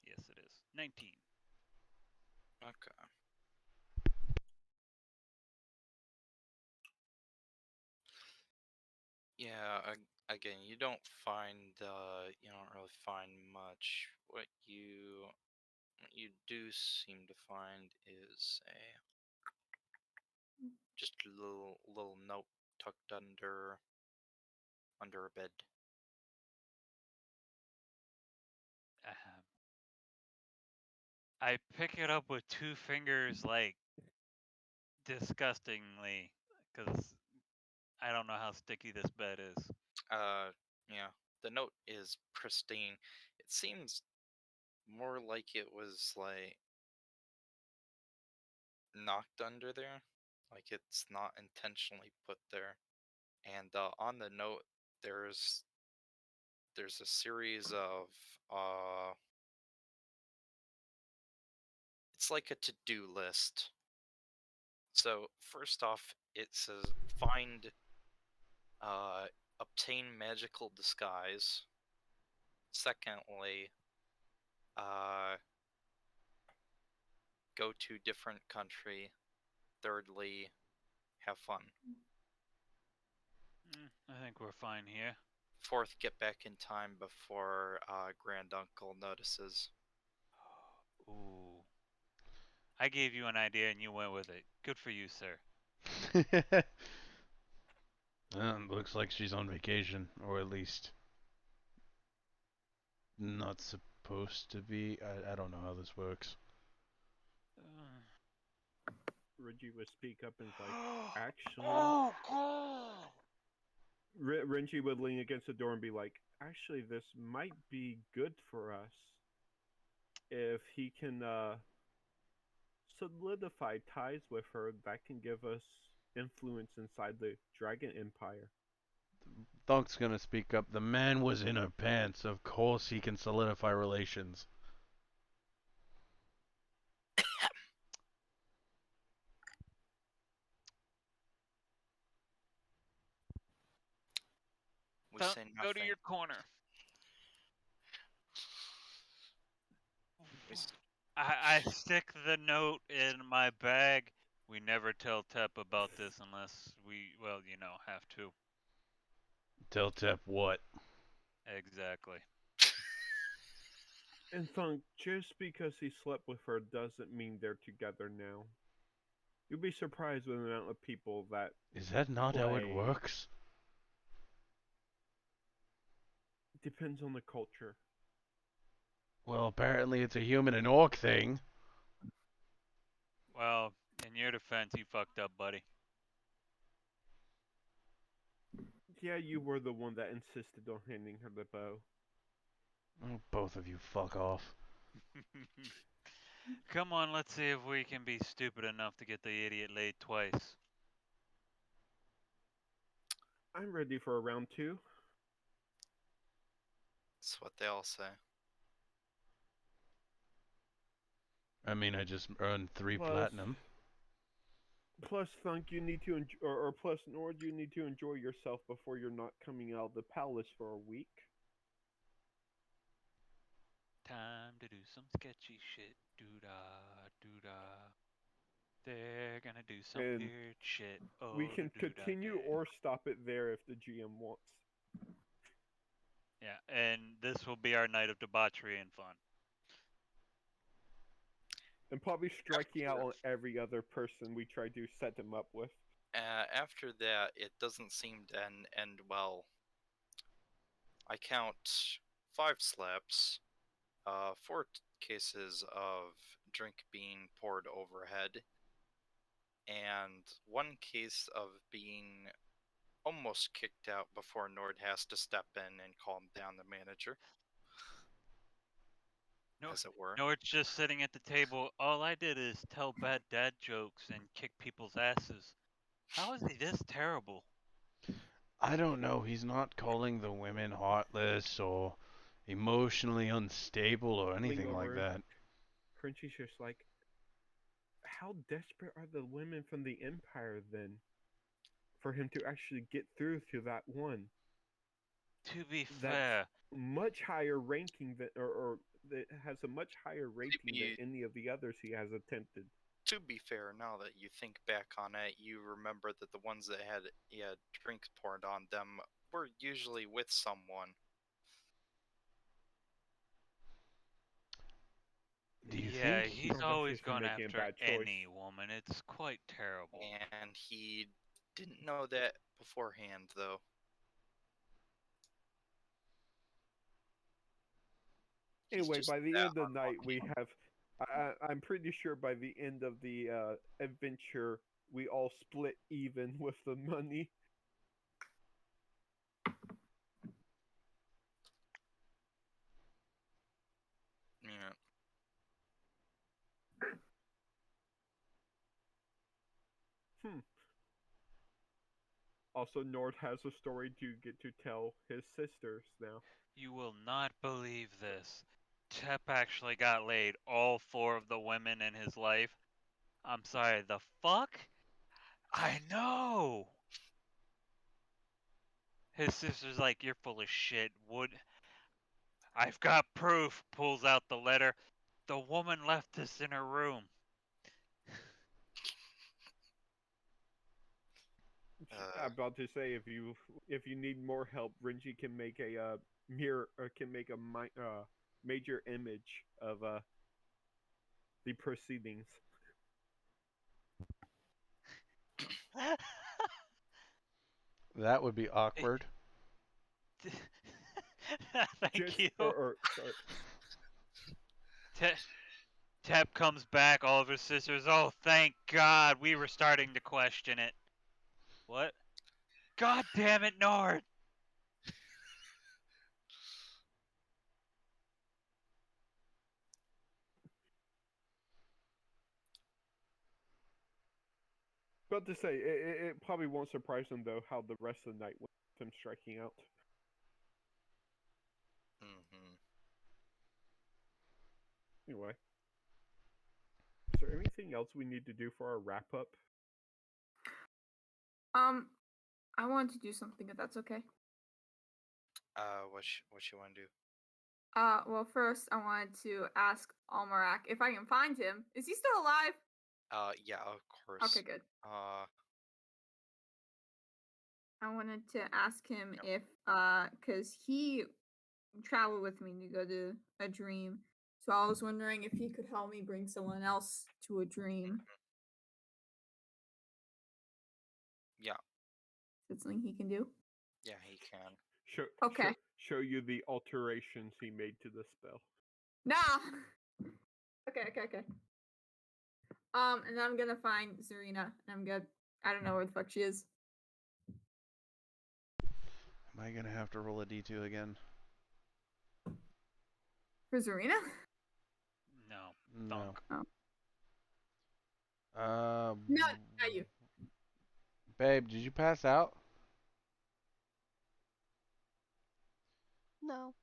Yes, it is. 19. Okay. Yeah, again, you don't really find much. What you do seem to find is just a little note tucked under a bed. I pick it up with 2 fingers, like, disgustingly, because I don't know how sticky this bed is. Yeah, the note is pristine. It seems more like it was like knocked under there, like it's not intentionally put there. And on the note, there's a series of it's like a to-do list. So first off, it says find obtain magical disguise. Secondly, go to different country. Thirdly, have fun. I think we're fine here. Fourth, get back in time before Grand Uncle notices. Ooh. I gave you an idea and you went with it. Good for you, sir. Looks like she's on vacation, or at least not supposed to be. I don't know how this works. Reggie would speak up and is like, actually. Oh, God. Renji would lean against the door and be like, actually, this might be good for us. If he can solidify ties with her, that can give us influence inside the Dragon Empire. Thunk's gonna speak up. The man was in her pants. Of course he can solidify relations. We Don't say nothing. go to your corner. I stick the note in my bag. We never tell Tep about this unless we, well, have to. Tell Tep what? Exactly. And Thunk, just because he slept with her doesn't mean they're together now. You'll be surprised with the amount of people that Is that not how it play. works? Depends on the culture. Well, apparently it's a human and orc thing. Well, in your defense, you fucked up, buddy. Yeah, you were the one that insisted on handing her the bow. Oh, both of you fuck off. Come on, let's see if we can be stupid enough to get the idiot laid twice. I'm ready for a round 2. That's what they all say. I mean, I just earned 3 platinum. Plus, Thunk, you need to or plus Nord, you need to enjoy yourself before you're not coming out of the palace for a week. Time to do some sketchy shit. Doo-da, doo-da. They're gonna do some And weird shit. Oh, we can continue yeah. or stop it there if the GM wants. Yeah, and this will be our night of debauchery and fun. And probably striking out on every other person we try to set them up with. After that, it doesn't seem to end well. I count 5 slaps, 4 cases of drink being poured overhead, and 1 case of being almost kicked out before Nord has to step in and calm down the manager. No, as it were. No, it's just sitting at the table. All I did is tell bad dad jokes and kick people's asses. How is he this terrible? I don't know. He's not calling the women heartless or emotionally unstable or anything like that. Crunchy's just like, how desperate are the women from the Empire then for him to actually get through to that one? To be That's fair, much higher ranking than, or that has a much higher rating than any of the others he has attempted. To be fair, now that you think back on it, you remember that the ones that had drinks poured on them were usually with someone. Do you yeah, think he's always gone after any woman. It's quite terrible. And he didn't know that beforehand, though. Anyway, by the end of the night, we have. I'm pretty sure by the end of the adventure, we all split even with the money. Yeah. Also, Nord has a story to get to tell his sisters now. You will not believe this. Tep actually got laid all 4 of the women in his life. I'm sorry, the fuck? I know! His sister's like, you're full of shit. I've got proof. Pulls out the letter. The woman left this in her room. I'm about to say, if you need more help, Renji can make a mirror, or can make a major image of the proceedings. That would be awkward. Thank you. Sorry. Tep comes back, all of his sisters. Oh, thank God. We were starting to question it. What? God damn it, Nord! About to say, it probably won't surprise him though how the rest of the night went with him striking out. Anyway, is there anything else we need to do for our wrap up? I want to do something if that's okay. What you want to do? Well, first I wanted to ask Almarak if I can find him. Is he still alive? Yeah, of course. Okay, good. I wanted to ask him if, cause he traveled with me to go to a dream, so I was wondering if he could help me bring someone else to a dream. that something he can do? Yeah, he can. Okay. Show you the alterations he made to the spell. Nah. Okay. And then I'm gonna find Zarina, and I don't know where the fuck she is. Am I gonna have to roll a d2 again? For Zarina? No. No. Oh. No, Not you. Babe, did you pass out? No.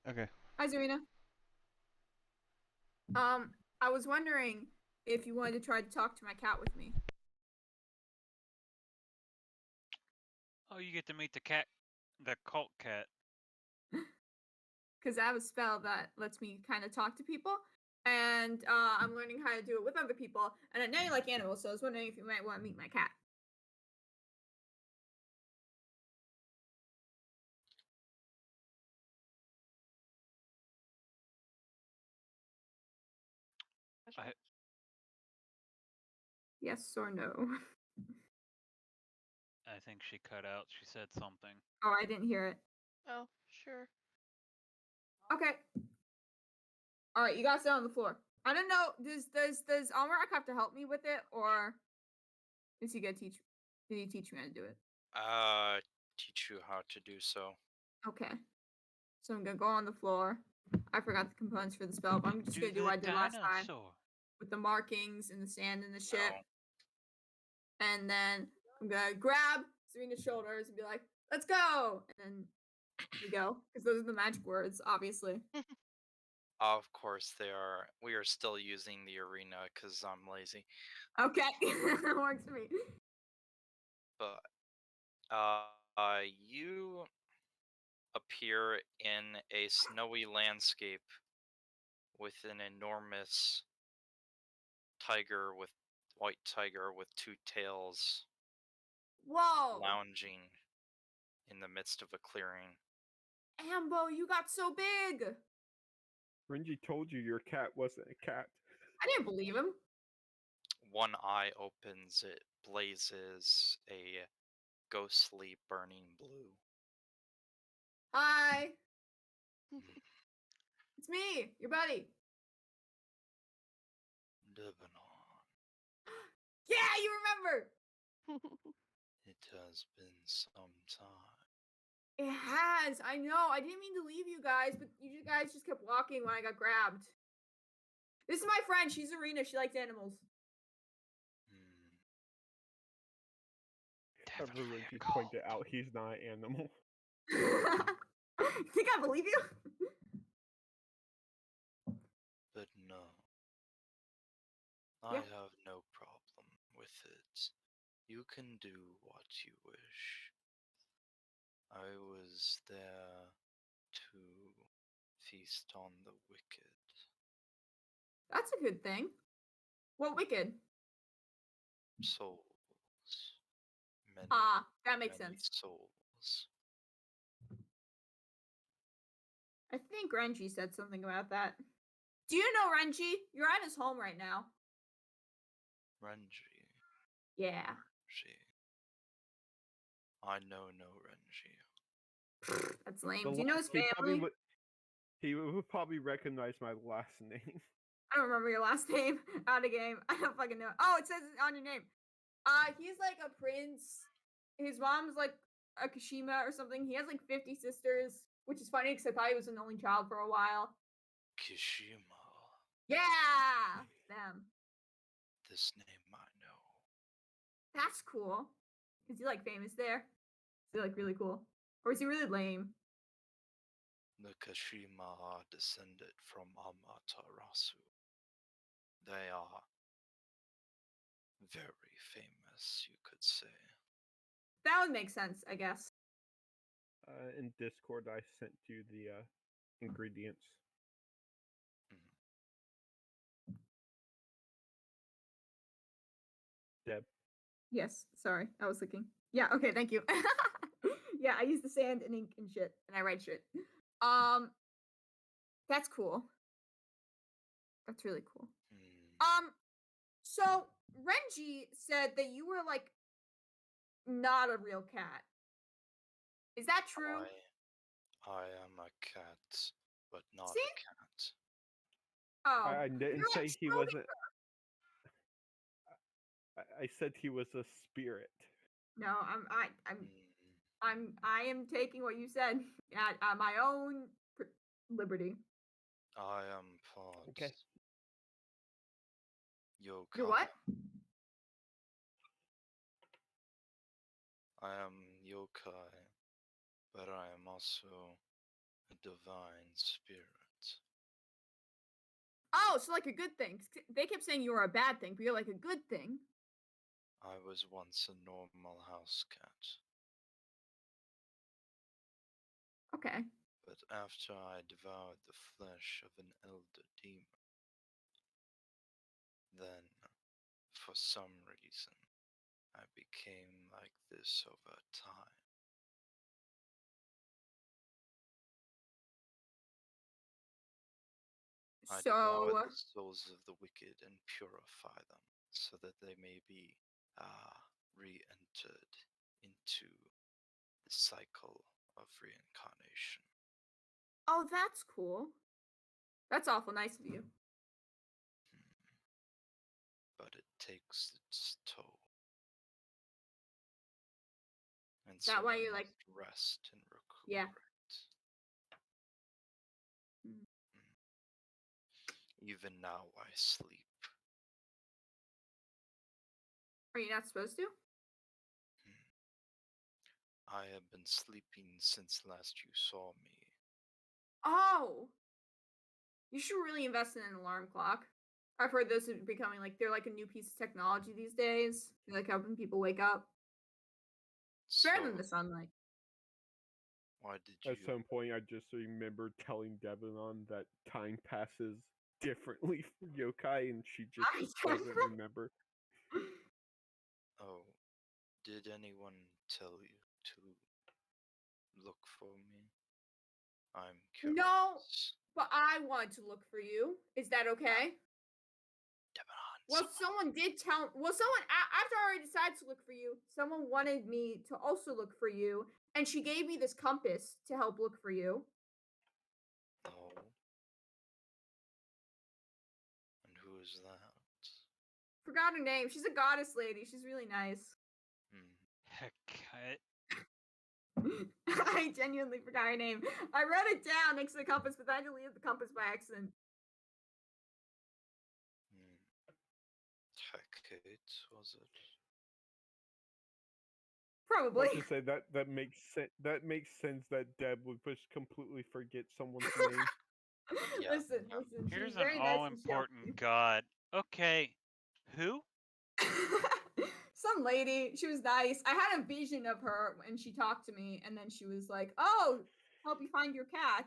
Okay. Hi, Zarina. I was wondering if you wanted to try to talk to my cat with me. Oh, you get to meet the cat, the cult cat. Because I have a spell that lets me kind of talk to people, and I'm learning how to do it with other people. And I know you like animals, so I was wondering if you might want to meet my cat. I, Yes or no? I think she cut out. She said something. Oh, I didn't hear it. Oh, sure. Okay. All right, you gotta sit on the floor. I don't know. Does Almarak have to help me with it, or is he gonna teach? Did he teach me how to do it? Teach you how to do so. Okay. So I'm gonna go on the floor. I forgot the components for the spell, but I'm just gonna do what I did last time with the markings and the sand and the shit. No. And then I'm gonna grab Serena's shoulders and be like, "Let's go!" And then we go, because those are the magic words, obviously. Of course they are. We are still using the arena because I'm lazy. Okay, that works for me. But you appear in a snowy landscape with an enormous white tiger with two tails Whoa, lounging in the midst of a clearing. Ambo, you got so big. Renji told you your cat wasn't a cat. I didn't believe him. One eye opens, it blazes a ghostly burning blue. Hi, it's me, your buddy. Lebanon. Yeah, you remember. It has been some time. It has. I know. I didn't mean to leave you guys, but you guys just kept walking when I got grabbed. This is my friend. She's Arena. She likes animals. However, Renji pointed out he's not an animal. Think I believe you? But no. Yeah. I have no problem with it. You can do what you wish. I was there to feast on the wicked. That's a good thing. What wicked? Souls. Many, Ah, that makes many sense. souls. I think Renji said something about that. Do you know Renji? You're at his home right now. Renji. Yeah. Renji. I know no Renji. That's lame. Do you know his family? He would probably recognize my last name. I don't remember your last name. Out of game. I don't fucking know. Oh, it says it on your name. He's like a prince. His mom's like a Kashima or something. He has like 50 sisters, which is funny because I thought he was an only child for a while. Kishima. Yeah, them. This name I know. That's cool. Is he like famous there? Is he like really cool? Or is he really lame? The Kashima are descended from Amaterasu. They are very famous, you could say. That would make sense, I guess. In Discord, I sent you the ingredients. Deb. Yes, sorry, I was looking. Yeah, okay, thank you. Yeah, I use the sand and ink and shit, and I write shit. That's cool. That's really cool. So Renji said that you were like not a real cat. Is that true? I am a cat, but not See? a cat. Oh, I didn't you're like say he wasn't. I said he was a spirit. No, Hmm. I am taking what you said at my own liberty. I am Pod. Okay. Yokai. You're what? I am yokai, but I am also a divine spirit. Oh, so like a good thing. They kept saying you were a bad thing, but you're like a good thing. I was once a normal house cat, Okay. but after I devoured the flesh of an elder demon, then, for some reason, I became like this over time. I devour So the souls of the wicked and purify them, so that they may be re-entered into the cycle of reincarnation. oh, that's cool. That's awful nice of you. But it takes its toll. And Is that so why I you're like, must rest and recuperate. yeah. Mm. Even now I sleep. Are you not supposed to? I have been sleeping since last you saw me. Oh, you should really invest in an alarm clock. I've heard those are becoming like they're like a new piece of technology these days. They're like helping people wake up. So, Better than the sunlight. why did At you? some point, I just remember telling Devinon that time passes differently for yokai, and she just doesn't remember. Oh, did anyone tell you to look for me? I'm curious. No, but I want to look for you. Is that okay? Well, someone did tell. Well, someone after I already decided to look for you, someone wanted me to also look for you, and she gave me this compass to help look for you. Oh. And who is that? Forgot her name. She's a goddess lady. She's really nice. Heck, I genuinely forgot her name. I wrote it down next to the compass, but I deleted the compass by accident. Hecate, was it? Probably. Let's just say that makes sense. That makes sense that Deb would just completely forget someone's name. Yeah. Listen. here's She's an very nice and she helped all-important me. god. Okay, who? Some lady. She was nice. I had a vision of her and she talked to me, and then she was like, "Oh, help you find your cat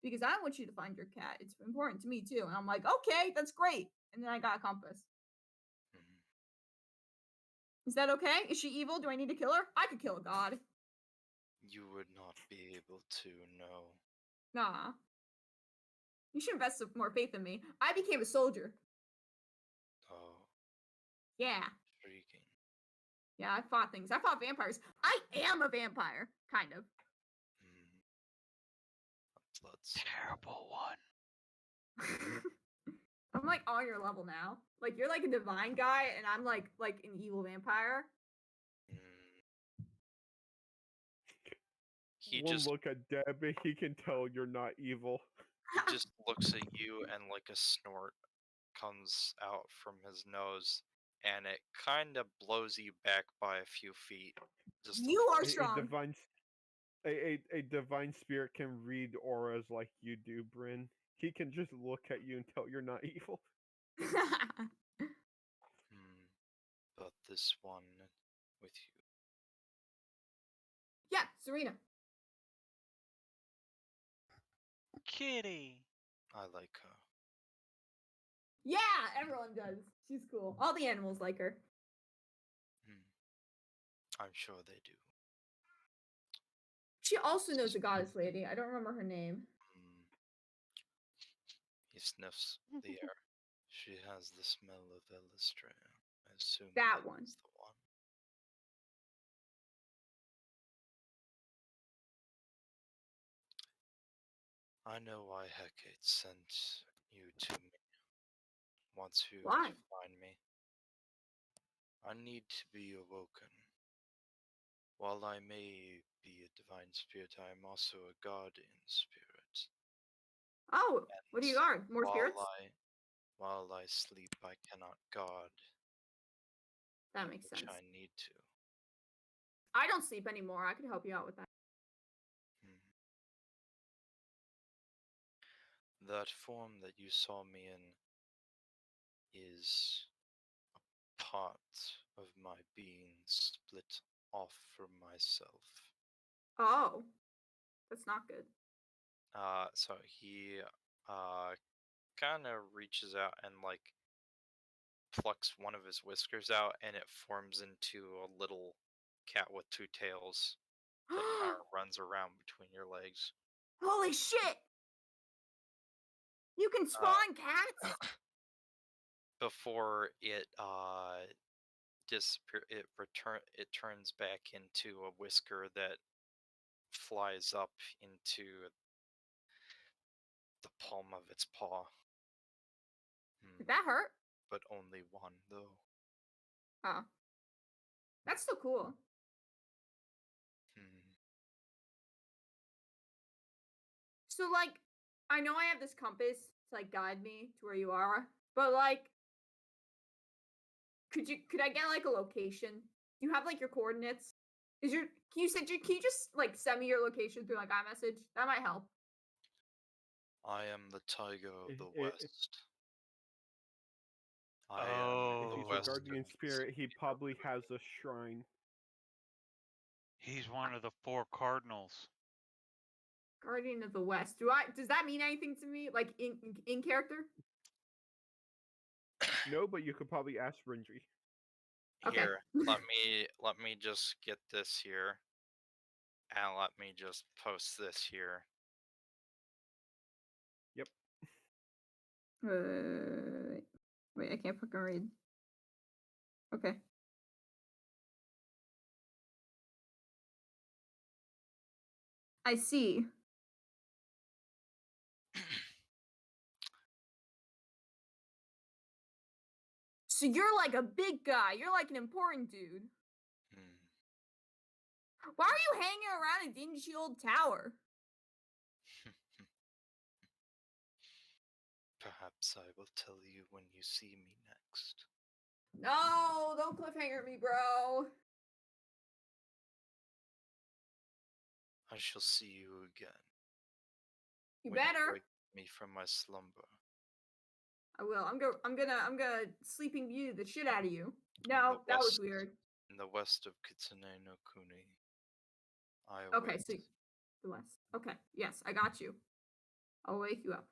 because I want you to find your cat. It's important to me too." And I'm like, "Okay, that's great." And then I got a compass. Is that okay? Is she evil? Do I need to kill her? I could kill a god. You would not be able to, no. Nah. You should invest some more faith in me. I became a soldier. Oh, Yeah. intriguing. Yeah, I fought things. I fought vampires. I am a vampire, kind of. Let's Terrible one. I'm like on your level now. Like you're like a divine guy, and I'm like an evil vampire. He One just look at Deb, and he can tell you're not evil. he just looks at you and like a snort comes out from his nose and it kind of blows you back by a few feet. Just You are A strong. divine, a divine spirit can read auras like you do, Bryn. He can just look at you and tell you're not evil. but this one with you. Yeah, Serena. Kitty. I like her. Yeah, everyone does. She's cool. All the animals like her. I'm sure they do. She also knows a goddess lady. I don't remember her name. He sniffs the air. She has the smell of Illustrator. I assume That that's one. the one. I know why Hecate sent you to me. Wants you Why? to find me. I need to be awoken. While I may be a divine spirit, I am also a guardian spirit. Oh, what do you guard? More spirits? While I sleep, I cannot guard. That makes which sense. I need to. I don't sleep anymore. I could help you out with that. That form that you saw me in is a part of my being split off from myself. Oh, that's not good. So he kind of reaches out and like plucks one of his whiskers out, and it forms into a little cat with two tails that kind of runs around between your legs. Holy shit! You can spawn cats? Before it it turns back into a whisker that flies up into the palm of its paw. Did that hurt? But only one, though. Oh. That's so cool. So, like, I know I have this compass to, like, guide me to where you are, but, like, could I get, like, a location? Do you have, like, your coordinates? Can you just, like, send me your location through, like, iMessage? That might help. I am the Tiger of the West. I Oh. am the If he's West. a guardian spirit, he probably has a shrine. He's one of the 4 cardinals. Guardian of the West. Does that mean anything to me? Like, in character? No, but you could probably ask Renji. Here, let me just get this here, and let me just post this here. Yep. Wait, I can't fucking read. Okay. I see. So you're like a big guy. You're like an important dude. Why are you hanging around a dingy old tower? Perhaps I will tell you when you see me next. No, don't cliffhanger me, bro. I shall see you again. You when better. You wake me from my slumber. I will. I'm gonna sleeping beauty the shit out of you. No, that was weird. In the west of Kitsune no Kuni. Okay, so the west. Okay, yes, I got you. I'll wake you up.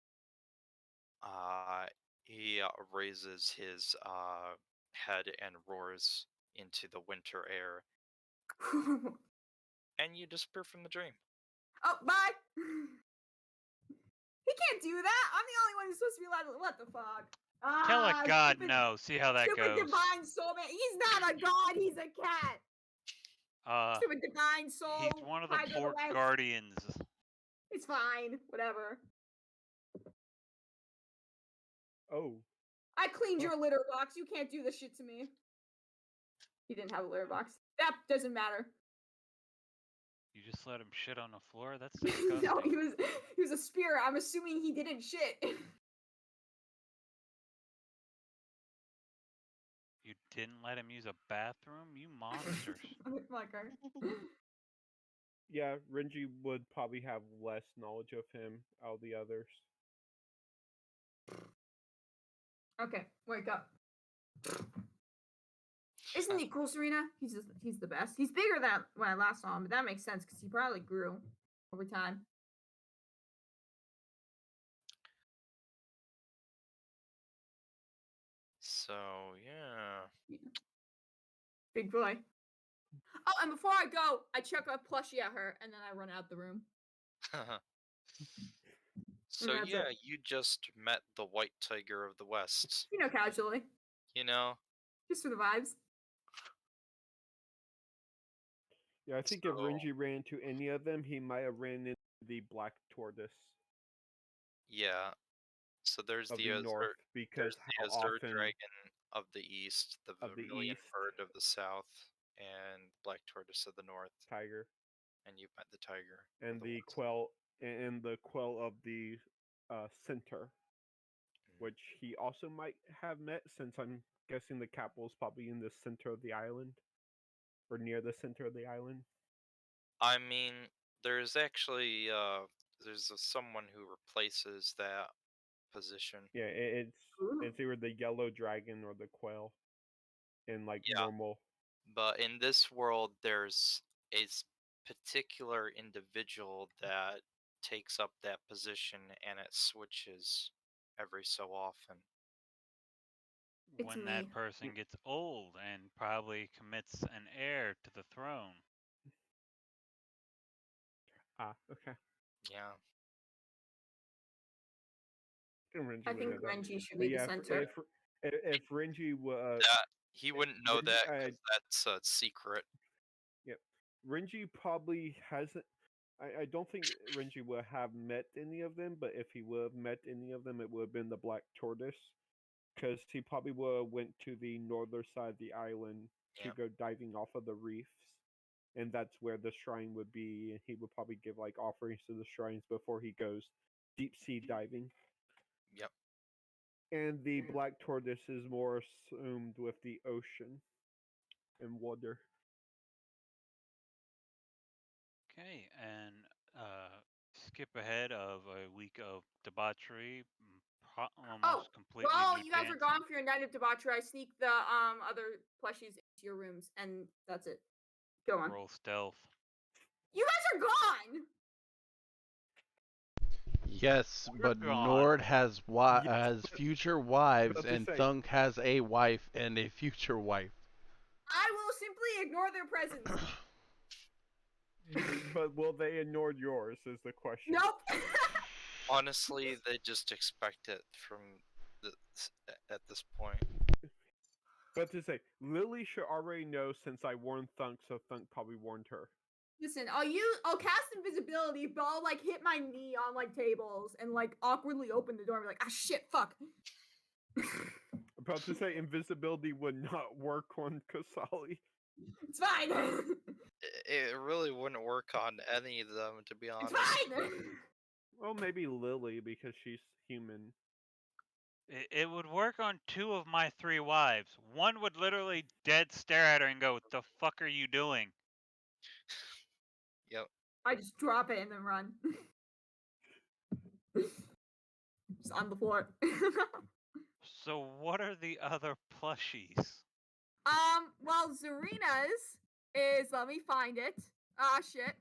He raises his head and roars into the winter air. And you disappear from the dream. Oh, bye! He can't do that! I'm the only one who's supposed to be allowed to. What the fuck? Tell a god no. See how that stupid goes. Divine soul, man. He's not a god, he's a cat! Stupid divine soul. He's one of the 4 guardians. It's fine. Whatever. Oh. I cleaned your litter box. You can't do this shit to me. He didn't have a litter box. That doesn't matter. You just let him shit on the floor? That's disgusting. No, he was a spirit. I'm assuming he didn't shit. You didn't let him use a bathroom? You monsters. Yeah, Renji would probably have less knowledge of him out of the others. Okay, wake up. Isn't he cool, Serena? He's the best. He's bigger than when I last saw him, but that makes sense because he probably grew over time. So yeah. Big boy. Oh, and before I go, I chuck a plushie at her, and then I run out the room. So yeah, you just met the White Tiger of the West. You know, casually. You know? Just for the vibes. Yeah, I think if Renji ran into any of them, he might have ran into the Black Tortoise. Yeah. So there's of the the Azure, north, because there's the how Azure often Dragon of the east, the of the Vermilion east Bird of the south, and Black Tortoise of the north, tiger and you met the tiger. and of the the west. quell of the center, Mhm. which he also might have met, since I'm guessing the capital is probably in the center of the island or near the center of the island. I mean, there's actually there's someone who replaces that position. Yeah, it's either the yellow dragon or the quail in like Yeah. normal. But in this world, there's a particular individual that takes up that position, and it switches every so often. It's When me. that person gets old and probably commits an heir to the throne. Ah, okay. Yeah. I think Renji Renji should But be the yeah, center. if Renji That he wouldn't know Renji, that because that's a secret. Yep. Renji probably hasn't. I don't think Renji would have met any of them, but if he would have met any of them, it would have been the Black Tortoise, because he probably would have went to the northern side of the island to Yeah. go diving off of the reefs, and that's where the shrine would be. And he would probably give like offerings to the shrines before he goes deep sea diving. Yep. And the Black Tortoise is more assumed with the ocean and water. Okay, and skip ahead of a week of debauchery, Oh, almost completely well, new you guys are dancing. gone for your night of debauchery. I sneak the other plushies into your rooms, and that's it. Go on. Roll stealth. You guys are gone. Yes, We're but gone. Nord has Yes, has but- future wives, but to and say- Thunk has a wife and a future wife. I will simply ignore their presence. But will they ignore yours is the question. Nope. Honestly, they just expect it from at this point. But to say, Lily should already know since I warned Thunk, so Thunk probably warned her. Listen, I'll cast invisibility, but I'll like hit my knee on like tables and like awkwardly open the door and be like, ah shit, fuck. About to say invisibility would not work on Kasali. It's fine. It really wouldn't work on any of them, to be It's honest. fine. Well, maybe Lily because she's human. It would work on 2 of my 3 wives. One would literally dead stare at her and go, "What the fuck are you doing?" Yep. I just drop it and then run. Just on the floor. So what are the other plushies? Well, Zarina's is, let me find it. Ah, shit.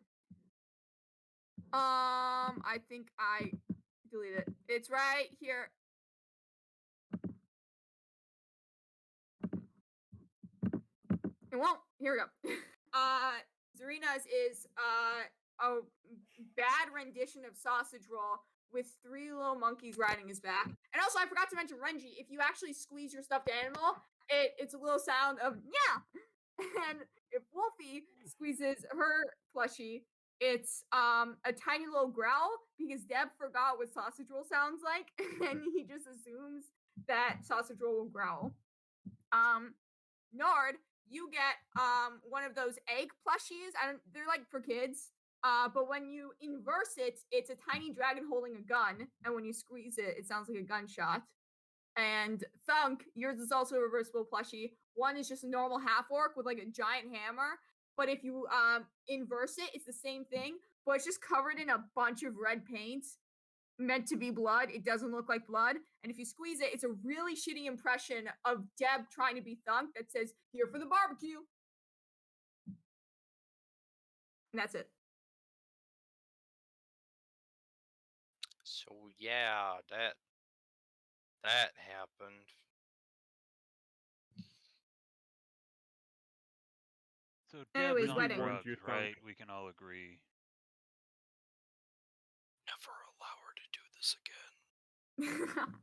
I think I deleted it. It's right here. It won't. Here we go. Zarina's is a bad rendition of Sausage Roll with 3 little monkeys riding his back. And also, I forgot to mention Renji. If you actually squeeze your stuffed animal, it's a little sound of yeah. And if Wolfie squeezes her plushie, it's a tiny little growl because Deb forgot what Sausage Roll sounds like, and he just assumes that Sausage Roll will growl. Nord, you get one of those egg plushies. They're like for kids. But when you inverse it, it's a tiny dragon holding a gun, and when you squeeze it, it sounds like a gunshot. And Thunk, yours is also a reversible plushie. One is just a normal half orc with like a giant hammer. But if you inverse it, it's the same thing, but it's just covered in a bunch of red paint meant to be blood. It doesn't look like blood. And if you squeeze it, it's a really shitty impression of Deb trying to be Thunk that says, "Here for the barbecue." And that's it. So yeah, that happened. So Deb's Anyways, on wedding. drugs, You, Thunk. right? We can all agree. Never allow her to do this again.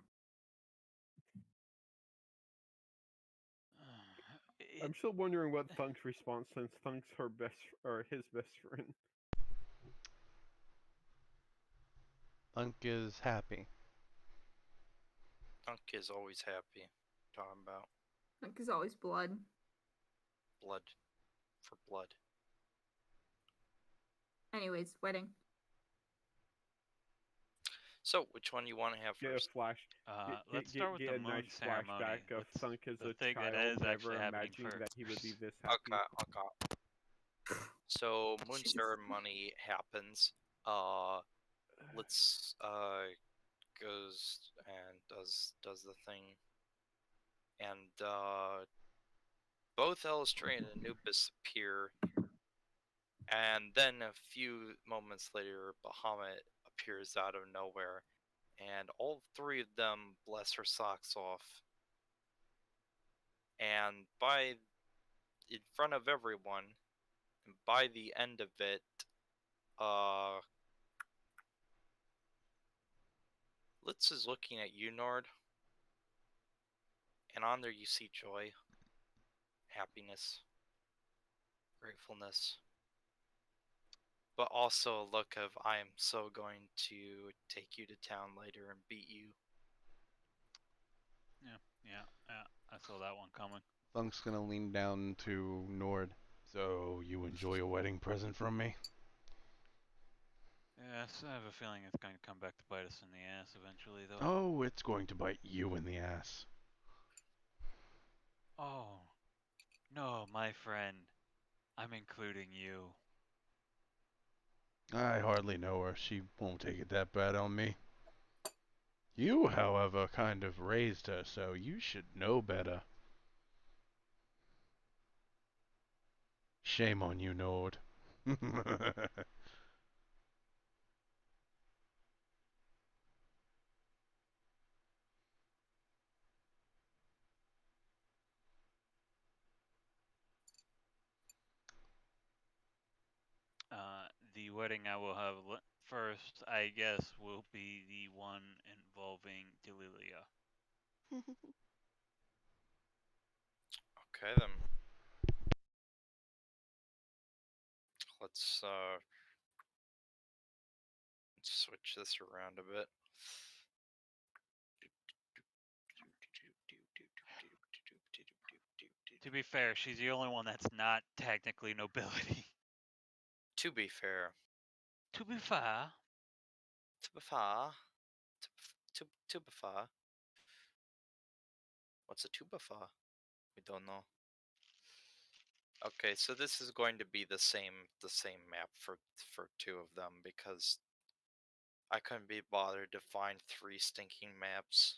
I'm still wondering what Thunk's response, since Thunk's her best or his best friend. Thunk is happy. Unk is always happy. Talking about Like, there's always blood. blood for blood. Anyways, wedding. So, which one you want to have Get a first? flash. Let's start with Get the a moon nice ceremony. flashback of Let's- Thunk as the a thing that child, is never actually happening imagining that he would be this happy. Okay. So, moon Jesus. ceremony happens. Let's goes and does the thing, and both Elstree and Anubis appear, and then a few moments later, Bahamut appears out of nowhere, and all three of them bless her socks off. And in front of everyone, and by the end of it, Litz is looking at you, Nord, and on there you see joy, happiness, gratefulness, but also a look of, I am so going to take you to town later and beat you. Yeah. I saw that one coming. Thunk's gonna lean down to Nord. So, you enjoy a wedding present from me? Yes, I have a feeling it's going to come back to bite us in the ass eventually, though. Oh, it's going to bite you in the ass. Oh, no, my friend. I'm including you. I hardly know her. She won't take it that bad on me. You, however, kind of raised her, so you should know better. Shame on you, Nord. The wedding I will have first, I guess, will be the one involving Delilia. Okay then. Let's switch this around a bit. To be fair, she's the only one that's not technically nobility. To be fair. To be fair. Tubafa. What's a tubafa? We don't know. Okay, so this is going to be the same map for two of them because I couldn't be bothered to find 3 stinking maps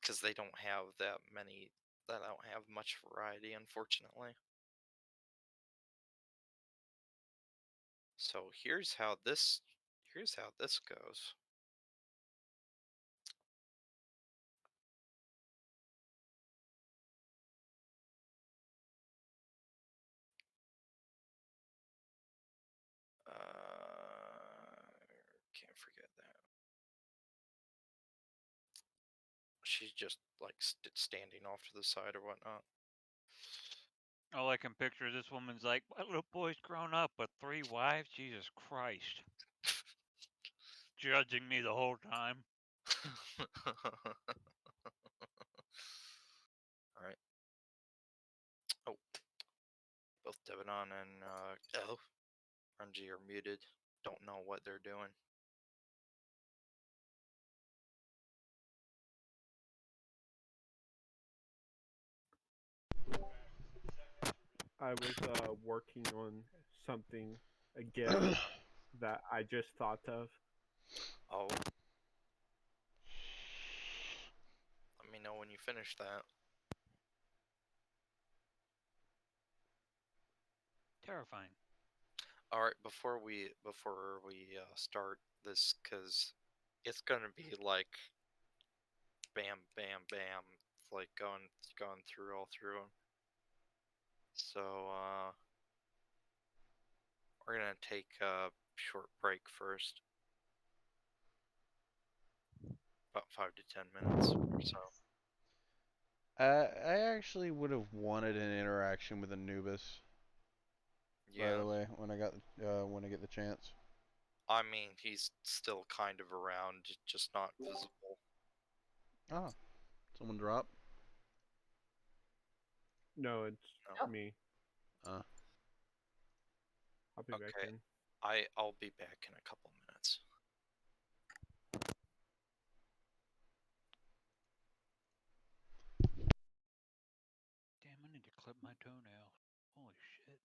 because they don't have that many. That don't have much variety, unfortunately. So here's how this goes. Can't forget that. She's just like standing off to the side or whatnot. All I can picture, this woman's like, my little boy's grown up with 3 wives? Jesus Christ. Judging me the whole time. Alright. Oh. Both Devanon and RNG are muted. Don't know what they're doing. I was working on something again that I just thought of. Oh. Let me know when you finish that. Terrifying. All right, before we start this, because it's gonna be like bam, bam, bam, like going through all through them. So we're gonna take a short break first, about 5 to 10 minutes or so. I actually would have wanted an interaction with Anubis. Yeah. By the way, when I get the chance. I mean, he's still kind of around, just not visible. Ah, someone drop. No, it's Oh. me. Uh, I'll be back Okay. in. I'll be back in a couple minutes. Damn, I need to clip my toenail. Holy shit.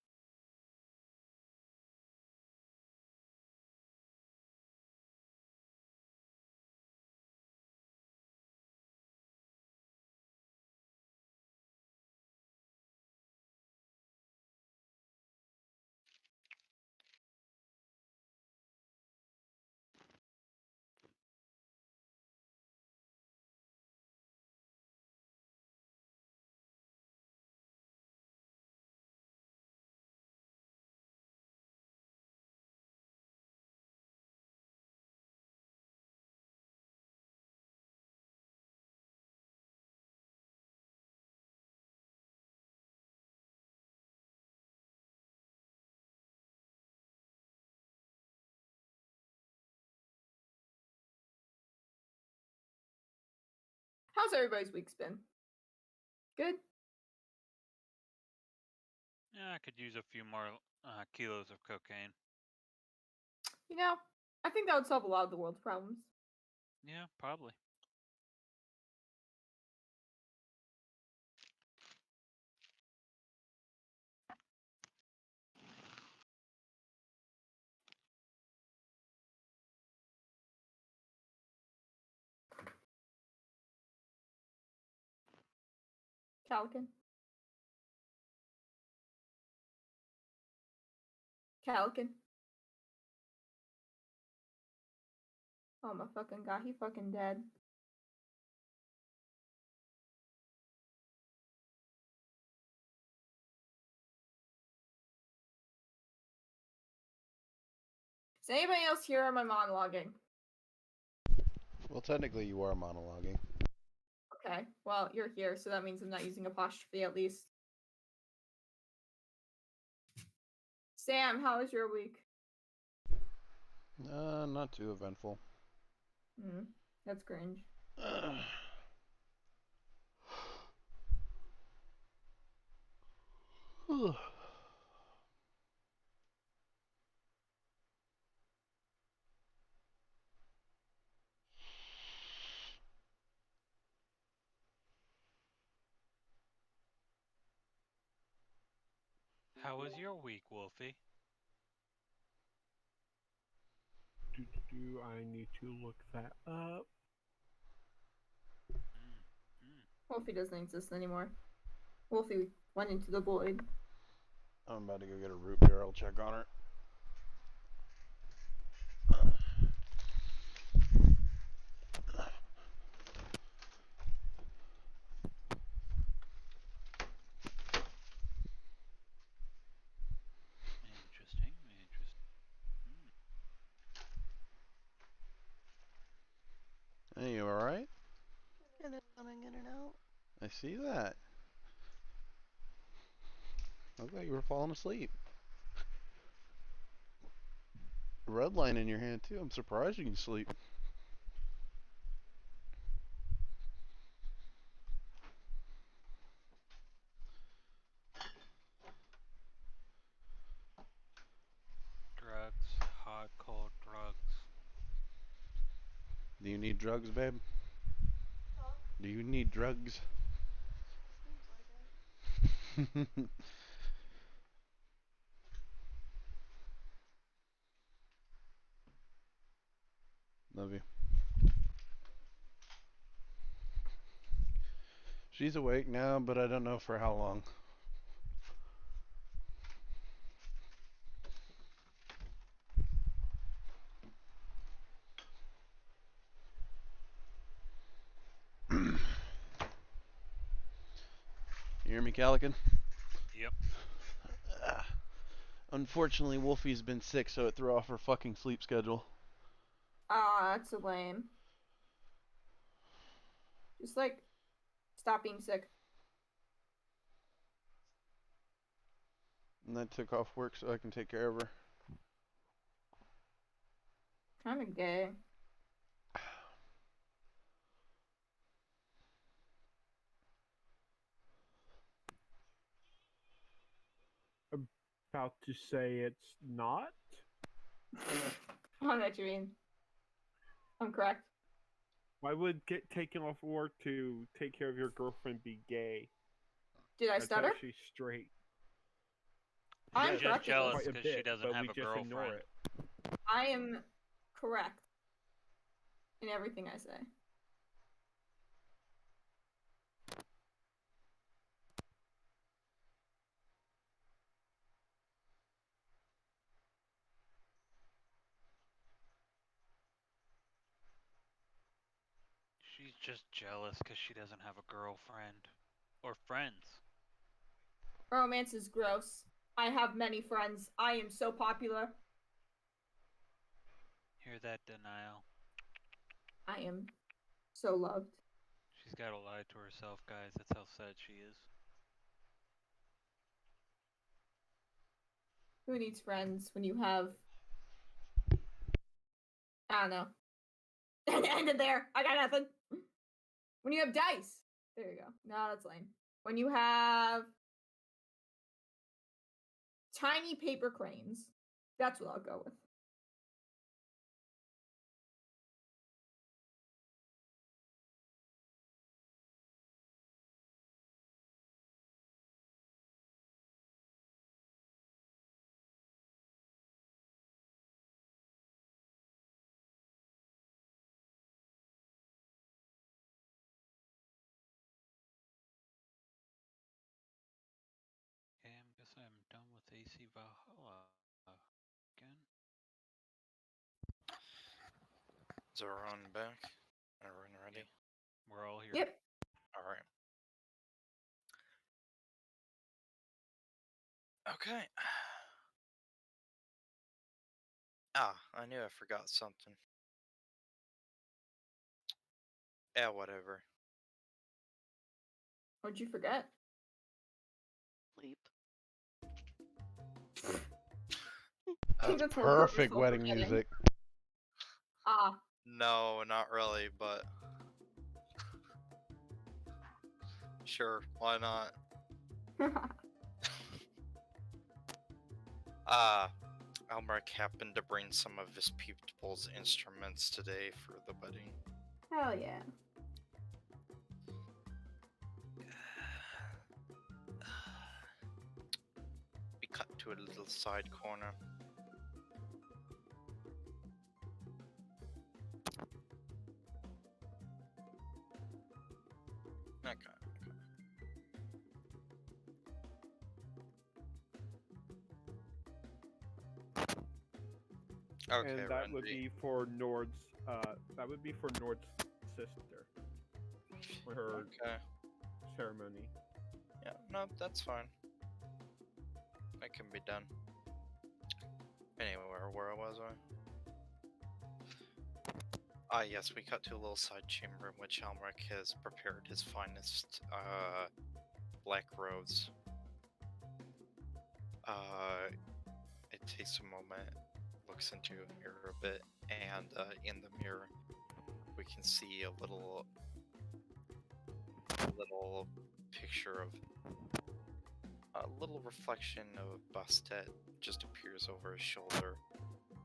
How's everybody's week's been? Good. Yeah, I could use a few more kilos of cocaine. You know, I think that would solve a lot of the world's problems. Yeah, probably. Calican. Calican. Oh my fucking god, he fucking dead. Is anybody else here or am I monologuing? well, technically you are monologuing. Okay, well, you're here, so that means I'm not using apostrophe at least. Sam, how was your week? Not too eventful. That's cringe. How was your week, Wolfie? I need to look that up. Wolfie doesn't exist anymore. Wolfie went into the void. I'm about to go get a root beer. I'll check on her. Interesting, interesting. Hey, you alright? And it's coming in and out. I see that. Looked like you were falling asleep. A red line in your hand, too. I'm surprised you can sleep. Drugs, hot, cold drugs. Do you need drugs, babe? Huh? Do you need drugs? Seems like it. Love you. She's awake now, but I don't know for how long. You hear me, Calican? Yep. Unfortunately, Wolfie's been sick, so it threw off her fucking sleep schedule. Ah, that's so lame. Just like, stop being sick. And I took off work so I can take care of her. Kind of gay. About to say it's not. I know what you mean. I'm correct. Why would get taken off work to take care of your girlfriend be gay? Did I That's stutter? actually straight. I'm She's Yes, just correct. jealous quite a because she bit, doesn't but have we a just ignore girlfriend. it. I am correct in everything I say. She's just jealous because she doesn't have a girlfriend or friends. Romance is gross. I have many friends. I am so popular. Hear that, denial? I am so loved. She's gotta lie to herself, guys. That's how sad she is. Who needs friends when you have... I don't know. Ended there. I got nothing. When you have dice. There you go. No, that's lame. When you have tiny paper cranes. That's what I'll go with. Okay, I guess I'm done with AC Valhalla again. Is everyone back? Everyone ready? We're all here. Yep. Alright. Okay. Ah, I knew I forgot something. Yeah, whatever. What'd you forget? Sleep. I think that's more Perfect purposeful wedding forgetting. music. Ah. No, not really, but sure, why not? Almeric happened to bring some of his people's instruments today for the wedding. Hell yeah. We cut to a little side corner. Okay. Okay, And that would Randy. be for Nord's. That would be for Nord's sister. For her Okay. ceremony. Yeah, no, that's fine. That can be done. Anyway, where was I? Ah, yes, we cut to a little side chamber in which Almeric has prepared his finest, black rose. It takes a moment, looks into a mirror a bit, and, in the mirror, we can see a little picture of a little reflection of Bastet just appears over his shoulder,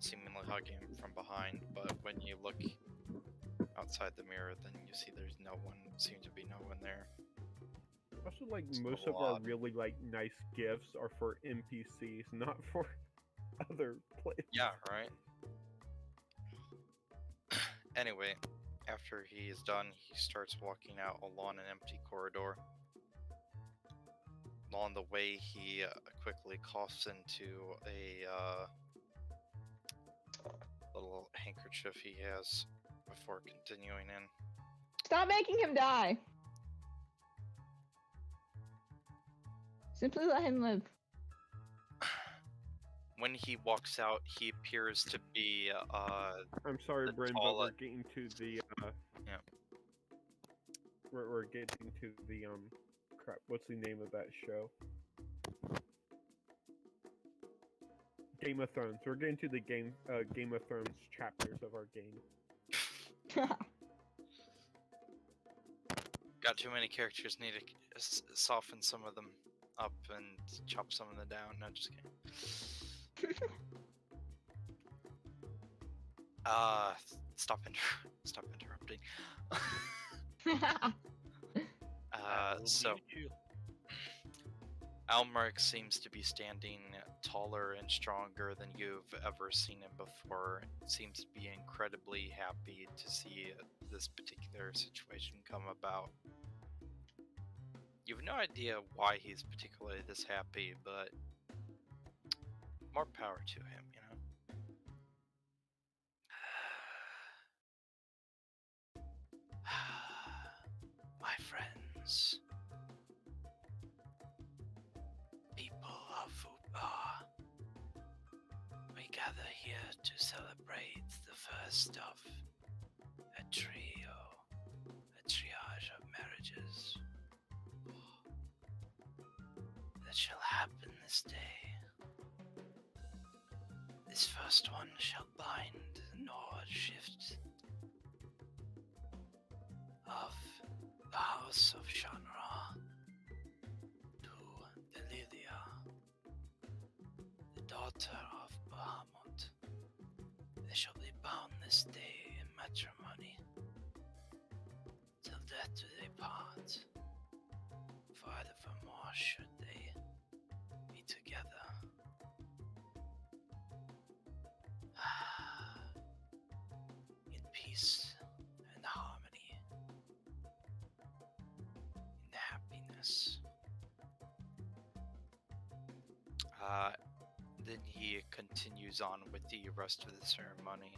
seemingly hugging him from behind, but when you look outside the mirror, then you see there's no one, seems to be no one there. Also, like, It's a most of little our odd. really, like, nice gifts are for NPCs, not for other players. Yeah, right? Anyway, after he is done, he starts walking out along an empty corridor. Along the way, he quickly coughs into a little handkerchief he has before continuing in. Stop making him die. Simply let him live. When he walks out, he appears to be I'm sorry, the Bryn, but tall- we're getting to the Yeah. We're getting to the crap. What's the name of that show? Game of Thrones. We're getting to the Game of Thrones chapters of our game. Got too many characters. Need to soften some of them up and chop some of them down. No, just kidding. Stop interrupting. So Almeric seems to be standing taller and stronger than you've ever seen him before. Seems to be incredibly happy to see this particular situation come about. You have no idea why he's particularly this happy, but more power to him, you know? My friends, people of Fupa, we gather here to celebrate the first of a triage of marriages that shall happen this day. This first one shall bind the Nord shift of the House of Shanra to Delilia, the daughter of Bahamut. They shall be bound this day in matrimony, till death do they part. Furthermore should they be together. In peace and harmony, in happiness. Then he continues on with the rest of the ceremony,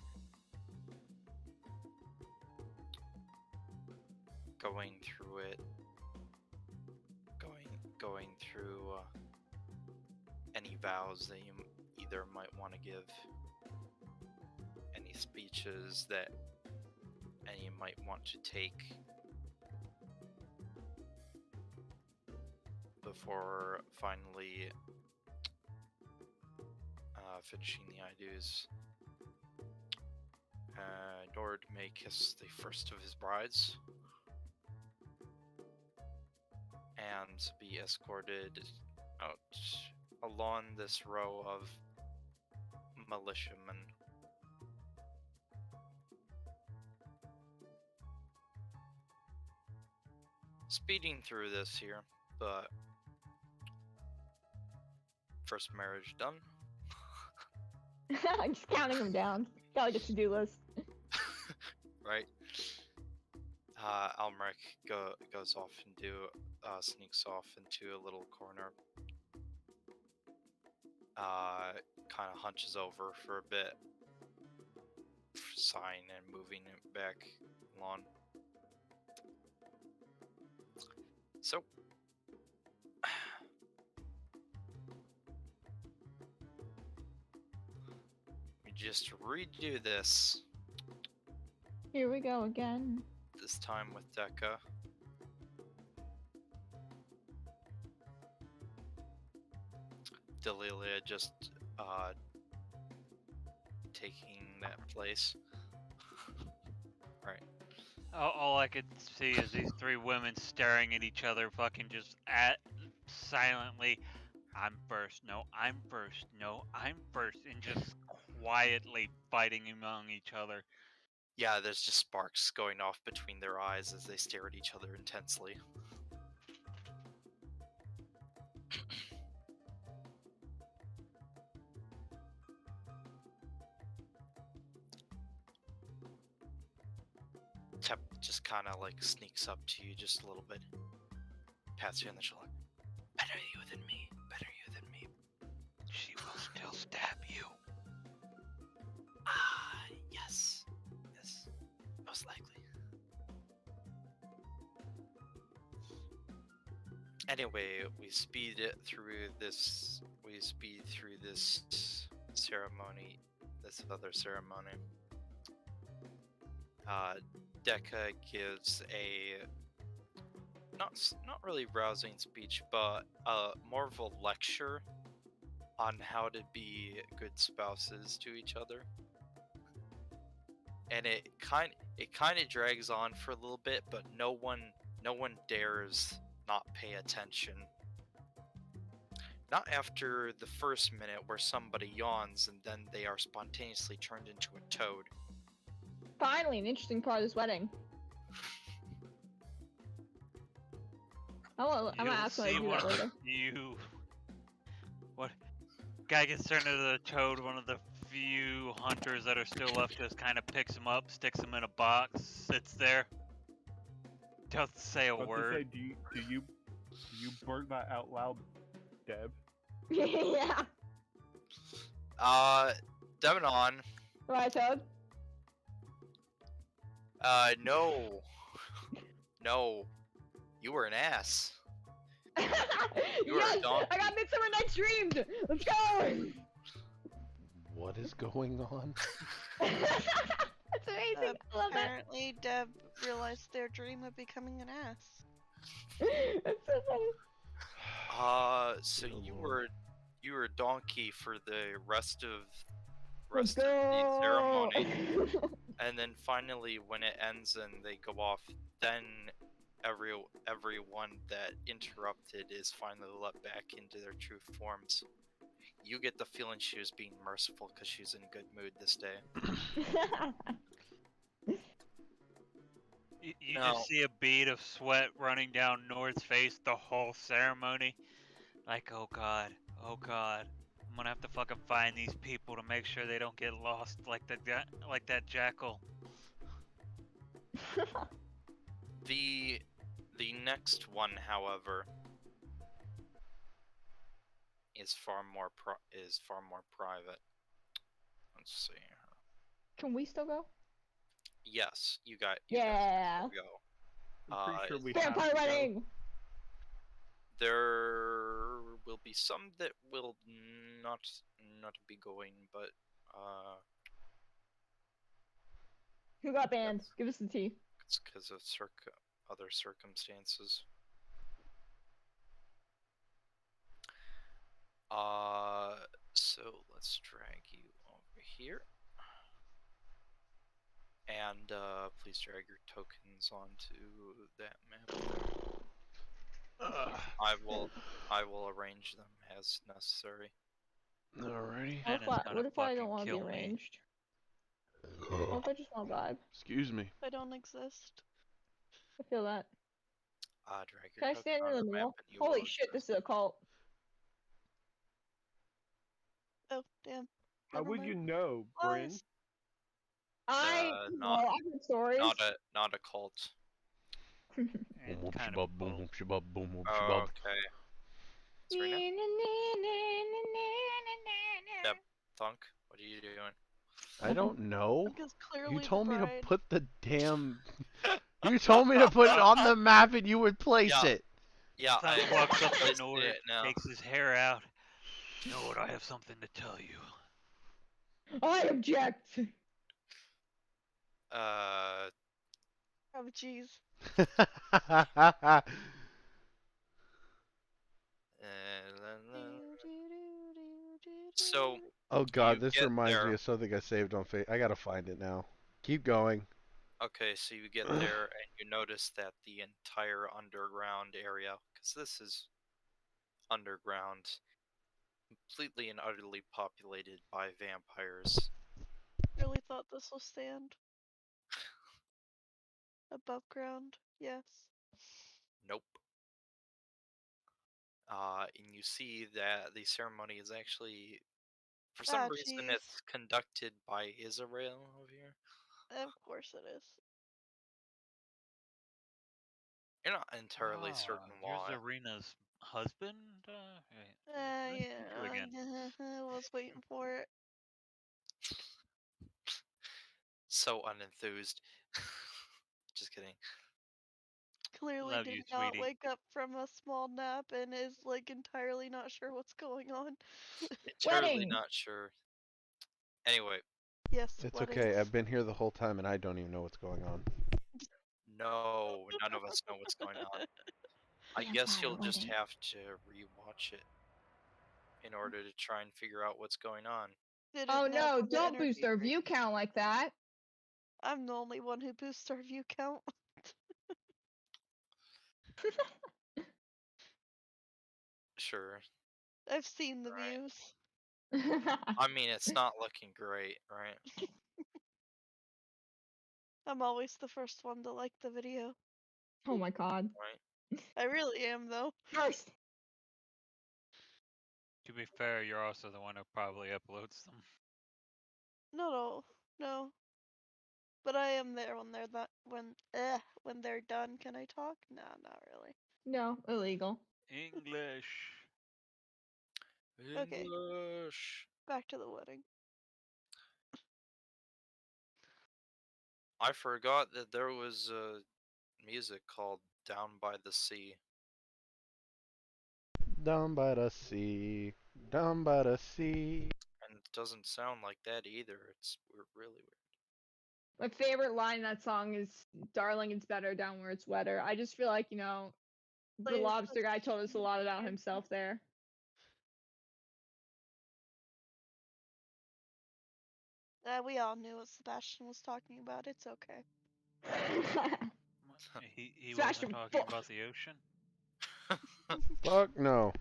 going through it, going through any vows that you either might want to give, any speeches that any might want to take before finally finishing the I do's. Nord may kiss the first of his brides and be escorted out along this row of militiamen. Speeding through this here, but first marriage done. I'm just counting them down. Got like a to-do list. Right. Almeric goes off and sneaks off into a little corner. Kind of hunches over for a bit, sighing and moving it back along. So, we just redo this. Here we go again. This time with Deca. Delilia just taking that place. Right. All I could see is these three women staring at each other, fucking just silently. I'm first. No, I'm first. No, I'm first, and just quietly fighting among each other. Yeah, there's just sparks going off between their eyes as they stare at each other intensely. Tep just kind of like sneaks up to you just a little bit, pats you on the shoulder. Better you than me. Better you than me. She will still stab you. Yes. Yes. Most likely. Anyway, we speed through this ceremony, this other ceremony. Deca gives a not really rousing speech, but more of a lecture on how to be good spouses to each other. And it kind of drags on for a little bit, but no one dares not pay attention. Not after the first minute where somebody yawns and then they are spontaneously turned into a toad. Finally, an interesting part of this wedding. I'm gonna ask when I do that later. What? Guy gets turned into a toad. One of the few hunters that are still left just kind of picks him up, sticks him in a box, sits there. Doesn't say a But word. to say, do you blurt that out loud, Deb? Yeah. Demonon. Right, Toad? No. No. You were an ass. You were a Yes! donkey. I got Midsummer Night's Dreamed! Let's go! What is going on? That's amazing. I love that. Apparently, Deb realized their dream of becoming an ass. That's so funny. So Oh, you Lord. were a donkey for the rest of Let's the go! ceremony, and then finally, when it ends and they go off, then everyone that interrupted is finally let back into their true forms. You get the feeling she was being merciful because she's in good mood this day. You No. just see a bead of sweat running down Nord's face the whole ceremony. Like, oh god, I'm gonna have to fucking find these people to make sure they don't get lost like that jackal. The next one, however, is far more private. Let's see. Can we still go? Yes, you guys Yeah. can go. I'm pretty sure we have Vampire to go. wedding! There will be some that will not be going, but Who got banned? Give us the tea. it's because of other circumstances. So let's drag you over here. And please drag your tokens onto that map. I will arrange them as necessary. Alrighty. What if I don't want to be arranged? What if I just want to vibe? Excuse me. I don't exist. I feel that. Drag your Can I token stand on in the the map middle? and you Holy will shit, this exist. is a cult. Oh, damn. How Never would mind. you know, Bryn? Lies. I not- heard stories. Not a cult. And Boom, whoop, kind shabub, of boom, both. whoop, shabub, boom, whoop, Oh, shabub. okay. Serena? Deb, Thunk, what are you doing? I don't know. Because clearly You the told me to bride- put the damn. You told me to put it on the map and you would place Yeah. it. Yeah, Thunk walks up to placed Nord, it now. takes his hair out. Nord, I have something to tell you. I object. Oh, jeez. So, Oh god, You this get reminds me there. of something I saved on Facebook. I gotta find it now. Keep going. okay, so you get there and you notice that the entire underground area, because this is underground, completely and utterly populated by vampires. Really thought this will stand. Above ground, yes. Nope. And you see that the ceremony is actually, for some reason, jeez. it's conducted by Israel over here. Of course it is. You're not entirely certain why. Here's Arena's husband. Wait, Yeah, you again. I was waiting for it. So unenthused. Just kidding. Clearly Love did you, not sweetie. wake up from a small nap and is like entirely not sure what's going on. Entirely Wedding. not sure. Anyway, Yes, It's wedding. okay. I've been here the whole time and I don't even know what's going on. no, none of us know what's going on. I guess you'll just have to rewatch it. in order to try and figure out what's going on. Didn't Oh know no, for the don't boost energy our drink. view count like that. I'm the only one who boosts our view count. Sure. I've seen the Right. views. I mean, it's not looking great, right? I'm always the first one to like the video. Oh my god. Right. I really am, though. First. To be fair, you're also the one who probably uploads them. No. But I am there when they're when they're done. Can I talk? No, not really. No, illegal. English. Okay. English. Back to the wedding. I forgot that there was a music called Down by the Sea. Down by the sea, down by the sea. And it doesn't sound like that either. It's really weird. My favorite line in that song is "Darling, it's better down where it's wetter." I just feel like, you know, the Plays lobster guy this told us a lot about music. himself there. We all knew what Sebastian was talking about. It's okay. He Sebastian, wasn't talking fuck. about the ocean. Fuck no.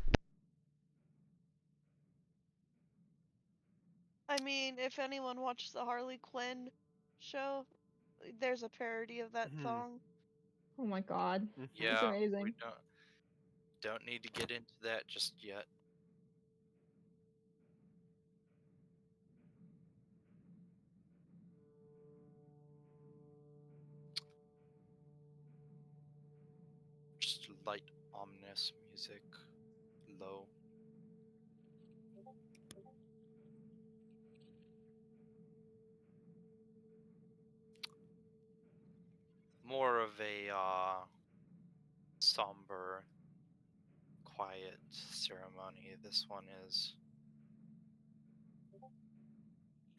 I mean, if anyone watched the Harley Quinn show, there's a parody of that song. Oh my god. It's Yeah, we amazing. don't need to get into that just yet. Just light, ominous music, low. More of a somber, quiet ceremony. This one is.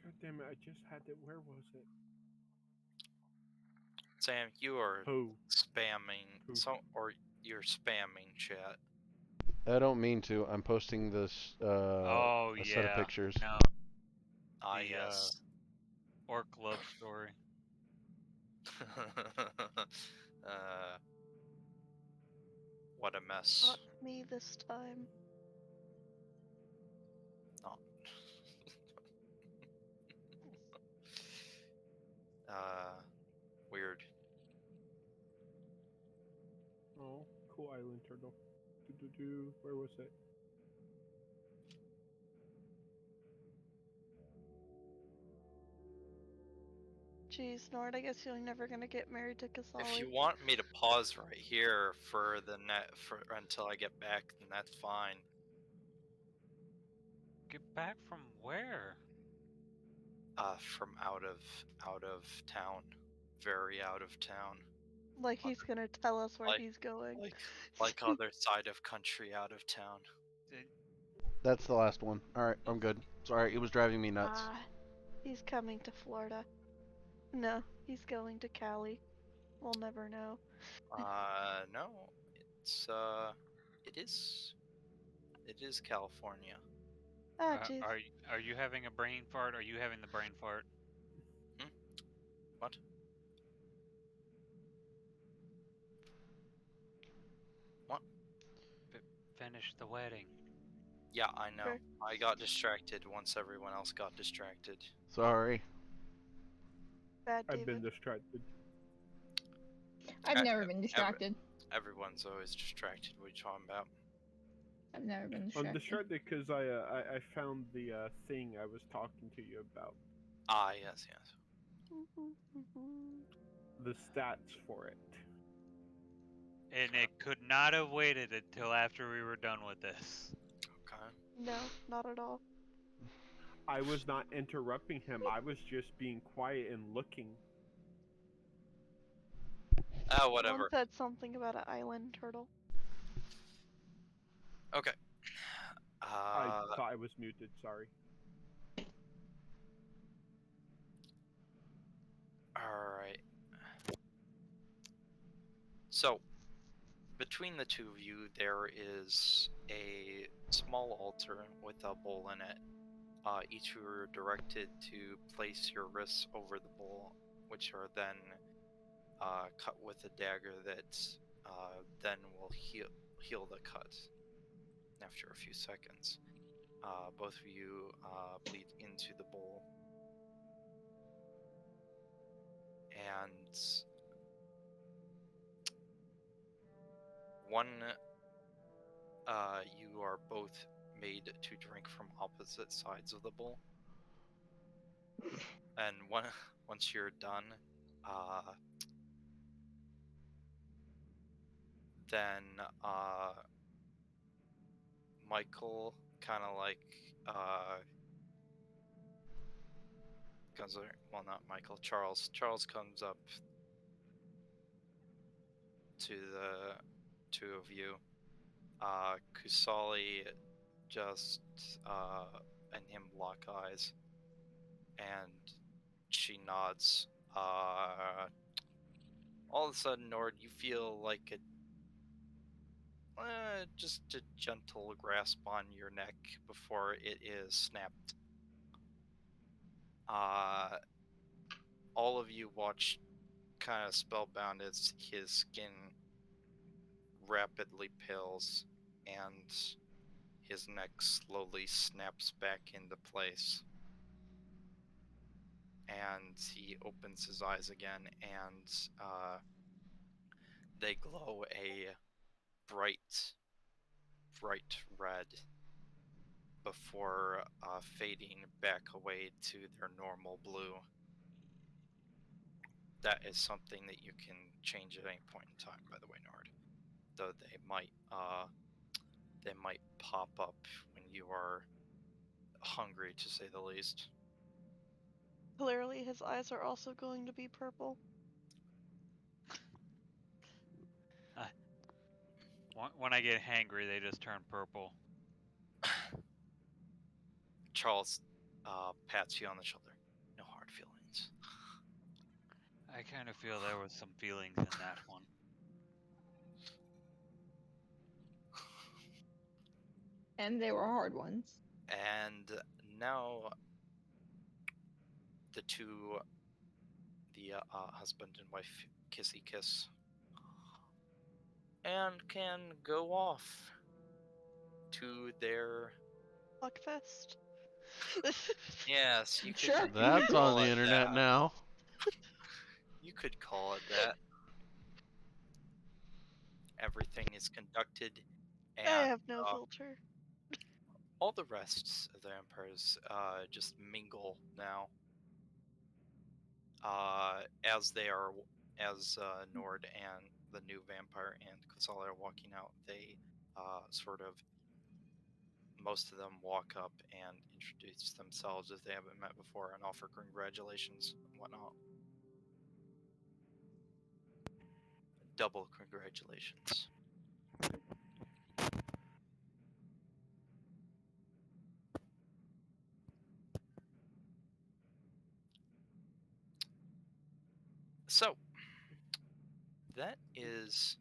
God damn it! I just had it. Where was it? Sam, you are Who? spamming Who? or you're spamming chat. I don't mean to. I'm posting this Oh a yeah. set of pictures. No. Ah, The, yes. Orc love story. What a mess. Not me this time. Oh. Weird. Oh, cool island turtle. Where was it? Jeez, Nord, I guess you're never gonna get married to Kasali. If you want me to pause right here for the until I get back, then that's fine. Get back from where? From out of town, very out of town. Like he's gonna tell us where he's going. Like other side of country out of town. That's the last one. Alright, I'm good. Sorry, it was driving me nuts. He's coming to Florida. No, he's going to Cali. We'll never know. No, it's it is California. Ah, jeez. Are you having a brain fart? Are you having the brain fart? What? What? Finish the wedding. Yeah, I know. Sure. I got distracted once everyone else got distracted. Sorry. Bad I've been David. distracted. I've never been distracted. Everyone's always distracted. What are you talking about? I've never been I'm distracted. distracted because I found the thing I was talking to you about. Ah, yes. The stats for it. And it could not have waited until after we were done with this. Okay. No, not at all. I was not interrupting him. I was just being quiet and looking. Whatever. One said something about an island turtle. Okay. I thought I was muted. Sorry. All right. So, between the two of you, there is a small altar with a bowl in it. Each of you are directed to place your wrists over the bowl, which are then cut with a dagger that then will heal the cut after a few seconds. Both of you bleed into the bowl, and one, you are both made to drink from opposite sides of the bowl, and once you're done, then Michael kind of like comes over. Well, not Michael. Charles. Charles comes up to the two of you. Kusali just and him lock eyes, and she nods. All of a sudden, Nord, you feel like just a gentle grasp on your neck before it is snapped. All of you watch kind of spellbound as his skin rapidly pales and his neck slowly snaps back into place. And he opens his eyes again, and they glow a bright red before fading back away to their normal blue. That is something that you can change at any point in time, by the way, Nord. Though they might pop up when you are hungry, to say the least. Clearly, his eyes are also going to be purple. When I get hangry, they just turn purple. Charles pats you on the shoulder. No hard feelings. I kind of feel there was some feelings in that one. And they were hard ones. And now the two, the husband and wife, kissy kiss, and can go off to their. Fuckfest. Yes, you could. Sure. That's call on the it internet that. now. You could call it that. Everything is conducted, and I have no filter. all the rest of the emperors just mingle now. As Nord and the new vampire and Kusala are walking out, they most of them walk up and introduce themselves if they haven't met before and offer congratulations and whatnot. Double congratulations. So, that is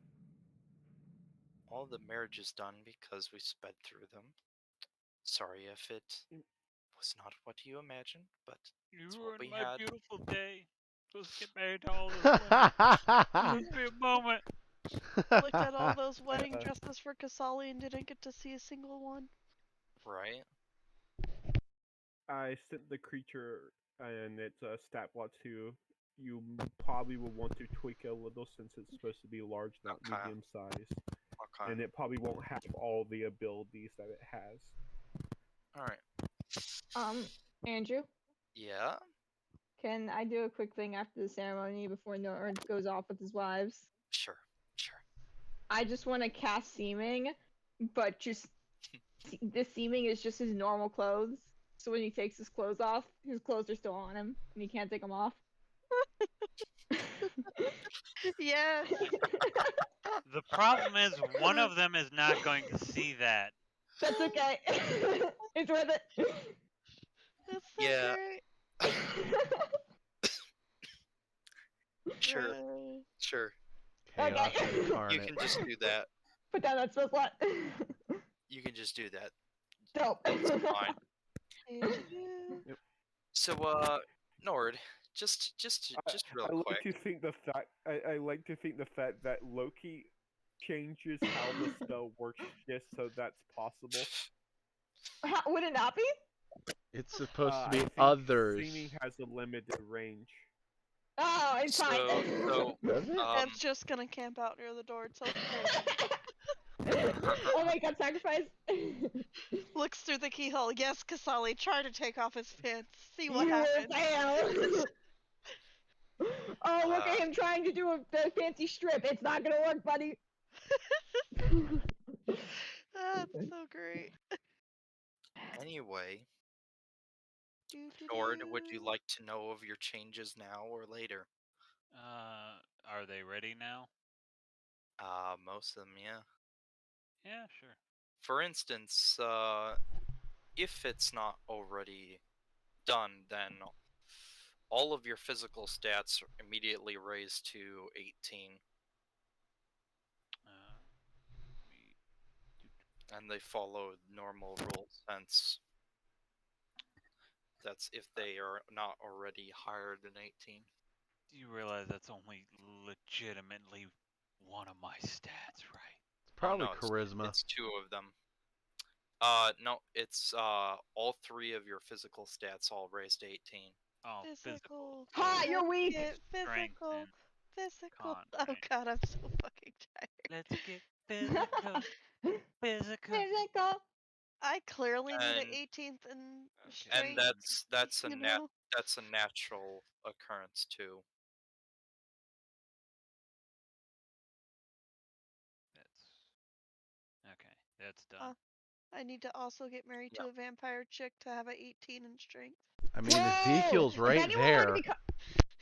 all the marriages done because we sped through them. Sorry if it was not what you imagined, but You it's what ruined we my had. beautiful day. Let's get married to all those women. Let's be a moment. Looked at all those wedding dresses for Kasali and didn't get to see a single one. Right? I sent the creature and its stat block to. You probably will want to tweak it a little since it's supposed to be large, not Okay. medium size. Okay. And it probably won't have all the abilities that it has. Alright. Andrew, Yeah? can I do a quick thing after the ceremony before Nord goes off with his wives? Sure. I just want to cast seeming, but just the seeming is just his normal clothes. So when he takes his clothes off, his clothes are still on him, and he can't take them off. Yeah. The problem is one of them is not going to see that. That's okay. It's worth it. That's so Yeah. great. Sure. Right. Sure. Chaos Okay. You incarnate. can just do that. Put down that spell slot. You can just do that. Dope. It's fine. Do-do-do. So, Nord, just real I like quick. to think the fact I like to think the fact that Loki changes how the spell works just so that's possible. Would it not be? It's supposed to I be think others. Seeming has a limited range. Oh, it's fine. Does it? Ev's just gonna camp out near the door until Oh my god, sacrifice. looks through the keyhole. Yes, Kasali, try to take off his pants. See what You will happens. fail. Oh, look at Uh, him trying to do a fancy strip. It's not gonna work, buddy. That's so great. Anyway, Do-do-do. Nord, would you like to know of your changes now or later? Are they ready now? Most of them, yeah. Yeah, sure. For instance, if it's not already done, then all of your physical stats are immediately raised to 18, and they follow normal rules, hence that's if they are not already higher than 18. Do you realize that's only legitimately one of my stats, right? Probably no, charisma. It's two of them. No, it's all three of your physical stats all raised to 18. Oh, Physical. Ha, So you're weak. Get strength physical. and Physical. con, Oh right? god, I'm so fucking tired. Let's get physical. Physical. Physical. I clearly need an And- 18th in Okay. strength. And that's a you know? that's a natural occurrence too. That's done. I need to also get married to a vampire chick to have an 18 in strength. I mean, Whoa! Ezekiel's right if anyone there.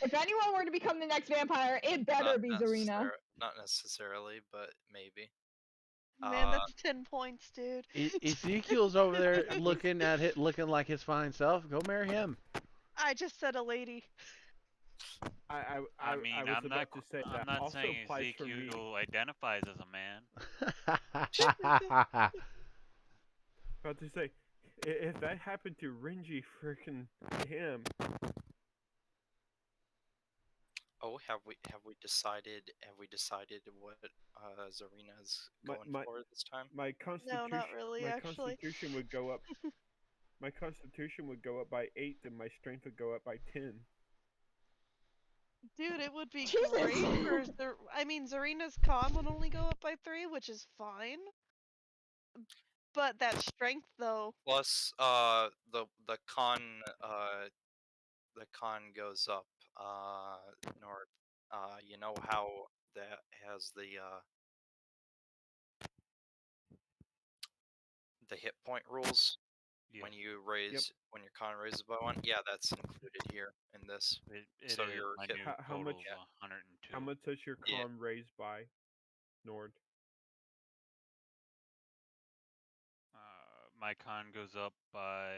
If anyone were to become the next vampire, it better be Zarina. Not necessarily, but maybe. Man, that's 10 points, dude. Ezekiel's over there looking like his fine self. Go marry him. I just said a lady. I mean, was I'm about not. to say that I'm not also saying applies for me. Ezekiel identifies as a man. About to say, if that happened to Renji, freaking him. Oh, have we decided what Zarina's going for this time? My constitution. No, not really, my actually. constitution would go up. My constitution would go up by 8, and my strength would go up by 10. Dude, it would be Jesus. great for I mean, Zarina's con would only go up by 3, which is fine. But that strength, though. Plus, the con goes up. Nord, you know how that has the hit point rules Yeah. when you raise when your con raises by 1. Yeah, that's included here in this. It So is. your My hit. new How much? total's 102. How much does your con Yeah. raise by, Nord? My con goes up by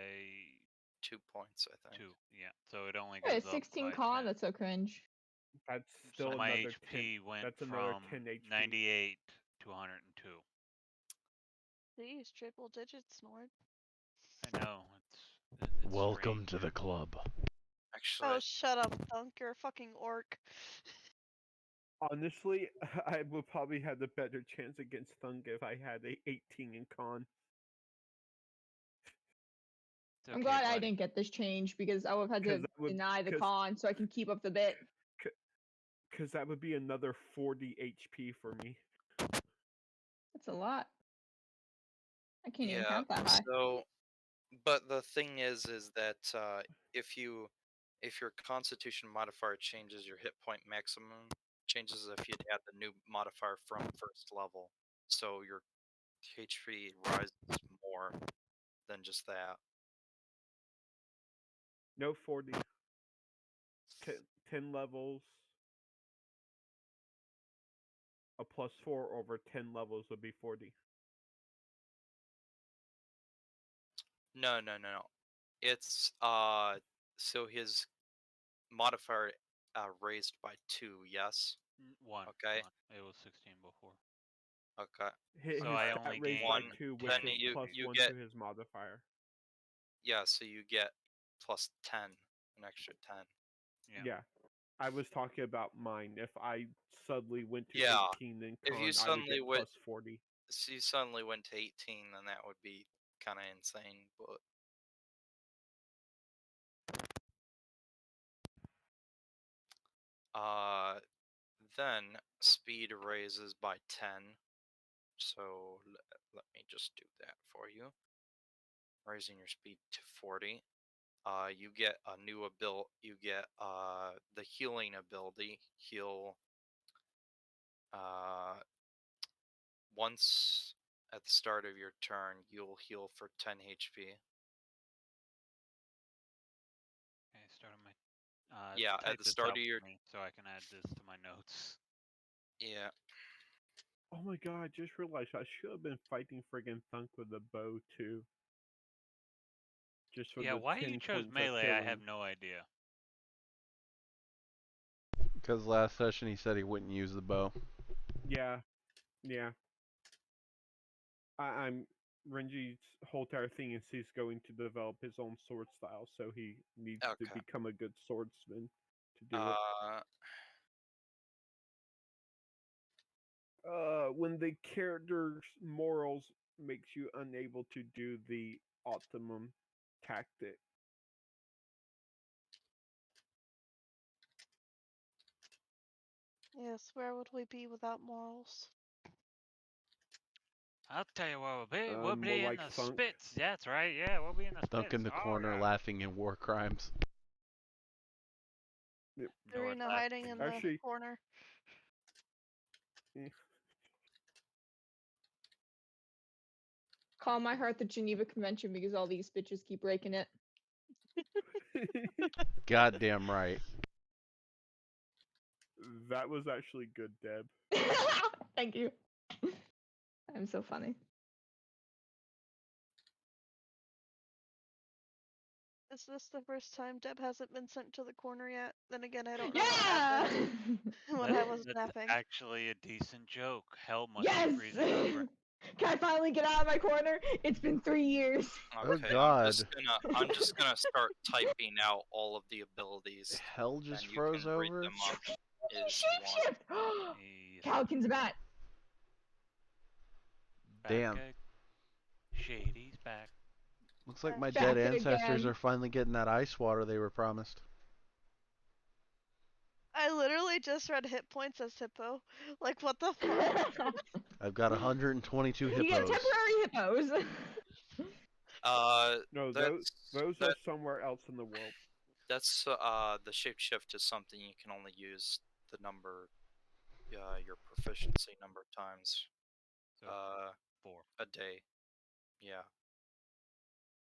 2 points, I think. 2. Yeah. So it only Yeah, goes up 16 by con. 10. That's so cringe. That's still So my another HP 10. went That's from another 10 HP. 98 to 102. These triple digits, Nord. I know. It's Welcome strange. to the club. Actually, Oh, shut up, Thunk. You're a fucking orc. Honestly, I would probably have the better chance against Thung if I had a 18 in con. It's I'm okay, glad I buddy. didn't get this change because I would have had 'Cause to that would- deny the 'cause- con so I can keep up the bit. Because that would be another 40 HP for me. That's a lot. I can't even yeah. count that high. So, but the thing is that if your Constitution modifier changes, your hit point maximum changes if you'd add the new modifier from first level. So your HP rises more than just that. No 40. 10 levels. A +4 over 10 levels would be 40. No. It's so his modifier raised by 2, yes. One. Okay. One. It was 16 before. Okay. His So I stat only raised gained by One, 2, which then is you +1 get to his modifier. yeah, so you get plus 10, an extra 10. Yeah. I was talking about mine. If I suddenly went to Yeah, 18 in if con, you I would suddenly get went- +40. So you suddenly went to 18, then that would be kind of insane. But then speed raises by 10. So let me just do that for you. Raising your speed to 40. You get a new ability. You get the healing ability. Heal. Once at the start of your turn, you'll heal for 10 HP. Okay, started my. Yeah, Type at the this start out of your for me so I can add this to my notes. yeah. Oh my god, I just realized I should have been fighting friggin' Thunk with a bow too. Just for Yeah, the why 10 you chose points of melee, I have killing. no idea. Because last session he said he wouldn't use the bow. Yeah. I'm Renji's whole entire thing is he's going to develop his own sword style, so he needs to Okay. become a good swordsman to do it. When the character's morals makes you unable to do the optimum tactic. Yes, where would we be without morals? I'll tell you what, we'll More be in like the Thunk. spits. That's right. Yeah, we'll be in the Dunk spits. in the Oh, corner yeah. laughing in war crimes. Yep. Nord Arena left. hiding in the Actually, corner. Call my heart the Geneva Convention because all these bitches keep breaking it. Goddamn right. that was actually good, Deb. Thank you. I'm so funny. Is this the first time Deb hasn't been sent to the corner yet? Then again, I don't know Yeah. what happened when I was That's napping. actually a decent joke. Hell must Yes. be freezing over. Can I finally get out of my corner? It's been 3 years. Okay, God. I'm just gonna start typing out all of the abilities. Hell just and you froze can read over. them up. Is one. Shapeshift. Calkin's bat. Damn. Back Shady's back. Looks like my Back dead ancestors again. are finally getting that ice water they were promised. I literally just read hit points as Hippo. Like, what the fuck? I've got 122 You get hippos. temporary hippos. No, that's those are somewhere else in the world. That's the shapeshift is something you can only use the number, your proficiency number of times, So 4. a day. Yeah.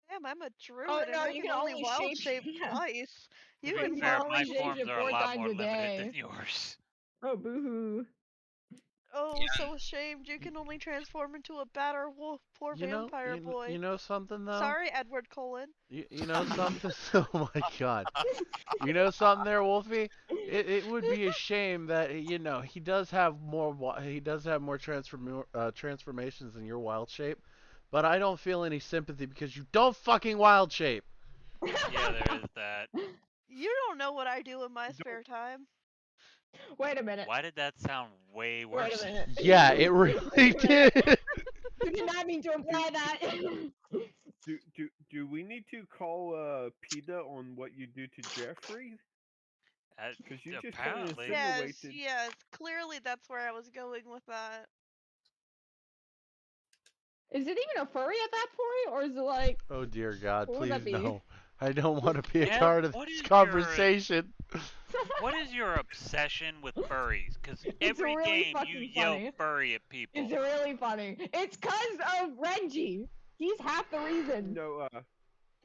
Damn, I'm a druid Oh and no, I you can can only only wild shape. shape twice. To You be can fair, wild my only shape. forms shapeshift are a 4 lot times more a limited day. than yours. Oh boohoo. Oh, Yeah. so ashamed. You can only transform into a bat or wolf. Poor vampire boy. You know something though? Sorry, Edward Cullen. You know something? Oh my god. You know something there, Wolfie? It would be a shame that he does have more transformations than your wild shape, but I don't feel any sympathy because you don't fucking wild shape. Yeah, there is that. You don't know what I do in my spare time. Wait a minute. Why did that sound way Wait worse? a minute. Yeah, it really did. You did not mean to imply that. Do we need to call PETA on what you do to Jeffrey? Because you just kind of Apparently. insinuated. Yes. Clearly, that's where I was going with that. Is it even a furry at that point, or is it like? Oh dear God, What would that please be? no. I don't want to be a Deb, part of what this is conversation. What is your obsession with furries? Because It's every really game you fucking yell funny. furry at people. It's really funny. It's cause of Renji. He's half the reason. No,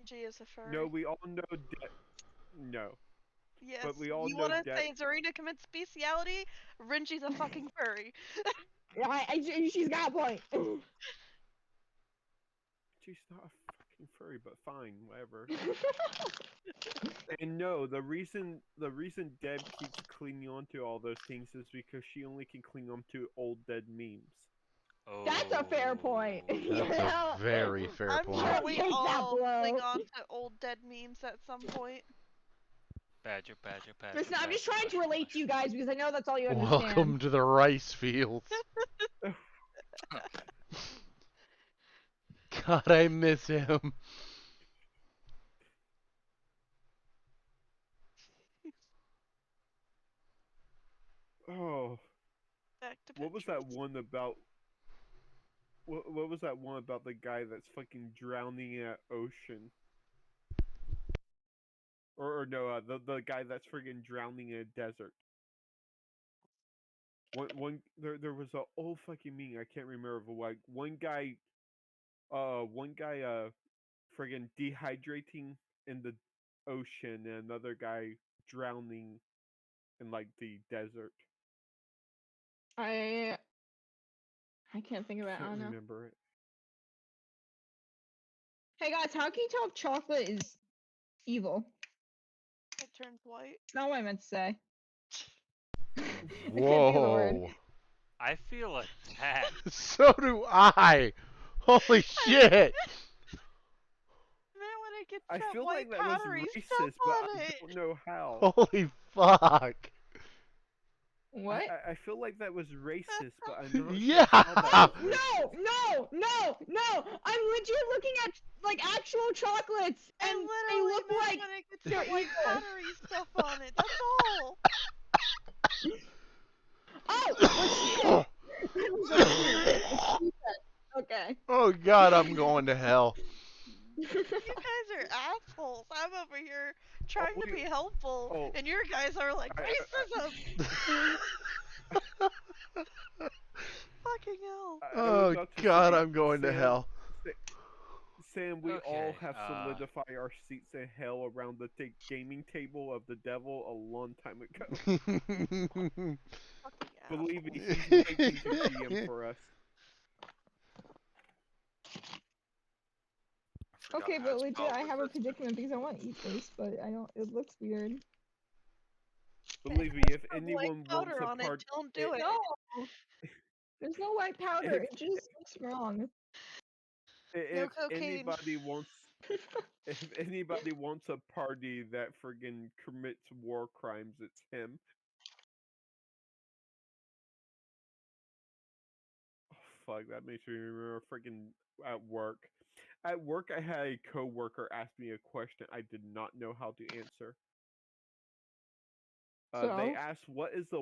G is a furry. no, we all know. No. Yes. But we all you know want to that. say Zarina commits bestiality? Renji's a fucking furry. She's got a point. She's not a fucking fucking furry, but fine, whatever. And no, the reason Deb keeps clinging on to all those things is because she only can cling on to old dead memes. That's a fair point. Oh. You That's know? a very fair I'm point. sure I'll we take that all cling blow. on to old dead memes at some point. Badger. Listen, I'm just trying to badger, relate to you guys because I know that's all you understand. Welcome to the rice fields. God, I miss him. Oh, Back to what was pictures. that one about? What was that one about the guy that's fucking drowning in an ocean? Or no, the guy that's friggin' drowning in a desert. There was a old fucking meme, I can't remember, but like one guy friggin' dehydrating in the ocean and another guy drowning in like the desert. I can't think of it. I Can't don't know. remember it. Hey guys, how can you tell if chocolate is evil? It turns white. That's not what I meant to say. I couldn't think of the word. Whoa. I feel attacked. So do I. Holy shit. Man, when it gets I that feel white like that was powdery stuff racist, but on I it. don't know how. Holy fuck. What? I feel like that was racist, but I'm not Yeah. sure how that was racist. No! I'm legit looking at like actual chocolates, I and they literally look meant like when it gets they're that white evil. powdery stuff on it. That's all. Oh, okay. Oh god, I'm going to hell. You guys are assholes. I'm over here trying to be helpful, oh. and your guys are like racism. Fucking hell. I was Oh about to god, say, I'm going to Sam- hell. Sam, we all Okay, have solidified our seats in hell around the gaming table of the devil a long time ago. Fucking Believe me, assholes. he's waiting to GM for us. Okay, but legit, I have a predicament. predicament because I want to eat this, but I don't. It looks weird. Believe me, if Put white anyone wants powder a on part, it, don't do it. No, there's no white powder. It just looks wrong. No if cocaine. anybody wants, if anybody wants a party that friggin' commits war crimes, it's him. Oh, fuck, that makes me remember friggin' at work. At work, I had a coworker ask me a question I did not know how to answer. They So? asked, "What is the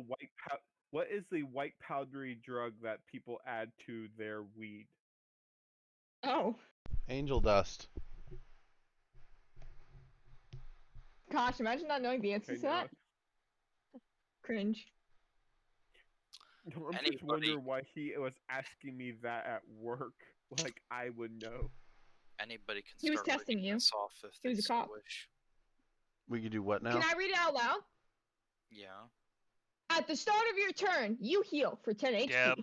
white powdery drug that people add to their weed?" Oh, Angel dust. gosh! Imagine not knowing the answer Okay, to that. Cringe. No, I'm just Anybody- wondering why he was asking me that at work. Like I would know. Anybody can He was start testing reading you. this off if He they was a so cop. wish. We can do what now? Can I read it out loud? Yeah. At the start of your turn, you heal for 10 HP. Yep.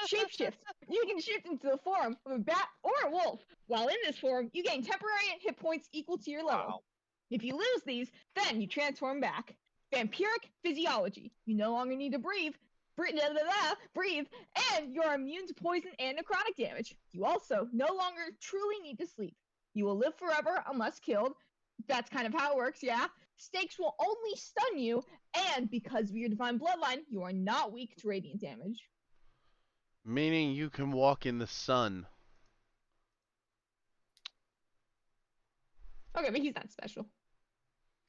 Shapeshift. You can shift into the form of a bat or a wolf. While in this form, you gain temporary hit points equal to your level. Wow. If you lose these, then you transform back. Vampiric physiology. You no longer need to breathe, and you're immune to poison and necrotic damage. You also no longer truly need to sleep. You will live forever unless killed. That's kind of how it works, yeah. Stakes will only stun you, and because of your divine bloodline, you are not weak to radiant damage. Meaning you can walk in the sun. Okay, but he's not special.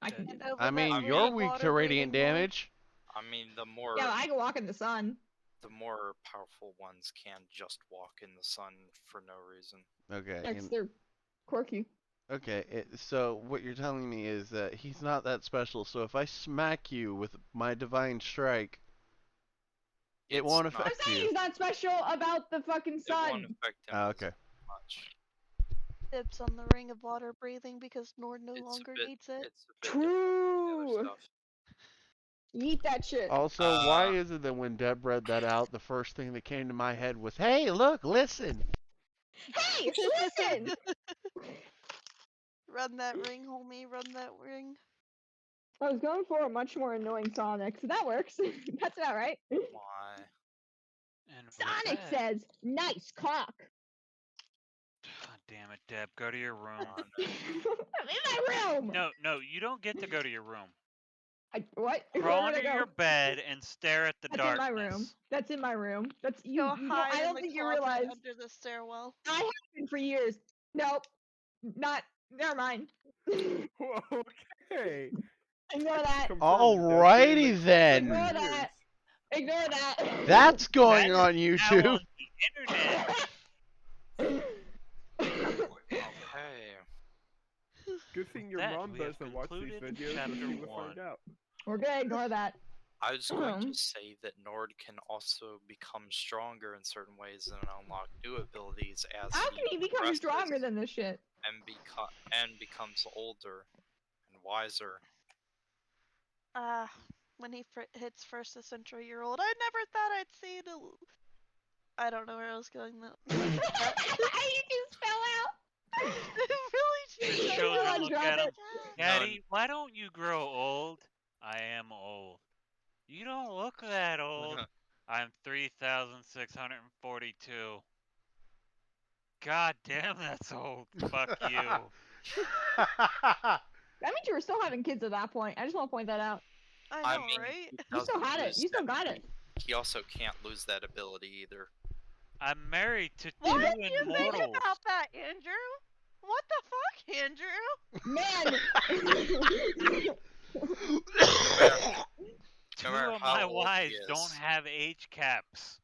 I can do And that. over I that mean, really you're weak to water-breathing radiant one. damage. I mean, the more Yeah, I can walk in the sun. the more powerful ones can just walk in the sun for no reason. Okay. That's they're quirky. Okay, so what you're telling me is that he's not that special, so if I smack you with my divine strike, it It's won't not- I'm affect saying you. he's not special about the fucking It won't sun. affect him Ah, as okay. much. Tips on the ring of water breathing because Nord no It's a longer bit- needs it. It's a bit different than the True. other stuff. Eat that shit. Also, why is it that when Deb read that out, the first thing that came to my head was, "Hey, look, listen." Hey, listen! Run that ring, homie. Run that ring. I was going for a much more annoying Sonic, so that works. That's about right. Why? And with Sonic that, says, "Nice cock." God damn it, Deb, go to your room. I'm in my room. No, you don't get to go to your room. What? Crawl Where would I under go? your bed and stare at the That's darkness. in my room. That's in my room. That's you. Go You don't. hide I in don't the think you closet realize. under the stairwell. I have been for years. Nope. Not. Never mind. Okay. Ignore that. Confirmed, that's been in the Alrighty then. Ignore years. that. Ignore that. That's going That is on now YouTube. on the internet. Okay. Good thing your that, mom we have doesn't watch these concluded videos, so chapter she would 1. find out. We're gonna ignore that. I was going to say that Nord can also become stronger in certain ways and unlock new abilities as How can he become progresses stronger than this shit? and becomes older and wiser. When he hits first a century-year-old, I never thought I'd see it. I don't know where I was going though. You just fell out. Really? The Just children realized look drop at him. it. Daddy, why don't you grow old? I am old. You don't look that old. I'm 3,642. God damn, that's old. Fuck you. That means you were still having kids at that point. I just want to point that out. I know, right? he You still doesn't had it. lose You still that- got it. He also can't lose that ability either. I'm married to What two do you think immortals. about that, Andrew? What the fuck, Andrew? Man. Two matter of how my old wives he don't is. have age caps.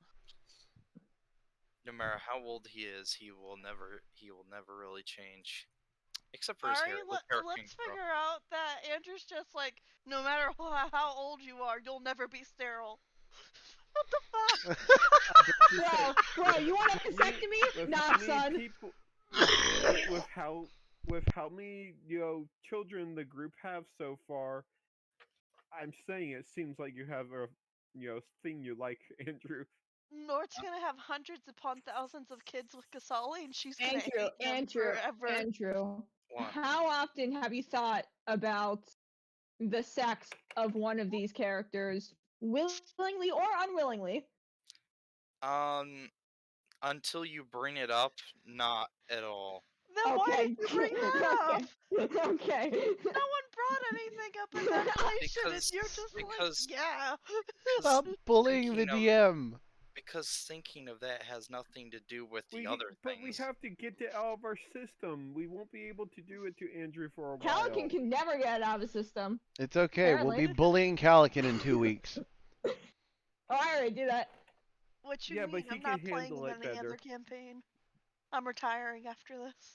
No matter how old he is, he will never really change. Except for his Ari, hair. His hair can let's grow. figure out that Andrew's just like, no matter how old you are, you'll never be sterile. What the fuck? Bro, you want a vasectomy? With Nah, how many son. people, with how many children the group have so far, I'm saying it seems like you have a thing you like, Andrew. Nord's gonna have hundreds upon thousands of kids with Kasali, and she's gonna Andrew, hate him forever. Andrew. What? How often have you thought about the sex of one of these characters, willingly or unwillingly? Until you bring it up, not at all. Then why did you bring that up? Okay. No one brought anything up in that relation, and you're just because- like, yeah. Stop bullying the Thinking DM. Because thinking of that has nothing to do with the We other but things. we have to get it out of our system. We won't be able to do it to Andrew for a while. Calican can never get it out of the system. It's okay. We'll be Apparently. bullying Calican in 2 weeks. Oh, I already do that. What you Yeah, mean? but he I'm not can playing handle in it any better. other campaign. I'm retiring after this.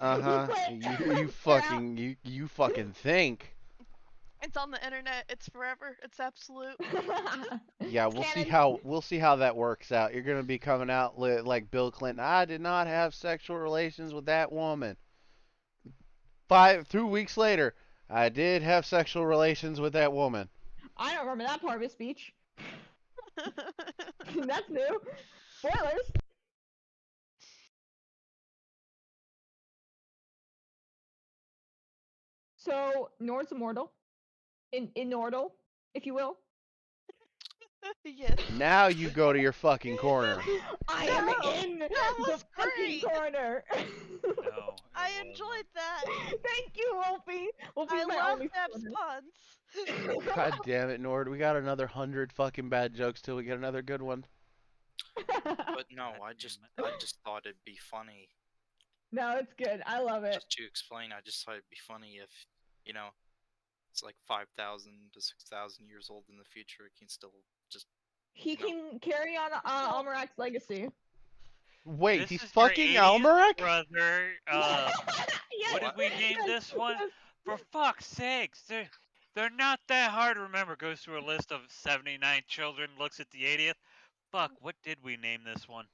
You fucking think. It's on the internet. It's forever. It's absolute. Yeah, we'll see how that works out. You're gonna be coming out like Bill Clinton. I did not have sexual relations with that woman. 2 weeks later, I did have sexual relations with that woman. I don't remember that part of his speech. That's new. Spoilers. So Nord's immortal. Immortal, if you will. Yes. Now you go to your fucking corner. I No, am in that the was fucking great. corner. No. I enjoyed that. Thank you, Wolfie. Wolfie's I my love only Deb's supporter. puns. God damn it, Nord. We got another 100 fucking bad jokes till we get another good one. But no, God I just damn thought it'd be funny. No, it's good. I love it. Just to explain, I just thought it'd be funny if, it's like 5,000 to 6,000 years old in the future, it can still just... He can carry on Almarak's legacy. Wait, This he's is your fucking 80th Almarak? brother. Yes, What did we name yes, this one? yes. For fuck's sakes, they're not that hard to remember. Goes through a list of 79 children, looks at the 80th. Fuck, what did we name this one?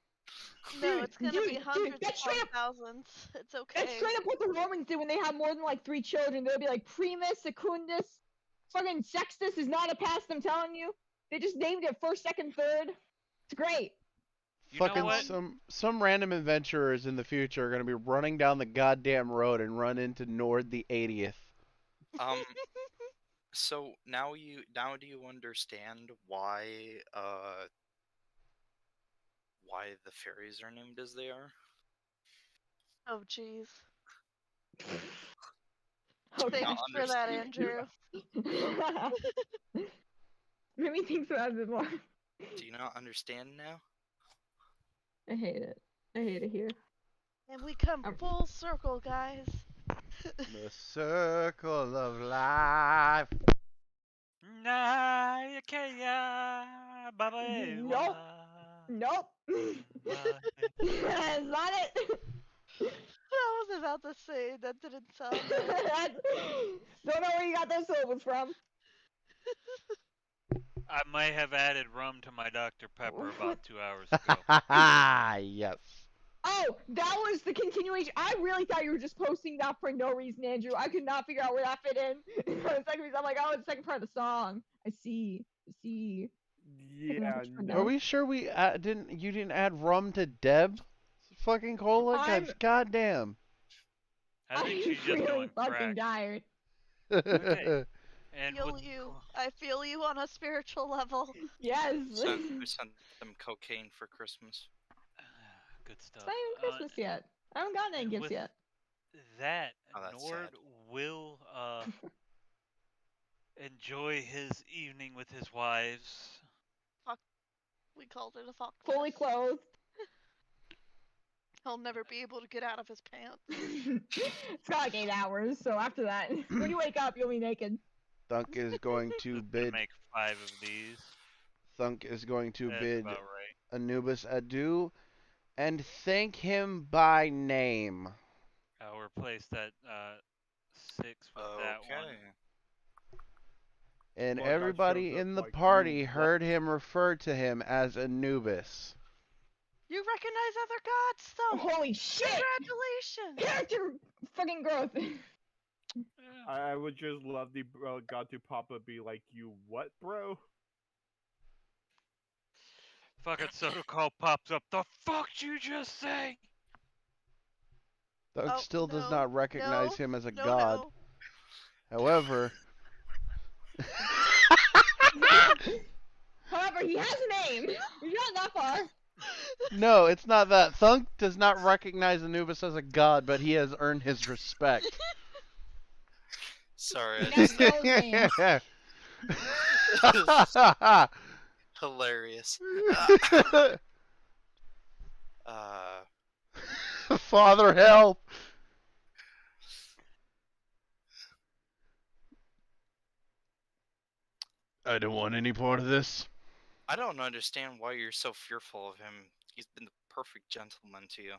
No, it's gonna be Dude, hundreds that's upon straight up- thousands. It's okay. That's straight up what the Romans did when they had more than like 3 children. They would be like Primus, Secundus, fucking Sextus is not a past, I'm telling you. They just named it first, second, third. It's great. You know Fucking what? some random adventurers in the future are gonna be running down the goddamn road and run into Nord the 80th. So now do you understand why the fairies are named as they are? Oh, jeez. Do you Okay. not Thanks for that, understand? Andrew. Let me think about it a bit more. Do you not understand now? I hate it. I hate it here. And we come full circle, guys. The circle of life. Nope. Nope. That's not it. I was about to say that didn't sound right. Don't know where you got those syllables from. I might have added rum to my Dr. Pepper about 2 hours ago. Yes. Oh, that was the continuation. I really thought you were just posting that for no reason, Andrew. I could not figure out where that fit in. I'm like, oh, it's the second part of the song. I see. Yeah, Are we sure we you didn't add rum to Deb? Fucking cola? I'm- Cause goddamn. I think I'm she's just really doing fucking crack. tired. Okay. And Feel with, you. I feel you on a spiritual level. Yes. Who sent them cocaine for Christmas? good stuff. It's not even Christmas yet. I haven't gotten any and gifts with yet. that, Oh, that's Nord sad. will enjoy his evening with his wives. We called it a fuck. Fully clothed. He'll never be able to get out of his pants. It's got like 8 hours, so after that, when you wake up, you'll be naked. Thunk is going to Just gonna bid. make 5 of these. Thunk is going to That's bid about right. Anubis adieu and thank him by name. I'll replace that 6 with that one. Okay. And Well, that everybody shows up in the like, party you heard what? him refer to him as Anubis. You recognize other gods, though. Holy shit! Congratulations. Character fucking growth. Yeah. I would just love the God to Papa be like, you what, bro? Fucking Soto Call pops up. The fuck you just say? Thunk Oh, still does no, not recognize no, him as a no, god. no. However, However, he has a name. You're not that far. no, it's not that. Thunk does not recognize Anubis as a god, but he has earned his respect. Sorry, I He just never knows names. hilarious. Father, help! I don't want any part of this. I don't understand why you're so fearful of him. He's been the perfect gentleman to you.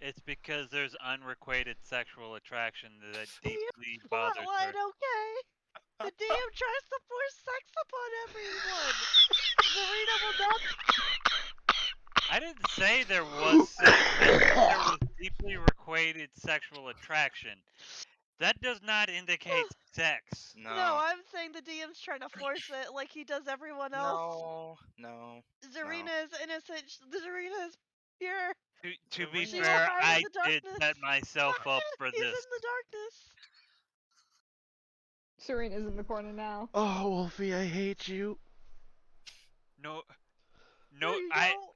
It's because there's unrequited sexual attraction that DM deeply bothers her. plotline, okay? The DM tries to force sex upon everyone. Zarina will not. I didn't say there was sex. I said there was deeply requited sexual attraction. That does not indicate sex. No. No, I'm saying the DM's trying to force it like he does everyone else. No. Zarina is innocent. Zarina is pure. To be She will fair, hide in I the did darkness. set myself up for He's this. in the darkness. Serena's in the corner now. Oh, Wolfie, I hate you. No, you I don't.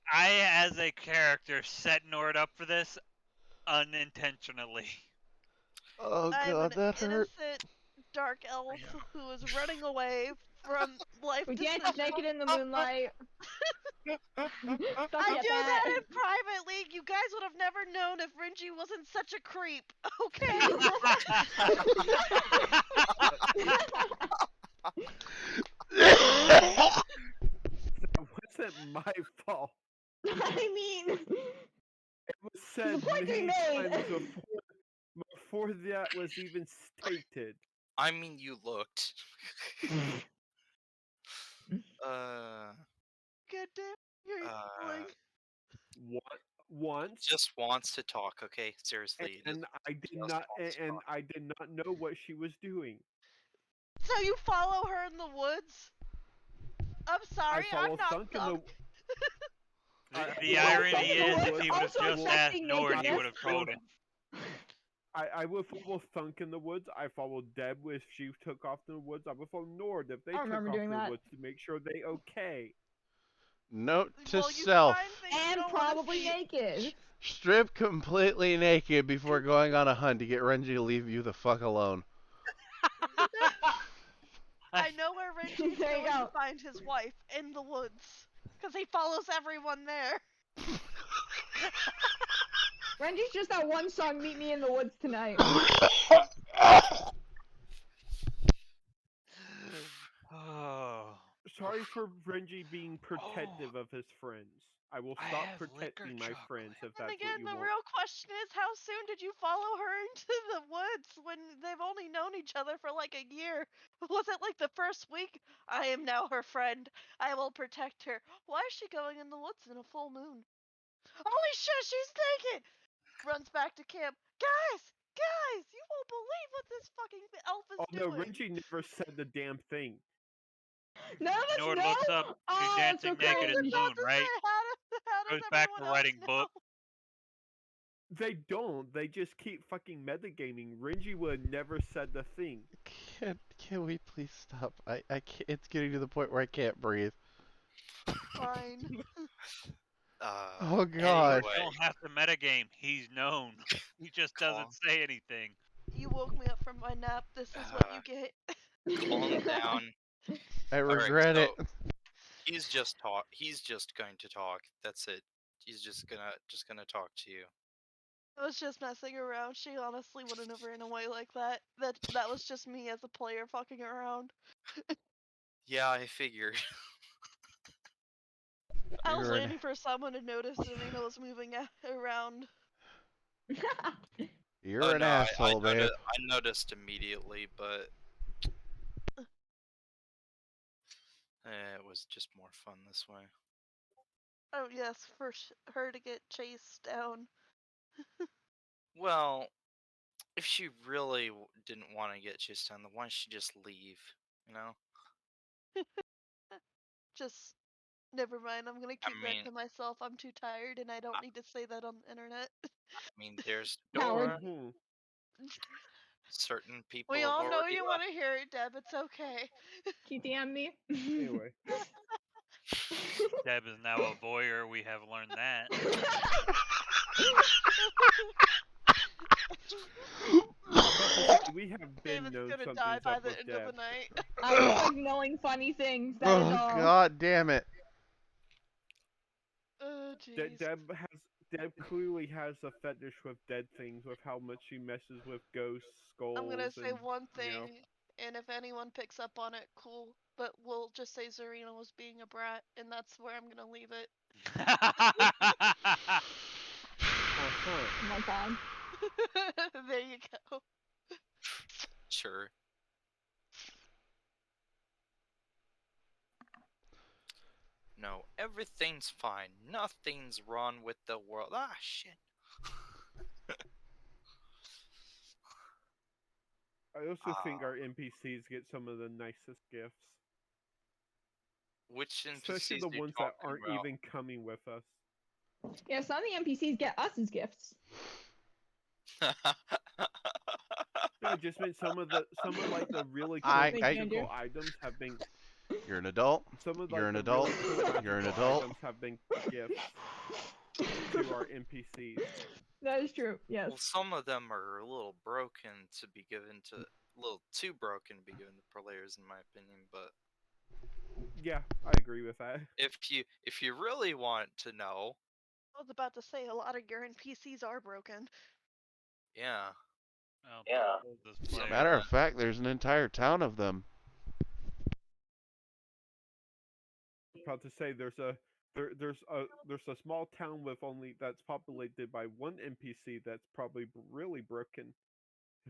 as a character set Nord up for this unintentionally. Oh I'm god, an that hurt. innocent dark elf who is running away from life We decisions. danced naked in the moonlight. I do that in private league. You guys would have never known if Rinji wasn't such a creep. Okay. That wasn't my fault. I mean, It was said point many being made. times before that was even stated. I mean, you looked. Good damn. You're yelling. Once, Just wants to talk. Okay, seriously. and I did just not, wants to and talk. I did not know what she was doing. So you follow her in the woods? I'm sorry, I I'm followed not Thunk in the. The irony is, if he would have Also just asked affecting Nord, he nakedness. would have told him. I would follow Thunk in the woods. I followed Deb if she took off in the woods. I would follow Nord if they I took remember off doing in the that. woods to make sure they okay. Note to Well, you self: find things you And don't wanna probably see. naked. strip completely naked before going on a hunt to get Renji to leave you the fuck alone. I know where Renji's There you going to go. find his wife, in the woods. Because he follows everyone there. Renji's just that one song, Meet Me in the Woods Tonight. Oh. Sorry for Renji being protective of his friends. I will I stop have liquor protecting my friends if And that's again, what you the want. real question is, how soon did you follow her into the woods when they've only known each other for like a year? Was it like the first week? I am now her friend. I will protect her. Why is she going in the woods in a full moon? Holy shit, she's naked! Runs back to camp. Guys! Guys! You won't believe what this fucking elf is Oh no, doing. Renji never said the damn thing. None of us Nord know. looks up, Oh, she's that's so dancing naked in cringe. the moon, To right? say, how does Goes back everyone to else writing know? book. They don't. They just keep fucking metagaming. Renji would never said the thing. Can we please stop? I can't, it's getting to the point where I can't breathe. Fine. Oh god. Nord Anyway, don't have to metagame. He's known. He just doesn't say anything. You woke me up from my nap. This is what you get. calm down. I Alright, regret it. so he's just going to talk. That's it. He's just gonna talk to you. I was just messing around. She honestly wouldn't have ran away like that. That was just me as a player fucking around. Yeah, I figured. I was You're an- waiting for someone to notice Serena was moving around. You're an No, asshole, man. I noticed immediately, but it was just more fun this way. Oh yes, for her to get chased down. Well, if she really didn't want to get chased down, then why don't she just leave? You know? Just never mind. I'm gonna keep mean- that to myself. I'm too tired, and I don't need to say that on the internet. I mean, there's Howard. door. Hmm. Certain people We have all know already you want to hear it, Deb. It's okay. GTM me. Anyway. Deb is now a voyeur. We have learned that. We have been David's known gonna something's die by up the with end of the Deb. night. I was like knowing funny things. That is Oh all. god damn it. Oh jeez. Deb clearly has a fetish with dead things, with how much she messes with ghosts, skulls. I'm gonna say and, one thing, you know, and if anyone picks up on it, cool. But we'll just say Zarina was being a brat, and that's where I'm gonna leave it. uh-huh. Oh my god. There you go. Sure. No, everything's fine. Nothing's wrong with the world. Ah, shit. I also think our NPCs get some of the nicest gifts. Which Especially NPCs the are you ones that talking aren't about? even coming with us. Yeah, some of the NPCs get us as gifts. No, I just meant some of like the really cool I- magical items have been. You're an adult. Some of like You're an the adult. really cool You're an magical adult. items have been gifts to our NPCs. That is true. Yes. Well, some of them are a little broken to be given to, a little too broken to be given to players, in my opinion. But Yeah, I agree with that. if you really want to know, I was about to say a lot of your NPCs are broken. yeah. Well, this player. Matter of fact, there's an entire town of them. Proud to say there's a small town with only that's populated by one NPC that's probably really broken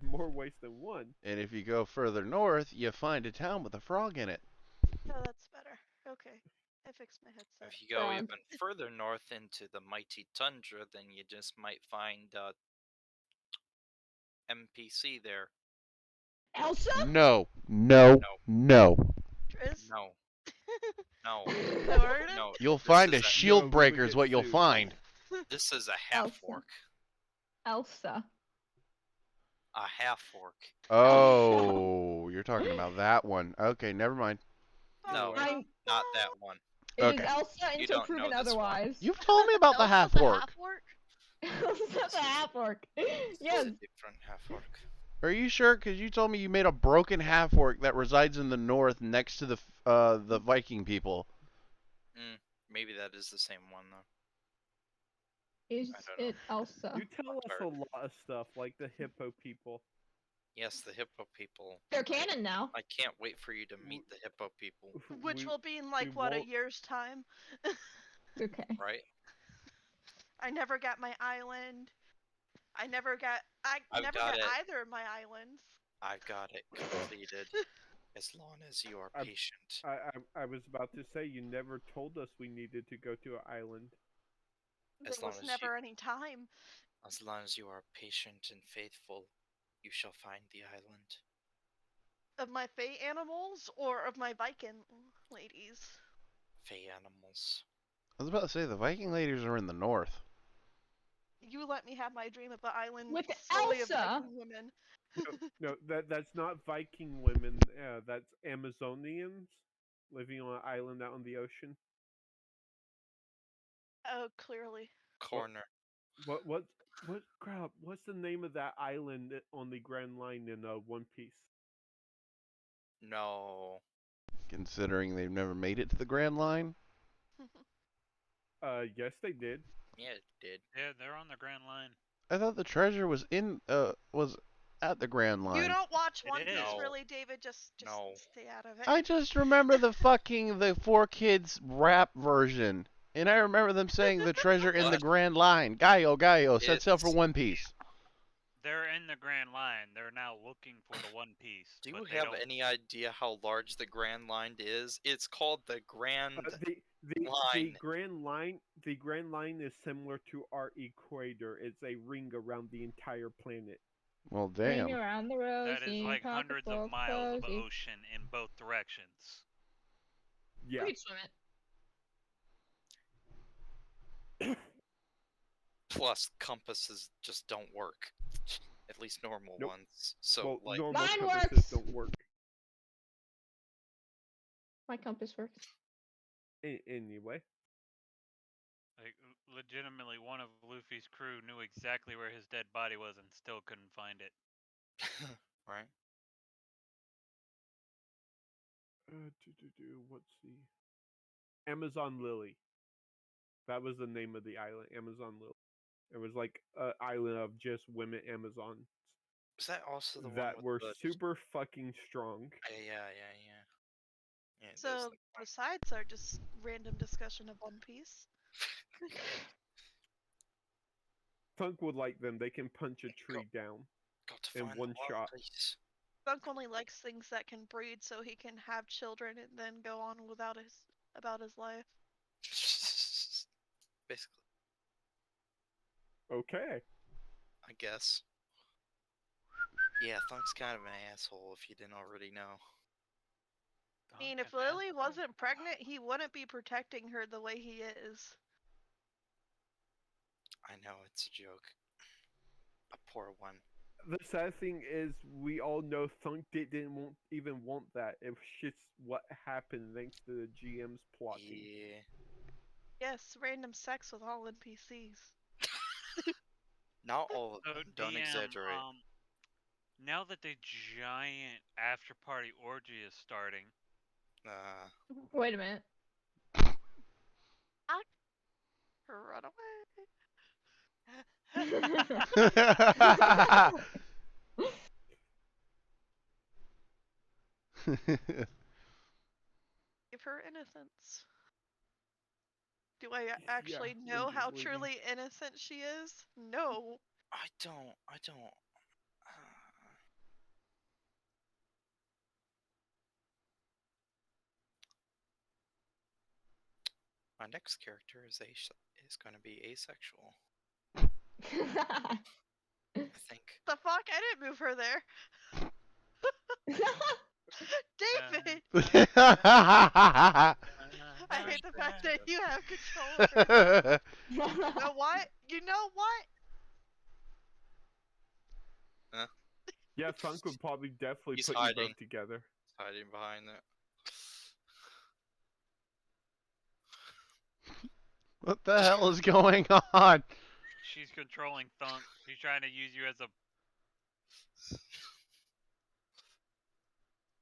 in more ways than one. And if you go further north, you find a town with a frog in it. Oh, that's better. Okay. I fixed my headset. If you go Frog. even further north into the mighty tundra, then you just might find NPC there. Elsa? No. No. No. No. Triz? No. No, Nord? no. You'll this find a is shield No, we breaker would is get what you'll sued. find. This is a half Elsa. orc. Elsa. A half orc. Oh, you're talking about that one. Okay, never mind. No, I'm- not that one. It is Okay. Elsa You until don't know proven this one. otherwise. You've told me about the Elsa's half a orc. half-orc? Elsa's a half orc. This Yes. is a different half orc. Are you sure? Because you told me you made a broken half orc that resides in the north next to the Viking people. Maybe that is the same one though. Is I don't know. it Elsa? You tell us a Tired. lot of stuff, like the hippo people. Yes, the hippo people. They're canon now. I can't wait for you to meet the hippo people. Which We- will be in we like what, a won't- year's time? Okay. Right? I never got my island. I never got I've never got got it. either of my islands. I've got it completed. As long as you are I've- patient. I was about to say, you never told us we needed to go to an island. As There long was as never any time. As long as you are patient and faithful, you shall find the island. Of my fey animals or of my Viking ladies? Fey animals. I was about to say the Viking ladies are in the north. You let me have my dream of an island With solely of Elsa. Viking women. No, that's not Viking women. That's Amazonians living on an island out in the ocean. Oh, clearly. Corner. What crap? What's the name of that island on the Grand Line in One Piece? No. Considering they've never made it to the Grand Line. Yes, they did. Yeah, it did. Yeah, they're on the Grand Line. I thought the treasure was was at the Grand Line. You don't watch It One Piece, is. really, David? Just No. stay out of it. I just remember the 4Kids rap version. And I remember them saying the treasure in the What? Grand Line. Gaio, Gaio, set sail for It's- One Piece. They're in the Grand Line. They're now looking for the One Piece. Do you but they have don't- any idea how large the Grand Line is? It's called the Grand The Line. Grand Line is similar to our equator. It's a ring around the entire planet. Well, Ring damn. around the rosy, That is like hundreds of pocketbook miles of cozy. ocean in both directions. Yeah. Great swim it. Plus, compasses just don't work. At least normal Nope. ones. So, Well, like, normal Mine compasses works. don't work. My compass works. Anyway, Like, legitimately, one of Luffy's crew knew exactly where his dead body was and still couldn't find it. right? what's the Amazon Lily? That was the name of the island, Amazon Lily. It was like an island of just women Amazons Is that also the one that with were the... super fucking strong. Yeah. Yeah, So, there's the one. besides our just random discussion of One Piece, Thunk would like them. They can punch a tree down. Got to in find one the One shot. Piece. Bunk only likes things that can breed so he can have children and then go on without about his life. Basically, Okay. I guess. Yeah, Thunk's kind of an asshole if you didn't already know. I mean, if Duncan Lily Asshole. wasn't pregnant, he wouldn't be protecting her the way he is. I know, it's a joke. A poor one. The sad thing is, we all know Thunk didn't even want that. It was just what happened thanks to the GM's plotting. Yeah. Yes, random sex with all NPCs. Not all of So, them. Don't DM, exaggerate. now that the giant after party orgy is starting, Wait a minute. Run away. Give her innocence. Do I actually know how Lindy's leaving. truly innocent she is? No. I don't. My next character is going to be asexual. I think. The fuck? I didn't move her there. David, I hate the fact that you have control of her. You know what? You know what? Yeah, Thunk would probably definitely He's put you hiding. both together. Hiding behind that. What the hell is going on? She's controlling Thunk. She's trying to use you as a.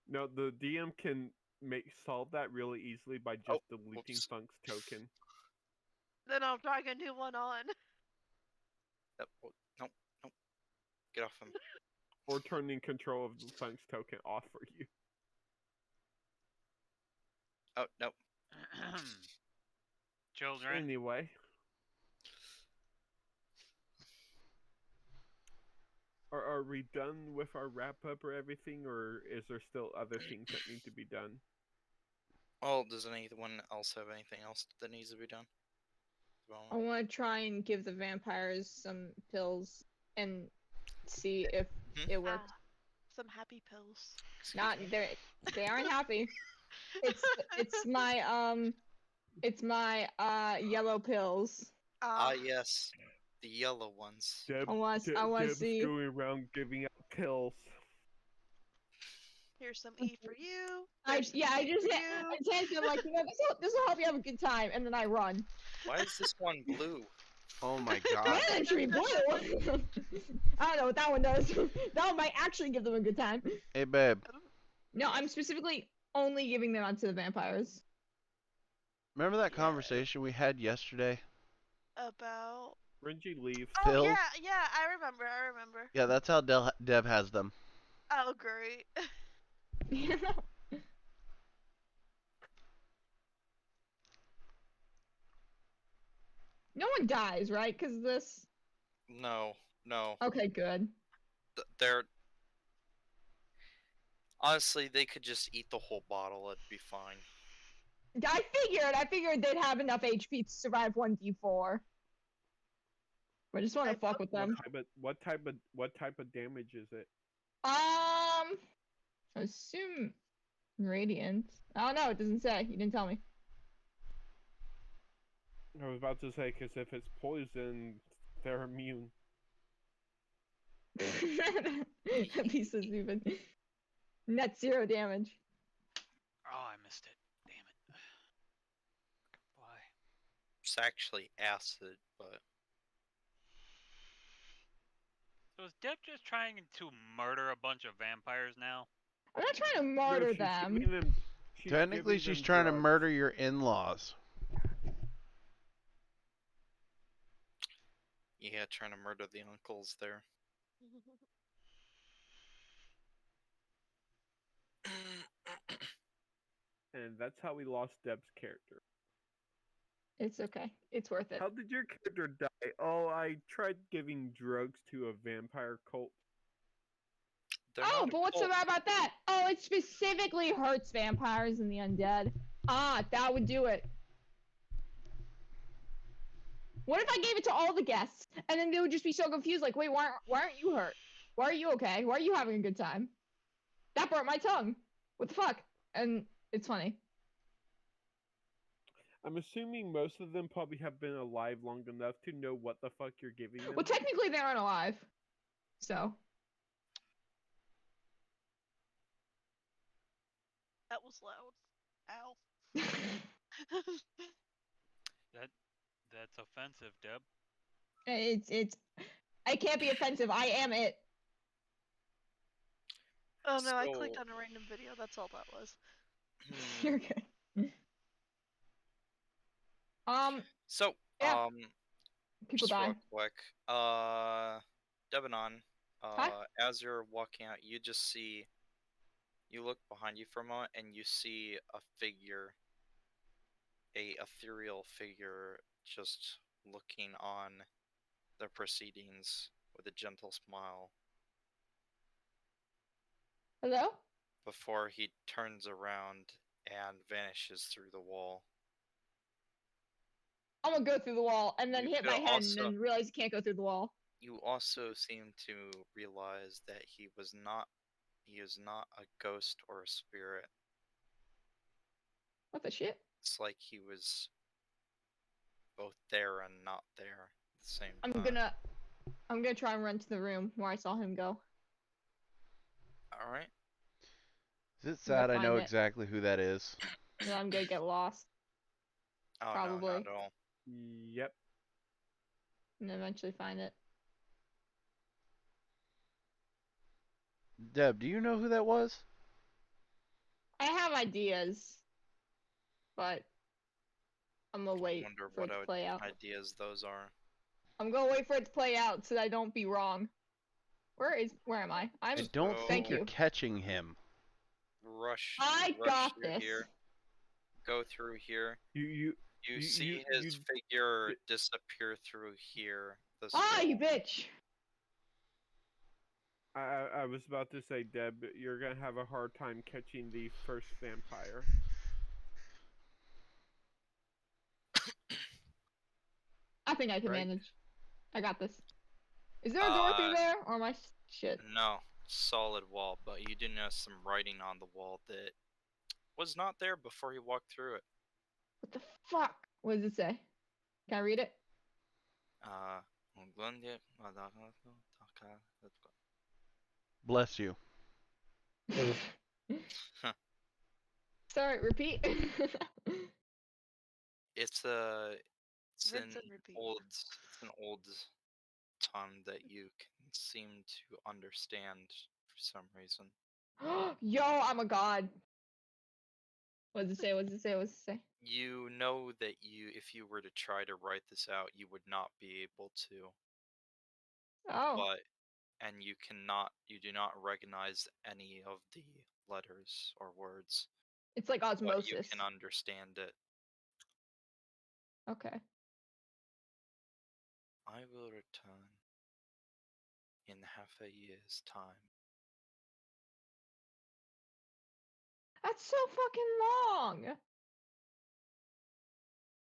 No, the DM can solve that really easily by just deleting oops. Thunk's token. Then I'll drag a new one on. No. Get off him. Or turning control of Thunk's token off for you. Oh, no. Children. Anyway. Are we done with our wrap up or everything, or is there still other things that need to be done? Well, does anyone else have anything else that needs to be done? I want to try and give the vampires some pills and see if it worked. Some happy pills. Not they aren't happy. It's my yellow pills. Yes. The yellow ones. I want to Deb's see. going around giving out pills. Here's some E for you. I just chance them like, this will help you have a good time, and then I run. Why is this one blue? Oh my god. Man, it should be blue. I don't know what that one does. That one might actually give them a good time. Hey babe. No, I'm specifically only giving them out to the vampires. Remember that conversation we had yesterday? About Renji, leave. Pills? yeah, I remember. Yeah, that's how Deb has them. Oh, great. No one dies, right? Because of this? No. Okay, good. They're... Honestly, they could just eat the whole bottle, it'd be fine. I figured they'd have enough HP to survive 1d4. I just want to fuck with them. What type of damage is it? I assume radiant. I don't know, it doesn't say. You didn't tell me. I was about to say, because if it's poison, they're immune. That piece of stupid. Net 0 damage. Oh, I missed it. Damn it. Why? It's actually acid, but... So is Deb just trying to murder a bunch of vampires now? I'm not trying to murder them. Technically, she's trying to murder your in-laws. Yeah, trying to murder the uncles there. And that's how we lost Deb's character. It's okay. It's worth it. How did your character die? Oh, I tried giving drugs to a vampire cult. Oh, but what's so bad about that? Oh, it specifically hurts vampires and the undead. Ah, that would do it. What if I gave it to all the guests, and then they would just be so confused, like, wait, why aren't you hurt? Why are you okay? Why are you having a good time? That burnt my tongue. What the fuck? And it's funny. I'm assuming most of them probably have been alive long enough to know what the fuck you're giving them. Well, technically they aren't alive. So. That was loud. Ow. That's offensive, Deb. I can't be offensive. I am it. Oh no, I clicked on a random video. That's all that was. You're good. So, yeah. People die. Real quick, Debanon, as you're walking out, you just see, you look behind you for a moment, and you see a figure, a ethereal figure, just looking on the proceedings with a gentle smile. Hello? Before he turns around and vanishes through the wall. I'm gonna go through the wall and then hit my head and then realize you can't go through the wall. You also seem to realize that he He is not a ghost or a spirit. What the shit? It's like he was both there and not there at the same I'm time. gonna try and run to the room where I saw him go. Alright. Is it I'm sad gonna I know find it. exactly who that is? Then I'm gonna get lost Oh, no, Probably. not at all. Yep. and eventually find it. Deb, do you know who that was? I have ideas, but I'm gonna I wait wonder for it what to play out. ideas those are. I'm gonna wait for it to play out so that I don't be wrong. Where am I? I I'm. don't So- think Thank you're you. catching him. Rush I got through this. here. Go through here. You You see his figure disappear through here. The Ah, you skull. bitch! I was about to say, Deb, you're gonna have a hard time catching the first vampire. I think I can Right. manage. I got this. Is there a door through there, or am I shit? No, solid wall, but you do notice some writing on the wall that was not there before you walked through it. What the fuck? What does it say? Can I read it? Bless you. Sorry, repeat. It's an Rinse and repeat. old tongue that you can seem to understand for some reason. Yo, I'm a god. What does it say? What does it say? What does it say? You know that if you were to try to write this out, you would not be able to. Oh, And you do not recognize any of the letters or words, it's like but you osmosis. can understand it. Okay. I will return in half a year's time. That's so fucking long.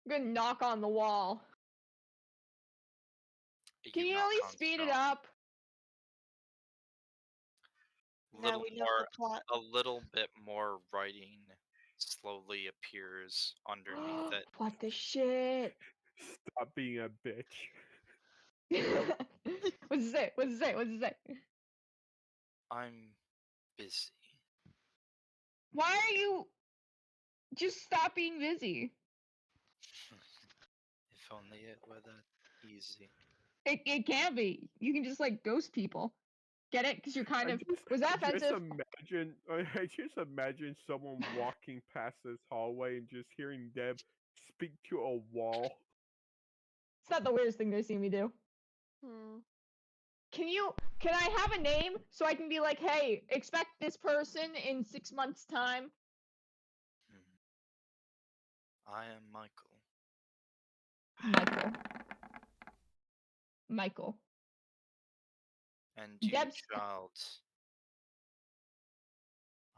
I'm gonna knock on the wall. Can you knock at least on speed it stone. up? Now we know the plot. A little bit more writing slowly appears underneath it. What the shit? Stop being a bitch. What does it say? What does it say? What does it say? I'm busy. Why are you just stop being busy? If only it were that easy. It can't be. You can just like ghost people. Get it? Because you're kind of. Was that offensive? I just imagine someone walking past this hallway and just hearing Deb speak to a wall. It's not the weirdest thing they've seen me do. Hmm. Can I have a name so I can be like, hey, expect this person in 6 months' time? I am Michael. Michael. And you, Deb's- child,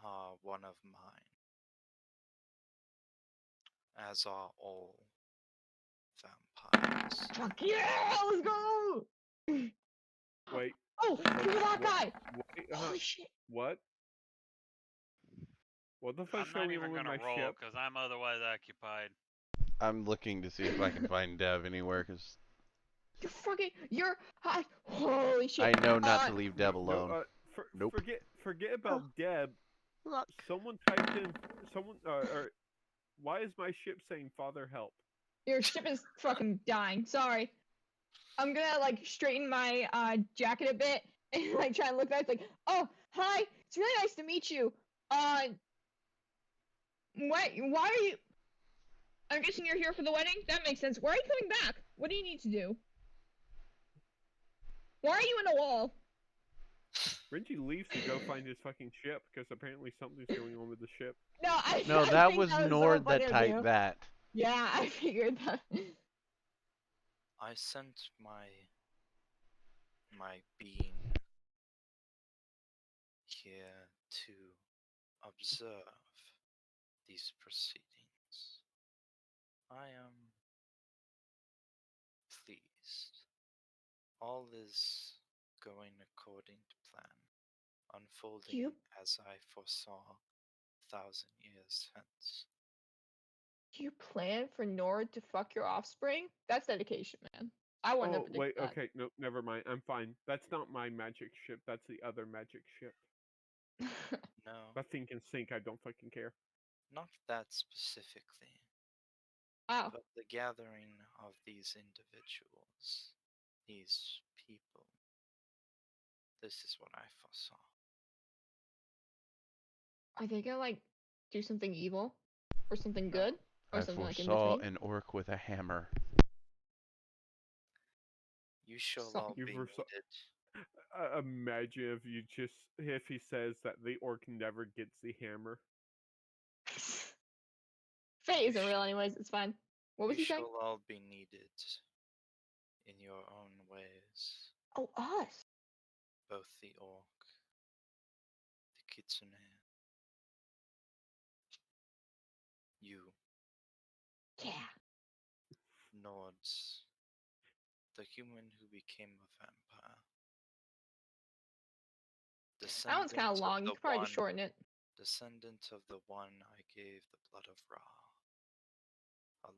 are one of mine. As are all vampires. Fuck yeah, let's go! Wait, Oh, look at that guy! wait, Holy shit. what? What the fuck's I'm not going even on with gonna my roll ship? because I'm otherwise occupied. I'm looking to see if I can find Dev anywhere, because Holy shit. I know not to leave Deb No, alone. Nope. Forget about Deb. Look. Someone typed in or why is my ship saying "Father help"? Your ship is fucking dying. Sorry. I'm gonna like straighten my jacket a bit and like try and look back like, oh, hi, it's really nice to meet you. Why are you I'm guessing you're here for the wedding? That makes sense. Why are you coming back? What do you need to do? Why are you in a wall? Renji leaves to go find his fucking ship because apparently something's going on with the ship. No, No, I that think was so Nord funny that of typed you. that. Yeah, I figured that. I sent my being here to observe these proceedings. I am pleased. All is going according to plan. unfolding You as I foresaw 1,000 years hence. do you plan for Nord to fuck your offspring? That's dedication, man. I wouldn't have Oh, predicted wait, that. okay, no, never mind. I'm fine. That's not my magic ship. That's the other magic ship. No, That thing can sink. I don't fucking care. not that specifically, Oh, but the gathering of these individuals, these people. This is what I foresaw. are they gonna like do something evil or something No, good or I something like in foresaw between? an orc with a hammer. you shall Some- all You be foresaw- needed. Imagine if he says that the orc never gets the hammer. Faye You isn't real, anyways. It's fine. What was You he saying? shall all be needed in your own ways, Oh, us. both the orc, the kitsune, you, Yeah. Nords, the human who became a vampire. That one's kind of Descendant long. of You the could probably one, just shorten it. descendant of the one I gave the blood of Ra,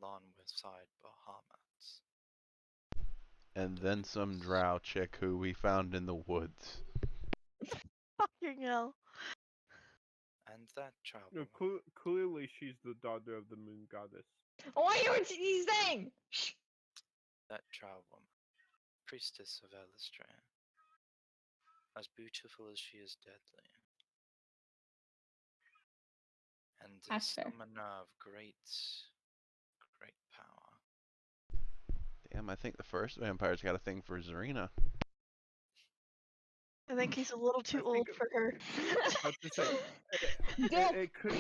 alongside Bahamut. And the then some Noose. drow chick who we found in the woods. Fucking hell. And that travel No, clearly she's the daughter of the moon goddess. Oh, I hear what he's saying. Shh. woman, priestess of Elistran, as beautiful as she is deadly, and a That's fair. summoner of great power. Damn, I think the first vampire's got a thing for Zarina. I think he's a little too think- old for her. About to say, Dilf. it could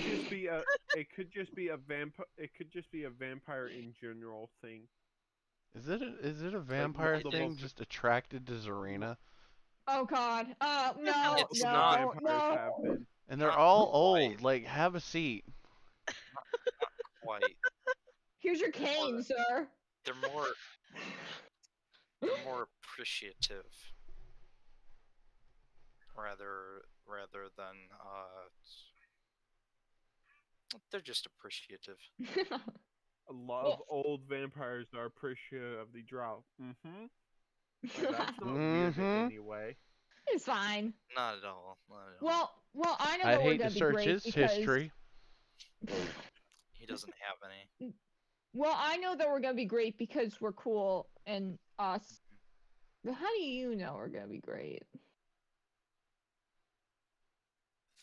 just be a vampire. It could just be a vampire in general thing. Is it a vampire multiple thing v- just attracted to Zarina? Oh God. No, It's no, not. Vampires no. have been. And they're Not all quite. old. Like, have a seat. Not quite. Here's your cane, sir. They're more appreciative, rather than they're just appreciative. A lot of old vampires are appreciative of the drow. Mm-hmm. That's not weird in Mhm. any way. It's fine. Not at all. Not at all. Well, I know I'd that we're hate to gonna be search great his because. history. He doesn't have any. Well, I know that we're gonna be great because we're cool and us. But how do you know we're gonna be great?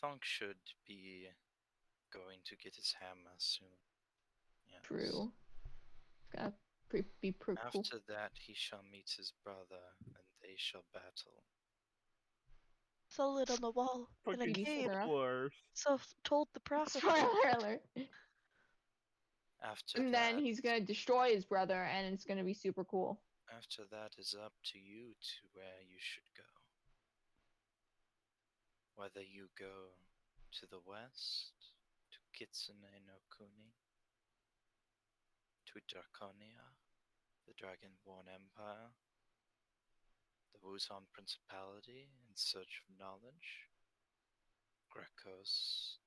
Thunk should be going to get his hammer soon. Yes. True. Gotta be pretty cool. After that, he shall meet his brother, and they shall battle. Saw it on the wall in a Fucking cave. spoilers. So told the prophet. Spoiler alert. After And that, then he's gonna destroy his brother, and it's gonna be super cool. after that is up to you to where you should go. Whether you go to the west, to Kitsune no Kuni, to Draconia, the Dragonborn Empire, the Wuzon Principality in search of knowledge, Grecos,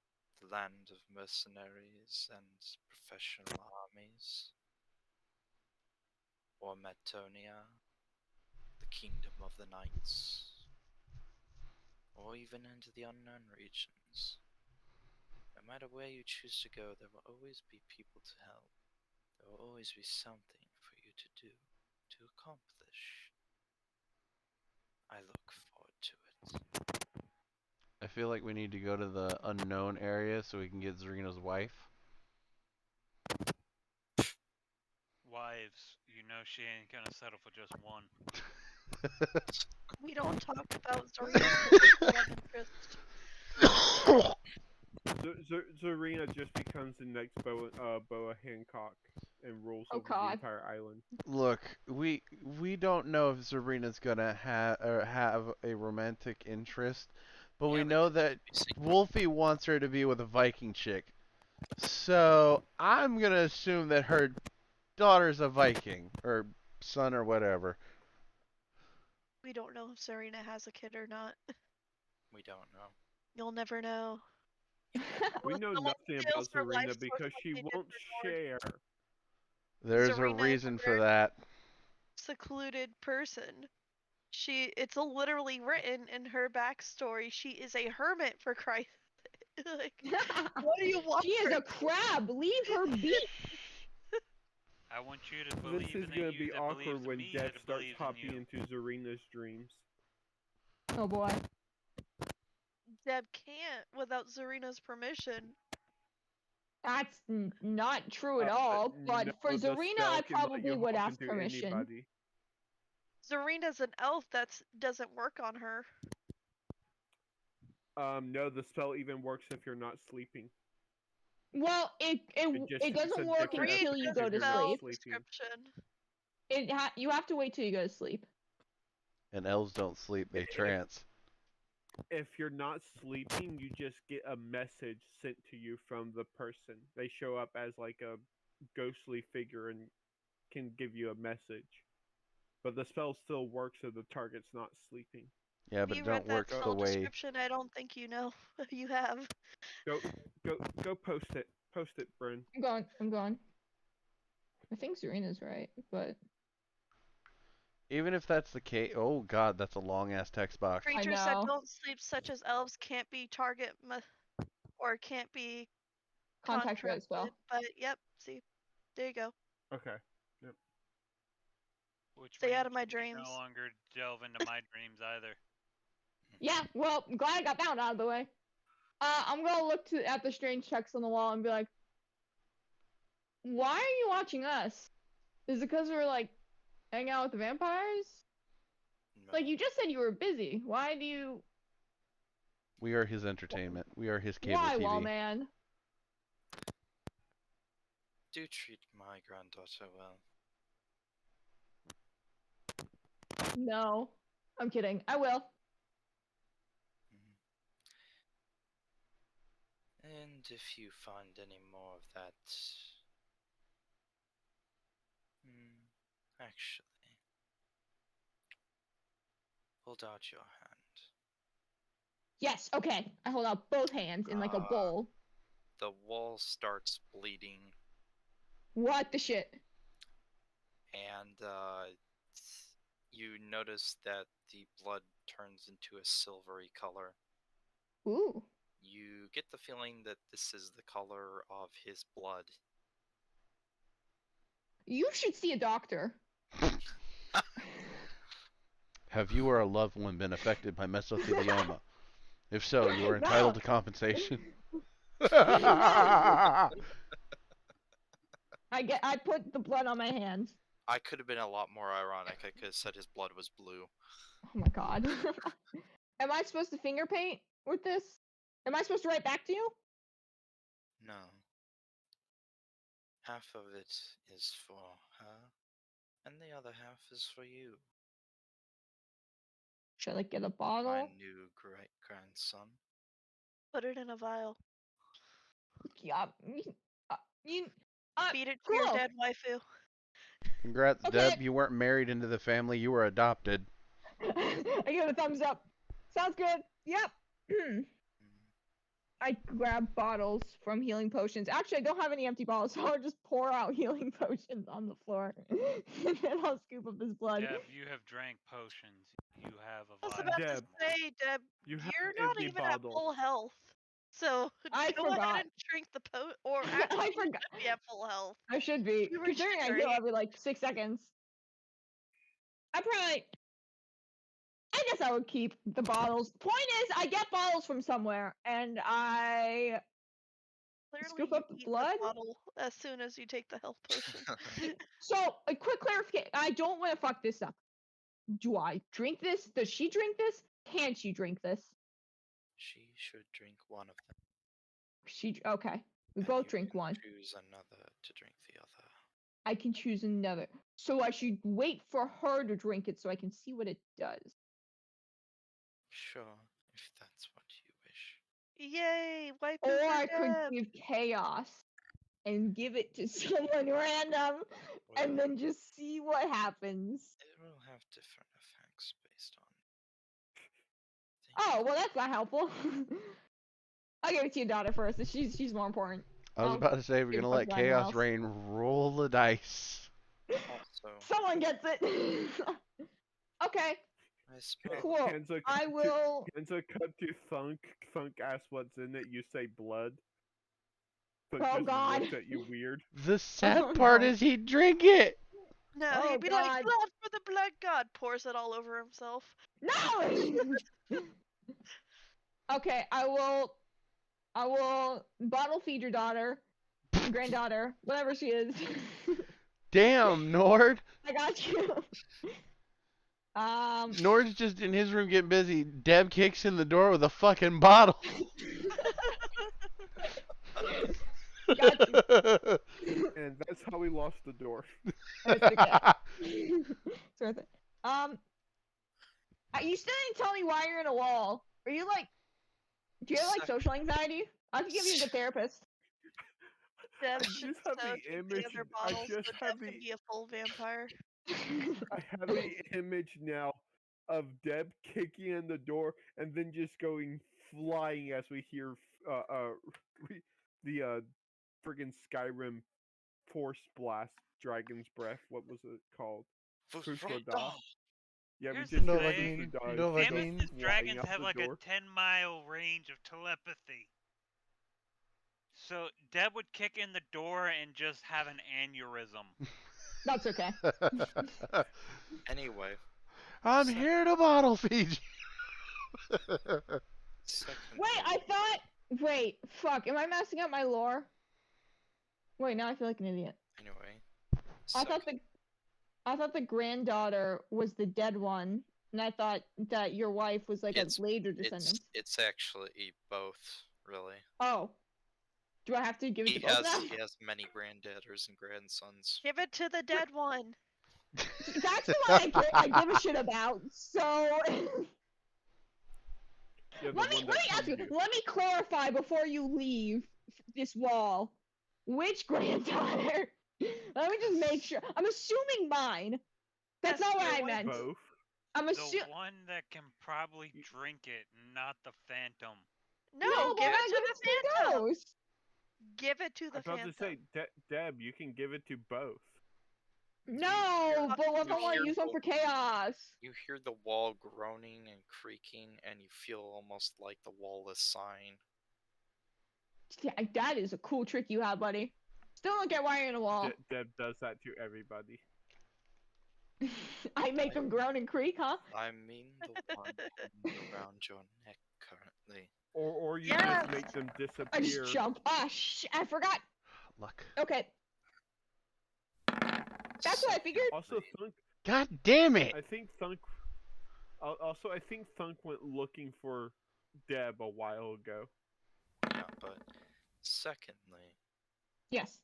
the land of mercenaries and professional armies, or Metonia, the kingdom of the knights, or even into the unknown regions. No matter where you choose to go, there will always be people to help. There will always be something for you to do, to accomplish. I look forward to it. I feel like we need to go to the unknown area so we can get Zarina's wife. Wives, you know she ain't gonna settle for just one. We don't talk about Zorina's love interest. Zarina just becomes the next Boa Hancock and rules Oh, over the God. entire island. Look, we don't know if Zarina's gonna have a romantic interest, but Yeah, we they know could that be secret. Wolfie wants her to be with a Viking chick. So I'm gonna assume that her daughter's a Viking or son or whatever. We don't know if Zarina has a kid or not. We don't know. You'll never know. We know Someone nothing steals about her life Zarina source because like she they did won't for Nord. share. There's a Zarina is reason a for very that. secluded person. It's literally written in her backstory. She is a hermit, for Christ. Like, what do you want? She is a crab. Leave her be. I want you to This believe is in the gonna you be that believes awkward in when me Deb that starts believes in hopping you. into Zarina's dreams. Oh boy. Deb can't without Zarina's permission. That's not true at all. But No, for the Zarina, spell I can let probably you would hop ask into permission. anybody. Zarina's an elf that doesn't work on her. No, the spell even works if you're not sleeping. Well, It just it takes a doesn't work different Read until you effect the go if to you're not spell sleep. sleeping. description. You have to wait till you go to sleep. And elves don't sleep, they trance. If you're not sleeping, you just get a message sent to you from the person. They show up as like a ghostly figure and can give you a message. But the spell still works if the target's not sleeping. Yeah, If but you it read don't that work spell the way. description, I don't think you know. You have. Go post it. Post it, Bryn. I'm going. I think Zarina's right, but Even if that's the case, oh god, that's a long ass text box. Creatures that know. don't sleep, such as elves, can't be or can't be Contact red spell. contracted. But yep, see, there you go. Okay. Yep. Which Stay out means of my you can dreams. no longer delve into my dreams either. Yeah, well, I'm glad I got that one out of the way. I'm gonna look at the strange checks on the wall and be like, why are you watching us? Is it because we're like hanging out with the vampires? No. Like you just said you were busy. Why do you? We are his entertainment. We are his cable Why, TV. Wallman? Do treat my granddaughter well. No, I'm kidding. I will. And if you find any more of that... actually... hold out your hand. Yes. Okay. I hold out both hands in like a bowl. The wall starts bleeding. What the shit? And you notice that the blood turns into a silvery color. Ooh. You get the feeling that this is the color of his blood. You should see a doctor. Have you or a loved one been affected by mesothelioma? If so, you are entitled to compensation. I put the blood on my hands. I could have been a lot more ironic. I could have said his blood was blue. Oh my god. Am I supposed to finger paint with this? Am I supposed to write back to you? No. Half of it is for her, and the other half is for you, Should I like get a my bottle? new great-grandson. Put it in a vial. Yeah. Feed it to cool. your dead waifu. Congrats, Okay. Deb. You weren't married into the family. You were adopted. I give it a thumbs up. Sounds good. Yep. I grab bottles from healing potions. Actually, I don't have any empty bottles, so I'll just pour out healing potions on the floor. And then I'll scoop up his blood. Deb, you have drank potions. You have a I was vial. about Deb, to say, Deb, you have you're not empty even at bottles. full health. So I go forgot. ahead and drink the or actually I you forgot. should be at full health. I should be. You Considering I heal regenerate. every like 6 seconds. I guess I would keep the bottles. Point is, I get bottles from somewhere, and I Clearly, scoop you up the eat blood. the bottle as soon as you take the health potion. So, a quick clarification. I don't want to fuck this up. Do I drink this? Does she drink this? Can she drink this? She should drink one of them. Okay. We and both you drink can one. Choose another to drink the other. I can choose another. So I should wait for her to drink it so I can see what it does. Sure, if that's what you wish. Yay! Waifu Or for I could Deb. give chaos and give it to someone random and Well, then just see what happens. it will have different effects based on Oh, well, that's not helpful. I'll give it to your daughter first. She's more important. I was I'll about to say we're give gonna the let fuck to anyone Chaos else. Rain roll the dice. Also, Someone gets it. Okay, I smell cool. Hansa I cut will. Hansa cut to Thunk. Thunk asks what's in it. You say blood. Thunk Oh just God. looks at you weird. The sad Oh, part no. is he'd drink it. No, Oh, he'd be God. like, blood for the blood god, pours it all over himself. No. Okay, I will bottle feed your daughter, granddaughter, whatever she is. Damn, Nord. I got you. Nord's just in his room getting busy. Deb kicks in the door with a fucking bottle. Got you. And that's how we lost the door. It's okay. It's worth it. You still didn't tell me why you're in a wall. Are you like? Do you have like social anxiety? I could give you a good therapist. Deb I should just have so the drink image. the other I bottles just so have Deb can the. be a full vampire. I have the image now of Deb kicking in the door and then just going flying as we hear the friggin' Skyrim force blast, Dragon's Breath. What was it called? Fushroda. Yeah, we Here's just the hear thing. Fushroda No, go fucking- Nemesis flying dragons out have the like door. a 10-mile range of telepathy. So Deb would kick in the door and just have an aneurysm. That's okay. Anyway, I'm here to bottle feed you. secondly, Wait, I thought. Wait, fuck. Am I messing up my lore? Wait, now I feel like an idiot. anyway, I thought the granddaughter was the dead one, and I thought that your wife was like It's- a later descendant. it's actually both, really. Oh. Do I have to give it He to both has now? he has many granddaughters and grandsons. Give it to the dead one. That's the one I give a shit about. So Yeah, the let me one that ask you. killed you. Let me clarify before you leave this wall. Which granddaughter? Let me just make sure. I'm assuming mine. That's Yes, not what your I wife. meant. Both. I'm The assuming. one that can probably drink it, not the Phantom. No, No, but give why it to give the it to the phantom. ghost? Give it to I the was about phantom. to say, Deb, you can give it to both. No, but what if I you want to hear use one the- for chaos? You hear the wall groaning and creaking, and you feel almost like the wall is sighing. Yeah, that is a cool trick you have, buddy. Still don't get why you're in a wall. Deb does that to everybody. I make them groan and creak, huh? I mean the one hanging around your neck currently. Or you Yes! just make them I disappear. just jump. Ah, I forgot. Luck. Okay. That's what I figured. Also, Thunk. God damn it! I think Thunk. Also, I think Thunk went looking for Deb a while ago. Yeah, but secondly, Yes.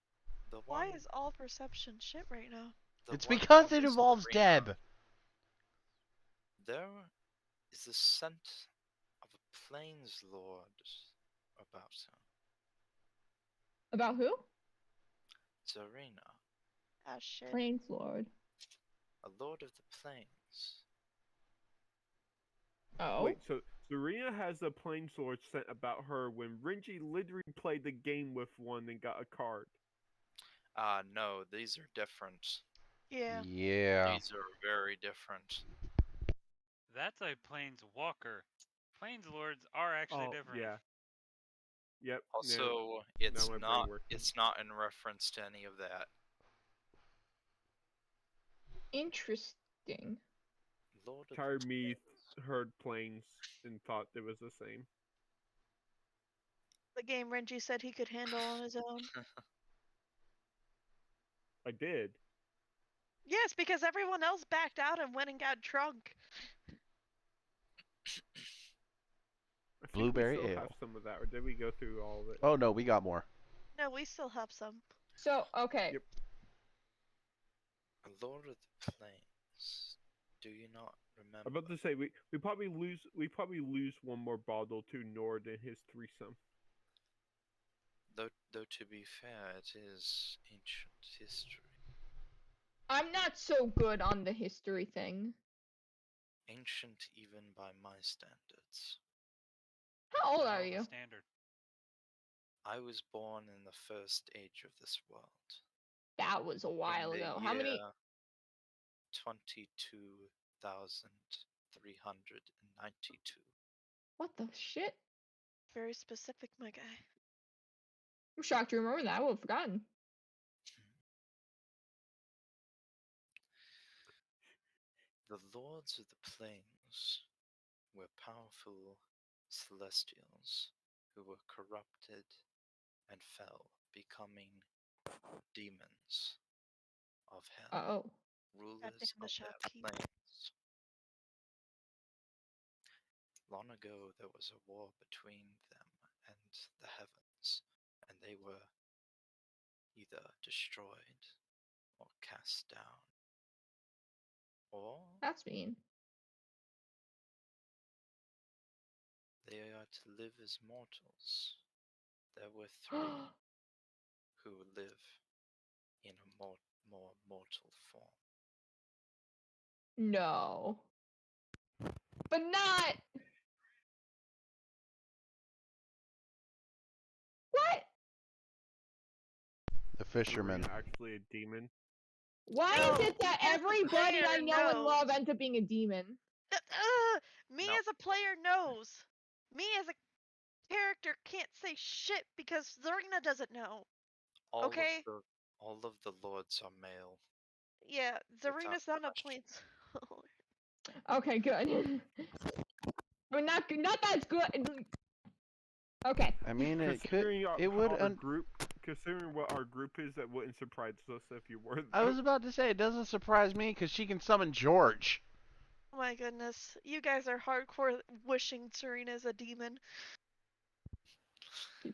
the Why one. is all perception shit right now? The It's one because on it this involves arena, Deb. There is the scent of a plains lord about her. About who? Zarina, Ah, shit. Plains Lord. a lord of the plains. Oh. Wait, so Serena has a Planesword sent about her when Renji literally played the game with one and got a card. No, these are different. Yeah. Yeah. These are very different. That's a Planeswalker. Planeslords are actually Oh, different. yeah. Yep. Also, now it's my brain not works. it's not in reference to any of that. Interesting. Lord of Entire the me Plains. heard planes and thought it was the same. The game Renji said he could handle on his own. I did. Yes, because everyone else backed out and went and got drunk. I think Blueberry we still ale. have some of that, or did we go through all of it? Oh no, we got more. No, we still have some. So, okay. Yep. A Lord of the Plains. Do you not remember? I'm about to say we probably lose one more bottle to Nord and his threesome. Though to be fair, it is ancient history. I'm not so good on the history thing. Ancient even by my standards. How old Below are the you? standard. I was born in the first age of this world. That was a while in the ago. year How many? 22,392. What the shit? Very specific, my guy. I'm shocked you remember that. I would have forgotten. The lords of the plains were powerful celestials who were corrupted and fell, becoming demons of hell, Oh. rulers Goddamn the of their shopkeep. plains. Long ago there was a war between them and the heavens, and they were either destroyed or cast down, or That's mean. they are to live as mortals. There were three who live in a more mortal form. No. But not. What? The Is fisherman. Serena actually a demon? Why No, is it that me as a everybody I player know and knows. love ends up being a demon? Me No. as a player knows. Me as a character can't say shit because Zarina doesn't know. All Okay? all of the lords are male. Yeah, Zarina's not a question. plains. Okay, good. But not that's good. Okay. I mean, it could. Considering It would. our group, considering what our group is, that wouldn't surprise us if you were. I was about to say it doesn't surprise me because she can summon George. Oh my goodness. You guys are hardcore wishing Serena's a demon.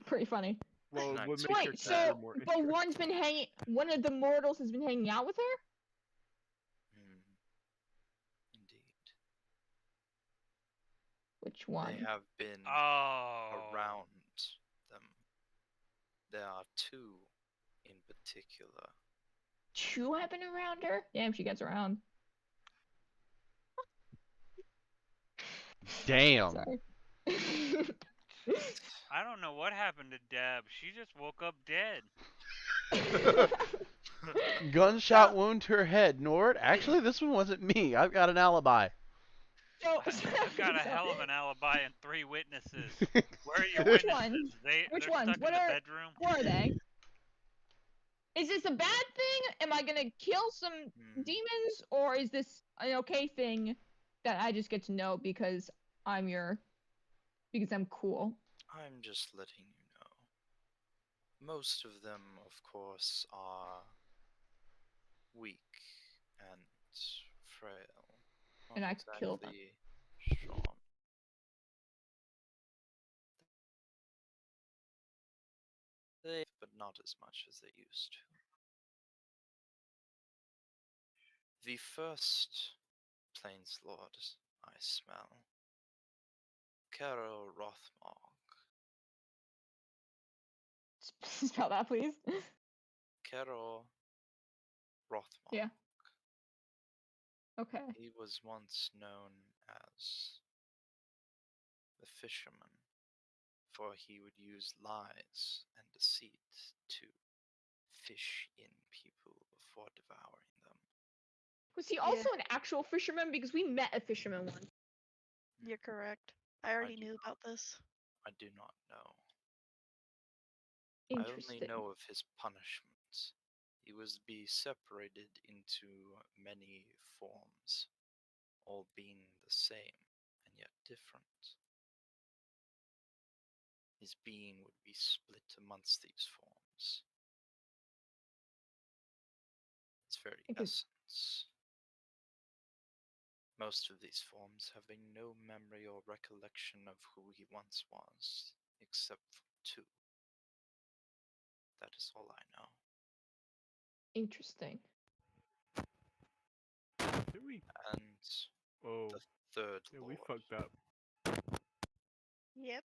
Pretty funny. Well, it Nice. would So make wait, your so character more but interesting. one of the mortals has been hanging out with her? Indeed. Which one? They have been Oh. around them. There are two in particular. Two have been around her? Damn, she gets around. Damn. Sorry. I don't know what happened to Deb. She just woke up dead. Gunshot wound to her head. Nord, actually, this one wasn't me. I've got an alibi. I've got a hell of an alibi and 3 witnesses. Where are your Which witnesses? ones? Which They're ones? stuck in the bedroom. Who are they? Is this a bad thing? Am I gonna kill some demons, or is this an okay thing that I just get to know because I'm cool? I'm just letting you know. Most of them, of course, are weak and frail. Not And I could kill them. exactly strong. They, but not as much as they used to. The first Plains Lord I smell, Kero Rothmog. Spell that, please. Kero Rothmog. Yeah. Okay. He was once known as the Fisherman, for he would use lies and deceit to fish in people before devouring them. Was he also an actual fisherman? Because we met a fisherman once. You're correct. I already knew about this. I do not know. Interesting. I only know of his punishments. He was to be separated into many forms, all being the same and yet different. His being would be split amongst these forms. Its very essence. Most of these forms having no memory or recollection of who he once was, except for 2. That is all I know. Interesting. Did we? And Oh, the third yeah, lord. we fucked up. Yep.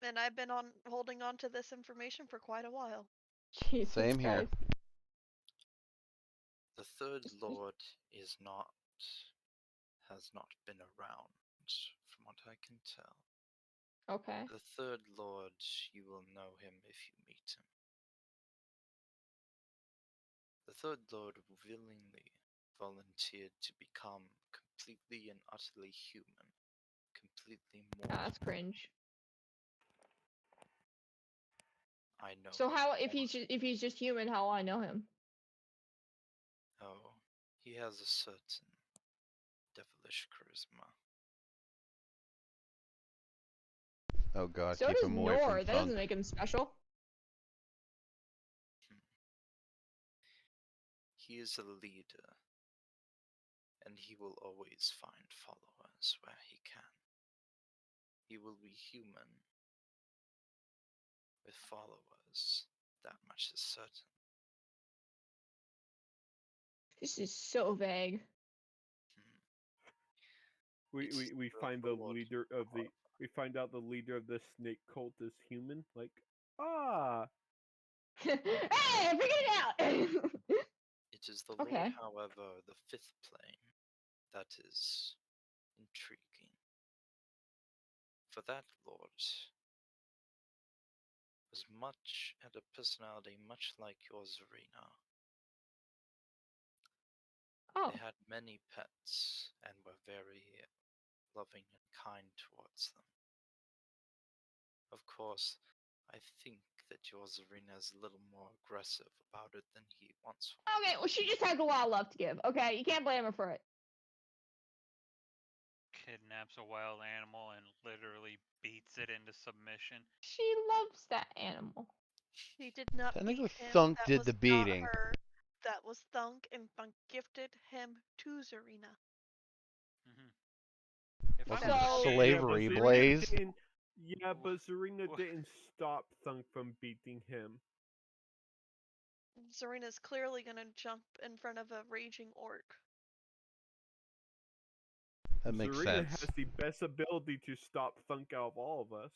And I've been holding on to this information for quite a while. Jesus Same here. Christ. The third lord has not been around from what I can tell. Okay. The third lord, you will know him if you meet him. The third lord willingly volunteered to become completely and utterly human, completely mortal. That's cringe. I know. So him how if more. he's just human, how will I know him? Oh, he has a certain devilish charisma. Oh god, So keep does him away from Nor. That Thunk. doesn't make him special. He is a leader, and he will always find followers where he can. He will be human with followers, that much is certain. This is so vague. We It's we, we the find the Lord. leader of the we find out the leader of the snake cult is human. Like, ah, Hey, I figured it out! It is the Lord, Okay. however, the fifth plane, that is intriguing. For that Lord had a personality much like yours, Zarina. Oh. They had many pets and were very loving and kind towards them. Of course, I think that your Zarina is a little more aggressive about it than he once was. Okay, well, she just has a lot of love to give. Okay, you can't blame her for it. Kidnaps a wild animal and literally beats it into submission. She loves that animal. He did not beat Technically, him. Thunk That did was the not beating. her. That was Thunk, and Thunk gifted him to Zarina. If Welcome I'm to not So- slavery, mistaken, Blaze. But Zarina Wha- didn't stop Thunk from beating him. Zarina's clearly gonna jump in front of a raging orc. That makes Zarina sense. has the best ability to stop Thunk out of all of us.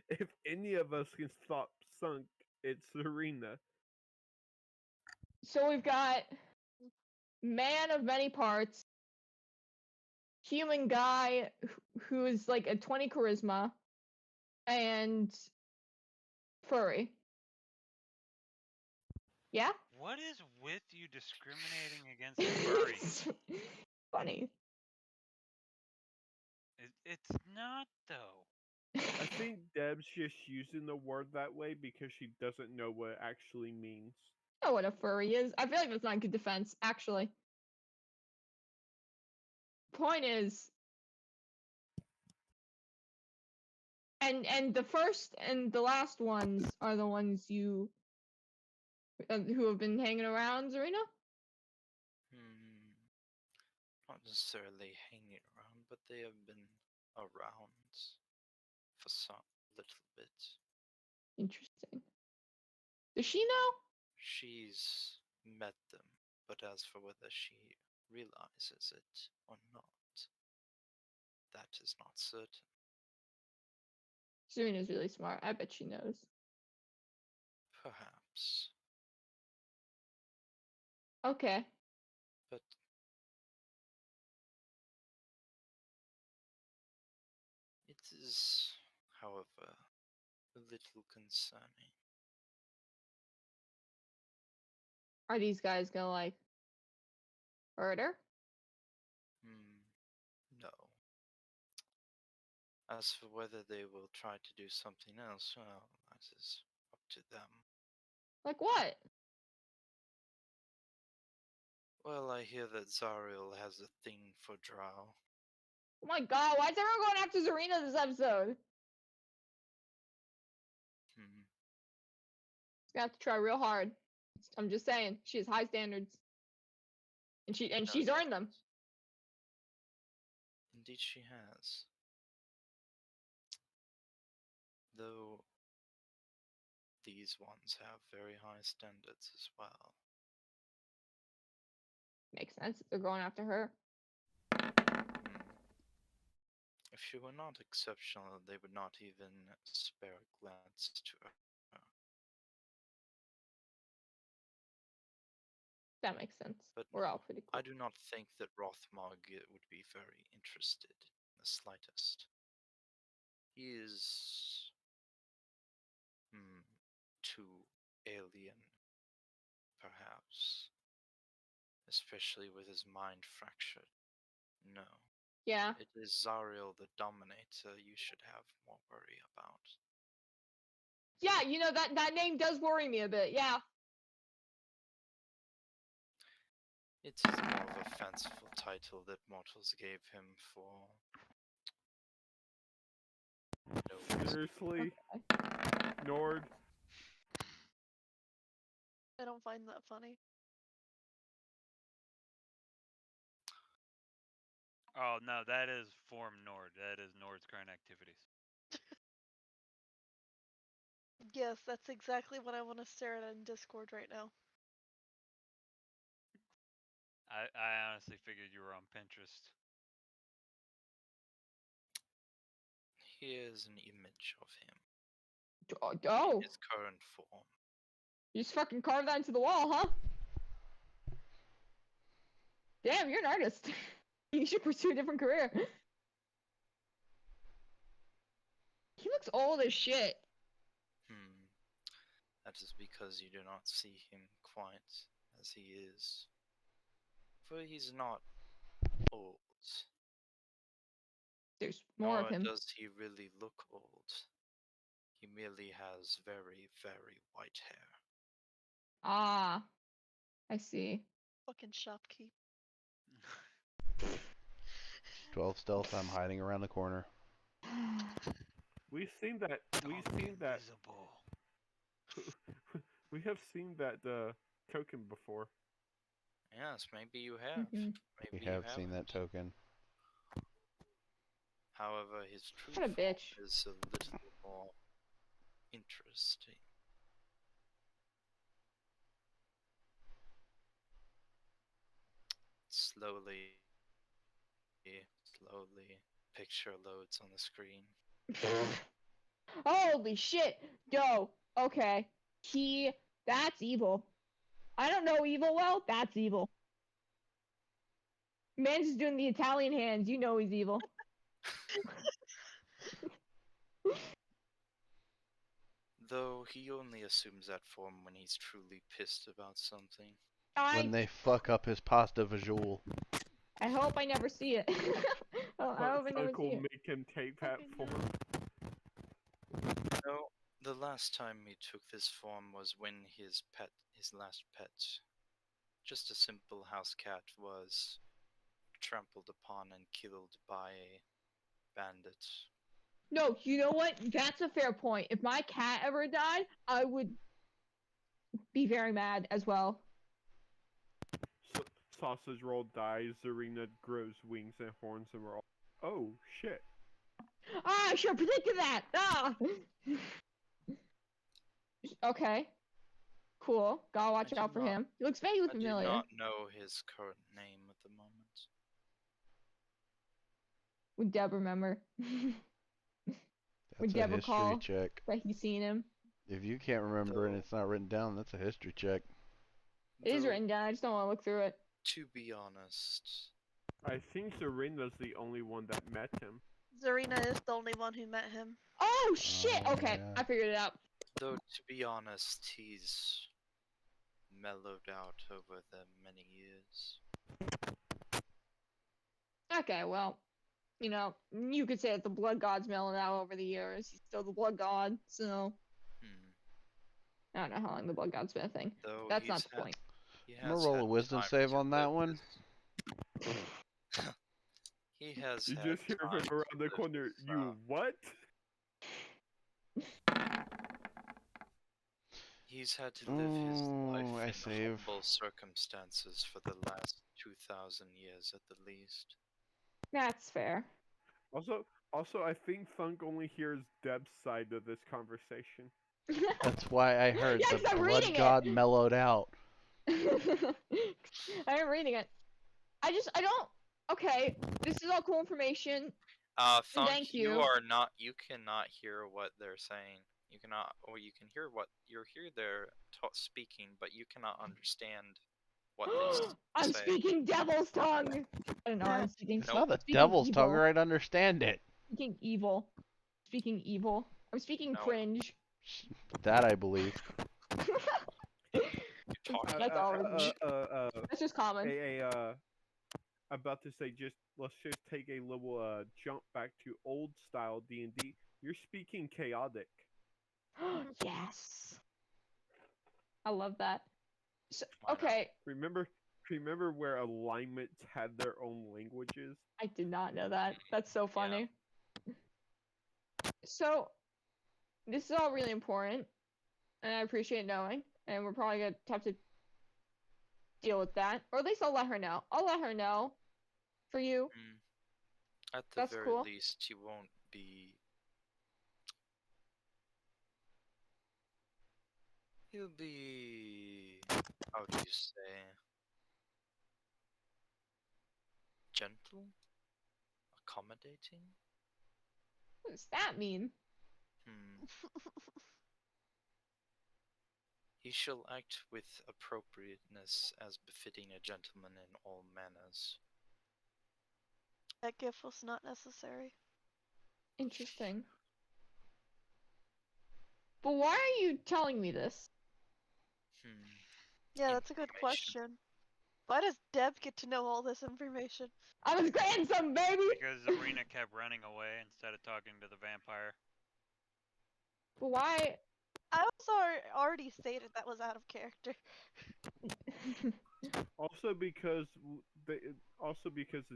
If any of us can stop Thunk, it's Zarina. So we've got man of many parts, human guy who is like a 20 charisma, and furry. Yeah? what is with you discriminating against furries? It's funny. It's not though. I think Deb's just using the word that way because she doesn't know what it actually means. I know what a furry is. I feel like that's not a good defense, actually. Point is, and the first and the last ones are the ones you who have been hanging around, Zarina? Not necessarily hanging around, but they have been around for some little bit. Interesting. Does she know? She's met them, but as for whether she realizes it or not, that is not certain. Zarina's really smart. I bet she knows. Perhaps. Okay. But it is, however, a little concerning. Are these guys gonna like hurt her? No. As for whether they will try to do something else, well, that is up to them. Like what? Well, I hear that Zariel has a thing for Drow. Oh my god, why is everyone going after Zarina this episode? She's gonna have to try real hard. I'm just saying, she has high standards. And she's earned them. Indeed she has. Though these ones have very high standards as well. Makes sense if they're going after her. If she were not exceptional, they would not even spare a glance to her. That makes sense. But We're all no, pretty cool. I do not think that Rothmog would be very interested in the slightest. He is too alien, perhaps, especially with his mind fractured. No, Yeah. it is Zariel the Dominator you should have more worry about. Yeah, you know that name does worry me a bit. Yeah. It is more of a fanciful title that mortals gave him for no reason. Seriously, Okay. Nord. I don't find that funny. Oh no, that is Form Nord. That is Nord's current activities. Yes, that's exactly what I want to stare at in Discord right now. I honestly figured you were on Pinterest. Here's an image of him Oh, in his current form. you just fucking carved that into the wall, huh? Damn, you're an artist. You should pursue a different career. He looks old as shit. That is because you do not see him quite as he is. For he's not old. There's more Nor of him. does he really look old. He merely has very, very white hair. Ah, I see. Fucking shopkeep. 12 stealth. I'm hiding around the corner. We've seen that. We've seen that. Invisible. We have seen that token before. Yes, maybe you have. Mhm. We Maybe you have haven't. seen that token. However, his true What a form bitch. is a little more interesting. Slowly, picture loads on the screen. Holy shit. Yo, okay. That's evil. I don't know evil well, that's evil. Man's just doing the Italian hands, you know he's evil. Though he only assumes that form when he's truly pissed about something. When they fuck up his pasta visual. I hope I never see it. I hope I never Uncle see it. make him take that Fucking form. No, the last time he took this form was when his last pet, just a simple house cat, was trampled upon and killed by a bandit. No, you know what? That's a fair point. If my cat ever died, I would be very mad as well. Sausage roll dies. Zarina grows wings and horns, and we're all, oh shit. Ah, I should have predicted that! Ah! Okay. Cool. Gotta watch I out do for not- him. He looks vaguely I do familiar. not know his current name at the moment. Would Deb remember? Would That's a Deb history recall check. that he's seen him? If you can't remember and Though- it's not written down, that's a history check. It is Though, written down, I just don't want to look through it. to be honest, I think Zarina's the only one that met him. Zarina is the only one who met him. Oh shit! Oh, Okay, yeah. I figured it out. he's mellowed out over the many years. Okay, well, you know, you could say that the blood god's mellowed out over the years. He's still the blood god, so I don't know how long the blood god's been a thing. Though That's he's not the point. He I'm gonna has roll had a wisdom time save to on that live one. He has You had just hear time him to around the live corner. his, You what? He's had to live his life Ooh, I in save. humble circumstances for the last 2,000 years at the least. That's fair. Also, I think Thunk only hears Deb's side of this conversation. That's why I heard Yeah, 'cause the I'm blood reading it. god mellowed out. I'm reading it. I don't. Okay, this is all cool information. Thunk, Thank you you. are not. You cannot hear what they're saying. You cannot, or you can hear what they're speaking, but you cannot understand what they I'm say. speaking devil's tongue. I don't know. I'm speaking. It's Nope. not the speaking devil's tongue, evil. or I'd understand it. Speaking evil. Speaking evil. I'm speaking No. cringe. That I believe. You talk. That's all. That's just common. About to say, let's just take a little jump back to old style D&D. You're speaking chaotic. Yes. I love that. So, Why not? okay, Remember where alignments had their own languages? I did not know that. That's so funny. So, this is all really important, and I appreciate knowing, and we're probably gonna have to deal with that, or at least I'll let her know. I'll let her know for you. At the That's very cool. least, you won't be. You'll be. How do you say? Gentle? Accommodating? What does that mean? He shall act with appropriateness as befitting a gentleman in all manners. That gift was not necessary. Interesting. But why are you telling me this? Yeah, that's a good Information. question. Why does Deb get to know all this information? I'm his grandson, baby! Because Zarina kept running away instead of talking to the vampire. But why? I also already stated that was out of character. Also because the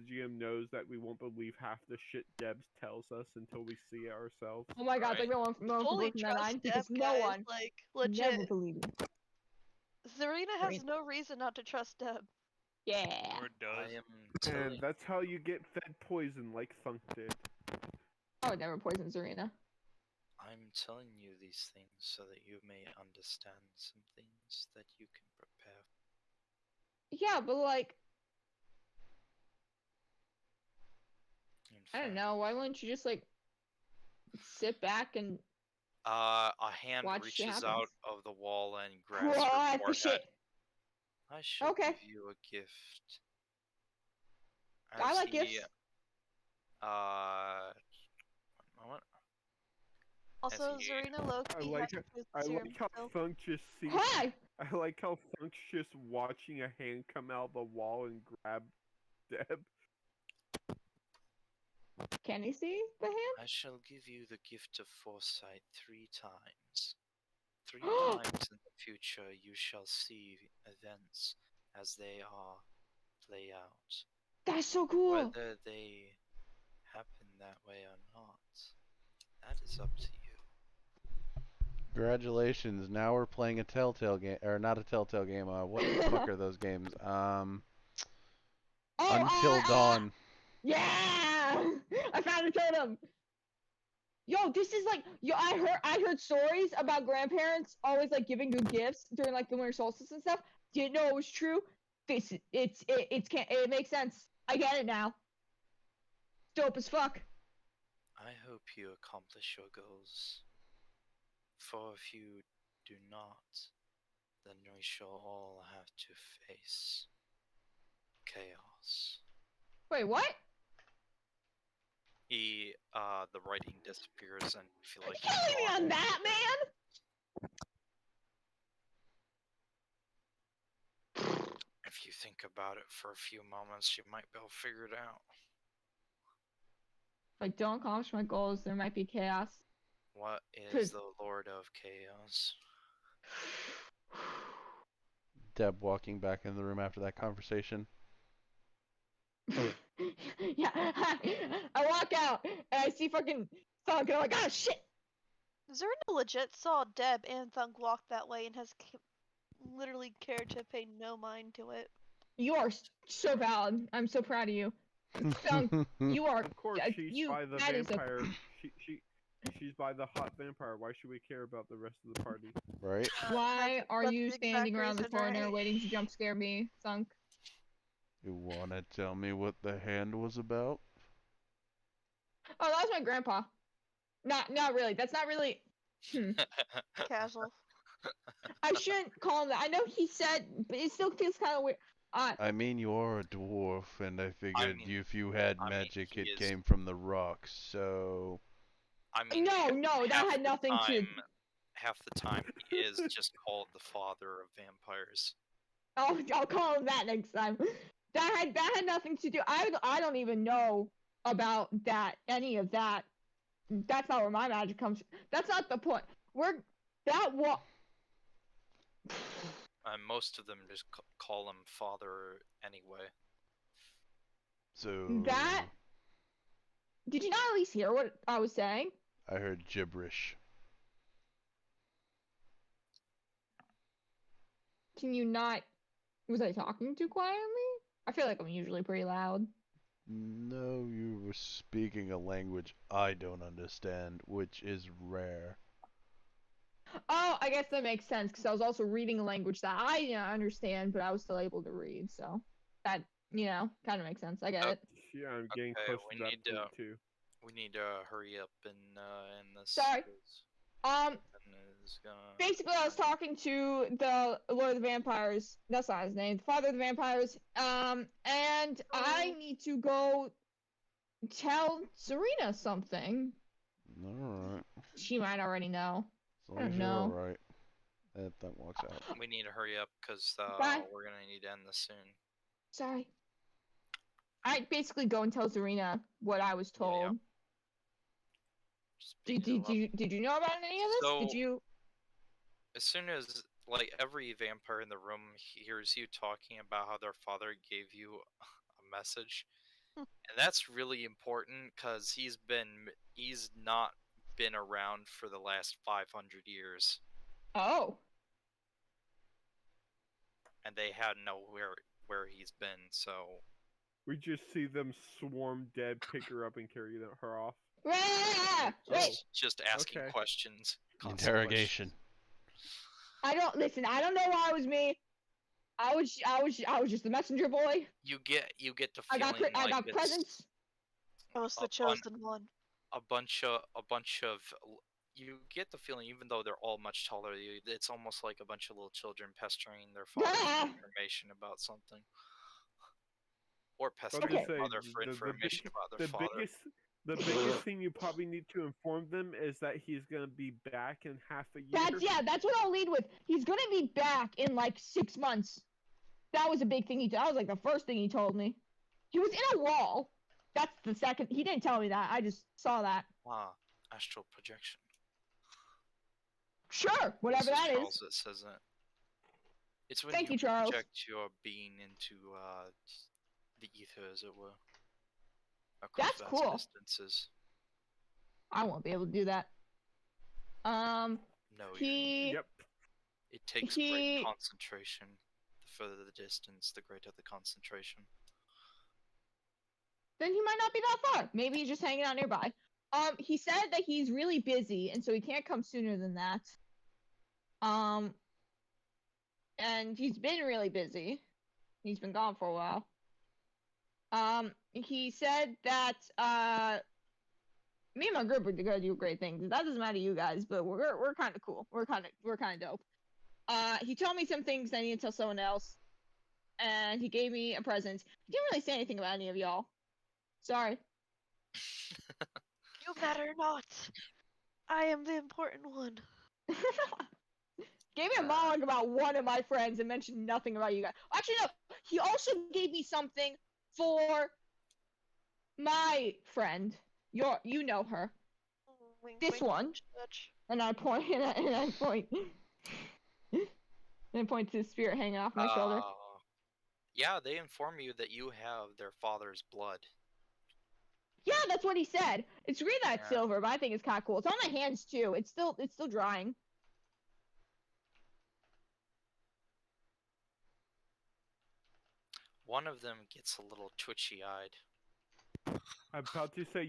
GM knows that we won't believe half the shit Debs tells us until we see it ourselves. Oh my god, Right. they're going for Fully broken that line trust Deb, because no guys. one Like, never legit. believe me. Zarina has Zarina. no reason not to trust Deb. Yeah. Or does. I am And telling. that's how you get fed poison like Thunk did. I would never poison Zarina. I'm telling you these things so that you may understand some things that you can prepare. Yeah, but like, In I don't fact, know. Why wouldn't you just like sit back and a hand watch shit reaches happens? out of the wall and grabs Oh, her that's the forehead. shit. I shall Okay. give you a gift. I As like he, gifts. one moment. Also, he- Zarina Loki has to I serum like how still. Thunk just sees. Hi. I like how Thunk's just watching a hand come out the wall and grab Deb. Can you see the hand? I shall give you the gift of foresight 3 times. 3 times in the future you shall see events as they are play out. That's so cool. Whether they happen that way or not, that is up to you. Congratulations. Now we're playing a Telltale game, or not a Telltale game. What the fuck are those games? Until Dawn. Yeah! I found a totem. Yo, this is like I heard stories about grandparents always like giving you gifts during like the winter solstice and stuff. Didn't know it was true. It makes sense. I get it now. Dope as fuck. I hope you accomplish your goals. For if you do not, then we shall all have to face chaos. Wait, what? The writing disappears and you feel like You're killing me on that, man! If you think about it for a few moments, you might be able to figure it out. If I don't accomplish my goals, there might be chaos. What is the Lord of Chaos? Deb walking back in the room after that conversation. Yeah, I walk out and I see fucking Thunk and I'm like, ah, shit! Zarina legit saw Deb and Thunk walk that way and has literally cared to pay no mind to it. You are so valid. I'm so proud of you. Thunk, you are. Of course, she's by the vampire. She's by the hot vampire. Why should we care about the rest of the party? Right? Why are that's you the standing exact around the reason, corner right? waiting to jump scare me, Thunk? You wanna tell me what the hand was about? Oh, that was my grandpa. Not really. That's not really. Casual. I shouldn't call him that. I know he said, but it still feels kind of weird. I mean, you are a dwarf, and I figured mean- if you had I mean, magic, he it is- came from the rocks, so... I mean, no, that half had the nothing to. time- Half the time, he is just called the father of vampires. I'll call him that next time. That had nothing to do. I don't even know about that, any of that. That's not where my magic comes from. That's not the point. Most of them just call him father anyway. So... That. Did you not at least hear what I was saying? I heard gibberish. Can you not? Was I talking too quietly? I feel like I'm usually pretty loud. No, you were speaking a language I don't understand, which is rare. Oh, I guess that makes sense because I was also reading a language that I didn't understand, but I was still able to read. So that kind of makes sense. I get it. Yeah, I'm getting Okay, close we to that need, point too. We need to hurry up and end this. Sorry. 'cause Um, Ben is gonna- basically, I was talking to the Lord of the Vampires. That's not his name. The Father of the Vampires. And I need to go tell Serena something. Alright. She might already know. As long I as don't you're know. alright. That walks out. We need to hurry up because Bye. we're gonna need to end this soon. Sorry. I basically go and tell Serena what I was told. Yeah. Speed it up. Did you know about any of this? So- Did you? As soon as every vampire in the room hears you talking about how their father gave you a message, and that's really important because he's not been around for the last 500 years, Oh. and they had know where he's been. So We just see them swarm dead, pick her up, and carry her off. Ah! Wait. just asking Okay. questions. constant Interrogation. questions. I don't know why it was me. I was just the messenger boy. You get the I feeling got like it's presents. I was the Up on- chosen one. a bunch of you get the feeling, even though they're all much taller than you, it's almost like a bunch of little children pestering their father Ah! for information about something, or I was pestering gonna their say, mother for information about their father. The biggest thing you probably need to inform them is that he's gonna be back in half a year. That's what I'll lead with. He's gonna be back in like 6 months. That was a big thing that was like the first thing he told me. He was in a wall. That's the second. He didn't tell me that. I just saw that. Astral projection. Sure, whatever This is that Charles is. that says it. It's when Thank you you, Charles. project your being into the ether, as it were. Across That's vast cool. distances. I won't be able to do that. No, He. Yep. it takes great concentration. The further the distance, the greater the concentration. Then he might not be that far. Maybe he's just hanging out nearby. He said that he's really busy, and so he can't come sooner than that. And he's been really busy. He's been gone for a while. He said that me and my group are gonna do great things. That doesn't matter to you guys, but we're kind of cool. We're kind of dope. He told me some things I need to tell someone else, and he gave me a present. He didn't really say anything about any of y'all. Sorry. You matter not. I am the important one. Gave me a monologue about one of my friends and mentioned nothing about you guys. Actually, no. He also gave me something for my friend. You know her. Wink, This wink, one. nudge, nudge. And I point and point to the spirit hanging off my shoulder. Yeah, they inform you that you have their father's blood. Yeah, that's what he said. It's weird that it's Yeah. silver, but I think it's kind of cool. It's on my hands too. It's still drying. One of them gets a little twitchy-eyed. I'm about to say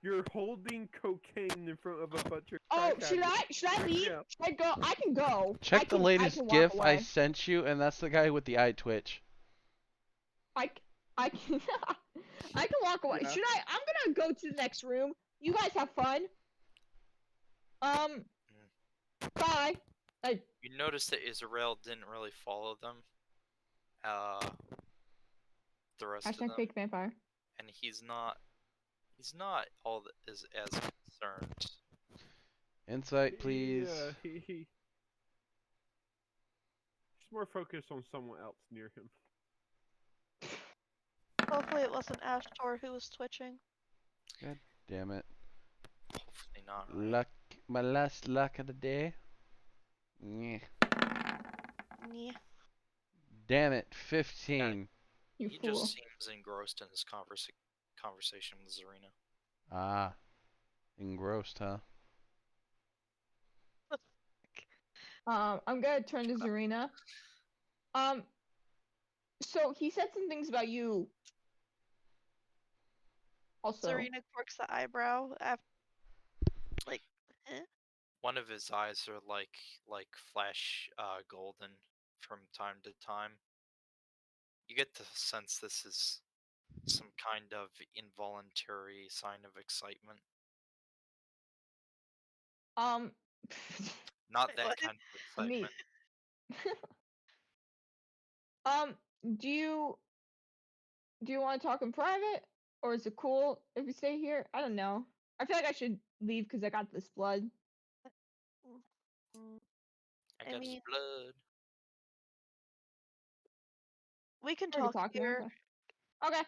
you're holding cocaine in front of a bunch of. Oh, crack should I leave? Yeah. Should I go? I can go. Check the latest I can GIF walk I away. sent you, and that's the guy with the eye twitch. I can I can walk away. Yeah. Should I? I'm gonna go to the next room. You guys have fun. Bye. You notice that Israel didn't really follow them. The rest of Hashtag them, fake vampire. and he's not all as concerned. Insight, please. Yeah, he's more focused on someone else near him. Hopefully it wasn't Ashtor who was twitching. God damn it. Hopefully not. Luck, my last luck of the day. Yeah. Yeah. Damn it, 15. You He fool. just seems engrossed in his conversation with Zarina. Ah, engrossed, huh? I'm gonna turn to Zarina. So he said some things about you. Also, Serena quirks the eyebrow after, like, eh? One of his eyes are like flash golden from time to time. You get the sense this is some kind of involuntary sign of excitement. Not that What? kind of Neat. excitement. Do you want to talk in private, or is it cool if we stay here? I don't know. I feel like I should leave because I got this blood. Mm, I I got his mean, blood. we can I could talk talk now. here. Okay.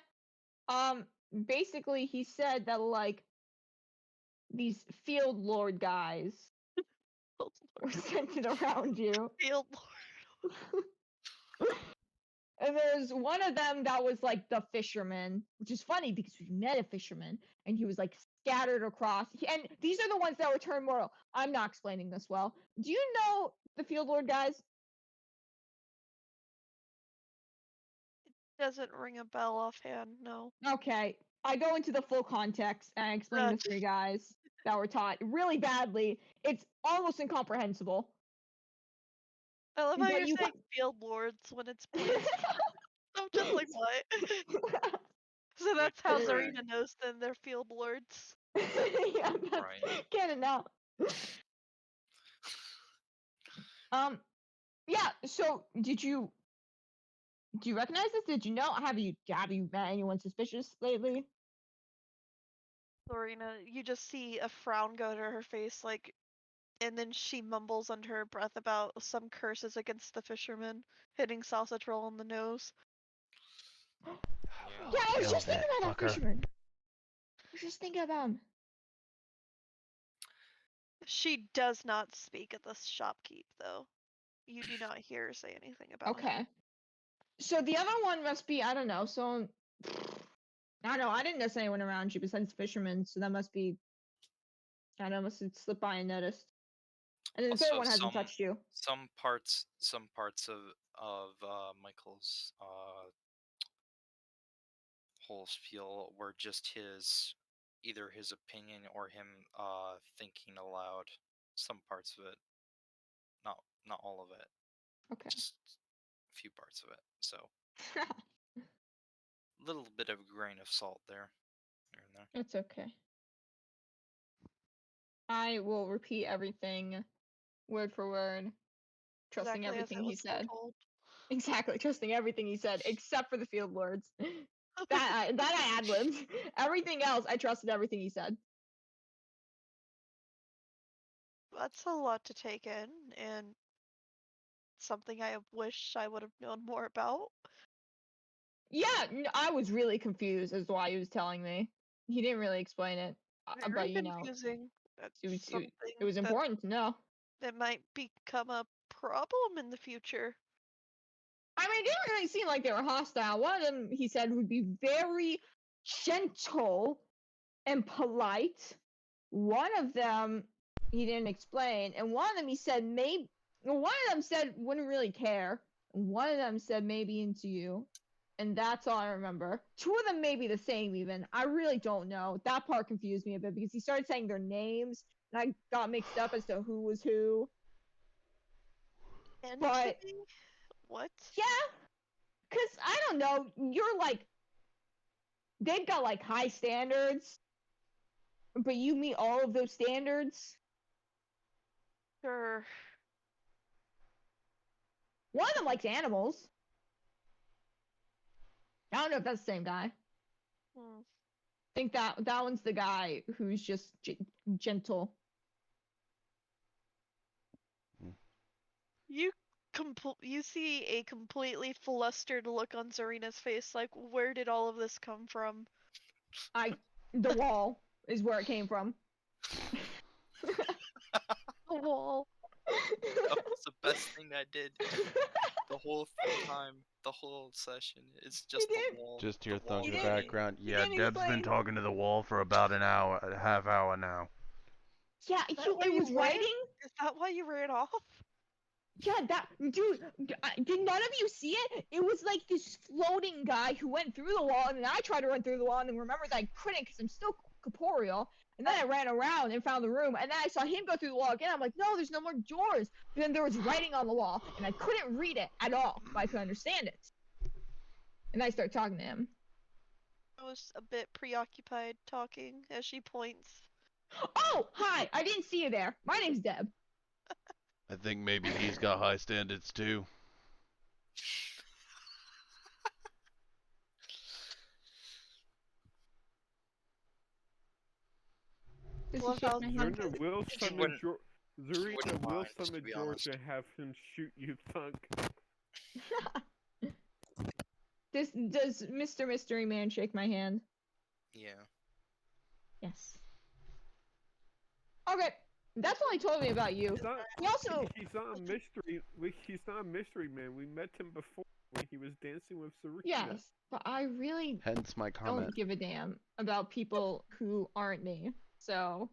Basically, he said that like these field lord guys were centered around you. Field And there's one of them that was like the fisherman, which is funny because we met a fisherman and he was like scattered across. And these are the ones that were turned mortal. I'm not explaining this well. Do you know the field lord guys? doesn't ring a bell offhand, no. Okay. I go into the full context and I explain the three guys that were taught really badly. It's almost incomprehensible. I love how But you're you saying field lords when it's police. I'm just like, what? So that's how Which- Zarina knows then they're field lords. Yeah, that's Right. canon now. Yeah, so do you recognize this? Did you know? Have you met anyone suspicious lately? Zarina, you just see a frown go to her face, like, and then she mumbles under her breath about some curses against the fisherman, hitting Sausage Roll in the nose. Yeah, I was just thinking about that fisherman. I was just thinking about him. She does not speak at the shopkeep, though. You do not hear her say anything about him. Okay. So the other one must be, I don't know, so I don't know, I didn't notice anyone around you besides fishermen, so that must be, I don't know, must have slipped by and noticed. And then the third Also, one hasn't touched you. some parts of Michael's whole spiel were just either his opinion or him thinking aloud. Some parts of it, not all of it. Okay. Just a few parts of it. So little bit of a grain of salt there. Here and there. It's okay. I will repeat everything word for word, trusting Exactly as everything I he was said. told. Exactly, trusting everything he said, except for the field lords. that I ad-libbed. Everything else, I trusted everything he said. That's a lot to take in, and something I wish I would have known more about. Yeah, I was really confused as to why he was telling me. He didn't really explain it, Very but you know, confusing. That's it was something it was that important to know. might become a problem in the future. I mean, it didn't really seem like they were hostile. One of them, he said, would be very gentle and polite. One of them, he didn't explain, and one of them he said maybe. One of them said wouldn't really care. And one of them said maybe into you, and that's all I remember. Two of them may be the same even. I really don't know. That part confused me a bit because he started saying their names, and I got mixed up as to who was who. But what? yeah, cause I don't know. You're like, they've got like high standards, but you meet all of those standards. Sure. One of them likes animals. I don't know if that's the same guy. Hmm. I think that one's the guy who's just gentle. You see a completely flustered look on Zarina's face, like, where did all of this come from? The wall is where it came from. The wall. That was the best thing I did the whole time, the whole session. It's just the did. wall. Just the hear wall thunder did. thing. background. He Yeah, didn't Deb's been explain. talking to the wall for about an hour, a half hour now. Yeah, Is that why it you was ran? writing. Is that why you ran off? Yeah, that dude. Did none of you see it? It was like this floating guy who went through the wall, and then I tried to run through the wall, and then remembered that I couldn't because I'm still corporeal. And then I ran around and found the room, and then I saw him go through the wall again. I'm like, no, there's no more doors. But then there was writing on the wall, and I couldn't read it at all, but I could understand it. And I start talking to him. I was a bit preoccupied talking as she points. Oh, hi! I didn't see you there. My name's Deb. I think maybe he's got high standards too. Does Love he shake how my hand? Zarina will He summon wouldn't- Zarina wouldn't will mind, to summon be George honest. and have him shoot you, Thunk. Does Mr. Mystery Man shake my hand? Yeah. Yes. Okay, that's all he told me about you. He's not, He also, he's not a mystery. He's not a mystery man. We met him before when he was dancing with Zarina. yes, but I really Hence my comment. don't give a damn about people who aren't me. So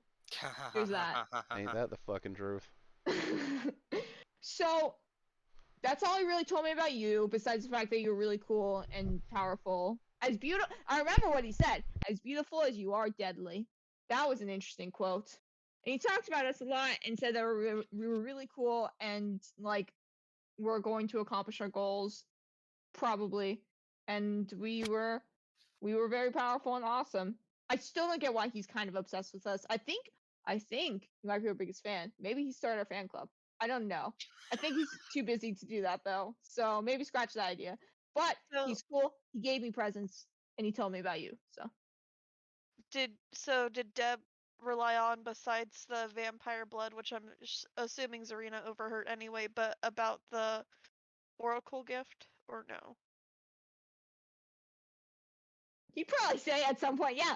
there's that. Ain't that the fucking truth? So that's all he really told me about you, besides the fact that you're really cool and powerful. As beautiful, I remember what he said. As beautiful as you are deadly. That was an interesting quote. And he talked about us a lot and said that we were really cool and like we're going to accomplish our goals, probably. And we were very powerful and awesome. I still don't get why he's kind of obsessed with us. I think he might be our biggest fan. Maybe he started a fan club. I don't know. I think he's too busy to do that though. So maybe scratch that idea. But So- he's cool. He gave me presents and he told me about you. So Did Deb rely on, besides the vampire blood, which I'm assuming Zarina overheard anyway, but about the oracle gift, or no? he'd probably say at some point, yeah.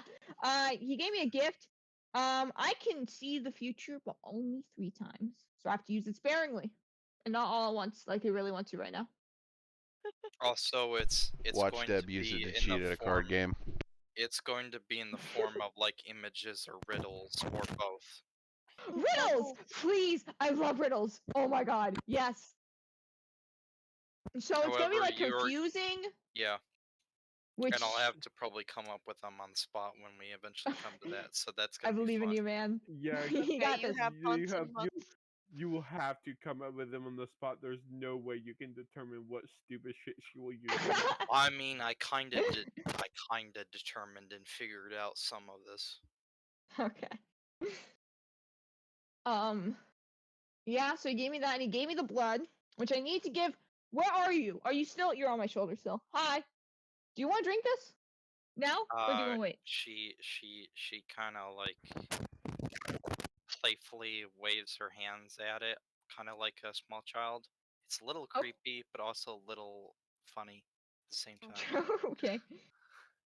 He gave me a gift. I can see the future, but only 3 times. So I have to use it sparingly. And not all at once, like I really want to right now. Also, it's Watch going Deb to use be it to in cheat the at a card form. game. It's going to be in the form of like images or riddles or both. Riddles! Please! I love riddles. Oh my god. Yes. So it's gonna be However, like you're- confusing, Yeah, which and I'll have to probably come up with them on the spot when we eventually come to that. So that's I gonna be believe in fun. you, man. Yeah, You got you this. have months and months. you will have to come up with them on the spot. There's no way you can determine what stupid shit she will use. I mean, I kinda determined and figured out some of this. Okay. Yeah, so he gave me that and he gave me the blood, which I need to give. Where are you? Are you still? You're on my shoulder still. Hi. Do you want to drink this? Now? Or do you want to wait? She kind of like playfully waves her hands at it, kind of like a small child. It's a little Oh. creepy, but also a little funny at the same time. Okay.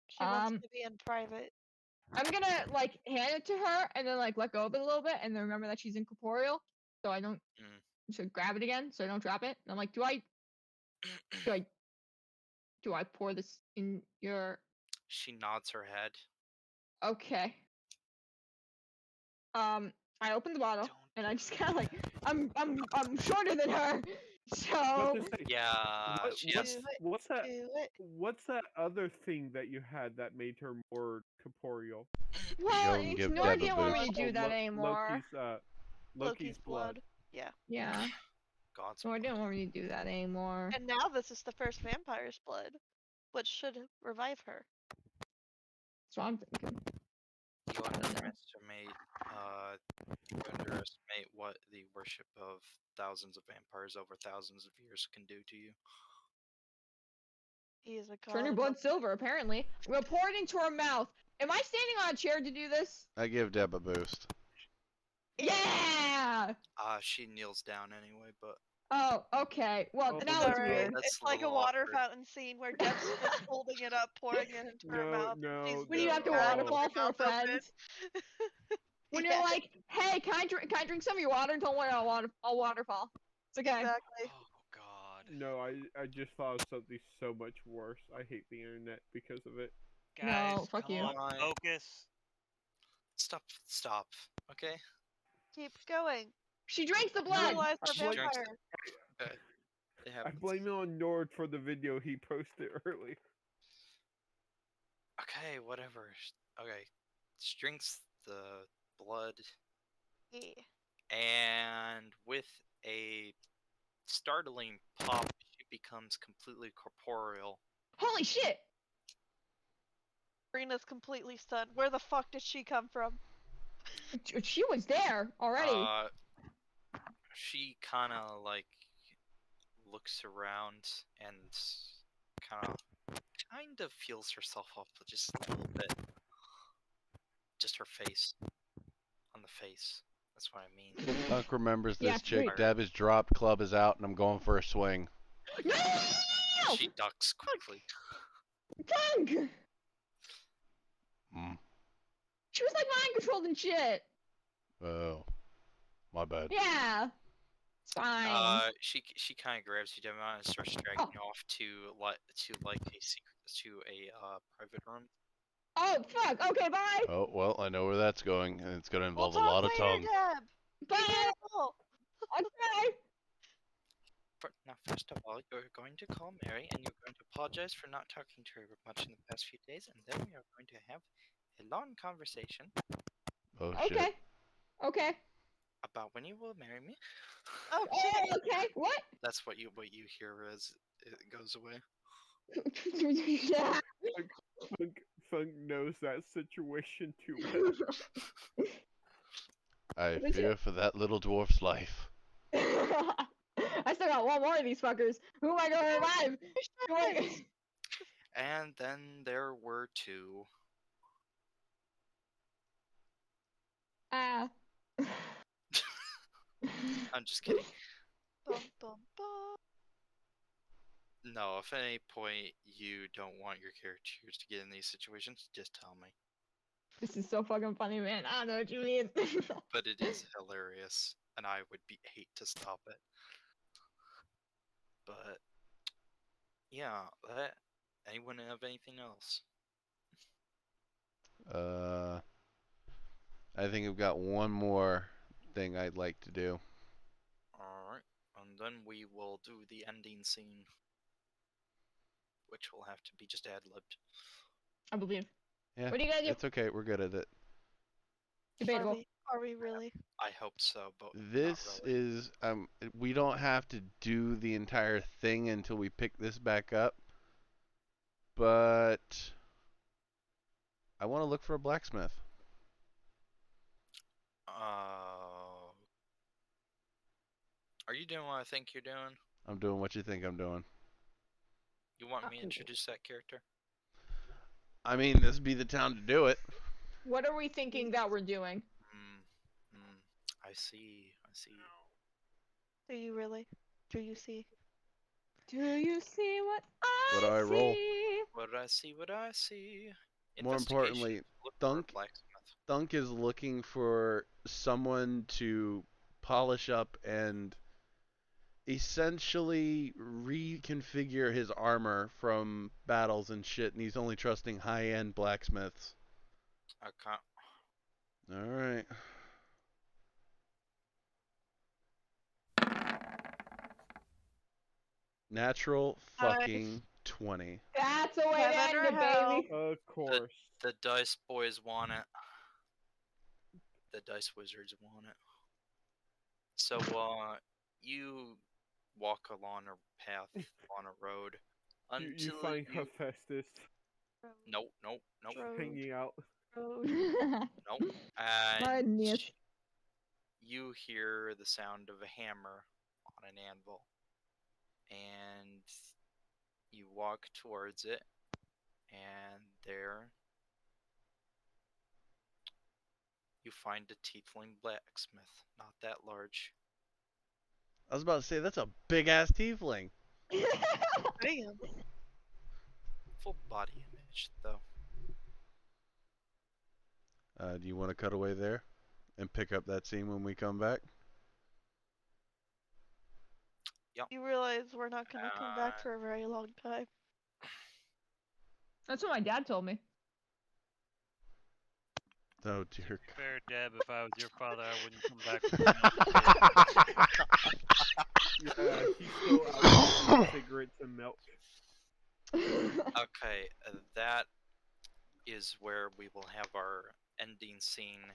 She wants to be in private. I'm gonna like hand it to her and then like let go of it a little bit and then remember that she's incorporeal, so I don't so grab it again so I don't drop it. And I'm like, do I pour this in your? She nods her head. Okay. I open the bottle and I just kind of like I'm shorter than her, so Yeah, she has. What's that? Do it. What's that other thing that you had that made her more corporeal? well, Go and it's give no Deb a idea want me boost. to do that anymore. Loki's blood. Yeah. Yeah. God's So I didn't want me to do that anymore. And now this is the first vampire's blood, which should revive her. That's what I'm thinking. You underestimate what the worship of thousands of vampires over thousands of years can do to you. He is a god. Turn your above- blood silver, apparently. I'm gonna pour it into her mouth. Am I standing on a chair to do this? I give Deb a boost. Yeah! She kneels down anyway, but Oh, okay. Well, Oh, now All it's right. weird. That's It's a like a little water awkward. fountain scene where Deb's just holding it up, pouring it into her No, mouth. no, She's When you have to no. waterfall for a mouth open. friend. When Yeah, you're like, hey, can I drink some of your water? Don't worry, I'll waterfall. It's okay. exactly. Oh God. No, I just thought of something so much worse. I hate the internet because of it. Guys, No, fuck come you. on, Alright. focus. Stop. Okay. Keep going. She drinks the No, blood. Realize we're I blame- vampires. Okay. It I happens. blame it on Nord for the video he posted earlier. Okay, whatever. Okay. She drinks the blood, Yeah. and with a startling pop, she becomes completely corporeal. Holy shit! Karina's completely stunned. Where the fuck did she come from? She was there already. She kind of like looks around and kind of feels herself up just a little bit. Just her face. On the face. That's what I mean. Thunk remembers this Yeah, chick. wait. Deb is dropped, club is out, and I'm going for a swing. No! She ducks quickly. Dunk! Mm. She was like mind controlled and shit. Oh, my bad. Yeah. It's fine. She kind of grabs you down and starts dragging you off to a secret private room. Oh, fuck. Okay, bye. Oh, well, I know where that's going, and it's going to We'll involve a talk lot of later, tongue. Deb. Be Bye. careful. Okay. Now, first of all, you're going to call Mary, and you're going to apologize for not talking to her much in the past few days, and then we are going to have a long conversation Oh, Okay. shit. Okay. about when you will marry me. Oh Oh, shit. okay. What? That's what you hear as it goes away. Yeah. Funk knows that situation too well. I What is fear it? for that little dwarf's life. I still got one more of these fuckers. Who am I gonna revive? Who am I- And then there were two. Ah. I'm just kidding. Bum, bum, bum. No, if at any point you don't want your characters to get in these situations, just tell me. This is so fucking funny, man. I don't know what you mean. But it is hilarious, and I would hate to stop it. But yeah, anyone have anything else? I think I've got one more thing I'd like to do. Alright, and then we will do the ending scene, which will have to be just ad-libbed. I believe. Yeah, What are you gonna do? it's okay. We're good at it. Debatable. Are we really? I hope so, but This not really. is we don't have to do the entire thing until we pick this back up. But I want to look for a blacksmith. Are you doing what I think you're doing? I'm doing what you think I'm doing. You want me to introduce that character? I mean, this would be the town to do it. What are we thinking that we're doing? I see. Do you really? Do you see? Do you see what What do I roll? see? What I see. More importantly, Investigation. Look for a Thunk blacksmith. Thunk is looking for someone to polish up and essentially reconfigure his armor from battles and shit, and he's only trusting high-end blacksmiths. Okay. All right. Natural fucking 20. That's a way to Heaven end or it, hell? baby. Of course. The dice boys want it. The dice wizards want it. So, you walk along a path on a road You until find Hephaestus Nope. Road. hanging out. Road. And Madness. you hear the sound of a hammer on an anvil. And you walk towards it, and there you find a tiefling blacksmith, not that large. I was about to say, that's a big ass tiefling. Damn. Full body image, though. Do you want to cut away there and pick up that scene when we come back? You realize we're not gonna come back for a very long time. That's what my dad told me. Oh dear. Fair, Deb, if I was your father, I wouldn't come back with Yeah, he's still out with cigarettes and milk. Okay, that is where we will have our ending scene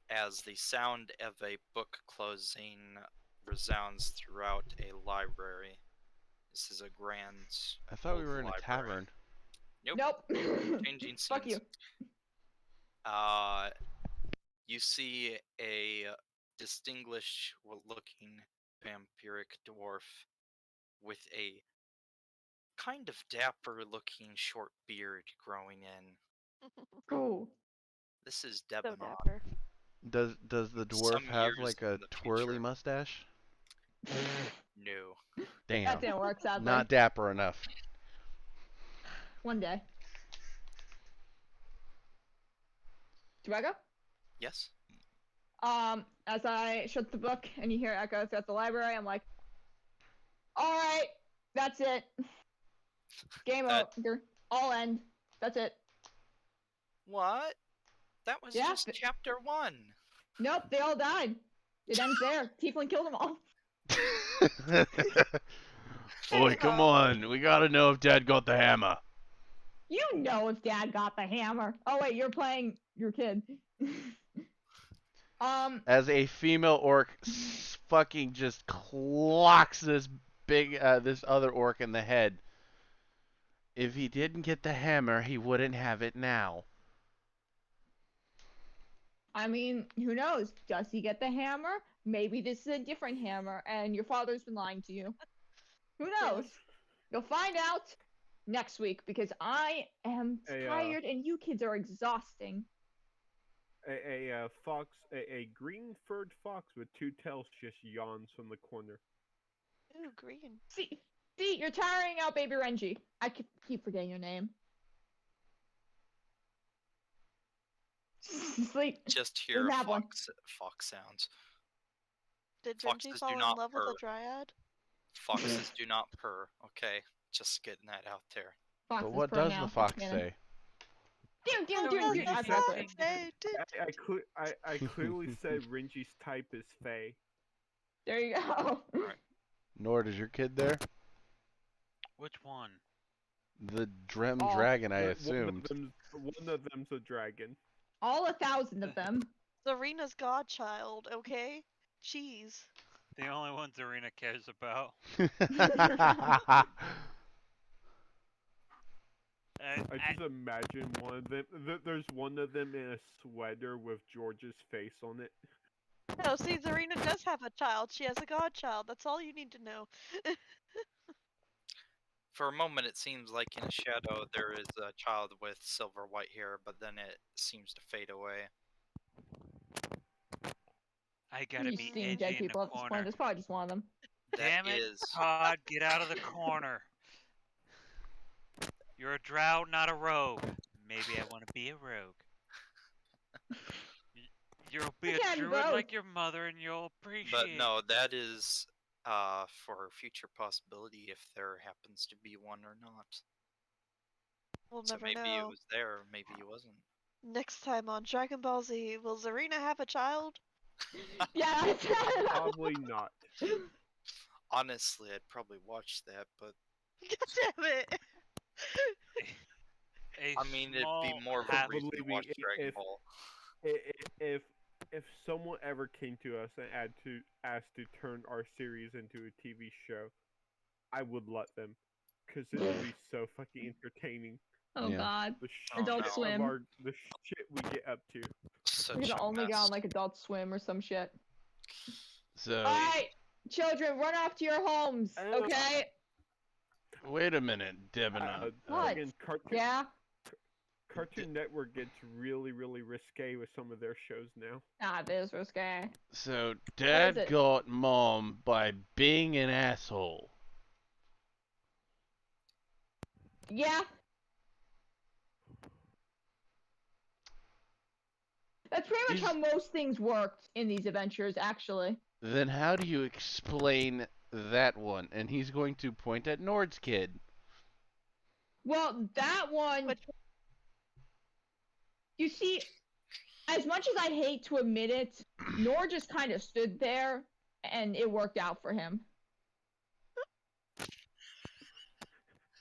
as the sound of a book closing resounds throughout a library. This is a grand. I thought we old were in a library. tavern. Nope. Nope. Changing scenes. Fuck you. You see a distinguished looking vampiric dwarf with a kind of dapper looking short beard growing in. Cool. This is So Debonair. dapper. Does the dwarf Some have years like in a the twirly future. mustache? No. Damn. That didn't work, sadly. Not dapper enough. One day. Do I go? Yes? As I shut the book and you hear echo throughout the library, I'm like, alright, that's it. Game That- over. All end. That's it. What? That was Yeah, just chapter 1. Nope, they all died. It ends there. Tiefling killed them all. Boy, come on. We gotta know if Dad got the hammer. You know if Dad got the hammer. Oh wait, you're playing your kid. As a female orc fucking just clocks this this other orc in the head. If he didn't get the hammer, he wouldn't have it now. I mean, who knows? Does he get the hammer? Maybe this is a different hammer, and your father's been lying to you. Who knows? You'll find out next week because I am tired and you kids are exhausting. A fox, a green-furred fox with two tails just yawns from the corner. Ooh, green. See, you're tiring out Baby Renji. I keep forgetting your name. Sleep. Just hear Doesn't have one. fox sounds. Did Foxes Genji do fall in not love with purr. a dryad? Foxes do not purr, okay? Just getting that out there. Fox But is what purr does now. the It's fox canon. say? What Doom. does the That's fox accurate. say? I clearly said Renji's type is Fae. There you go. Nord, is your kid there? Which one? The Drem Oh. dragon, I One assumed. of them's a dragon. All 1,000 of them. Serena's godchild, okay? Jeez. The only one Zarina cares about. I just imagine one of them. There's one of them in a sweater with George's face on it. No, see, Zarina does have a child. She has a godchild. That's all you need to know. For a moment, it seems like in a shadow there is a child with silver white hair, but then it seems to fade away. I gotta You've be seen edgy dead in people the at this point. corner. There's probably just one of them. Damn it, is Todd, get out of the corner. You're a drow, not a rogue. Maybe I want to be a rogue. You'll be a Again, druid both. like your mother, and you'll appreciate. But no, that is for future possibility if there happens to be one or not. We'll So never maybe it know. was there, maybe it wasn't. Next time on Dragon Ball Z, will Zarina have a child? Yeah. Probably not. Honestly, I'd probably watch that, but God damn it! A I mean, it'd small be more of a half- reason to Believe me, watch Dragon if- Ball. If someone ever came to us and asked to turn our series into a TV show, I would let them, because it would be so fucking entertaining. Oh Yeah. God. The Oh, Adult no. Swim. the shit we get up to. We're Such gonna a only go mess. on like Adult Swim or some shit. So, Alright, Children, run off to your homes, Oh. okay? Wait a minute, Debanon. What? Again, Yeah? Cartoon Network gets really, really risque with some of their shows now. Ah, this was risque. So, is Dad it? got Mom by being an asshole. Yeah. That's pretty much He's- how most things worked in these adventures, actually. Then how do you explain that one? And he's going to point at Nord's kid. Well, that one. Which- You see, as much as I hate to admit it, Nord just kind of stood there, and it worked out for him.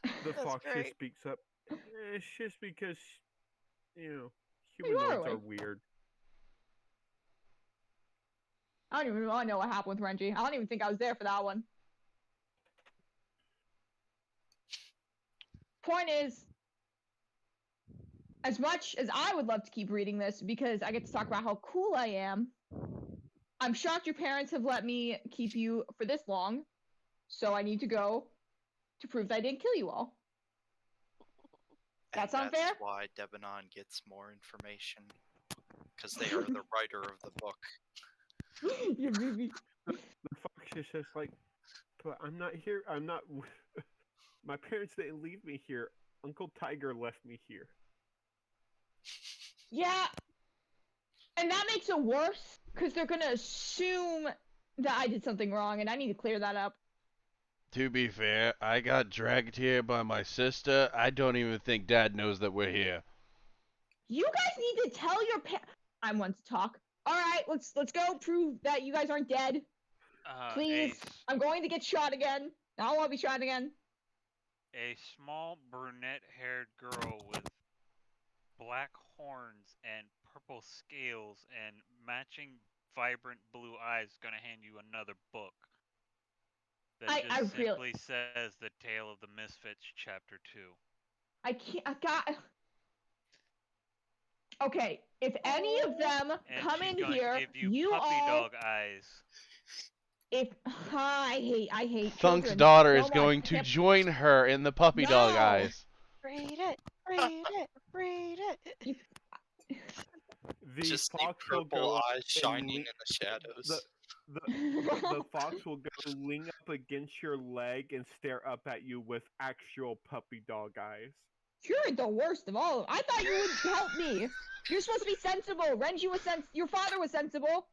The That's fox great. just speaks up. It's just because, you know, You are humanoids are like- weird. I don't even know what happened with Renji. I don't even think I was there for that one. Point is, as much as I would love to keep reading this because I get to talk about how cool I am, I'm shocked your parents have let me keep you for this long, so I need to go to prove that I didn't kill you all. That sound That's fair? why Debanon gets more information. Because they are the writer of the book. You baby. The fox is just like, but I'm not here. I'm not. My parents didn't leave me here. Uncle Tiger left me here. Yeah. And that makes it worse, because they're gonna assume that I did something wrong, and I need to clear that up. To be fair, I got dragged here by my sister. I don't even think Dad knows that we're here. You guys need to tell your I want to talk. Alright, let's go prove that you guys aren't dead. Please. Ace, I'm going to get shot again. I don't want to be shot again. a small brunette-haired girl with black horns and purple scales and matching vibrant blue eyes is gonna hand you another book that I just really- simply says The Tale of the Misfits, Chapter 2. I can't. I got. Okay, if any of them And come she's in going here, to give you you puppy all. dog eyes. If I hate. Thunk's children daughter so is much. going I to can't- join her in the puppy dog No! eyes. Read it. Read it. Read it. The Just the fox will purple go eyes shining lean- in the shadows. the fox will go lean up against your leg and stare up at you with actual puppy dog eyes. You're the worst of all. I thought you would help me. You're supposed to be sensible. Renji was Your father was sensible.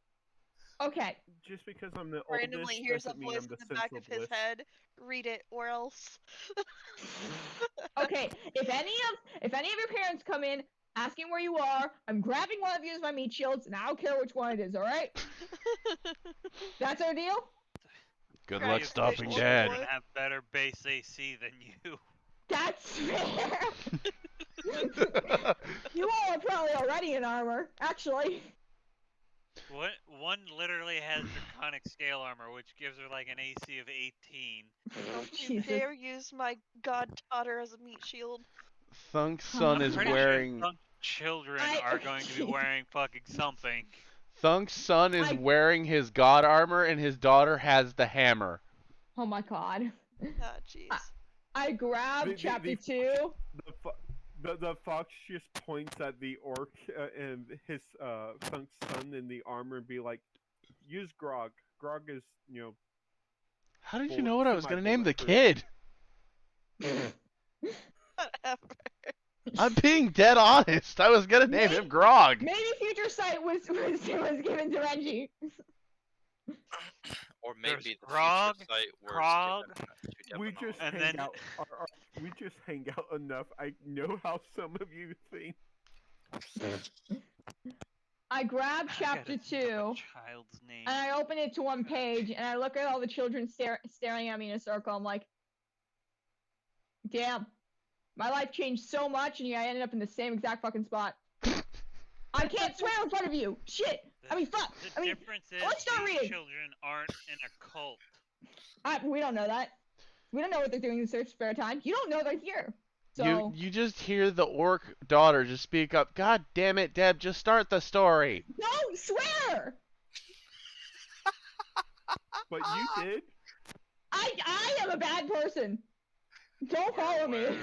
Okay. Just because I'm the Randomly oldest hears a doesn't mean voice I'm the in the back of his sensiblest. head. Read it, or else. Okay. If any of your parents come in asking where you are, I'm grabbing one of you as my meat shields, and I don't care which one it is. All right? That's our deal. Good Right, luck you stopping bitch. Dad. Children have better base AC than you. That's fair. You all are probably already in armor, actually. One literally has draconic scale armor, which gives her like an AC of 18. Don't you Jesus. dare use my god daughter as a meat shield. Thunk's son I'm is Pretty wearing. sure some children I- are going to be wearing fucking something. Thunk's son is I- wearing his god armor, and his daughter has the hammer. Oh my god. Ah, jeez. I grabbed The- chapter the- 2. The fox just points at the orc and his Thunk's son in the armor and be like, use Grog. Grog is, How did you Bullet- know what I was gonna name the semi-bulletproof. kid? Whatever. I'm being dead honest. I was gonna name him Grog. Maybe Future Sight was given to Renji. Or There's maybe the Grog, future site was Krog. given to we Debanon. just And hang then- out. We just hang out enough. I know how some of you think. I grabbed I chapter gotta think of 2, a child's name. and I open it to one page, and I look at all the children staring at me in a circle. I'm like, damn, my life changed so much, and I ended up in the same exact fucking spot. I can't swear in front of you. Shit. I mean, fuck. The I mean, difference is let's start these reading. children aren't in a cult. We don't know that. We don't know what they're doing in their spare time. You don't know they're here. So You just hear the orc daughter just speak up. God damn it, Deb, just start the story. no, swear. But you did. I am a bad person. Don't We're follow me. aware.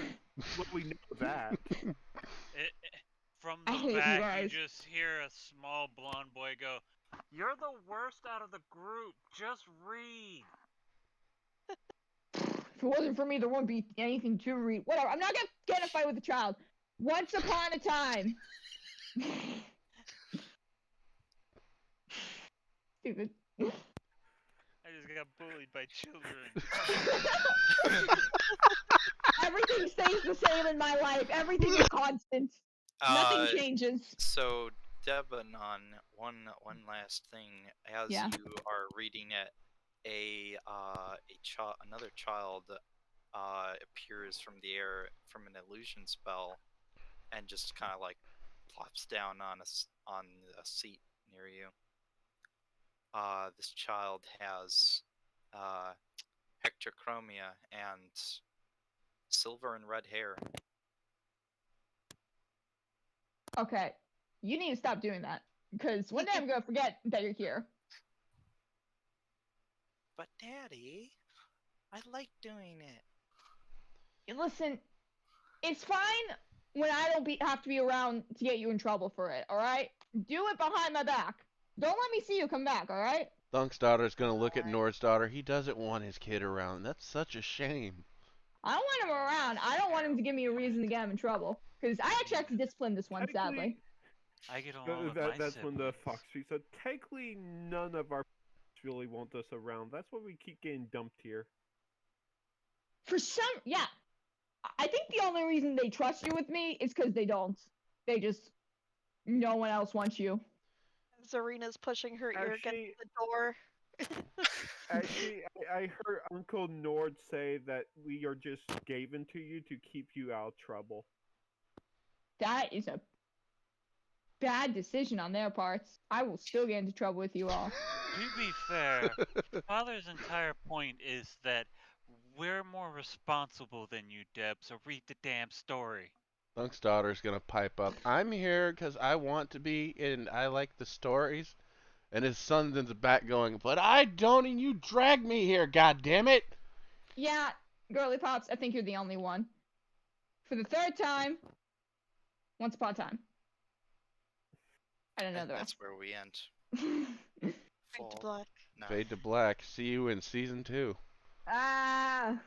Well, we know that. From I the hate you back, you guys. just hear a small blonde boy go, "You're the worst out of the group. Just read." If it wasn't for me, there wouldn't be anything to read. Whatever. I'm not gonna get in a fight with a child. Once upon a time. Stupid. I just got bullied by children. Everything stays the same in my life. Everything is constant. Nothing changes. So, Debanon, one last thing. As Yeah. you are reading it, another child appears from the air from an illusion spell, and just kind of like plops down on a seat near you. This child has hectochromia and silver and red hair. Okay. You need to stop doing that. Because one day I'm gonna forget that you're here. But Daddy, I like doing it. And listen, it's fine when I don't have to be around to get you in trouble for it, alright? Do it behind my back. Don't let me see you come back, alright? Thunk's daughter's gonna look at Nord's daughter. He doesn't want his kid around. That's such a shame. I don't want him around. I don't want him to give me a reason to get him in trouble. Because I actually have to discipline this one, sadly. I get along with my That's when the siblings. Fox Street said, technically none of our really want us around. That's why we keep getting dumped here. For some, yeah. I think the only reason they trust you with me is because they don't. They just, no one else wants you. Zarina's pushing her ear against Actually- the door. Actually, I heard Uncle Nord say that we are just given to you to keep you out of trouble. That is a bad decision on their parts. I will still get into trouble with you all. To be fair, Father's entire point is that we're more responsible than you, Deb, so read the damn story. Thunk's daughter's gonna pipe up. I'm here because I want to be, and I like the stories. And his son's in the back going, but I don't, and you dragged me here, god damn it! Yeah, Girly Pops, I think you're the only one. For the third time, once upon a time. I don't know And the that's rest. where we end. Fade to Full. black. No. Fade to black. See you in season 2. Ah.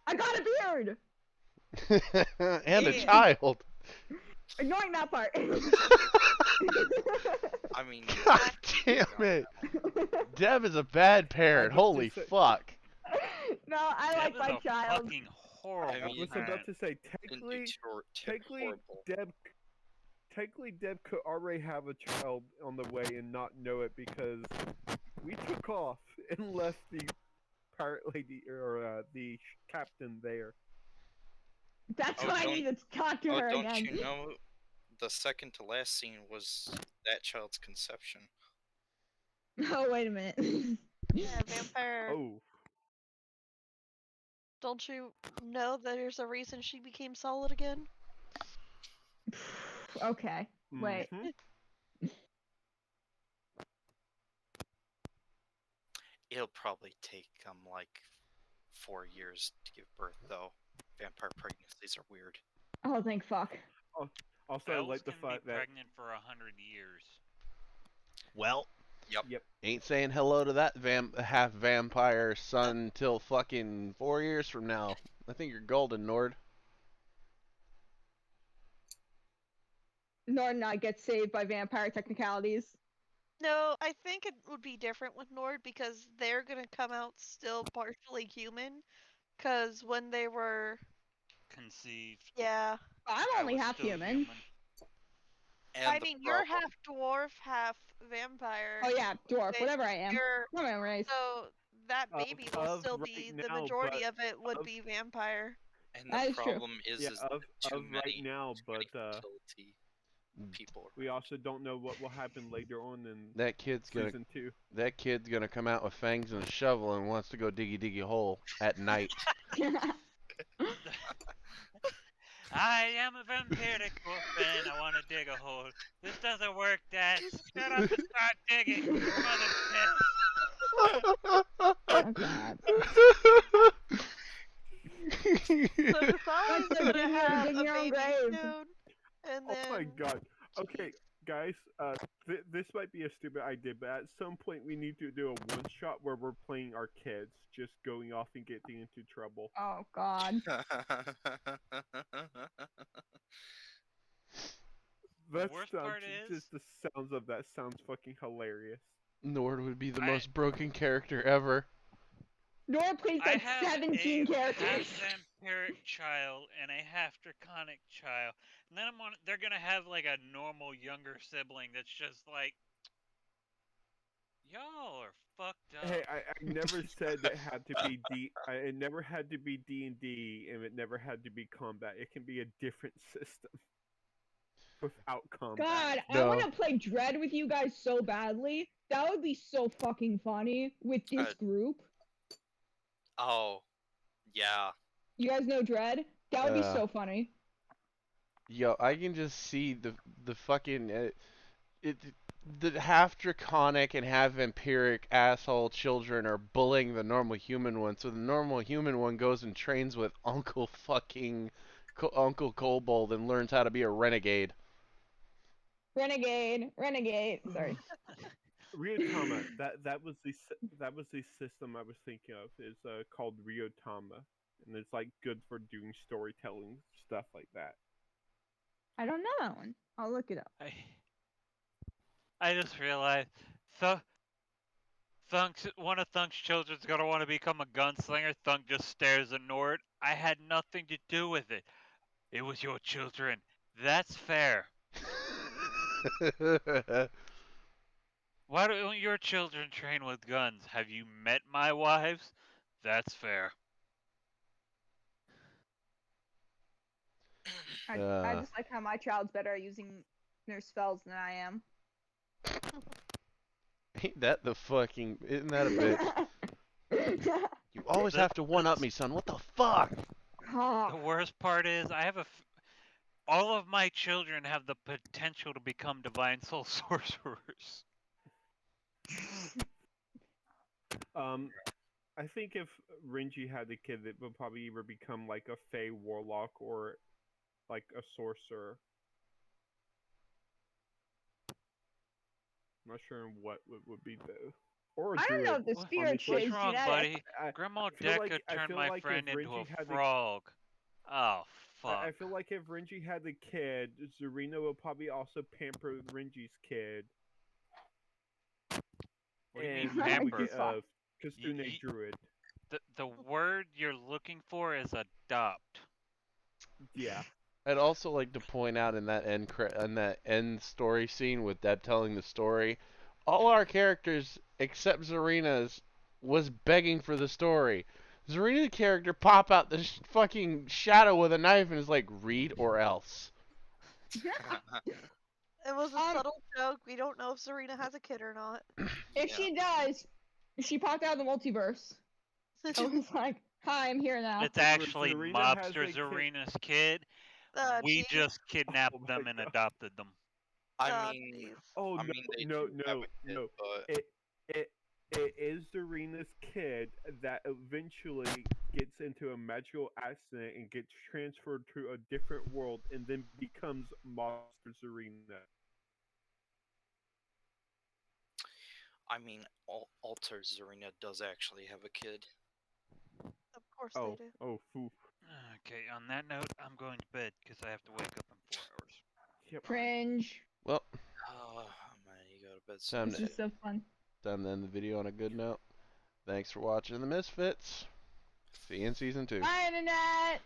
I got a beard! And a Yeah. child. Ignoring that part. I mean, God damn it. Deb is a bad parent. I was Holy just say- fuck. No, I like Deb is my a child. fucking horrible I I mean, was parent. about to say, didn't technically, do technically Deb could already have a child on the way and not know it because we took off and left the pirate lady or the captain there. That's Oh, why I don't- need to talk to Oh, her don't again. you know the second to last scene was that child's conception? Oh, wait a minute. Yeah, vampire. Oh, Don't you know that there's a reason she became solid again? Okay, wait. mhm. It'll probably take like 4 years to give birth, though. Vampire pregnancies are weird. Oh, thank fuck. Also, I Bells like the can fact be that pregnant for 100 years. Well, yep, ain't saying hello to that half vampire son till fucking 4 years from now. I think you're golden, Nord. Nord and I get saved by vampire technicalities. No, I think it would be different with Nord because they're gonna come out still partially human. Cause when they were, Conceived. yeah. I'm I only was half still human. And I the mean, you're problem- half dwarf, half vampire. Oh yeah, dwarf, They- whatever I am. You're Whatever race. so that Of- baby will of still right be the now, majority but of it would of- be vampire. And That the is true. problem is, yeah, is of too right many, now, too but many fertility people. we also don't know what will happen later on in That kid's season 2. gonna come out with fangs and a shovel and wants to go diggy hole at night. I am a vampiric orphan. I want to dig a hole. This doesn't work, Dad. Shut up and start digging. Mother piss. Oh god. So Kasali's So gonna dig have dig a your own baby grave. soon, and Oh my then god. Okay, guys, this might be a stupid idea, but at some point we need to do a one shot where we're playing our kids, just going off and getting into trouble. Oh god. That worst sounds part is- just the sounds of that sounds fucking hilarious. Nord would be the I- most broken character ever. Nora plays I like have 17 a characters. half-vampiric child and a half-draconic child, and then they're gonna have like a normal younger sibling that's just like, y'all are fucked up. Hey, I never said it had to be it never had to be D&D, and it never had to be combat. It can be a different system without combat. God, I No. want to play Dread with you guys so badly. That would be so fucking funny with this group. Oh, yeah. You guys know Dread? That would be so funny. Yo, I can just see the fucking the half draconic and half vampiric asshole children are bullying the normal human one, so the normal human one goes and trains with Uncle fucking Uncle Kobold and learns how to be a renegade. Renegade. Sorry. Ryotama, that was the system I was thinking of. Is called Ryotama, and it's like good for doing storytelling stuff like that. I don't know that one. I'll look it up. I just realized, one of Thunk's children's gonna want to become a gunslinger. Thunk just stares at Nord. I had nothing to do with it. It was your children. That's fair. Why don't your children train with guns? Have you met my wives? That's fair. I just like how my child's better at using their spells than I am. Ain't that the fucking... Isn't that a bitch? You always have to one-up me, son. What the fuck? The worst part is, all of my children have the potential to become divine soul sorcerers. I think if Renji had a kid, it would probably either become like a Fey warlock or like a sorcerer. I'm not sure what would be though. Or a I don't druid. know if the spirit What's shit's wrong, genetic. buddy? Grandma Deca turned my friend into a frog. Oh, fuck. I feel like if Renji had a kid, Zarina would probably also pamper Renji's kid. What do you And mean pamper? Kitsune druid. The word you're looking for is adopt. Yeah. I'd also like to point out in that end story scene with Deb telling the story, all our characters except Zarina's was begging for the story. Zarina's character pop out the fucking shadow with a knife and is like, read or else. It was a subtle joke. We don't know if Serena has a kid or not. If she does, she popped out of the multiverse. I was like, hi, I'm here now. It's actually Zarina has Mobster a kid. Zarina's kid. We Jeez. just kidnapped Oh them my and God. adopted them. I mean, Jeez. Oh I mean, they no, do no, have no, a kid, no. but It is Zarina's kid that eventually gets into a magical accident and gets transferred to a different world and then becomes Monster Zarina. I mean, Alter Zarina does actually have a kid. Of course Oh, they do. oh, poof. Okay, on that note, I'm going to bed because I have to wake up in 4 hours. Yep. Cringe. Well, Oh man, you go to bed Time This soon. is so fun. time to end the video on a good note. Thanks for watching the Misfits. See you in season 2. Bye, Internet!